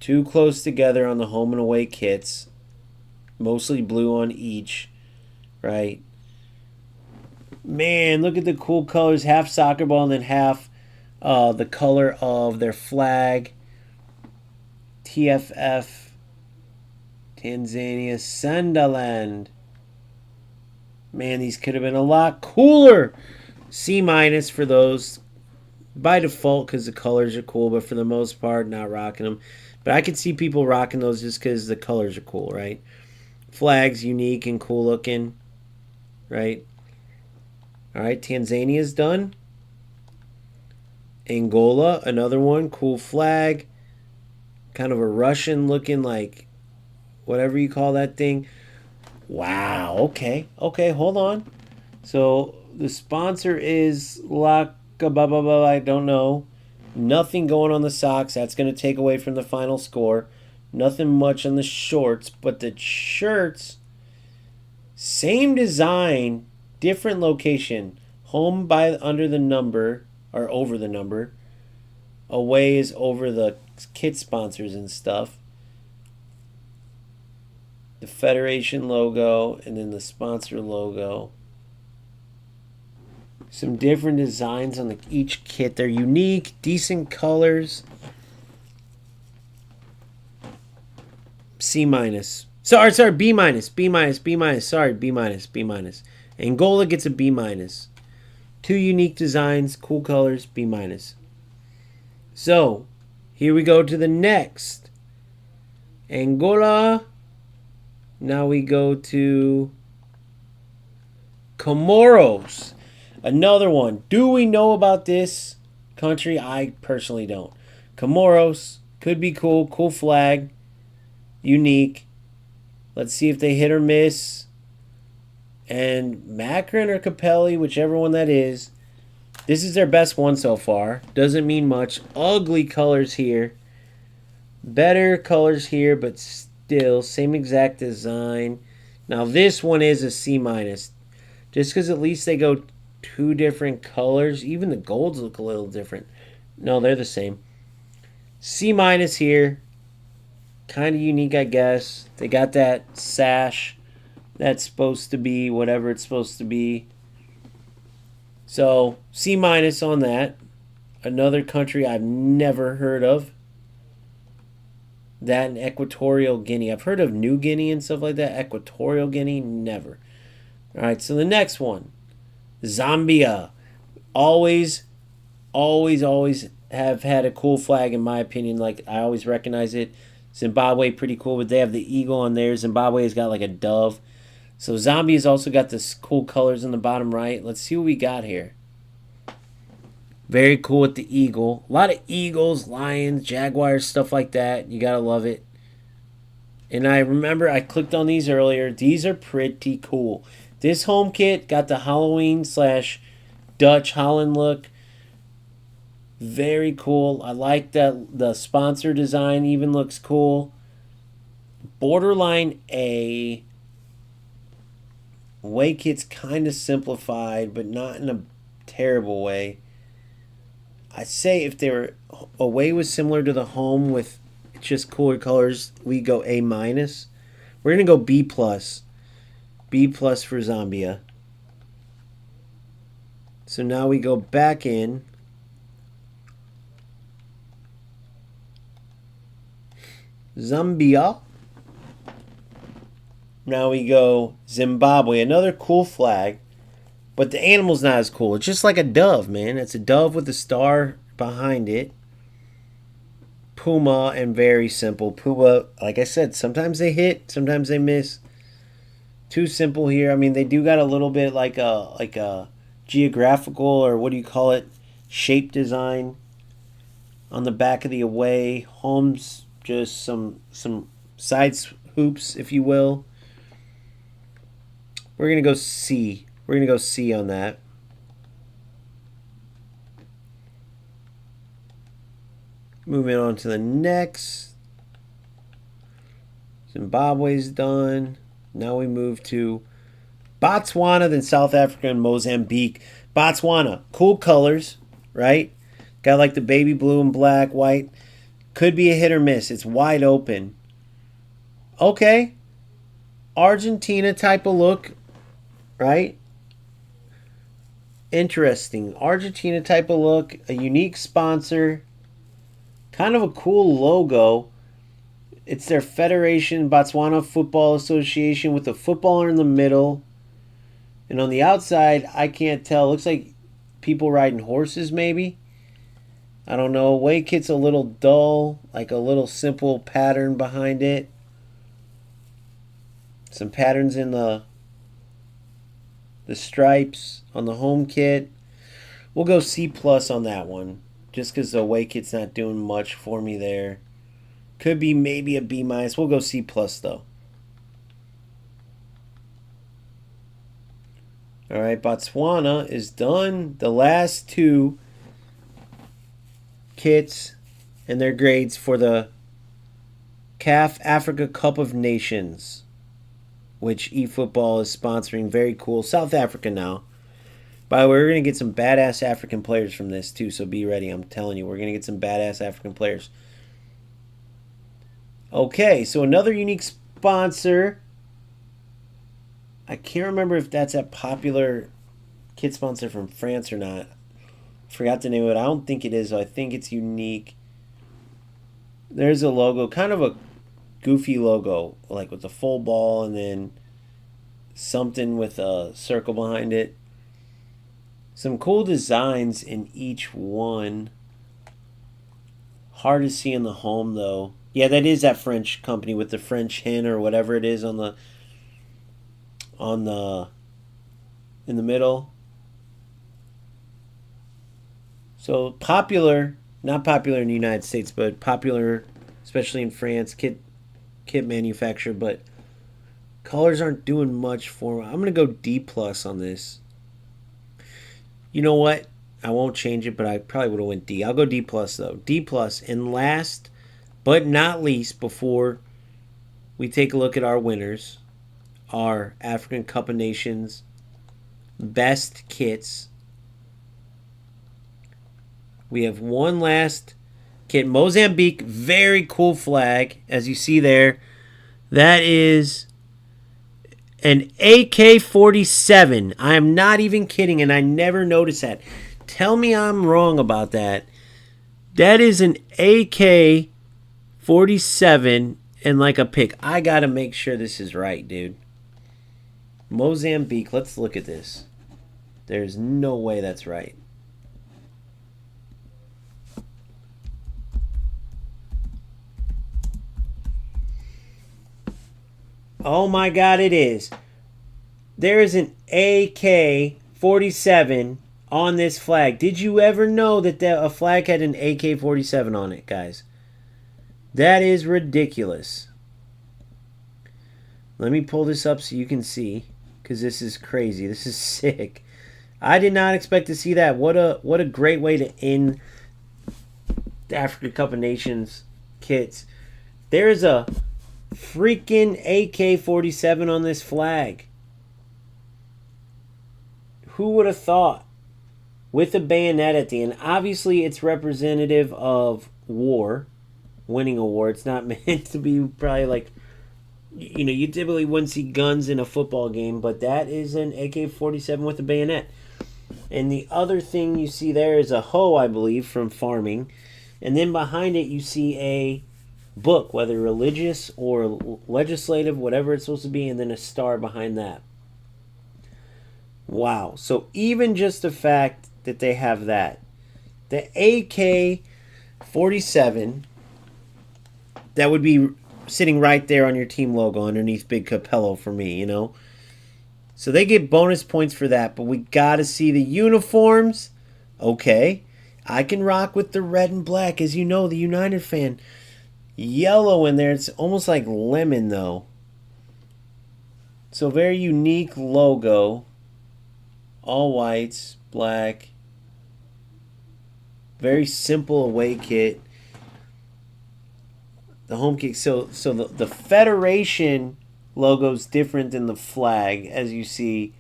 Too close together on the home and away kits. Mostly blue on each. Right? Man, look at the cool colors. Half soccer ball and then half the color of their flag. TFF. Tanzania. Sunderland. Man, these could have been a lot cooler. C- for those. By default, because the colors are cool, but for the most part, not rocking them. But I could see people rocking those just because the colors are cool, right? Flags, unique and cool looking, right? All right, Tanzania's done. Angola, another one, cool flag. Kind of a Russian looking, like, whatever you call that thing. Wow, okay, hold on. So the sponsor is I don't know. Nothing going on the socks. That's going to take away from the final score. Nothing much on the shorts, but the shirts, same design, different location. Home by under the number, or over the number. Away is over the kit sponsors and stuff. The Federation logo, and then the sponsor logo. Some different designs on each kit. They're unique, decent colors. C-. Sorry, B-. Sorry, B-. Angola gets a B-. Two unique designs, cool colors, B-. So, here we go to the next. Angola. Now we go to Comoros. Another one. Do we know about this country? I personally don't. Comoros. Could be cool. Cool flag. Unique. Let's see if they hit or miss. And Macron or Capelli, whichever one that is. This is their best one so far. Doesn't mean much. Ugly colors here. Better colors here, but still same exact design. Now this one is a C-. Just because at least they go two different colors. Even the golds look a little different. No, they're the same. C- here. Kind of unique, I guess. They got that sash. That's supposed to be whatever it's supposed to be. So, C- on that. Another country I've never heard of. That and Equatorial Guinea. I've heard of New Guinea and stuff like that. Equatorial Guinea, never. Alright, so the next one. Zambia. Always have had a cool flag in my opinion. Like, I always recognize it. Zimbabwe, pretty cool, but they have the eagle on there. Zimbabwe's got like a dove. So Zambia's also got this cool colors in the bottom right. Let's see what we got here. Very cool with the eagle. A lot of eagles, lions, jaguars, stuff like that. You gotta love it. And I remember I clicked on these earlier. These are pretty cool. This home kit got the Halloween / Dutch Holland look. Very cool. I like that the sponsor design even looks cool. Borderline A. Away kit's kind of simplified, but not in a terrible way. I'd say if they were away was similar to the home with just cooler colors, we go A-. We're gonna go B+. B+ for Zambia. So now we go back in. Zambia. Now we go Zimbabwe. Another cool flag. But the animal's not as cool. It's just like a dove, man. It's a dove with a star behind it. Puma and very simple. Puma, like I said, sometimes they hit, sometimes they miss. Too simple here. I mean, they do got a little bit like a geographical, or what do you call it, shape design on the back of the away. Home's just some side hoops, if you will. We're gonna go C. We're gonna go C on that. Moving on to the next. Zimbabwe's done. Now we move to Botswana, then South Africa, and Mozambique. Botswana, cool colors, right? Got like the baby blue and black, white. Could be a hit or miss. It's wide open. Okay. Argentina type of look, right? Interesting. Argentina type of look. A unique sponsor. Kind of a cool logo. It's their Federation, Botswana Football Association, with a footballer in the middle. And on the outside, I can't tell. Looks like people riding horses, maybe. I don't know. Away kit's a little dull. Like a little simple pattern behind it. Some patterns in the stripes on the home kit. We'll go C+ on that one. Just because the away kit's not doing much for me there. Could be maybe a B-. We'll go C+ though. Alright, Botswana is done. The last two kits and their grades for the CAF Africa Cup of Nations, which eFootball is sponsoring. Very cool. South Africa now. By the way, we're going to get some badass African players from this too, so be ready. I'm telling you, we're going to get some badass African players. Okay, so another unique sponsor. I can't remember if that's a popular kit sponsor from France or not. Forgot the name of it. I don't think it is. I think it's unique. There's a logo, kind of a goofy logo, like with a full ball and then something with a circle behind it. Some cool designs in each one. Hard to see in the home though. Yeah, that is that French company with the French hen or whatever it is on the in the middle. So popular, not popular in the United States, but popular especially in France, kit manufacturer, but colors aren't doing much for me. I'm going to go D+ on this. You know what? I won't change it, but I probably would have went D. I'll go D+ though. D+. And last but not least, before we take a look at our winners, our African Cup of Nations best kits. We have one last kit. Mozambique, very cool flag, as you see there. That is an AK-47. I am not even kidding, and I never noticed that. Tell me I'm wrong about that. That is an AK-47 and like a pick. I got to make sure this is right, dude. Mozambique. Let's look at this. There's no way that's right. Oh my God, it is. There is an AK-47 on this flag. Did you ever know that a flag had an AK-47 on it, guys? That is ridiculous. Let me pull this up so you can see, because this is crazy. This is sick. I did not expect to see that. What a great way to end the Africa Cup of Nations kits. There's a freaking AK-47 on this flag. Who would have thought? With a bayonet at the end. Obviously, it's representative of war. Winning a war. It's not meant to be probably like, you know, you typically wouldn't see guns in a football game, but that is an AK-47 with a bayonet. And the other thing you see there is a hoe, I believe, from farming. And then behind it you see a book, whether religious or legislative, whatever it's supposed to be, and then a star behind that. Wow. So even just the fact that they have that the AK-47, that would be sitting right there on your team logo underneath Big Capello for me, you know? So they get bonus points for that, but we got to see the uniforms. Okay, I can rock with the red and black. As you know, the United fan. Yellow in there. It's almost like lemon, though. So very unique logo. All whites, black. Very simple away kit. The home kit. So the Federation logo's different than the flag, as you see.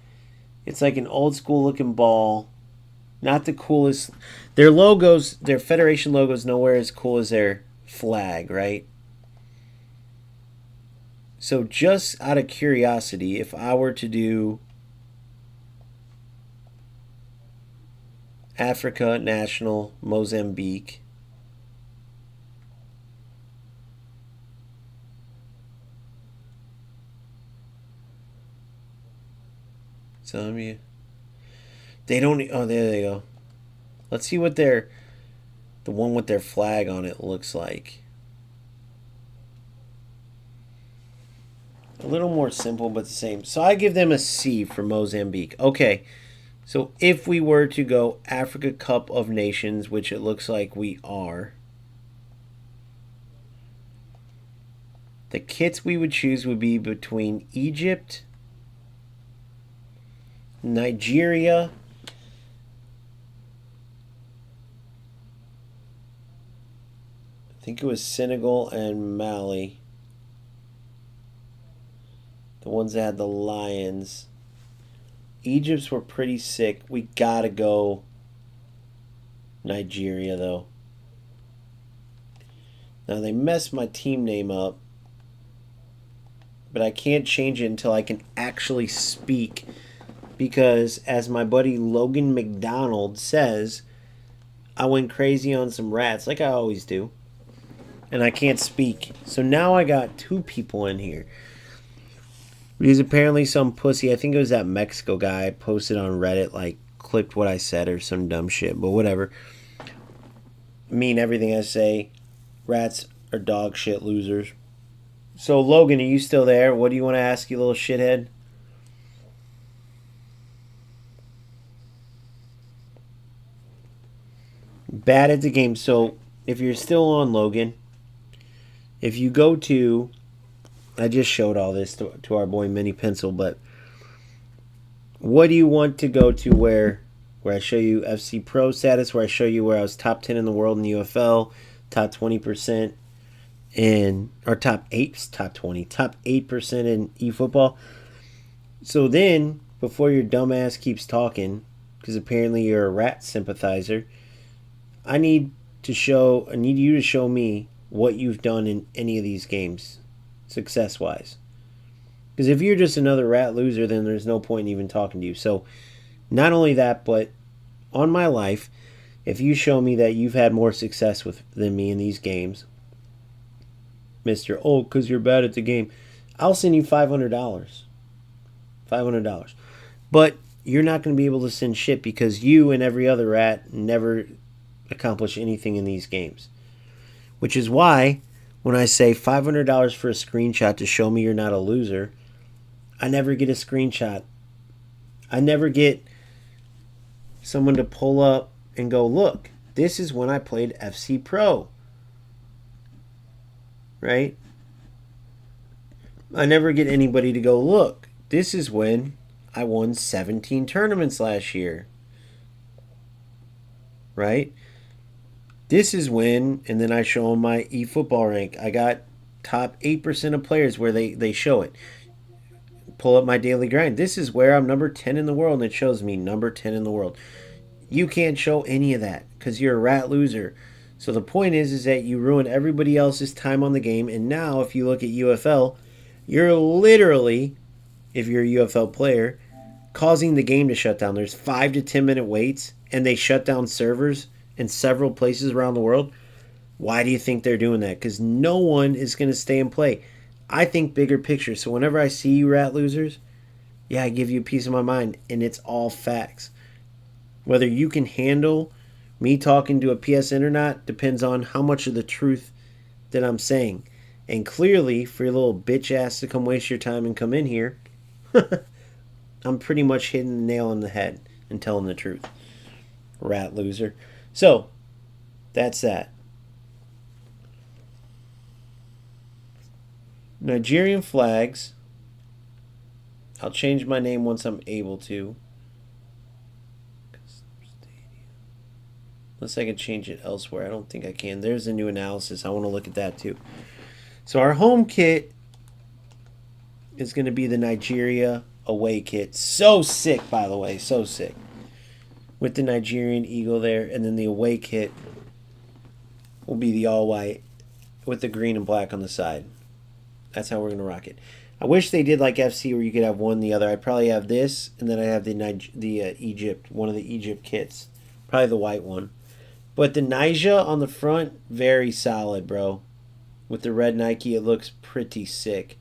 It's like an old school looking ball. Not the coolest. Their logos, their Federation logo's nowhere as cool as their flag, right? So just out of curiosity, if I were to do Africa National Mozambique, Zambia. They don't. Oh, there they go. Let's see what the one with their flag on it looks like. A little more simple, but the same. So I give them a C for Mozambique. Okay. So if we were to go Africa Cup of Nations, which it looks like we are, the kits we would choose would be between Egypt, Nigeria, I think it was Senegal and Mali. The ones that had the lions. Egypt's were pretty sick. We gotta go Nigeria, though. Now, they messed my team name up, but I can't change it until I can actually speak, because as my buddy Logan McDonald says, I went crazy on some rats, like I always do, and I can't speak. So now I got two people in here. Because apparently some pussy, I think it was that Mexico guy, posted on Reddit, like, clipped what I said or some dumb shit, but whatever. I mean everything I say. Rats are dog shit losers. So, Logan, are you still there? What do you want to ask, you little shithead? Bad at the game. So, if you're still on, Logan, if you go to... I just showed all this to our boy Mini Pencil, but what do you want to go to where I show you FC Pro status, where I show you where I was top 10 in the world in UFL, top 20% in, or top 8, top 20, top 8% in eFootball. So then, before your dumbass keeps talking, because apparently you're a rat sympathizer, I need you to show me what you've done in any of these games, success-wise. Because if you're just another rat loser, then there's no point in even talking to you. So, not only that, but on my life, if you show me that you've had more success than me in these games, Mr. Oh, because you're bad at the game, I'll send you $500. $500. But you're not going to be able to send shit because you and every other rat never accomplish anything in these games. Which is why, when I say $500 for a screenshot to show me you're not a loser, I never get a screenshot. I never get someone to pull up and go, look, this is when I played FC Pro. Right? I never get anybody to go, look, this is when I won 17 tournaments last year. Right? This is when, and then I show them my eFootball rank. I got top 8% of players where they show it. Pull up my daily grind. This is where I'm number 10 in the world, and it shows me number 10 in the world. You can't show any of that because you're a rat loser. So the point is that you ruin everybody else's time on the game, and now if you look at UFL, you're literally, if you're a UFL player, causing the game to shut down. There's 5 to 10 minute waits, and they shut down servers in several places around the world. Why do you think they're doing that? Because no one is going to stay and play. I think bigger picture. So whenever I see you rat losers, I give you a piece of my mind, and it's all facts. Whether you can handle Me talking to a PSN or not depends on how much of the truth that I'm saying. And clearly, for your little bitch ass to come waste your time and come in here, I'm pretty much hitting the nail on the head and telling the truth. Rat loser. So, that's that. Nigerian flags. I'll change my name once I'm able to. Unless I can change it elsewhere. I don't think I can. There's a new analysis. I want to look at that too. So our home kit is going to be the Nigeria away kit. So sick, by the way. So sick. With the Nigerian eagle there. And then the away kit will be the all white with the green and black on the side. That's how we're going to rock it. I wish they did like FC where you could have one the other. I'd probably have this, and then I have the Egypt, one of the Egypt kits. Probably the white one. But the Niger on the front, very solid, bro. With the red Nike, it looks pretty sick.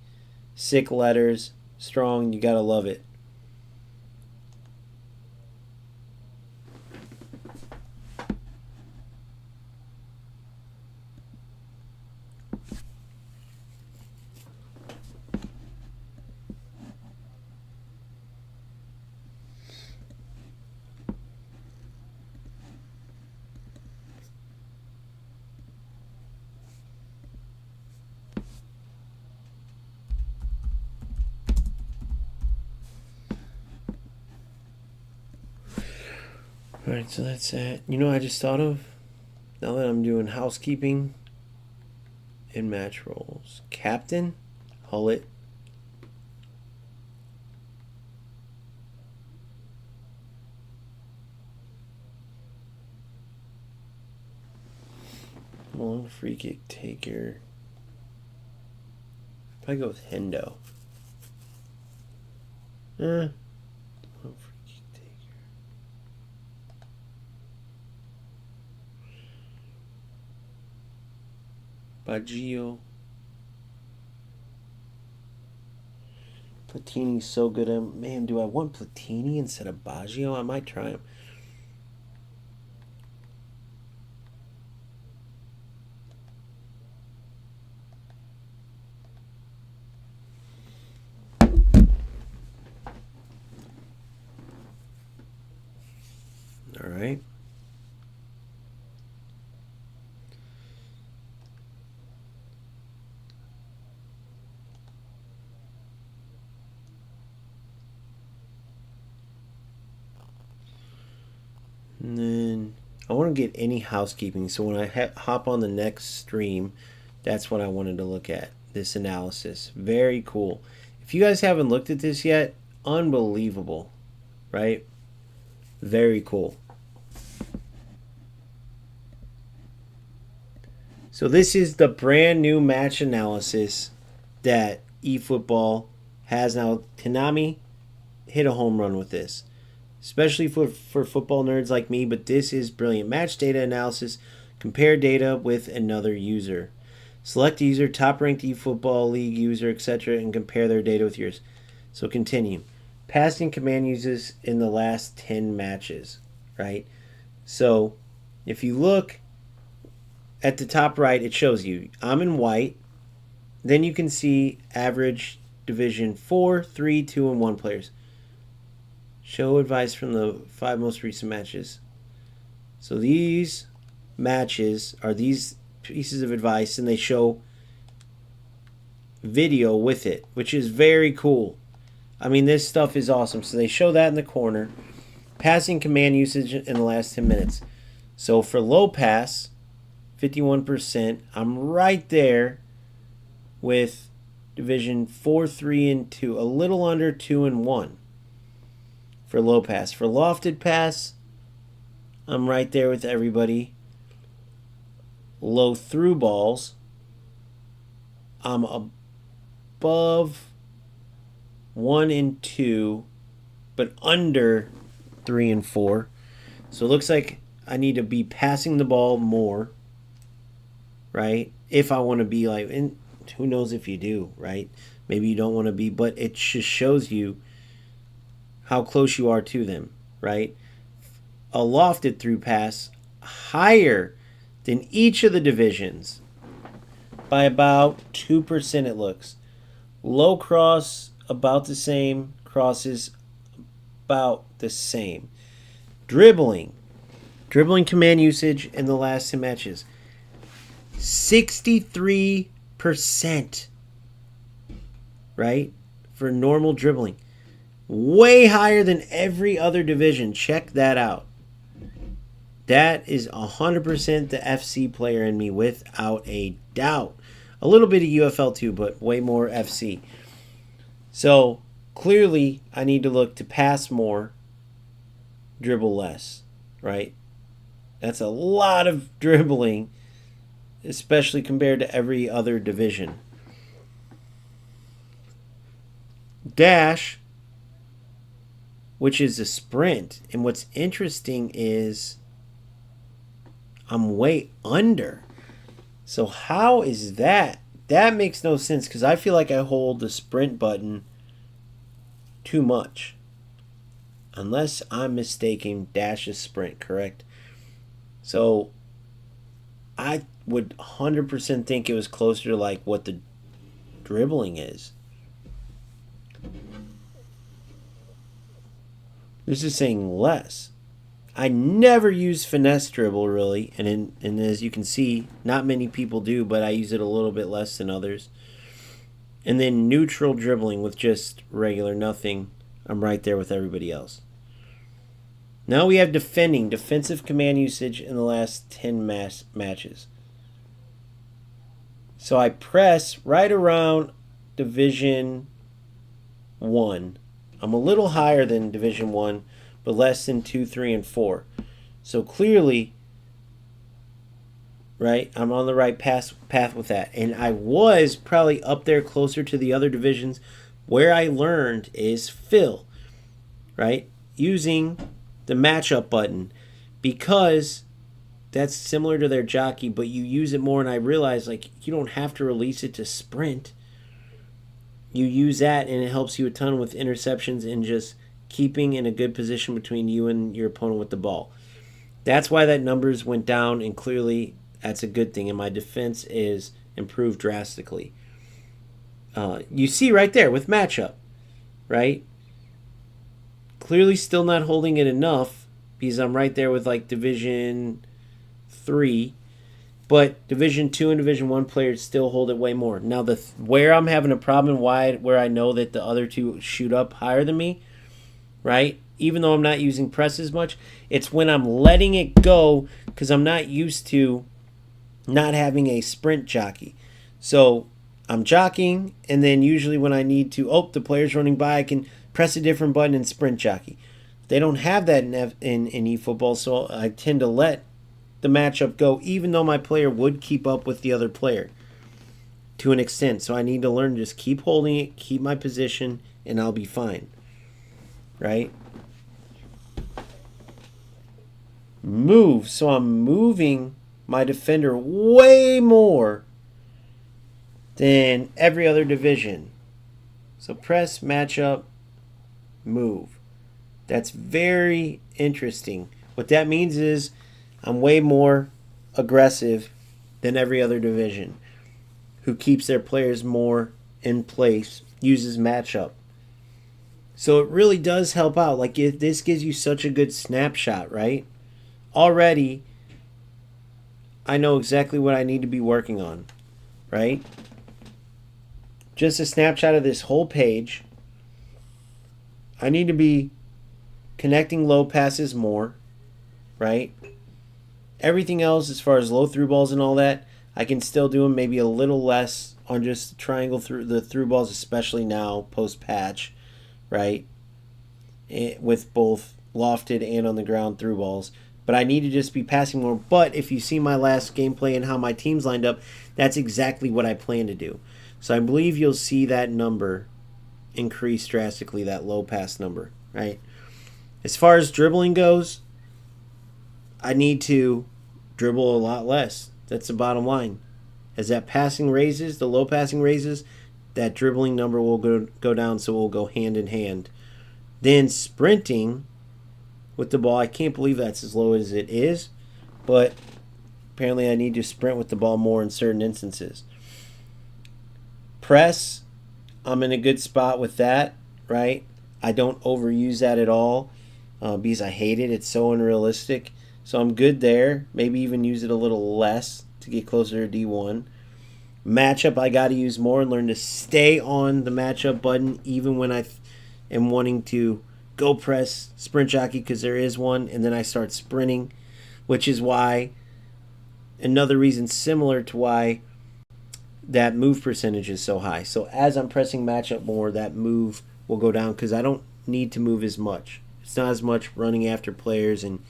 Sick letters, strong, you gotta love it. Alright, so that's it. You know what I just thought of? Now that I'm doing housekeeping and match rolls. Captain, Hullet. Long free kick taker. Probably go with Hendo. Long free kick taker. Baggio. Platini's so good. Man, do I want Platini instead of Baggio? I might try him. All right. And then I want to get any housekeeping. So when I hop on the next stream, that's what I wanted to look at. This analysis. Very cool. If you guys haven't looked at this yet, unbelievable. Right? Very cool. So this is the brand new match analysis that eFootball has now. Konami hit a home run with this, especially for football nerds like me, but this is brilliant. Match data analysis. Compare data with another user. Select user, top-ranked eFootball League user, etc., and compare their data with yours. So continue. Passing command uses in the last 10 matches, right? So if you look at the top right, it shows you I'm in white. Then you can see average Division 4, 3, 2, and 1 players. Show advice from the 5 most recent matches. So these matches are these pieces of advice, and they show video with it, which is very cool. I mean, this stuff is awesome. So they show that in the corner. Passing command usage in the last 10 minutes. So for low pass, 51%, I'm right there with Division 4, 3, and 2. A little under 2 and 1 for low pass. For lofted pass, I'm right there with everybody. Low through balls, I'm above 1 and 2, but under 3 and 4. So it looks like I need to be passing the ball more, right? If I want to be like, and who knows if you do, right? Maybe you don't want to be, but it just shows you how close you are to them, right? A lofted through pass, higher than each of the divisions by about 2%, it looks. Low cross, about the same. Crosses, about the same. Dribbling command usage in the last 10 matches. 63%. Right? For normal dribbling. Way higher than every other division. Check that out. That is 100% the FC player in me, without a doubt. A little bit of UFL too, but way more FC. So, clearly, I need to look to pass more, dribble less, right? That's a lot of dribbling, especially compared to every other division. Dash, which is a sprint. And what's interesting is I'm way under. So how is that? That makes no sense because I feel like I hold the sprint button too much. Unless I'm mistaken, dash is sprint, correct? So I would 100% think it was closer to like what the dribbling is. This is saying less. I never use finesse dribble really, and as you can see, not many people do, but I use it a little bit less than others. And then neutral dribbling with just regular nothing. I'm right there with everybody else. Now we have defensive command usage in the last 10 matches. So I press right around Division 1. I'm a little higher than Division 1, but less than 2, 3, and 4. So clearly, right, I'm on the right path with that. And I was probably up there closer to the other divisions. Where I learned is fill, right, using the matchup button, because that's similar to their jockey, but you use it more. And I realized, like, you don't have to release it to sprint. You use that, and it helps you a ton with interceptions and just keeping in a good position between you and your opponent with the ball. That's why that numbers went down, and clearly that's a good thing. And my defense is improved drastically. You see right there with matchup, right? Clearly still not holding it enough because I'm right there with like Division 3. But Division 2 and Division 1 players still hold it way more. Now, where I'm having a problem, where I know that the other two shoot up higher than me, right? Even though I'm not using press as much, it's when I'm letting it go because I'm not used to not having a sprint jockey. So I'm jockeying, and then usually when I need to, the player's running by, I can press a different button and sprint jockey. They don't have that in eFootball, so I tend to let the matchup go, even though my player would keep up with the other player to an extent. So I need to learn to just keep holding it, keep my position, and I'll be fine. Right? Move. So I'm moving my defender way more than every other division. So press, matchup, move. That's very interesting. What that means is I'm way more aggressive than every other division who keeps their players more in place, uses matchup. So it really does help out. Like, this gives you such a good snapshot, right? Already, I know exactly what I need to be working on, right? Just a snapshot of this whole page. I need to be connecting low passes more, right? Everything else, as far as low through balls and all that, I can still do them maybe a little less on just triangle through the through balls, especially now post patch, right? With both lofted and on the ground through balls. But I need to just be passing more. But if you see my last gameplay and how my team's lined up, that's exactly what I plan to do. So I believe you'll see that number increase drastically, that low pass number, right? As far as dribbling goes, I need to dribble a lot less. That's the bottom line. As that passing raises, the low passing raises, that dribbling number will go down, so we'll go hand in hand. Then sprinting with the ball, I can't believe that's as low as it is, but apparently I need to sprint with the ball more in certain instances. Press, I'm in a good spot with that, right? I don't overuse that at all because I hate it. It's so unrealistic. So I'm good there. Maybe even use it a little less to get closer to D1. Matchup, I got to use more and learn to stay on the matchup button even when I am wanting to go press sprint jockey, because there is one, and then I start sprinting, which is why, another reason similar to why that move percentage is so high. So as I'm pressing matchup more, that move will go down because I don't need to move as much. It's not as much running after players and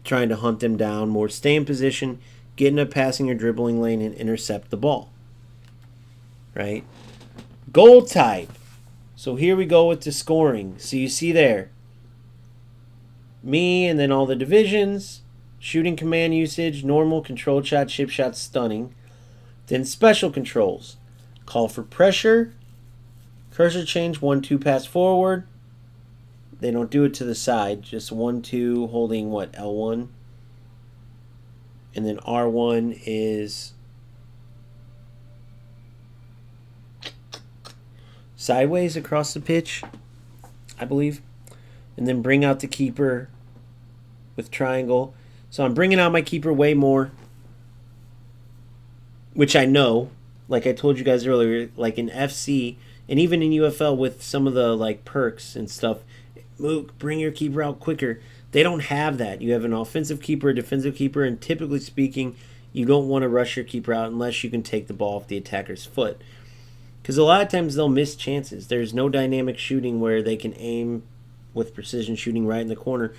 trying to hunt them down. More stay in position, get in a passing or dribbling lane, and intercept the ball. Right? Goal type. So here we go with the scoring. So you see there, me and then all the divisions, shooting command usage, normal, controlled shot, chip shot, stunning. Then special controls. Call for pressure, cursor change, 1-2 pass forward. They don't do it to the side, just 1-2 holding what, L1? And then R1 is sideways across the pitch, I believe. And then bring out the keeper with triangle. So I'm bringing out my keeper way more, which I know, like I told you guys earlier, like in FC and even in UFL with some of the like perks and stuff, bring your keeper out quicker. They don't have that. You have an offensive keeper, a defensive keeper, and typically speaking, you don't want to rush your keeper out unless you can take the ball off the attacker's foot. Because a lot of times they'll miss chances. There's no dynamic shooting where they can aim with precision shooting right in the corner.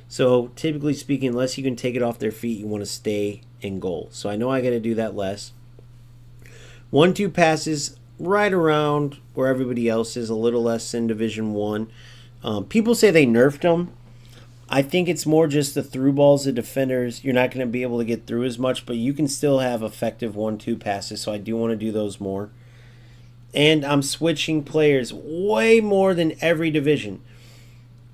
So typically speaking, unless you can take it off their feet, you want to stay in goal. So I know I got to do that less. 1-2 passes right around where everybody else is, a little less in Division 1. People say they nerfed them. I think it's more just the through balls of defenders. You're not going to be able to get through as much, but you can still have effective 1-2 passes, so I do want to do those more. And I'm switching players way more than every division,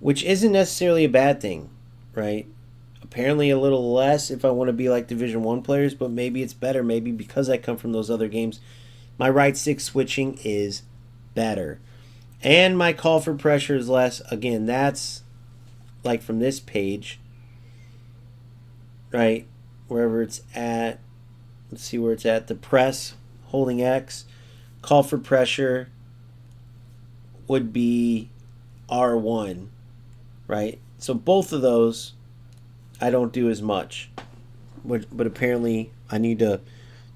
which isn't necessarily a bad thing, right? Apparently a little less if I want to be like Division 1 players, but maybe it's better. Maybe because I come from those other games, my right stick switching is better. And my call for pressure is less. Again, that's like from this page, right? Wherever it's at. Let's see where it's at. The press, holding X. Call for pressure would be R1, right? So both of those I don't do as much. But apparently I need to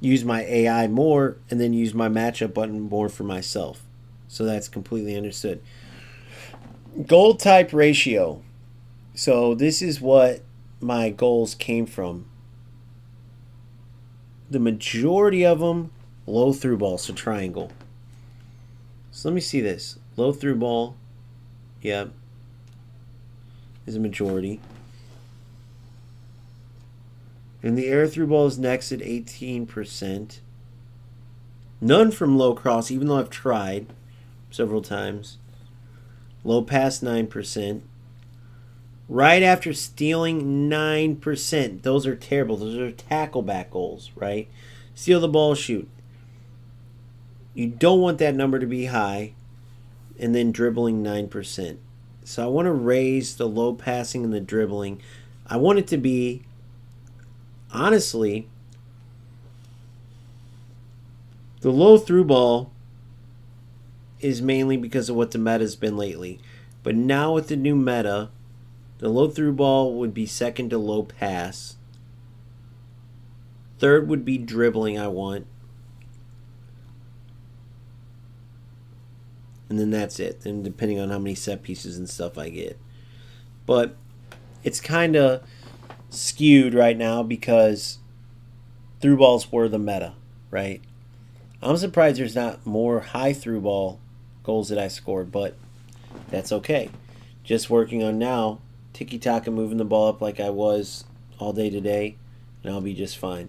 use my AI more and then use my matchup button more for myself. So that's completely understood. Goal type ratio. So this is what my goals came from. The majority of them, low through ball, so triangle. So let me see this. Low through ball, yeah, is a majority. And the air through ball is next at 18%. None from low cross, even though I've tried several times. Low pass, 9%. Right after stealing, 9%. Those are terrible. Those are tackle back goals, right? Steal the ball, shoot. You don't want that number to be high. And then dribbling, 9%. So I want to raise the low passing and the dribbling. I want it to be, honestly, the low through ball is mainly because of what the meta's been lately. But now with the new meta, the low through ball would be second to low pass. Third would be dribbling, I want. And then that's it. And depending on how many set pieces and stuff I get. But it's kind of skewed right now because through balls were the meta, right? I'm surprised there's not more high through ball goals that I scored, but that's okay. Just working on now, tiki-taka, moving the ball up like I was all day today, and I'll be just fine.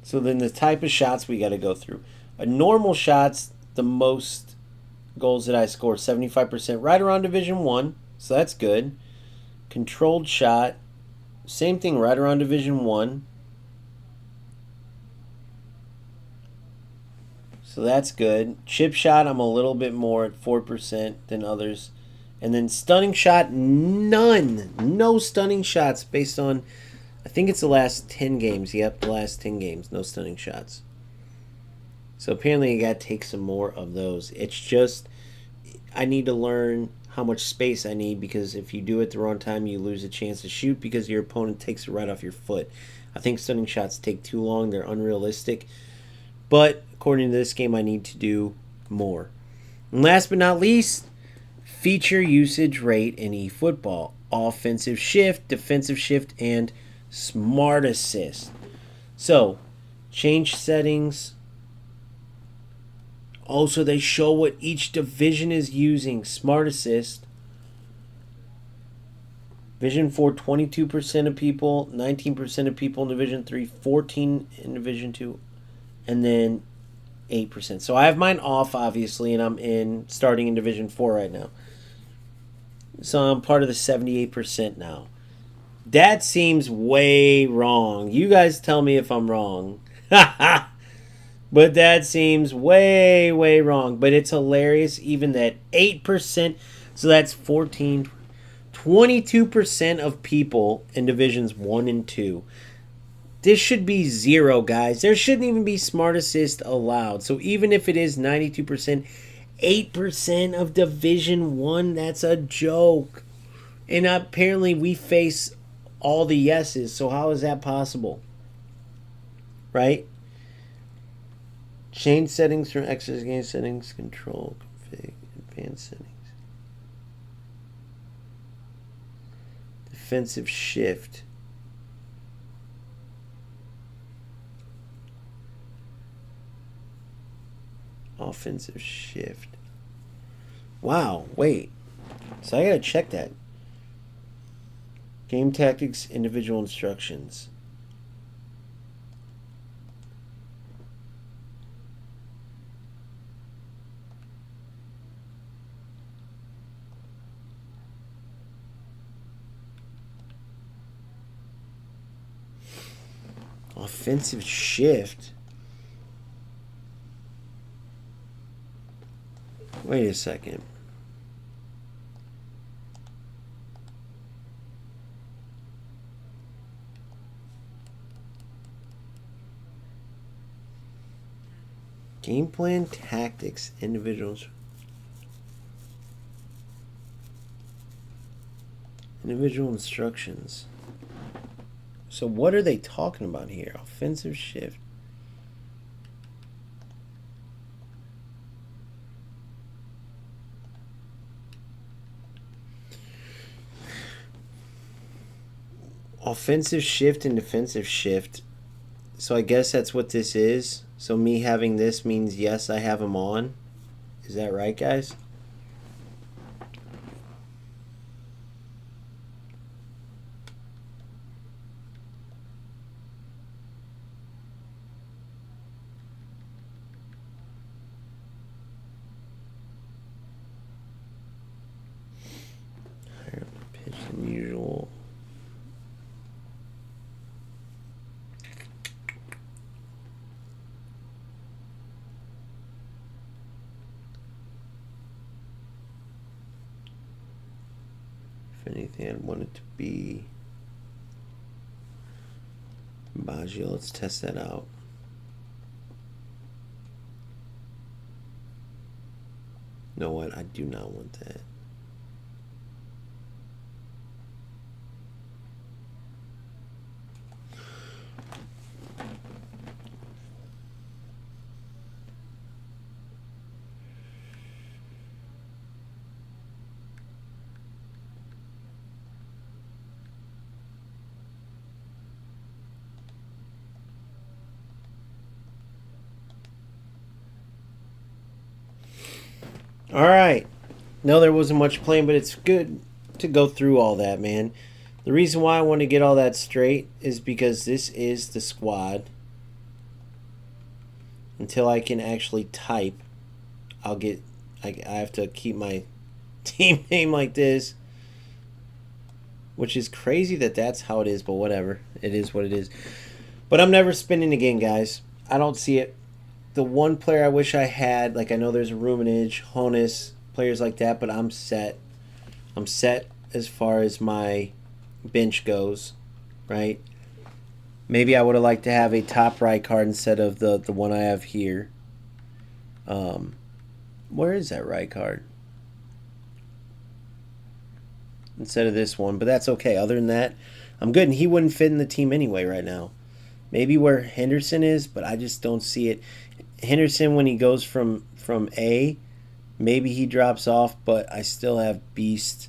So then the type of shots we got to go through. A normal shots, the most goals that I score, 75%, right around Division 1, so that's good. Controlled shot, same thing, right around Division 1. So that's good. Chip shot, I'm a little bit more at 4% than others. And then stunning shot, none. No stunning shots based on, I think it's the last 10 games. Yep, the last 10 games. No stunning shots. So apparently I got to take some more of those. It's just, I need to learn how much space I need, because if you do it the wrong time, you lose a chance to shoot because your opponent takes it right off your foot. I think stunning shots take too long. They're unrealistic. But according to this game, I need to do more. And last but not least, feature usage rate in eFootball. Offensive shift, defensive shift, and smart assist. So, change settings. Also, they show what each division is using. Smart assist. Division 4, 22% of people. 19% of people in Division 3. 14% in Division 2. And then 8%. So I have mine off, obviously, and I'm starting in Division 4 right now. So I'm part of the 78% now. That seems way wrong. You guys tell me if I'm wrong. But that seems way, way wrong. But it's hilarious, even that 8%. So that's 14, 22% of people in Divisions 1 and 2. This should be 0, guys. There shouldn't even be smart assist allowed. So even if it is 92%, 8% of Division 1, that's a joke. And apparently we face all the yeses. So how is that possible? Right? Change settings from exercise game settings, control, config, advanced settings. Defensive shift. Offensive shift. Wow, wait. So I gotta check that. Game tactics, individual instructions. Offensive shift. Wait a second. Game plan, tactics, individuals. Individual instructions. So what are they talking about here? Offensive shift. Offensive shift and defensive shift. So I guess that's what this is. So me having this means yes, I have them on. Is that right, guys? Higher pitch than usual. If anything, I'd want it to be Baggio. Let's test that out. You know what? I do not want that. All right. No, there wasn't much playing, but it's good to go through all that, man. The reason why I want to get all that straight is because this is the squad until I can actually type I have to keep my team name like this, which is crazy that that's how it is, but whatever. It is what it is. But I'm never spinning again, guys. I don't see it. The one player I wish I had, like I know there's a Ruminage, Honus, players like that, but I'm set. I'm set as far as my bench goes, right? Maybe I would have liked to have a top right card instead of the one I have here. Where is that right card? Instead of this one, but that's okay. Other than that, I'm good, and he wouldn't fit in the team anyway right now. Maybe where Henderson is, but I just don't see it. Henderson, when he goes from A, maybe he drops off, but I still have Beast.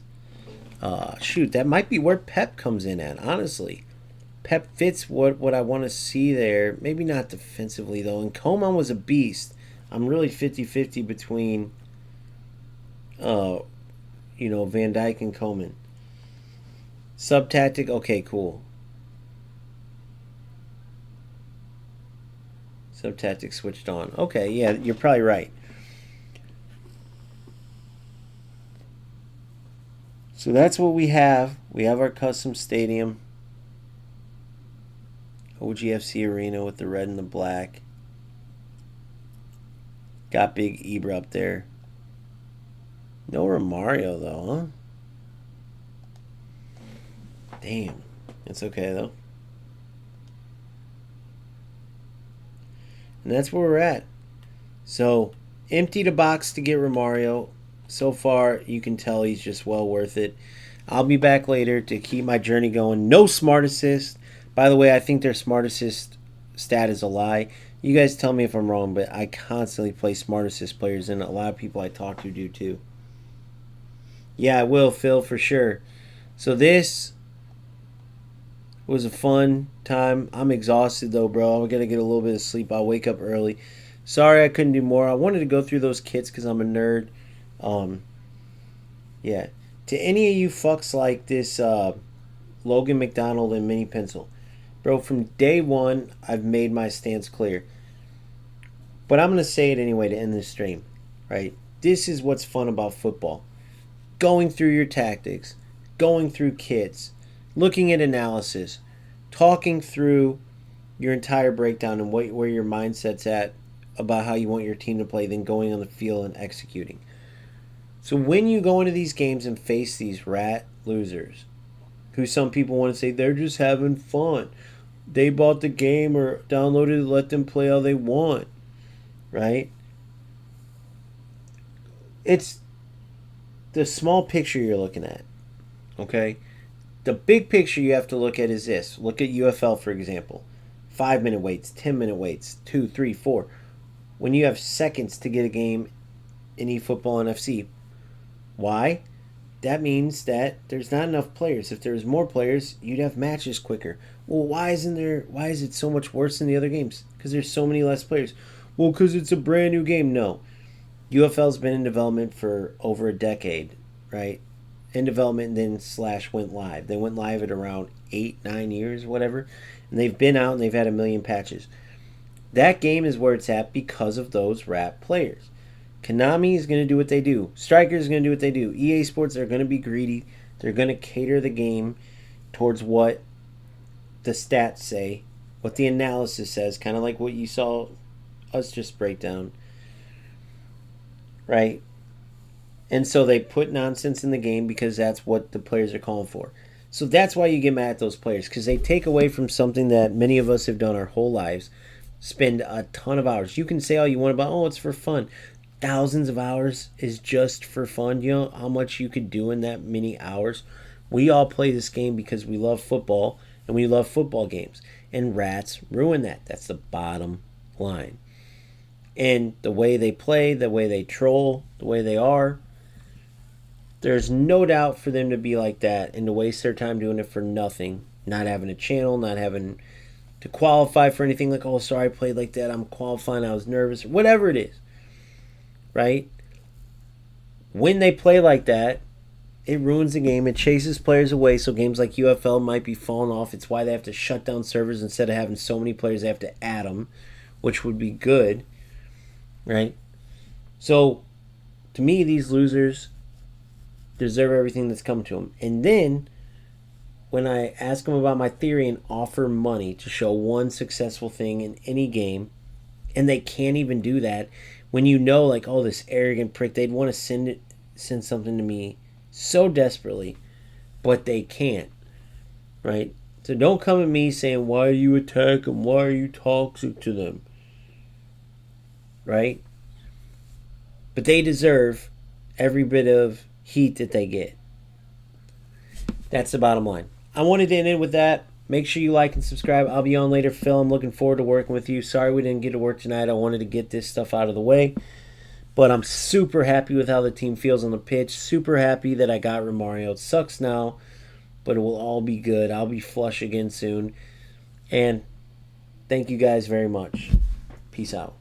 Shoot, that might be where Pep comes in at, honestly. Pep fits what I want to see there. Maybe not defensively, though. And Coman was a beast. I'm really 50-50 between, Van Dijk and Coman. Sub-tactic, okay, cool. Sub-tactic switched on. Okay, yeah, you're probably right. So that's what we have. We have our custom stadium. OGFC Arena with the red and the black. Got big Ibra up there. No Romario, though, huh? Damn. It's okay, though. And that's where we're at. So, empty the box to get Romario. So far, you can tell he's just well worth it. I'll be back later to keep my journey going. No smart assist. By the way, I think their smart assist stat is a lie. You guys tell me if I'm wrong, but I constantly play smart assist players, and a lot of people I talk to do too. Yeah, I will, Phil, for sure. So this was a fun time. I'm exhausted, though, bro. I'm going to get a little bit of sleep. I'll wake up early. Sorry I couldn't do more. I wanted to go through those kits because I'm a nerd. Yeah. To any of you fucks like this Logan McDonald and Mini Pencil, bro, from day one, I've made my stance clear. But I'm going to say it anyway to end this stream, right? This is what's fun about football. Going through your tactics, going through kits, looking at analysis, talking through your entire breakdown and where your mindset's at about how you want your team to play, then going on the field and executing. So when you go into these games and face these rat losers, who some people want to say they're just having fun, they bought the game or downloaded it, let them play how they want, right? It's the small picture you're looking at, okay? The big picture you have to look at is this. Look at UFL, for example. 5-minute waits, 10-minute waits, 2, 3, 4. When you have seconds to get a game in eFootball and FC. Why? That means that there's not enough players. If there was more players, you'd have matches quicker. Well, why is it so much worse than the other games? Because there's so many less players. Well, because it's a brand new game. No. UFL's been in development for over a decade, right? In development, and then / went live. They went live at around 8-9 years, whatever. And they've been out and they've had 1 million patches. That game is where it's at because of those rat players. Konami is going to do what they do. Strikers is going to do what they do. EA Sports are going to be greedy. They're going to cater the game towards what the stats say, what the analysis says, kind of like what you saw us just break down. Right? And so they put nonsense in the game because that's what the players are calling for. So that's why you get mad at those players, because they take away from something that many of us have done our whole lives. Spend a ton of hours. You can say all you want about, oh, it's for fun. Thousands of hours is just for fun. You know how much you could do in that many hours? We all play this game because we love football and we love football games. And rats ruin that. That's the bottom line. And the way they play, the way they troll, the way they are, there's no doubt for them to be like that and to waste their time doing it for nothing. Not having a channel, not having to qualify for anything like, oh, sorry, I played like that, I'm qualifying, I was nervous, whatever it is. Right? When they play like that, it ruins the game. It chases players away, so games like UFL might be falling off. It's why they have to shut down servers. Instead of having so many players, they have to add them, which would be good. Right? So, to me, these losers deserve everything that's come to them. And then, when I ask them about my theory and offer money to show one successful thing in any game, and they can't even do that, when you know, like, oh, this arrogant prick, they'd want to send something to me so desperately, but they can't, right? So don't come at me saying, why are you attack them? Why are you toxic to them? Right? But they deserve every bit of heat that they get. That's the bottom line. I wanted to end it with that. Make sure you like and subscribe. I'll be on later, Phil. I'm looking forward to working with you. Sorry we didn't get to work tonight. I wanted to get this stuff out of the way. But I'm super happy with how the team feels on the pitch. Super happy that I got Romario. It sucks now, but it will all be good. I'll be flush again soon. And thank you guys very much. Peace out.